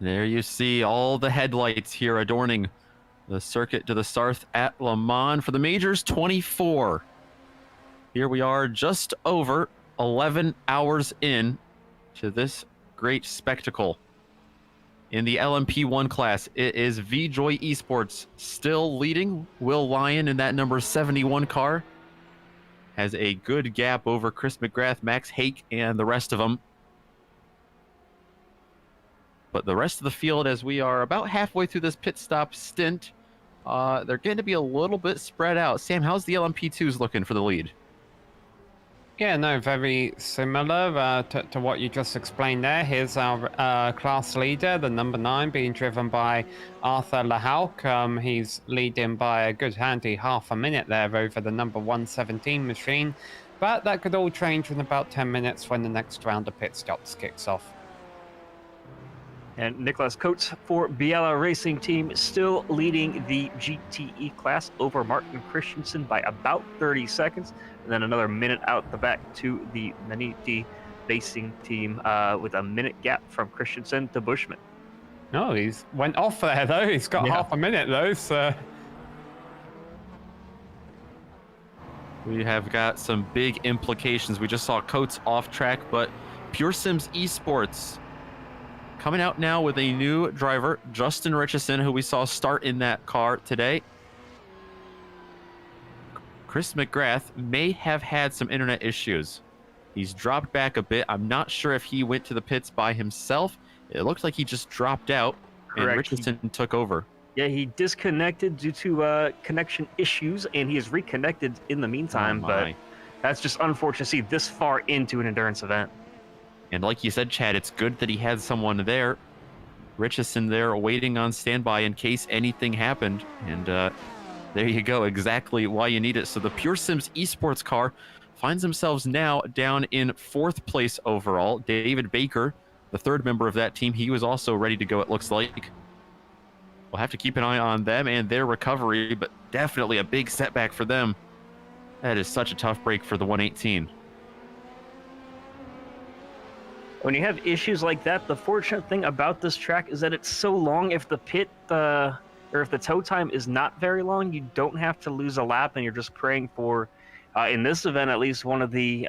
There you see all the headlights here adorning the circuit to the south at Le Mans for the Majors 24. Here we are just over 11 hours in to this great spectacle. In the LMP1 class, it is VJoy Esports still leading. Will Lyon in that number 71 car has a good gap over Chris McGrath, Max Hake, and the rest of them. But the rest of the field, as we are about halfway through this pit stop stint, they're going to be a little bit spread out. Sam, how's the LMP2s looking for the lead? Yeah, no, very similar to what you just explained there. Here's our class leader, the number 9, being driven by Arthur Lahawk. He's leading by a good handy half a minute there over the number 117 machine. But that could all change in about 10 minutes when the next round of pit stops kicks off. And Nicholas Coates for Biella Racing Team still leading the GTE class over Martin Christensen by about 30 seconds. And then another minute out the back to the Maniti Racing Team with a minute gap from Christensen to Bushman. No, he's went off there, though. He's got half a minute, though, so... We have got some big implications. We just saw Coates off track, but Pure Sims Esports coming out now with a new driver, Justin Richardson, who we saw start in that car today. Chris McGrath may have had some internet issues. He's dropped back a bit. I'm not sure if he went to the pits by himself. It looks like he just dropped out. Correct. And Richardson took over. Yeah, he disconnected due to connection issues, and he has reconnected in the meantime, but that's just unfortunate to see this far into an endurance event. And like you said, Chad, it's good that he had someone there, Richardson there, waiting on standby in case anything happened. And there you go, exactly why you need it. So the Pure Sims Esports car finds themselves now down in 4th place overall. David Baker, the 3rd member of that team, he was also ready to go, it looks like. We'll have to keep an eye on them and their recovery, but definitely a big setback for them. That is such a tough break for the 118. When you have issues like that, the fortunate thing about this track is that it's so long. If the pit or if the tow time is not very long, you don't have to lose a lap, and you're just praying for, in this event at least, one of the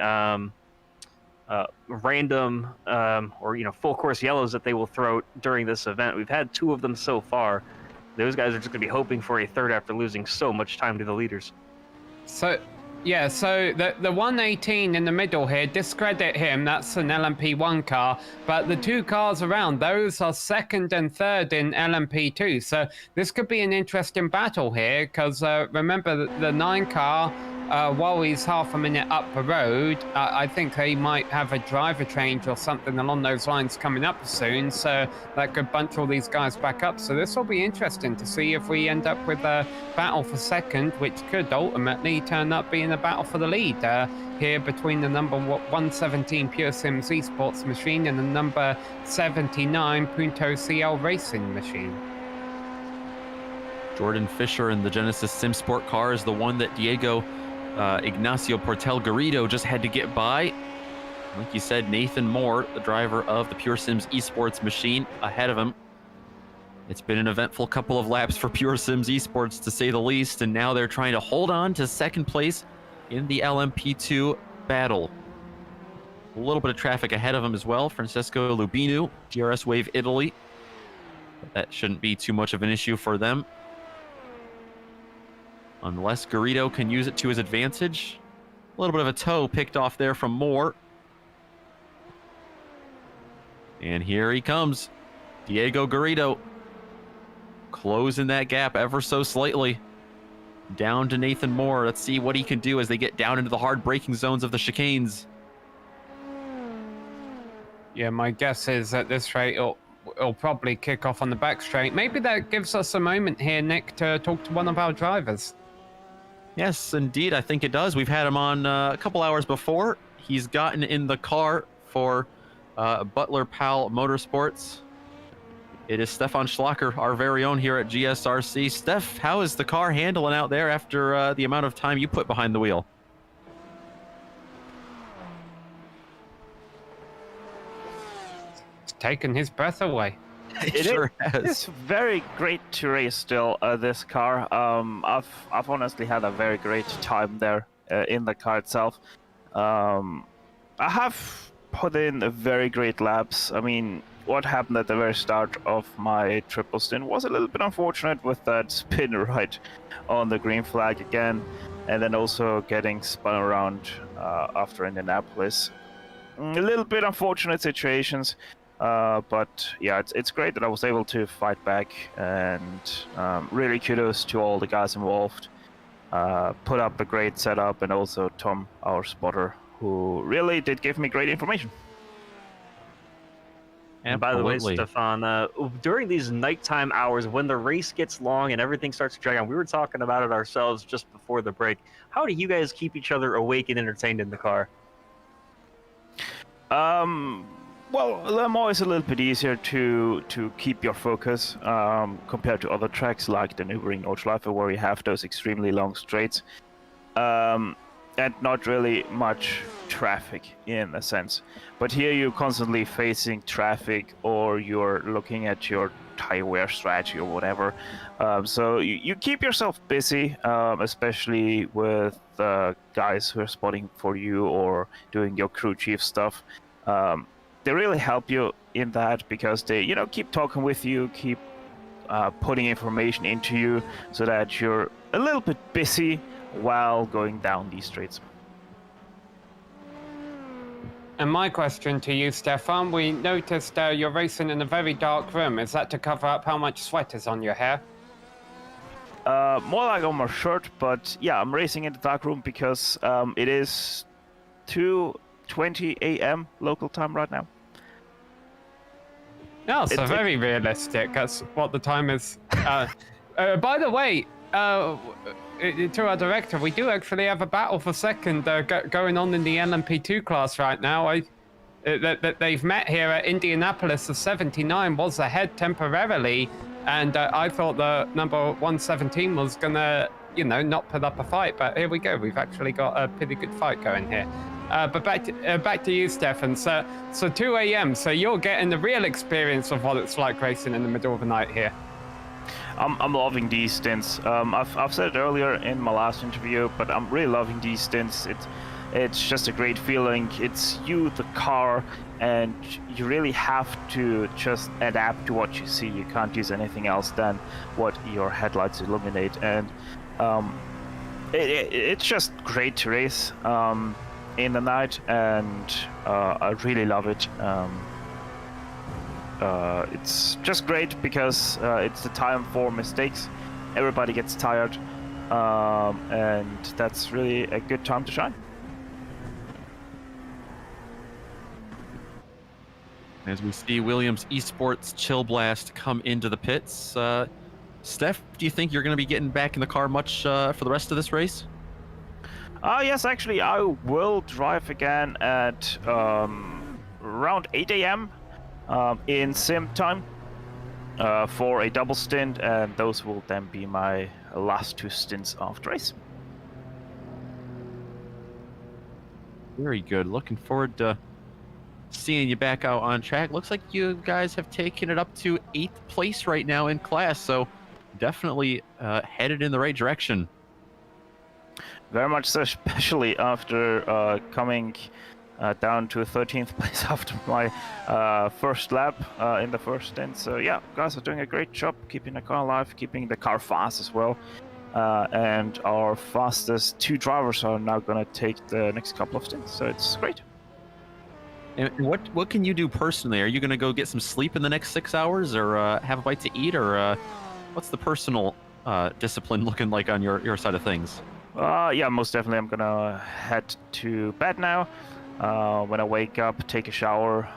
random or full course yellows that they will throw during this event. We've had 2 of them so far. Those guys are just going to be hoping for a 3rd after losing so much time to the leaders. So the 118 in the middle here, discredit him, that's an LMP1 car, but the 2 cars around, those are 2nd and 3rd in LMP2, so this could be an interesting battle here, because remember the 9 car, while he's half a minute up the road, I think they might have a driver change or something along those lines coming up soon, so that could bunch all these guys back up. So this will be interesting to see if we end up with a battle for 2nd, which could ultimately turn up being a battle for the lead here between the number 117 Pure Sims Esports machine and the number 79 Punto CL Racing machine. Jordan Fisher in the Genesis SimSport car is the one that Diego Ignacio Portel Garrido just had to get by. Like you said, Nathan Moore, the driver of the Pure Sims Esports machine, ahead of him. It's been an eventful couple of laps for Pure Sims Esports, to say the least, and now they're trying to hold on to 2nd place in the LMP2 battle. A little bit of traffic ahead of him as well. Francesco Lubinu, GRS Wave Italy. But that shouldn't be too much of an issue for them, unless Garrido can use it to his advantage. A little bit of a toe picked off there from Moore. And here he comes. Diego Garrido closing that gap ever so slightly. Down to Nathan Moore. Let's see what he can do as they get down into the hard braking zones of the chicanes. Yeah, my guess is at this rate it'll probably kick off on the back straight. Maybe that gives us a moment here, Nick, to talk to one of our drivers. Yes, indeed, I think it does. We've had him on a couple hours before. He's gotten in the car for Butler Powell Motorsports. It is Stefan Schlacker, our very own here at GSRC. Steph, how is the car handling out there after the amount of time you put behind the wheel? It's taken his breath away. It sure has. It's very great to race still, this car. I've honestly had a very great time there in the car itself. I have put in a very great laps. I mean, what happened at the very start of my triple stint was a little bit unfortunate with that spin right on the green flag again, and then also getting spun around after Indianapolis. A little bit unfortunate situations, but yeah, it's great that I was able to fight back, and really kudos to all the guys involved. Put up a great setup, and also Tom, our spotter, who really did give me great information. And by the way, Absolutely. Stefan, during these nighttime hours when the race gets long and everything starts to drag on, we were talking about it ourselves just before the break. How do you guys keep each other awake and entertained in the car? Well, LeMans is a little bit easier to keep your focus compared to other tracks like the Nürburgring Nordschleife, where you have those extremely long straights, and not really much traffic in a sense. But here you're constantly facing traffic, or you're looking at your tire wear strategy or whatever. So you keep yourself busy, especially with guys who are spotting for you or doing your crew chief stuff. They really help you in that, because they, keep talking with you, keep putting information into you, so that you're a little bit busy while going down these streets. And my question to you, Stefan, we noticed you're racing in a very dark room. Is that to cover up how much sweat is on your hair? More like on my shirt, but yeah, I'm racing in the dark room because it is 2:20 a.m. local time right now. No, so very realistic. That's what the time is. By the way, to our director, we do actually have a battle for second going on in the LMP2 class right now. That they've met here at Indianapolis. The 79 was ahead temporarily, and I thought the number 117 was gonna, not put up a fight. But here we go. We've actually got a pretty good fight going here. But back to you, Stefan. So 2 a.m. So you're getting the real experience of what it's like racing in the middle of the night here. I'm loving these stints. I've said it earlier in my last interview, but I'm really loving these stints. It's just a great feeling. It's you, the car, and you really have to just adapt to what you see. You can't use anything else than what your headlights illuminate, and it's just great to race in the night, and I really love it. It's just great because it's the time for mistakes. Everybody gets tired, and that's really a good time to shine. As we see Williams Esports Chill Blast come into the pits. Steph, do you think you're going to be getting back in the car much for the rest of this race? Yes, actually, I will drive again at around 8 a.m. In sim time for a double stint, and those will then be my last 2 stints after race. Very good. Looking forward to seeing you back out on track. Looks like you guys have taken it up to 8th place right now in class, so definitely headed in the right direction. Very much so, especially after coming down to 13th place after my first lap in the first stint. So yeah, guys are doing a great job keeping the car alive, keeping the car fast as well. And our fastest 2 drivers are now going to take the next couple of stints, so it's great. And what can you do personally? Are you going to go get some sleep in the next 6 hours, or have a bite to eat, or what's the personal discipline looking like on your side of things? Yeah, most definitely. I'm gonna head to bed now. When I wake up, take a shower,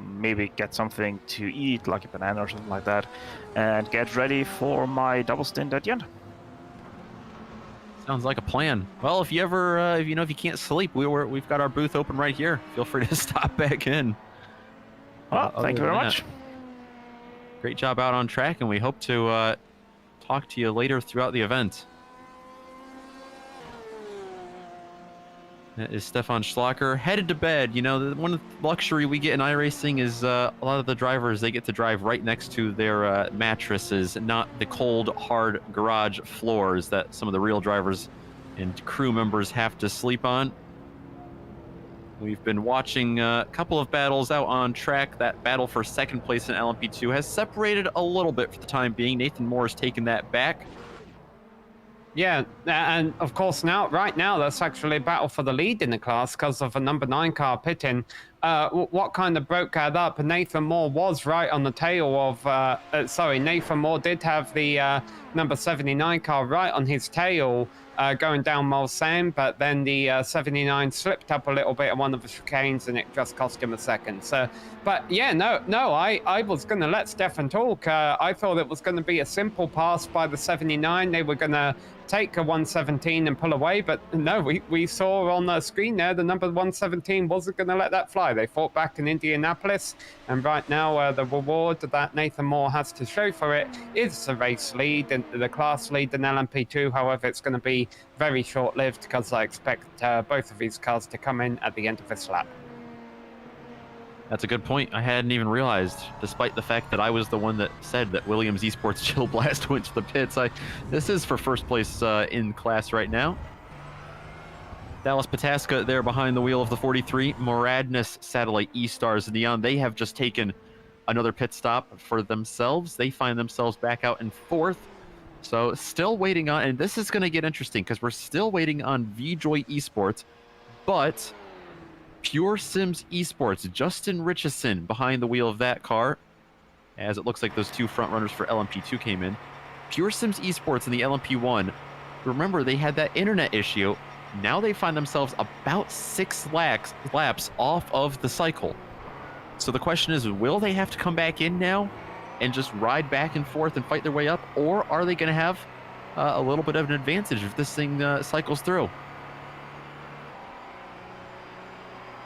maybe get something to eat, like a banana or something like that, and get ready for my double stint at the end. Sounds like a plan. Well, if you ever, if you can't sleep, we've got our booth open right here. Feel free to stop back in. Well, thank you very much. Great job out on track, and we hope to talk to you later throughout the event. That is Stefan Schlacker headed to bed. You know, one of the luxury we get in iRacing is a lot of the drivers, they get to drive right next to their mattresses, not the cold, hard garage floors that some of the real drivers and crew members have to sleep on. We've been watching a couple of battles out on track. That battle for second place in LMP2 has separated a little bit for the time being. Nathan Moore has taken that back. Yeah, and of course right now, that's actually a battle for the lead in the class because of a number 9 car pitting. What kind of broke that up? Nathan Moore was right on the tail of, Nathan Moore did have the number 79 car right on his tail going down Mulsanne, but then the 79 slipped up a little bit on one of the chicanes and it just cost him a second. So, but yeah, I was going to let Stefan talk. I thought it was going to be a simple pass by the 79. They were going to take a 117 and pull away, but no, we saw on the screen there the number 117 wasn't going to let that fly. They fought back in Indianapolis, and right now the reward that Nathan Moore has to show for it is the race lead and the class lead in LMP2. However, it's going to be very short-lived because I expect both of these cars to come in at the end of this lap. That's a good point. I hadn't even realized, despite the fact that I was the one that said that Williams Esports Chill Blast went to the pits. This is for first place in class right now. Dallas Pataska there behind the wheel of the 43. Moradness, Satellite, E-Stars, Neon. They have just taken another pit stop for themselves. They find themselves back out in 4th. So still waiting on, and this is going to get interesting because we're still waiting on VJoy Esports, but Pure Sims Esports, Justin Richardson behind the wheel of that car, as it looks like those two front runners for LMP2 came in. Pure Sims Esports in the LMP1, remember they had that internet issue. Now they find themselves about 6 laps off of the cycle. So the question is, will they have to come back in now and just ride back and forth and fight their way up, or are they going to have a little bit of an advantage if this thing cycles through?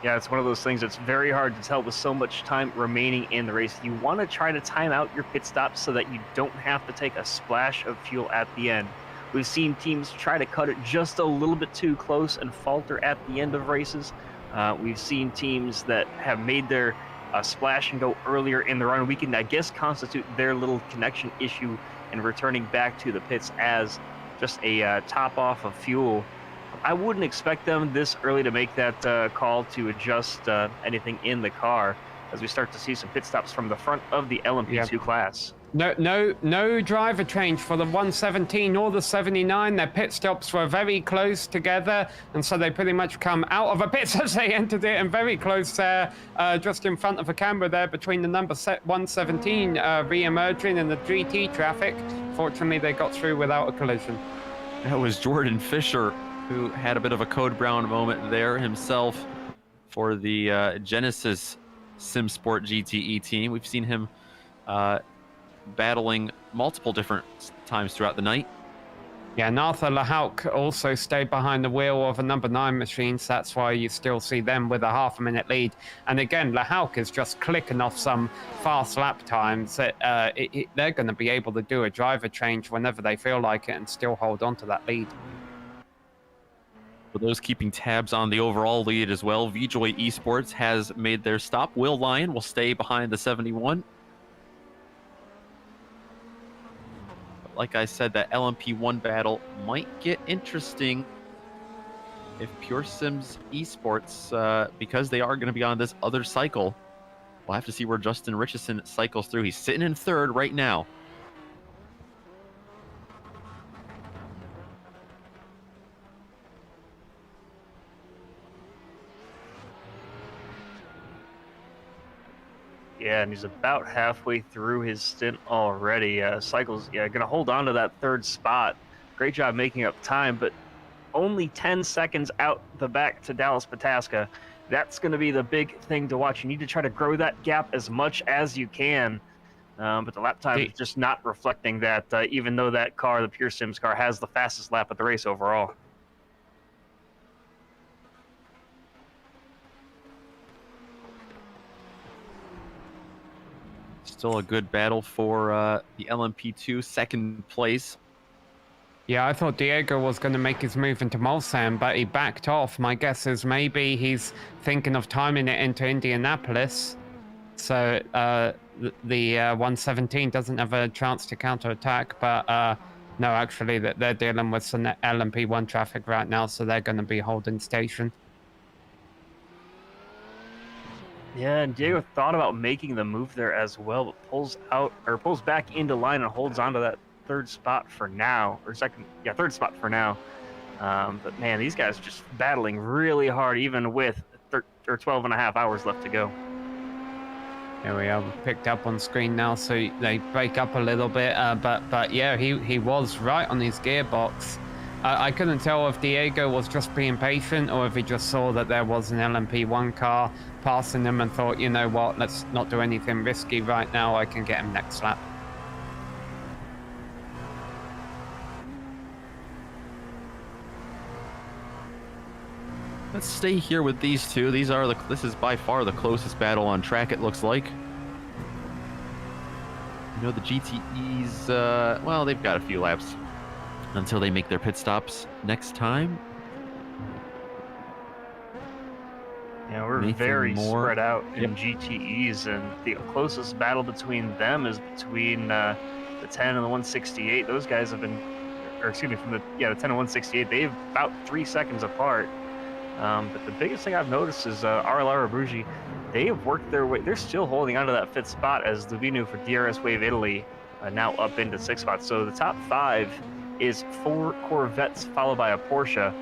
Yeah, it's one of those things that's very hard to tell with so much time remaining in the race. You want to try to time out your pit stops so that you don't have to take a splash of fuel at the end. We've seen teams try to cut it just a little bit too close and falter at the end of races. We've seen teams that have made their splash and go earlier in the run. We can, I guess, constitute their little connection issue and returning back to the pits as just a top off of fuel. I wouldn't expect them this early to make that call to adjust anything in the car as we start to see some pit stops from the front of the LMP2 class. No driver change for the 117 or the 79. Their pit stops were very close together, and so they pretty much come out of a pit as they entered it, and very close there, just in front of the camera there between the number 117 re-emerging and the GT traffic. Fortunately, they got through without a collision. That was Jordan Fisher, who had a bit of a Code Brown moment there himself for the Genesis SimSport GTE team. We've seen him battling multiple different times throughout the night. Yeah, and Arthur Lahauk also stayed behind the wheel of a number 9 machine, so that's why you still see them with a half-a-minute lead. And again, Lahauk is just clicking off some fast lap times. They're going to be able to do a driver change whenever they feel like it and still hold on to that lead. For those keeping tabs on the overall lead as well, VJoy Esports has made their stop. Will Lyon will stay behind the 71. Like I said, that LMP1 battle might get interesting if Pure Sims Esports, because they are going to be on this other cycle. We'll have to see where Justin Richardson cycles through. He's sitting in 3rd right now. Yeah, and he's about halfway through his stint already. Cycles, going to hold on to that 3rd spot. Great job making up time, but only 10 seconds out the back to Dallas Pataska. That's going to be the big thing to watch. You need to try to grow that gap as much as you can. But the lap time is just not reflecting that, even though that car, the Pure Sims car, has the fastest lap of the race overall. Still a good battle for the LMP2 second place. Yeah, I thought Diego was going to make his move into Mulsanne, but he backed off. My guess is maybe he's thinking of timing it into Indianapolis. So the 117 doesn't have a chance to counterattack, but no, actually, that they're dealing with some LMP1 traffic right now, so they're going to be holding station. Yeah, and Diego thought about making the move there as well, but pulls back into line and holds onto that third spot for now, or third spot for now. But man, these guys are just battling really hard, even with 12 and a half hours left to go. Here we are, picked up on screen now, so they break up a little bit, but yeah, he was right on his gearbox. I couldn't tell if Diego was just being patient or if he just saw that there was an LMP1 car passing him and thought, you know what, let's not do anything risky right now, I can get him next lap. Let's stay here with these two. This is by far the closest battle on track, it looks like. You know, the GTEs, well, they've got a few laps until they make their pit stops next time. Yeah, we're very spread out in GTEs, and the closest battle between them is between the 10 and the 168. Those guys have been, or excuse me, from the 10 and 168, they've about 3 seconds apart. But the biggest thing I've noticed is RLR Abruzzi, they have worked their way. They're still holding onto that 5th spot as Lubinu for DRS Wave Italy now up into 6th spot. So the top 5 is 4 Corvettes followed by a Porsche.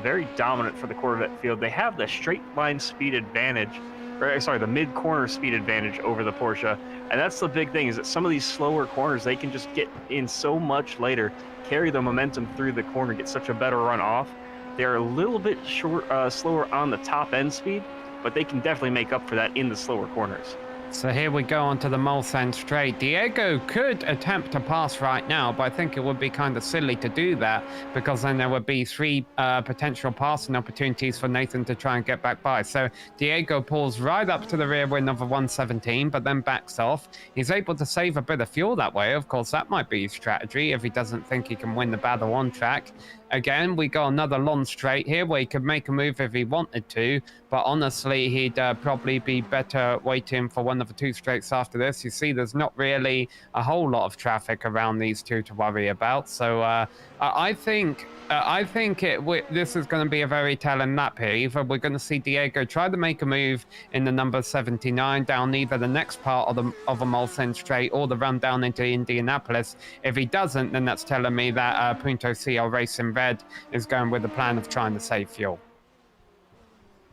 Very dominant for the Corvette field. They have the straight line speed advantage, the mid-corner speed advantage over the Porsche. And that's the big thing, is that some of these slower corners, they can just get in so much later, carry the momentum through the corner, get such a better run off. They're a little bit slower on the top end speed, but they can definitely make up for that in the slower corners. So here we go onto the Mulsanne straight. Diego could attempt to pass right now, but I think it would be kind of silly to do that because then there would be 3 potential passing opportunities for Nathan to try and get back by. So Diego pulls right up to the rear wing of a 117, but then backs off. He's able to save a bit of fuel that way. Of course, that might be his strategy if he doesn't think he can win the battle on track. Again, we got another long straight here where he could make a move if he wanted to, but honestly, he'd probably be better waiting for one of the 2 straights after this. You see, there's not really a whole lot of traffic around these two to worry about, so I think this is going to be a very telling lap here. Either we're going to see Diego try to make a move in the number 79 down either the next part of a Mulsanne straight or the run down into Indianapolis. If he doesn't, then that's telling me that Punto CL Racing Red is going with the plan of trying to save fuel.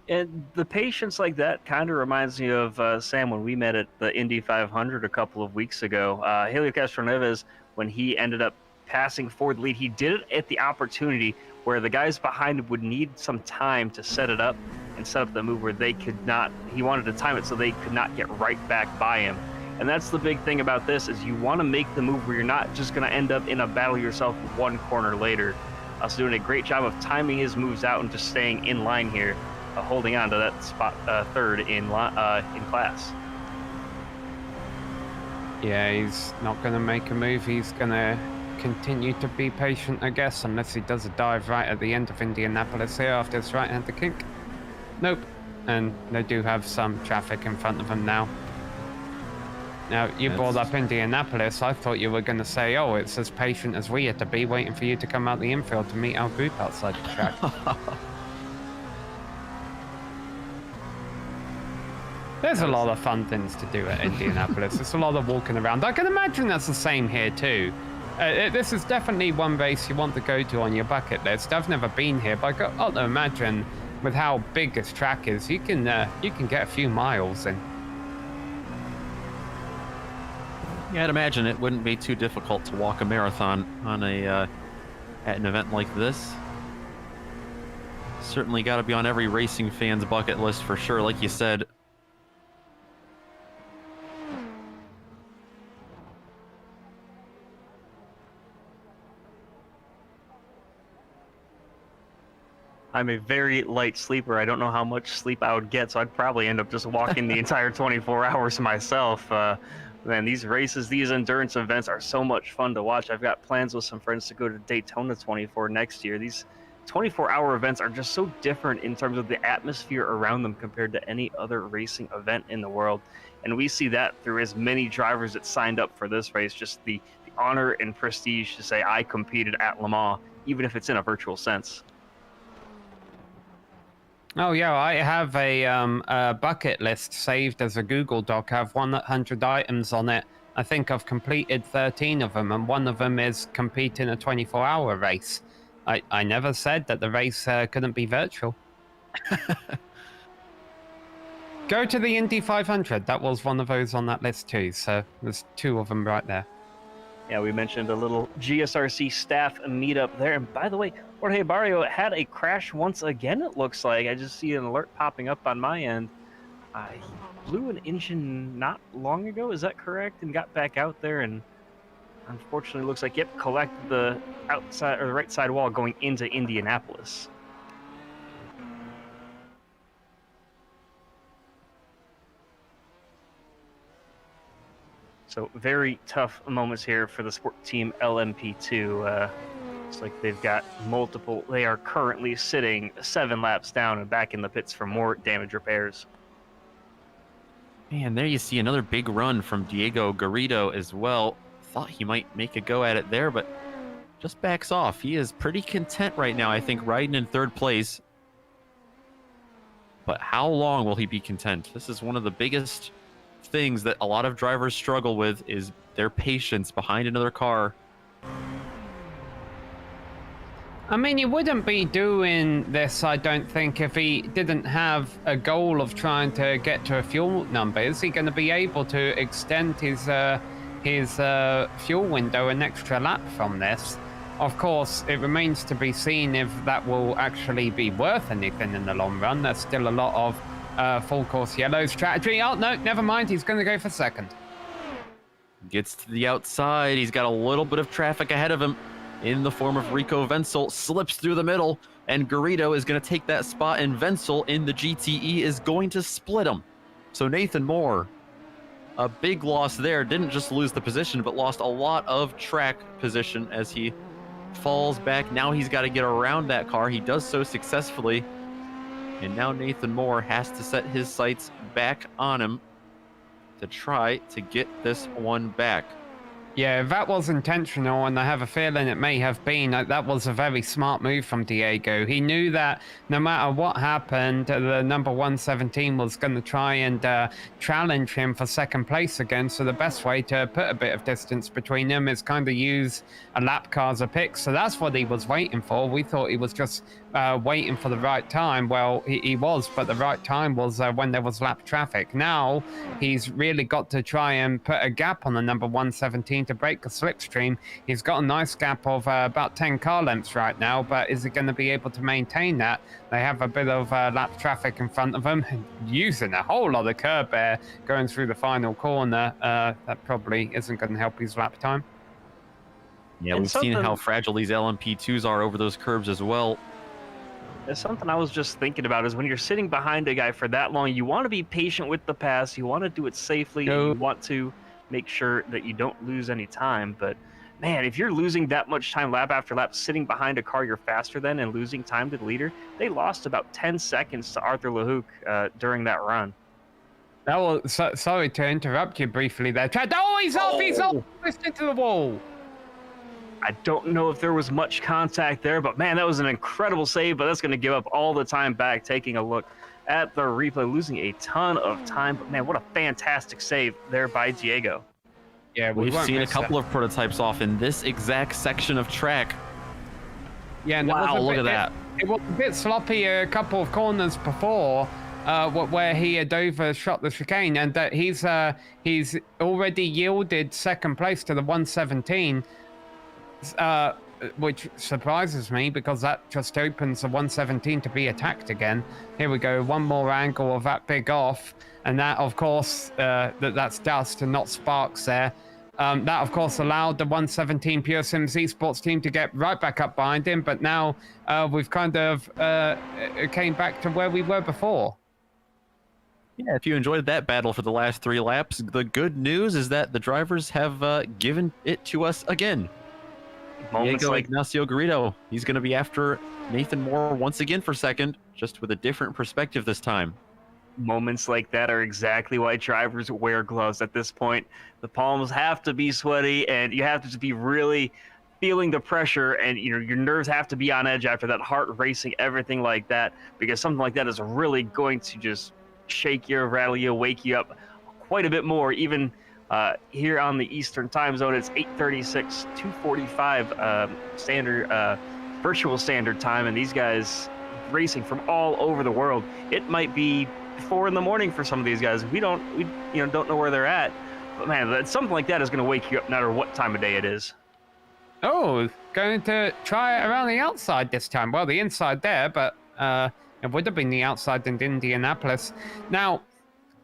And the patience like that kind of reminds me of Sam when we met at the Indy 500 a couple of weeks ago. Helio Castroneves, when he ended up passing forward the lead, he did it at the opportunity where the guys behind him would need some time to set it up and set up the move where they could not. He wanted to time it so they could not get right back by him. And that's the big thing about this, is you want to make the move where you're not just going to end up in a battle yourself 1 corner later. So doing a great job of timing his moves out and just staying in line here, holding on to that spot 3rd in class. Yeah, he's not going to make a move. He's going to continue to be patient, I guess, unless he does a dive right at the end of Indianapolis here after this right-hander kink. Nope. And they do have some traffic in front of them now. Now, you brought up Indianapolis. I thought you were going to say, oh, it's as patient as we had to be, waiting for you to come out the infield to meet our group outside the track. There's a lot of fun things to do at Indianapolis. There's a lot of walking around. I can imagine that's the same here too. This is definitely one race you want to go to on your bucket list. I've never been here, but I got to imagine with how big this track is, you can get a few miles in. Yeah, I'd imagine it wouldn't be too difficult to walk a marathon on at an event like this. Certainly got to be on every racing fan's bucket list for sure, like you said. I'm a very light sleeper. I don't know how much sleep I would get, so I'd probably end up just walking the entire 24 hours myself. Man, these races, these endurance events are so much fun to watch. I've got plans with some friends to go to Daytona 24 next year. These 24-hour events are just so different in terms of the atmosphere around them compared to any other racing event in the world. And we see that through as many drivers that signed up for this race, just the honor and prestige to say, I competed at Le Mans, even if it's in a virtual sense. Oh yeah, I have a bucket list saved as a Google Doc. I have 100 items on it. I think I've completed 13 of them, and one of them is compete in a 24-hour race. I never said that the race couldn't be virtual. Go to the Indy 500. That was one of those on that list too. So there's 2 of them right there. Yeah, we mentioned a little GSRC staff meetup there. And by the way, Jorge Barrio had a crash once again, it looks like. I just see an alert popping up on my end. He blew an engine not long ago, is that correct? And got back out there and unfortunately looks like, yep, collected the outside or the right side wall going into Indianapolis. So very tough moments here for the Sport Team LMP2. Looks like they've got multiple. They are currently sitting 7 laps down and back in the pits for more damage repairs. Man, there you see another big run from Diego Garrido as well. Thought he might make a go at it there, but just backs off. He is pretty content right now, I think, riding in 3rd place. But how long will he be content? This is one of the biggest things that a lot of drivers struggle with, is their patience behind another car. I mean, he wouldn't be doing this, I don't think, if he didn't have a goal of trying to get to a fuel number. Is he going to be able to extend his fuel window an extra lap from this? Of course, it remains to be seen if that will actually be worth anything in the long run. There's still a lot of full course yellow strategy. Oh, no, never mind. He's going to go for 2nd. Gets to the outside. He's got a little bit of traffic ahead of him in the form of Rico Wenzel. Slips through the middle, and Garrido is going to take that spot, and Wenzel in the GTE is going to split him. So Nathan Moore, a big loss there. Didn't just lose the position, but lost a lot of track position as he falls back. Now he's got to get around that car. He does so successfully. And now Nathan Moore has to set his sights back on him to try to get this one back. Yeah, that was intentional, and I have a feeling it may have been. That was a very smart move from Diego. He knew that no matter what happened, the number 117 was going to try and challenge him for 2nd place again. So the best way to put a bit of distance between them is kind of use a lap car as a pick. So that's what he was waiting for. We thought he was just waiting for the right time. Well, he was, but the right time was when there was lap traffic. Now he's really got to try and put a gap on the number 117 to break the slipstream. He's got a nice gap of about 10 car lengths right now, but is he going to be able to maintain that? They have a bit of lap traffic in front of them, using a whole lot of curb air going through the final corner. That probably isn't going to help his lap time. Yeah, we've seen how fragile these LMP2s are over those curbs as well. There's something I was just thinking about is when you're sitting behind a guy for that long, you want to be patient with the pass. You want to do it safely. And you want to make sure that you don't lose any time. But man, if you're losing that much time lap after lap sitting behind a car you're faster than and losing time to the leader, they lost about 10 seconds to Arthur LeHoucq during that run. That was, sorry to interrupt you briefly there, Chad. Oh, he's off! He's off! Pushed into the wall. I don't know if there was much contact there, but man, that was an incredible save, but that's going to give up all the time back. Taking a look at the replay, losing a ton of time, but man, what a fantastic save there by Diego. Yeah, we've seen a couple of prototypes off in this exact section of track. Yeah, and wow, look at that. It was a bit sloppy a couple of corners before, where he had overshot the chicane, and he's already yielded 2nd place to the 117. Which surprises me because that just opens the 117 to be attacked again. Here we go, one more angle of that big off, and that, of course, that's dust and not sparks there. That, of course, allowed the 117 Pure Sims Esports team to get right back up behind him, but now we've kind of came back to where we were before. Yeah, if you enjoyed that battle for the last 3 laps, the good news is that the drivers have given it to us again. Moments Diego like Ignacio Garrido, he's going to be after Nathan Moore once again for second, just with a different perspective this time. moments like that are exactly why drivers wear gloves at this point. The palms have to be sweaty, and you have to just be really feeling the pressure, and your nerves have to be on edge after that, heart racing, everything like that, because something like that is really going to just shake you, rattle you, wake you up quite a bit more. Even here on the Eastern time zone, it's 8:36, 2:45 standard, virtual standard time, and these guys racing from all over the world. It might be 4 in the morning for some of these guys. We don't know where they're at, but man, something like that is going to wake you up no matter what time of day it is. Oh, going to try it around the outside this time. Well, the inside there, but it would have been the outside in Indianapolis. Now,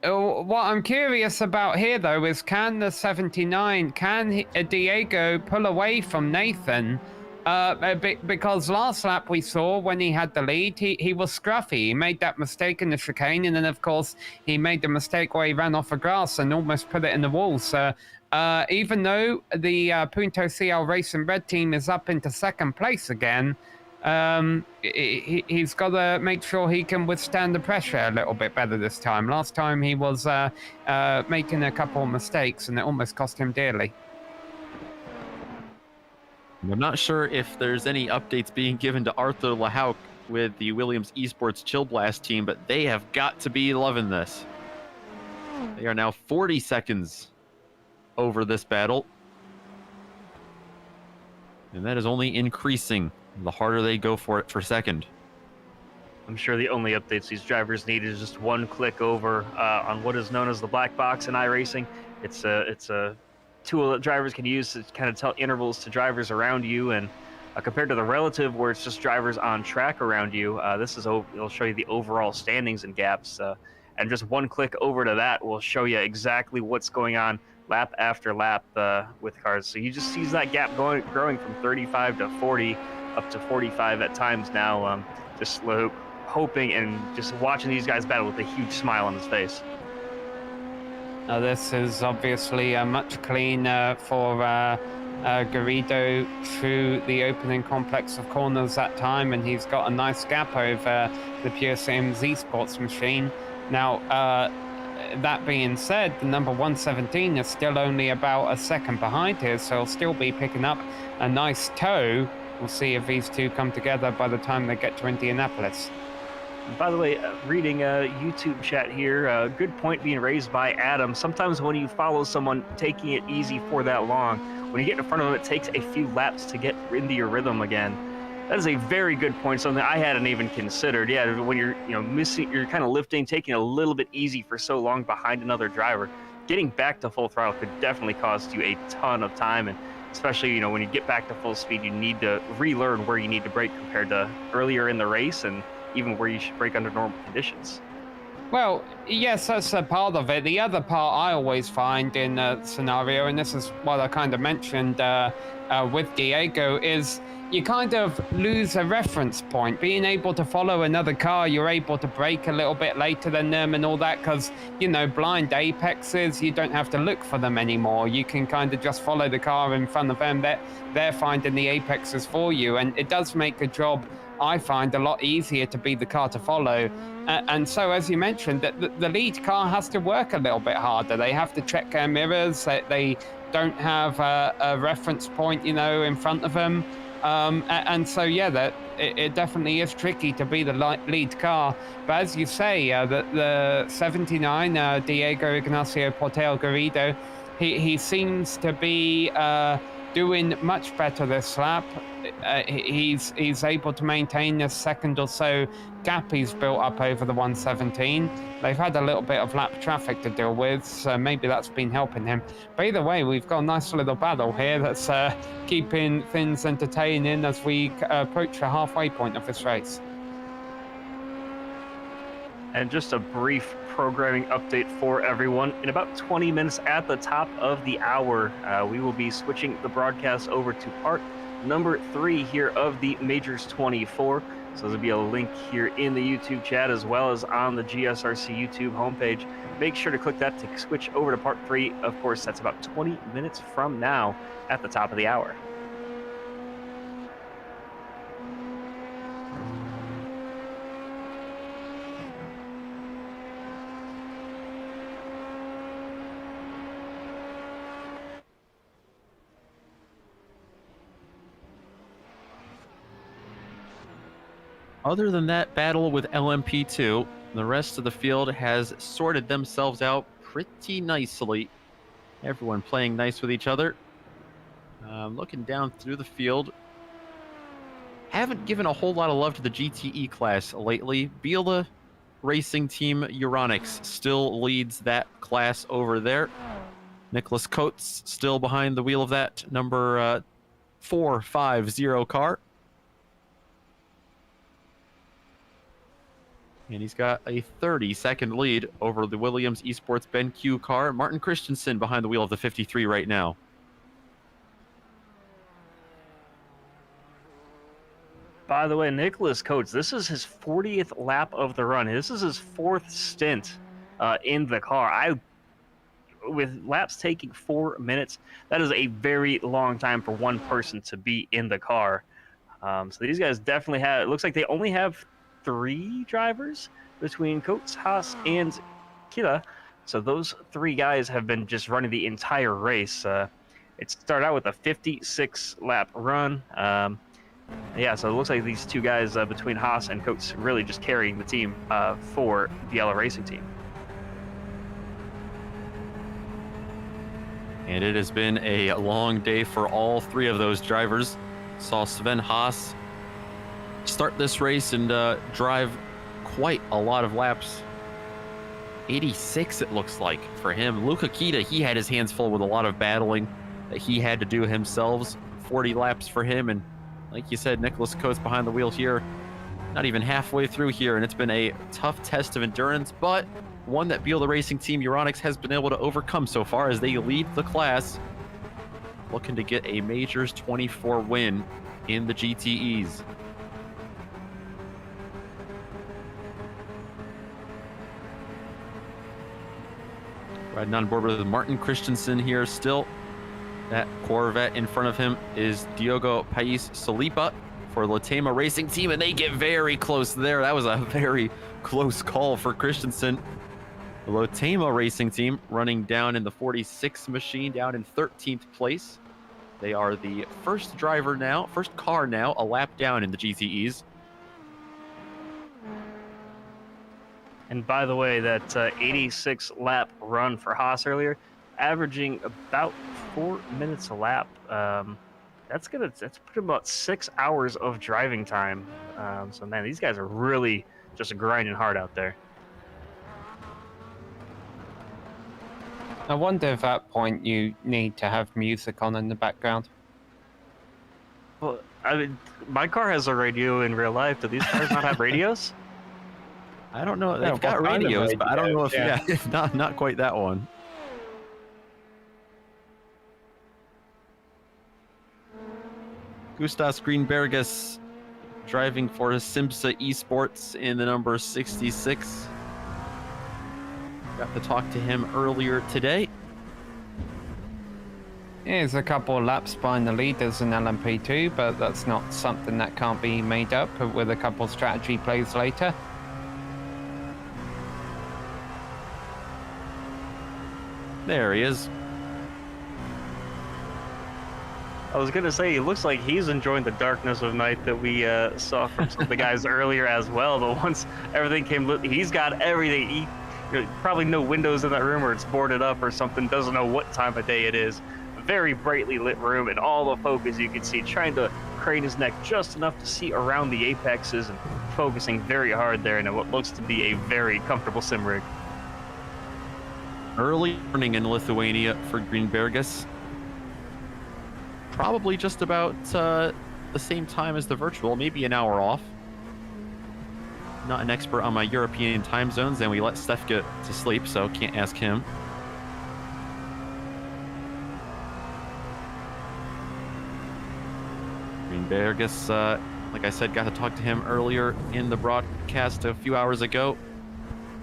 what I'm curious about here, though, is can the 79, can Diego pull away from Nathan? Because last lap we saw when he had the lead, he was scruffy. He made that mistake in the chicane, and then, of course, he made the mistake where he ran off the grass and almost put it in the wall. So even though the Punto CL Racing Red team is up into second place again, he's got to make sure he can withstand the pressure a little bit better this time. Last time he was making a couple of mistakes, and it almost cost him dearly. I'm not sure if there's any updates being given to Arthur Lahouck with the Williams Esports Chill Blast team, but they have got to be loving this. They are now 40 seconds over this battle, and that is only increasing the harder they go for it for second. I'm sure the only updates these drivers need is just one click over on what is known as the black box in iRacing. It's a tool that drivers can use to kind of tell intervals to drivers around you, and compared to the relative where it's just drivers on track around you, it'll show you the overall standings and gaps, and just one click over to that will show you exactly what's going on lap after lap with cars. So you just see that gap growing from 35 to 40 up to 45 at times now. Just hoping and just watching these guys battle with a huge smile on his face. Now this is obviously much cleaner for Garrido through the opening complex of corners that time, and he's got a nice gap over the Pure Sims esports machine. Now, that being said, the number 117 is still only about a second behind here, so he'll still be picking up a nice tow. We'll see if these two come together by the time they get to Indianapolis. By the way, reading YouTube chat here, good point being raised by Adam. Sometimes when you follow someone taking it easy for that long, when you get in front of them, it takes a few laps to get into your rhythm again. That is a very good point, something I hadn't even considered. Yeah, when you're you're kind of lifting, taking a little bit easy for so long behind another driver, getting back to full throttle could definitely cost you a ton of time, and especially when you get back to full speed, you need to relearn where you need to brake compared to earlier in the race, and even where you should brake under normal conditions. Well, yes, that's a part of it. The other part I always find in a scenario, and this is what I kind of mentioned with Diego, is you kind of lose a reference point. Being able to follow another car, you're able to brake a little bit later than them and all that, because, blind apexes, you don't have to look for them anymore. You can kind of just follow the car in front of them. They're finding the apexes for you, and it does make the job, I find, a lot easier to be the car to follow. And so, as you mentioned, the lead car has to work a little bit harder. They have to check their mirrors. They don't have a reference point, in front of them. And so, yeah, it definitely is tricky to be the lead car. But as you say, the 79, Diego Ignacio Porteo Garrido, he seems to be doing much better this lap. He's able to maintain this second or so gap he's built up over the 117. They've had a little bit of lap traffic to deal with, so maybe that's been helping him. But either way, we've got a nice little battle here that's keeping things entertaining as we approach the halfway point of this race. And just a brief programming update for everyone. In about 20 minutes at the top of the hour, we will be switching the broadcast over to part number 3 here of the Majors 24. So there'll be a link here in the YouTube chat as well as on the GSRC YouTube homepage. Make sure to click that to switch over to part 3. Of course, that's about 20 minutes from now at the top of the hour. Other than that battle with LMP2, the rest of the field has sorted themselves out pretty nicely. Everyone playing nice with each other. Looking down through the field, haven't given a whole lot of love to the GTE class lately. Biela Racing Team Euronics still leads that class over there. Nicholas Coates still behind the wheel of that number 450 car. And he's got a 30-second lead over the Williams Esports BenQ car. Martin Christensen behind the wheel of the 53 right now. By the way, Nicholas Coates, this is his 40th lap of the run. This is his 4th stint in the car. With laps taking 4 minutes, that is a very long time for one person to be in the car. So these guys definitely have, it looks like they only have 3 drivers between Coates, Haas, and Kira. So those 3 guys have been just running the entire race. It started out with a 56-lap run. Yeah, so it looks like these 2 guys between Haas and Coates really just carrying the team for Biela Racing Team. And it has been a long day for all 3 of those drivers. Saw Sven Haas start this race and drive quite a lot of laps. 86 it looks like for him. Luca Kita, he had his hands full with a lot of battling that he had to do himself. 40 laps for him, and like you said, Nicholas Coates behind the wheel here, not even halfway through here, and it's been a tough test of endurance, but one that Biela Racing Team Euronics has been able to overcome so far as they lead the class, looking to get a Majors 24 win in the GTEs. Riding on board with Martin Christensen here still. That Corvette in front of him is Diogo Pais Solipa for Latema Racing Team, and they get very close there. That was a very close call for Christensen. The Latema Racing Team running down in the 46 machine, down in 13th place. They are the first car now, a lap down in the GTEs. And by the way, that 86-lap run for Haas earlier, averaging about 4 minutes a lap. That's put about 6 hours of driving time. So man, these guys are really just grinding hard out there. I wonder if at that point you need to have music on in the background. Well, I mean, my car has a radio in real life. Do these cars not have radios? I don't know. Yeah, They've got what kind of radios, but I don't know if radio? if not quite that one. Gustas Greenbergus driving for Simsa Esports in the number 66. Got to talk to him earlier today. He's a couple of laps behind the leaders in LMP2, but that's not something that can't be made up with a couple of strategy plays later. There he is. I was going to say, it looks like he's enjoying the darkness of night that we saw from some of the guys earlier as well. But once everything came lit, he's got everything. Probably no windows in that room, or it's boarded up or something. Doesn't know what time of day it is. A very brightly lit room, and all the focus you can see, trying to crane his neck just enough to see around the apexes and focusing very hard there in what looks to be a very comfortable sim rig. Early morning in Lithuania for Greenbergus. Probably just about the same time as the virtual, maybe an hour off. Not an expert on my European time zones, and we let Steph get to sleep, so can't ask him. Greenbergus Like I said, got to talk to him earlier in the broadcast a few hours ago.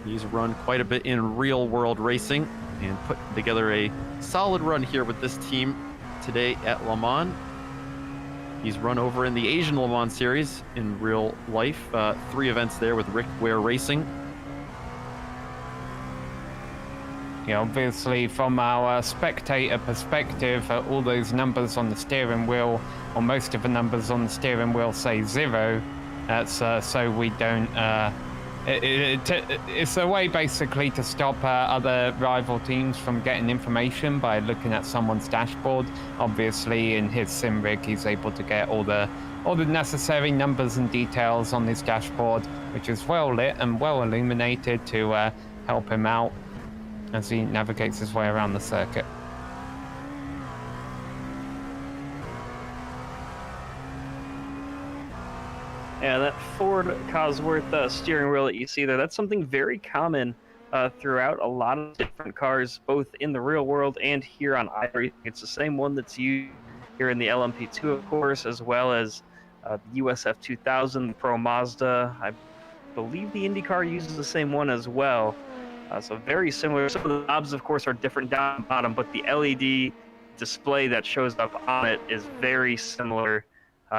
He's run quite a bit in real-world racing and put together a solid run here with this team today at Le Mans. He's run over in the Asian Le Mans series in real life. 3 events there with Rick Ware Racing. Yeah, obviously from our spectator perspective, all those numbers on the steering wheel, or most of the numbers on the steering wheel say 0. That's so we don't... it's a way basically to stop other rival teams from getting information by looking at someone's dashboard. Obviously, in his sim rig, he's able to get all the necessary numbers and details on his dashboard, which is well lit and well illuminated to help him out as he navigates his way around the circuit. Yeah, that Ford Cosworth steering wheel that you see there, that's something very common throughout a lot of different cars, both in the real world and here on iRacing. It's the same one that's used here in the LMP2, of course, as well as the USF 2000, the Pro Mazda. I believe the Indy car uses the same one as well. So very similar. Some of the knobs, of course, are different down the bottom, but the LED display that shows up on it is very similar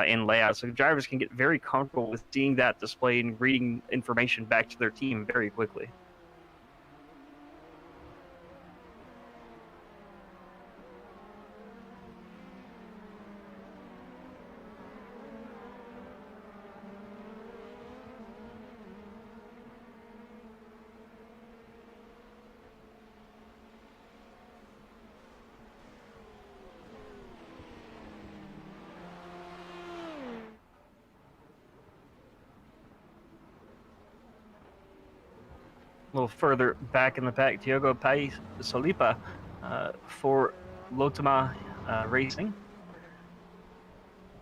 in layout. So drivers can get very comfortable with seeing that display and reading information back to their team very quickly. A little further back in the pack, Diogo Pais Solipa for Lotama Racing.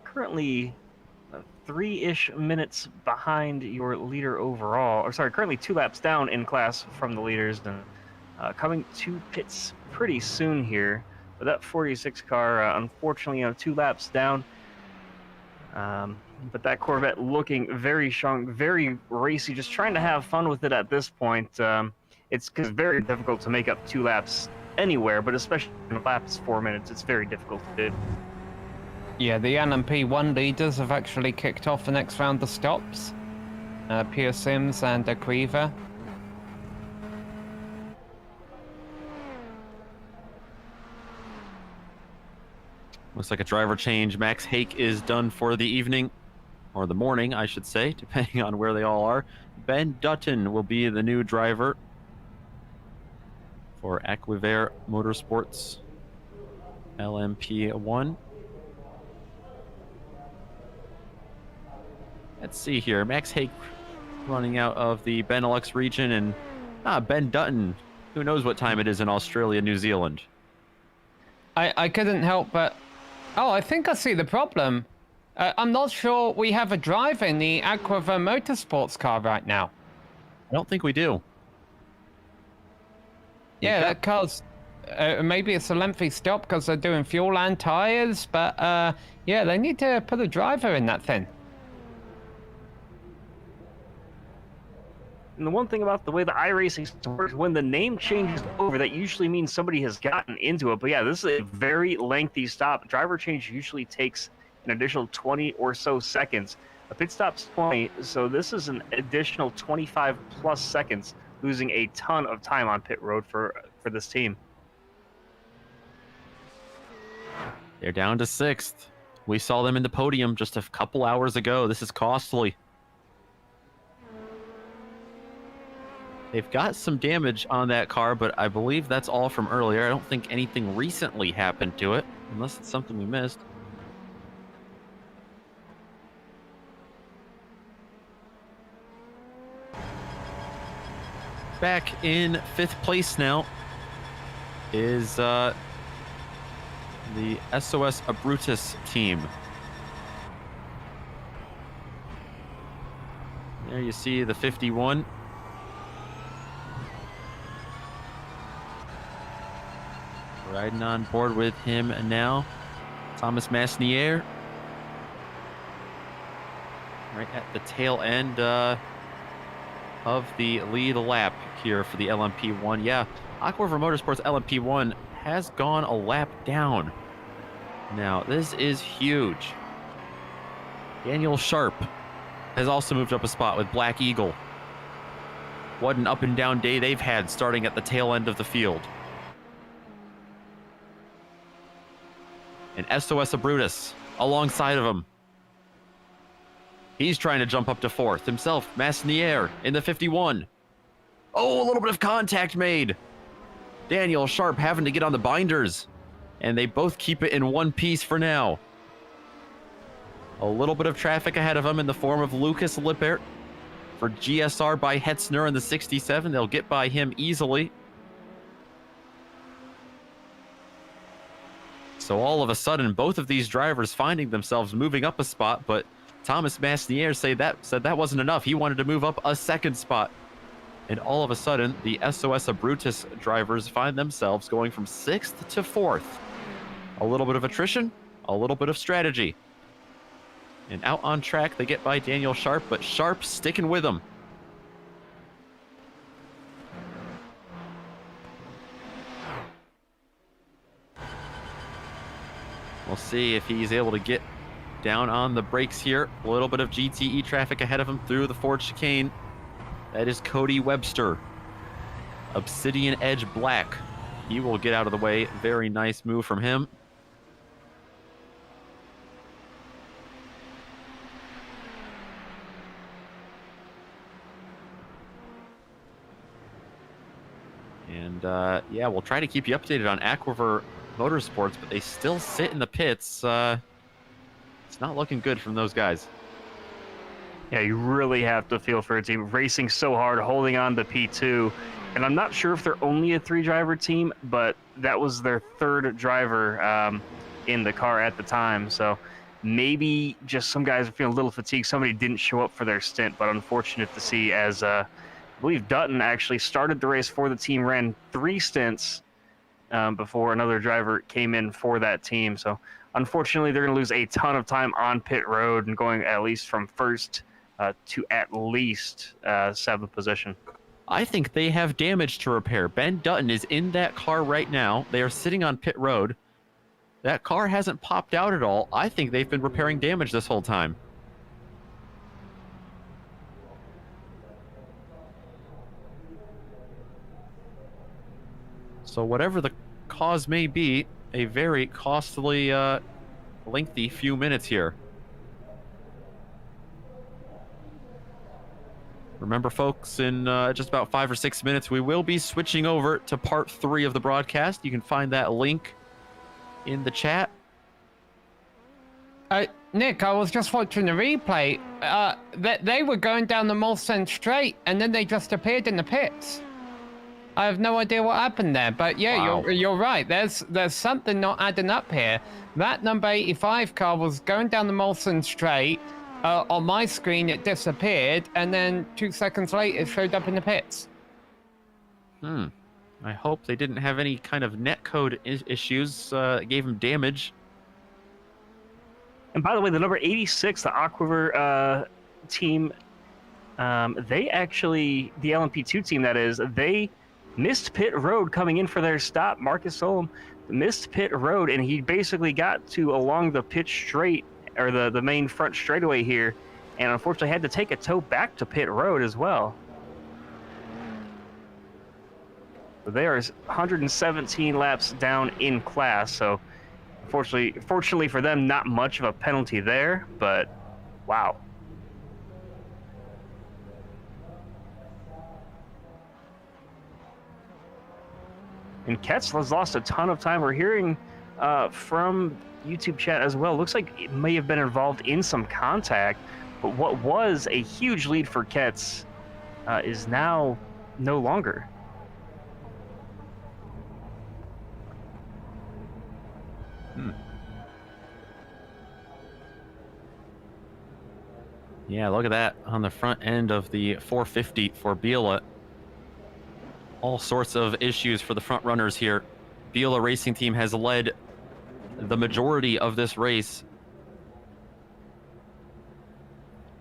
Currently 3-ish minutes behind your leader overall, or sorry, currently 2 laps down in class from the leaders, and coming to pits pretty soon here. But that 46 car, unfortunately, 2 laps down. But that Corvette looking very strong, very racy, just trying to have fun with it at this point. It's very difficult to make up 2 laps anywhere, but especially in a lap is 4 minutes, it's very difficult to do. Yeah, the LMP1 leaders have actually kicked off the next round of stops. Pierre Sims and Aquiva. Looks like a driver change. Max Hake is done for the evening, or the morning, I should say, depending on where they all are. Ben Dutton will be the new driver for Aquiver Motorsports LMP1. Let's see here. Max Hake running out of the Benelux region, and Ben Dutton, who knows what time it is in Australia, New Zealand. I couldn't help but... Oh, I think I see the problem. I'm not sure we have a driver in the Aquiver Motorsports car right now. I don't think we do. Yeah, that car's... maybe it's a lengthy stop because they're doing fuel and tires, but yeah, they need to put a driver in that thing. And the one thing about the way the iRacing system works, when the name changes over, that usually means somebody has gotten into it. But yeah, this is a very lengthy stop. Driver change usually takes an additional 20 or so seconds. A pit stop's 20, so this is an additional 25 plus seconds, losing a ton of time on pit road for this team. They're down to 6th. We saw them in the podium just a couple hours ago. This is costly. They've got some damage on that car, but I believe that's all from earlier. I don't think anything recently happened to it, unless it's something we missed. Back in 5th place now is the SOS Abruptus team. There you see the 51. Riding on board with him now, Thomas Masnier. right at the tail end of the lead lap here for the LMP1. Yeah, Aquariver Motorsports LMP1 has gone a lap down. Now, this is huge. Daniel Sharp has also moved up a spot with Black Eagle. What an up and down day they've had starting at the tail end of the field. And SOS Brutus alongside of him. He's trying to jump up to 4th himself. Masnier in the 51. Oh, a little bit of contact made. Daniel Sharp having to get on the binders. And they both keep it in one piece for now. A little bit of traffic ahead of him in the form of Lucas Lippert. For GSR by Hetzner in the 67. They'll get by him easily. So all of a sudden, both of these drivers finding themselves moving up a spot, but Thomas Masnier said that wasn't enough. He wanted to move up a 2nd spot. And all of a sudden, the SOS Brutus drivers find themselves going from 6th to 4th. A little bit of attrition, a little bit of strategy. And out on track, they get by Daniel Sharp, but Sharp sticking with him. We'll see if he's able to get down on the brakes here. A little bit of GTE traffic ahead of him through the Ford chicane. That is Cody Webster. Obsidian Edge Black. He will get out of the way. Very nice move from him. And yeah, we'll try to keep you updated on Aquariver Motorsports, but they still sit in the pits. It's not looking good from those guys. Yeah, you really have to feel for a team racing so hard, holding on to P2. And I'm not sure if they're only a 3-driver team, but that was their 3rd driver in the car at the time. So maybe just some guys are feeling a little fatigued. Somebody didn't show up for their stint, but unfortunate to see as I believe Dutton actually started the race for the team, ran 3 stints before another driver came in for that team. So unfortunately, they're going to lose a ton of time on pit road and going at least from 1st to at least 7th position. I think they have damage to repair. Ben Dutton is in that car right now. They are sitting on pit road. That car hasn't popped out at all. I think they've been repairing damage this whole time. So whatever the cause may be, a very costly, lengthy few minutes here. Remember, folks, in just about 5 or 6 minutes, we will be switching over to part 3 of the broadcast. You can find that link in the chat. Nick, I was just watching the replay. They were going down the Molson Straight, and then they just appeared in the pits. I have no idea what happened there, but yeah, Wow. you're right. There's something not adding up here. That number 85 car was going down the Molson Straight. On my screen, it disappeared, and then 2 seconds later, it showed up in the pits. I hope they didn't have any kind of netcode issues that gave them damage. And by the way, the number 86, the Aquariver team, they actually, the LMP2 team that is, they missed pit road coming in for their stop. Marcus Solom missed pit road, and he basically got to along the pit straight, or the main front straightaway here, and unfortunately had to take a tow back to pit road as well. So they are 117 laps down in class, so fortunately for them, not much of a penalty there, but wow. And Ketzla's lost a ton of time. We're hearing from YouTube chat as well. Looks like it may have been involved in some contact, but what was a huge lead for Ketz is now no longer. Yeah, look at that on the front end of the 450 for Biela. All sorts of issues for the front runners here. Biela Racing Team has led the majority of this race.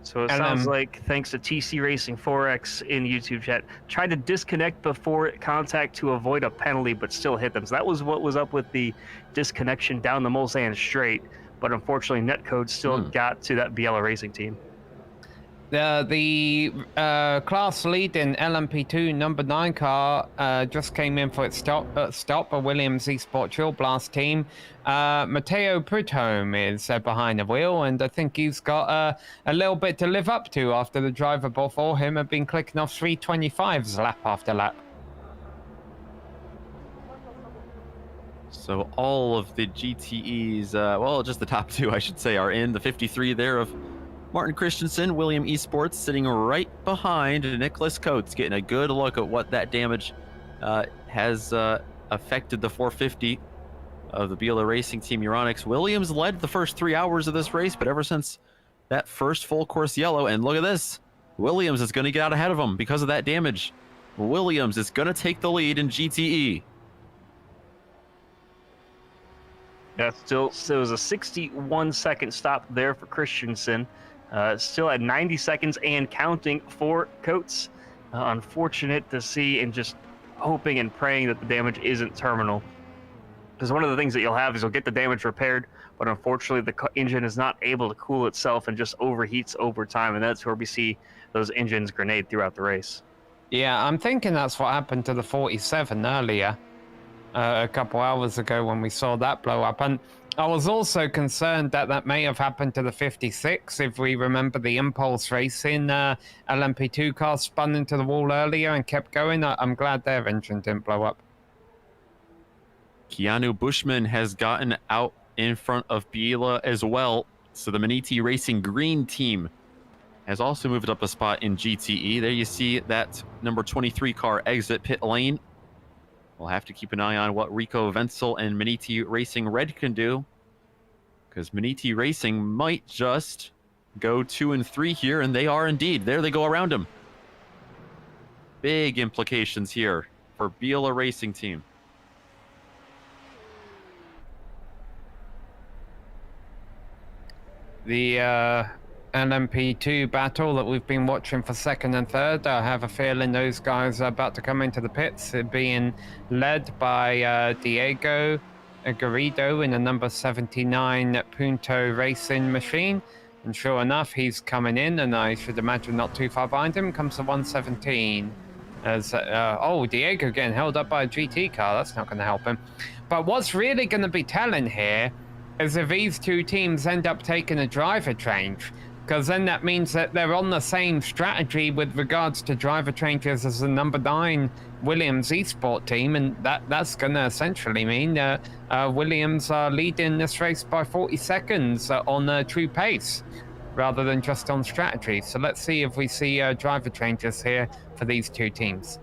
So it sounds like, thanks to TC Racing 4X in YouTube chat, tried to disconnect before contact to avoid a penalty, but still hit them. So that was what was up with the disconnection down the Mulsanne straight. But unfortunately, netcode still got to that Biela Racing team. The class lead in LMP2 number 9 car just came in for its stop, a Williams Esport Chill Blast team. Matteo Prudhomme is behind the wheel, and I think he's got a little bit to live up to after the driver before him have been clicking off 325s lap after lap. So all of the GTEs, well, just the top 2, I should say, are in. The 53 there of Martin Christensen, William Esports, sitting right behind Nicholas Coates, getting a good look at what that damage has affected the 450 of the Biela Racing Team Euronics. Williams led the first 3 hours of this race, but ever since that first full course yellow, and look at this, Williams is going to get out ahead of him because of that damage. Williams is going to take the lead in GTE. Yeah, still, so it was a 61-second stop there for Christensen. Still at 90 seconds and counting for Coates. Unfortunate to see, and just hoping and praying that the damage isn't terminal. Because one of the things that you'll have is you'll get the damage repaired, but unfortunately the engine is not able to cool itself and just overheats over time, and that's where we see those engines grenade throughout the race. Yeah, I'm thinking that's what happened to the 47 earlier, a couple hours ago when we saw that blow up. And I was also concerned that that may have happened to the 56, if we remember the Impulse Racing LMP2 car spun into the wall earlier and kept going. I'm glad their engine didn't blow up. Keanu Bushman has gotten out in front of Biela as well. So the Maniti Racing Green team has also moved up a spot in GTE. There you see that number 23 car exit pit lane. We'll have to keep an eye on what Rico Wenzel and Maniti Racing Red can do, because Maniti Racing might just go 2 and 3 here, and they are indeed. There they go around him. Big implications here for Biela Racing Team. The LMP2 battle that we've been watching for second and third, I have a feeling those guys are about to come into the pits, being led by Diego Garrido in a number 79 Punto racing machine. And sure enough, he's coming in, and I should imagine not too far behind him comes the 117. As Diego getting held up by a GT car. That's not going to help him. But what's really going to be telling here is if these two teams end up taking a driver change, because then that means that they're on the same strategy with regards to driver changes as the number 9 Williams Esport team, and that's going to essentially mean Williams are leading this race by 40 seconds on true pace rather than just on strategy. So let's see if we see driver changes here for these two teams.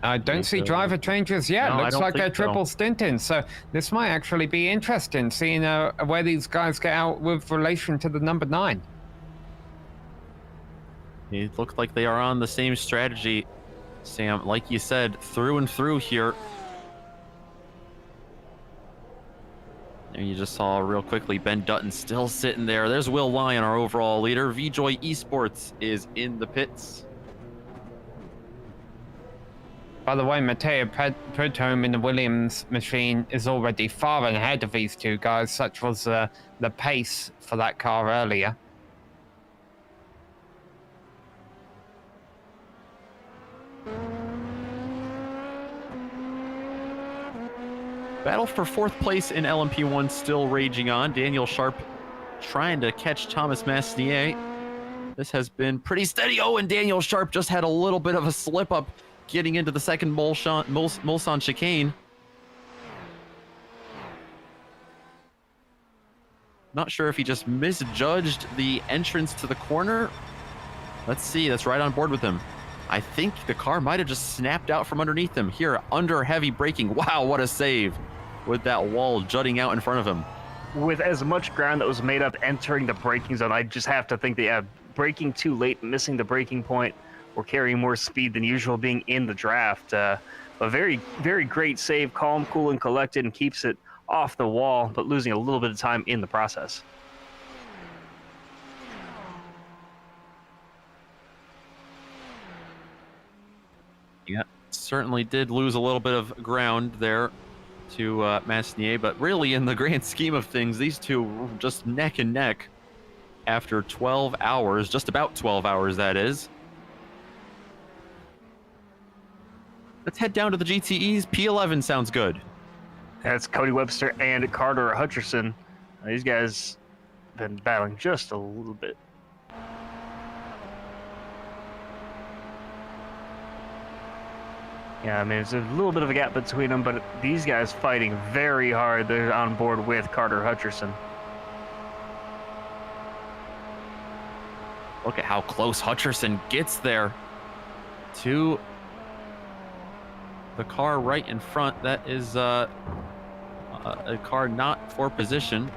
I don't see driver changes yet. No, looks like a triple stinting. So this might actually be interesting, seeing where these guys get out with relation to the number 9. It looked like they are on the same strategy, Sam. Like you said, through and through here. And you just saw real quickly Ben Dutton still sitting there. There's Will Lyon, our overall leader. VJoy Esports is in the pits. By the way, Matteo Prudhomme in the Williams machine is already far ahead of these two guys. Such was the pace for that car earlier. Battle for 4th place in LMP1 still raging on. Daniel Sharp trying to catch Thomas Masnier. This has been pretty steady. Oh, and Daniel Sharp just had a little bit of a slip up getting into the second Mulsanne chicane. Not sure if he just misjudged the entrance to the corner. Let's see, that's right on board with him. I think the car might have just snapped out from underneath him. Here, under heavy braking. Wow, what a save with that wall jutting out in front of him. With as much ground that was made up entering the braking zone, I just have to think that braking too late, missing the braking point, or carrying more speed than usual being in the draft. A very, very great save, calm, cool, and collected, and keeps it off the wall, but losing a little bit of time in the process. Yeah, certainly did lose a little bit of ground there to Masnier, but really in the grand scheme of things, these two were just neck and neck after 12 hours, just about 12 hours that is. Let's head down to the GTEs. P11 sounds good. That's Cody Webster and Carter Hutcherson. These guys have been battling just a little bit. Yeah, I mean, it's a little bit of a gap between them, but these guys fighting very hard. They're on board with Carter Hutcherson. Look at how close Hutcherson gets there to the car right in front. That is a car not for position.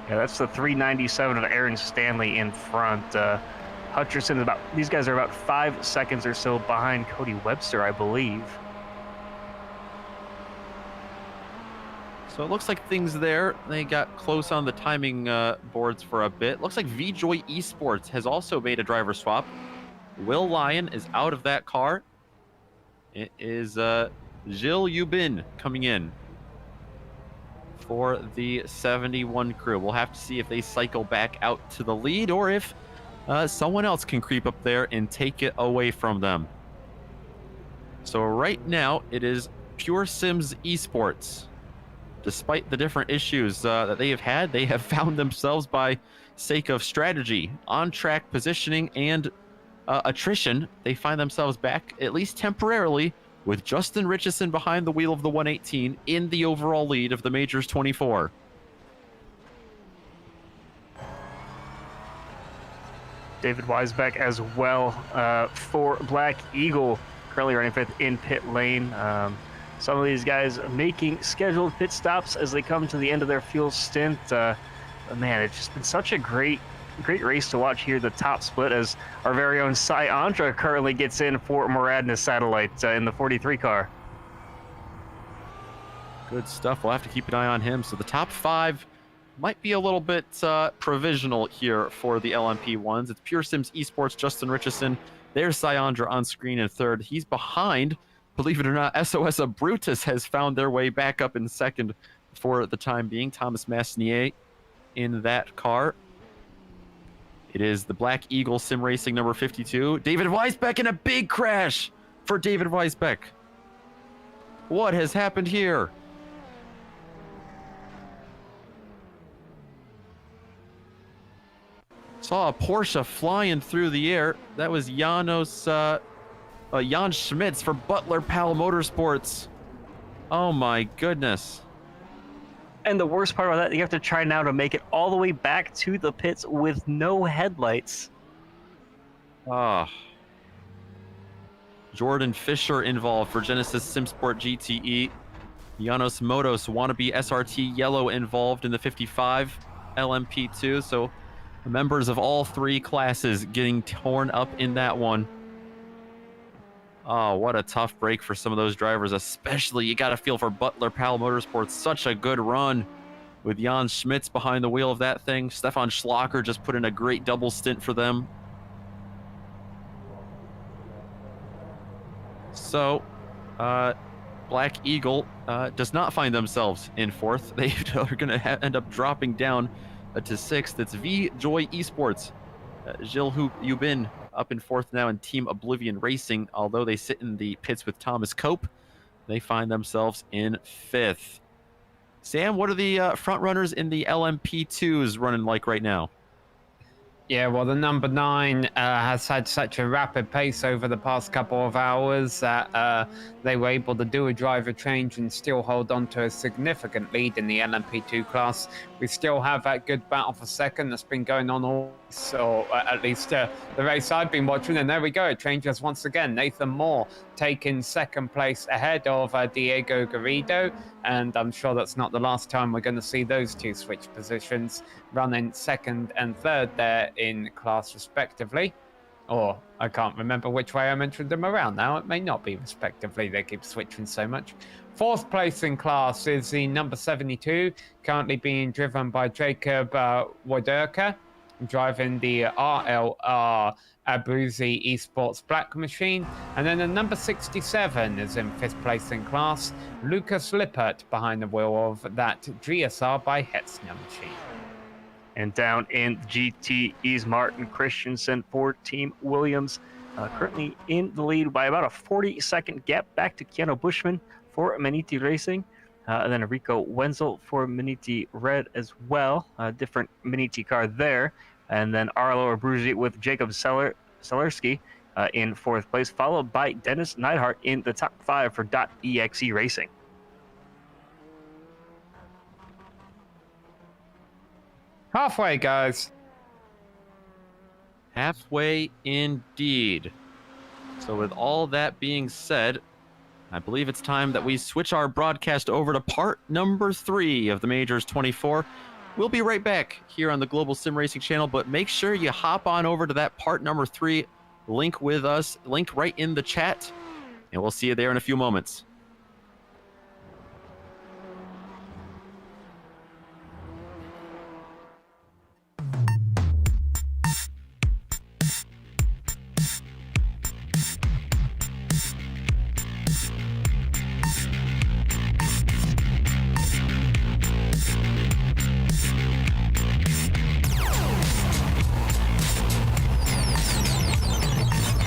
Yeah, that's the 397 of Aaron Stanley in front. Hutcherson is these guys are about 5 seconds or so behind Cody Webster, I believe. So it looks like things there, they got close on the timing boards for a bit. Looks like VJoy Esports has also made a driver swap. Will Lyon is out of that car. It is Gilles Yubin coming in for the 71 crew. We'll have to see if they cycle back out to the lead or if someone else can creep up there and take it away from them. So right now it is Pure Sims Esports. Despite the different issues that they have found themselves, by sake of strategy, on-track positioning, and attrition, they find themselves back, at least temporarily, with Justin Richardson behind the wheel of the 118 in the overall lead of the Majors 24. David Weisbeck as well for Black Eagle, currently running 5th in pit lane. Some of these guys making scheduled pit stops as they come to the end of their fuel stint. But man, it's just been such a great race to watch here. The top split as our very own Cy Andra currently gets in for Moradna Satellite in the 43 car. Good stuff. We'll have to keep an eye on him. So the top 5 might be a little bit provisional here for the LMP ones. It's Pure Sims Esports, Justin Richardson. There's Cy Andra on screen in 3rd. He's behind. Believe it or not, SOS of Brutus has found their way back up in 2nd for the time being. Thomas Masnier in that car. It is the Black Eagle SimRacing number 52. David Weisbeck in a big crash for David Weisbeck. What has happened here? Saw a Porsche flying through the air. That was Jan Schmitz for Butler Pal Motorsports. Oh my goodness. And the worst part about that, you have to try now to make it all the way back to the pits with no headlights. Jordan Fisher involved for Genesis SimSport GTE. Janos Motos wannabe SRT Yellow involved in the 55 LMP2. So members of all 3 classes getting torn up in that one. Oh, what a tough break for some of those drivers, especially you got to feel for Butler Pal Motorsports. Such a good run with Jan Schmitz behind the wheel of that thing. Stefan Schlacher just put in a great double stint for them. So, Black Eagle does not find themselves in 4th. They are going to end up dropping down to 6th. It's VJoy Esports. Gilles Yubin up in 4th now in Team Oblivion Racing. Although they sit in the pits with Thomas Cope, they find themselves in 5th. Sam, what are the front runners in the LMP2s running like right now? Yeah, well, the number 9 has had such a rapid pace over the past couple of hours that they were able to do a driver change and still hold on to a significant lead in the LMP2 class. We still have that good battle for 2nd that's been going on all, so at least the race I've been watching. And there we go, it changes once again. Nathan Moore taking second place ahead of Diego Garrido, and I'm sure that's not the last time we're going to see those two switch positions, running second and third there in class respectively. Or I can't remember which way I mentioned them around now. It may not be respectively. They keep switching so much. Fourth place in class is the number 72, currently being driven by Jacob Waderka, driving the RLR Abruzzi Esports Black Machine. And then the number 67 is in fifth place in class, Lucas Lippert, behind the wheel of that GSR by Hetzner machine. And down in GTE's Martin Christensen for Team Williams, currently in the lead by about a 40-second gap back to Keanu Bushman for Maniti Racing. And then Rico Wenzel for Maniti Red as well. Different Maniti car there. And then Arlo Abruzzi with Jacob Selerski in fourth place, followed by Dennis Neidhart in the top 5 for .exe Racing. Halfway, guys. Halfway indeed. So with all that being said, I believe it's time that we switch our broadcast over to part number 3 of the Majors 24. We'll be right back here on the Global Sim Racing channel, but make sure you hop on over to that part number 3 link with us, link right in the chat, and we'll see you there in a few moments.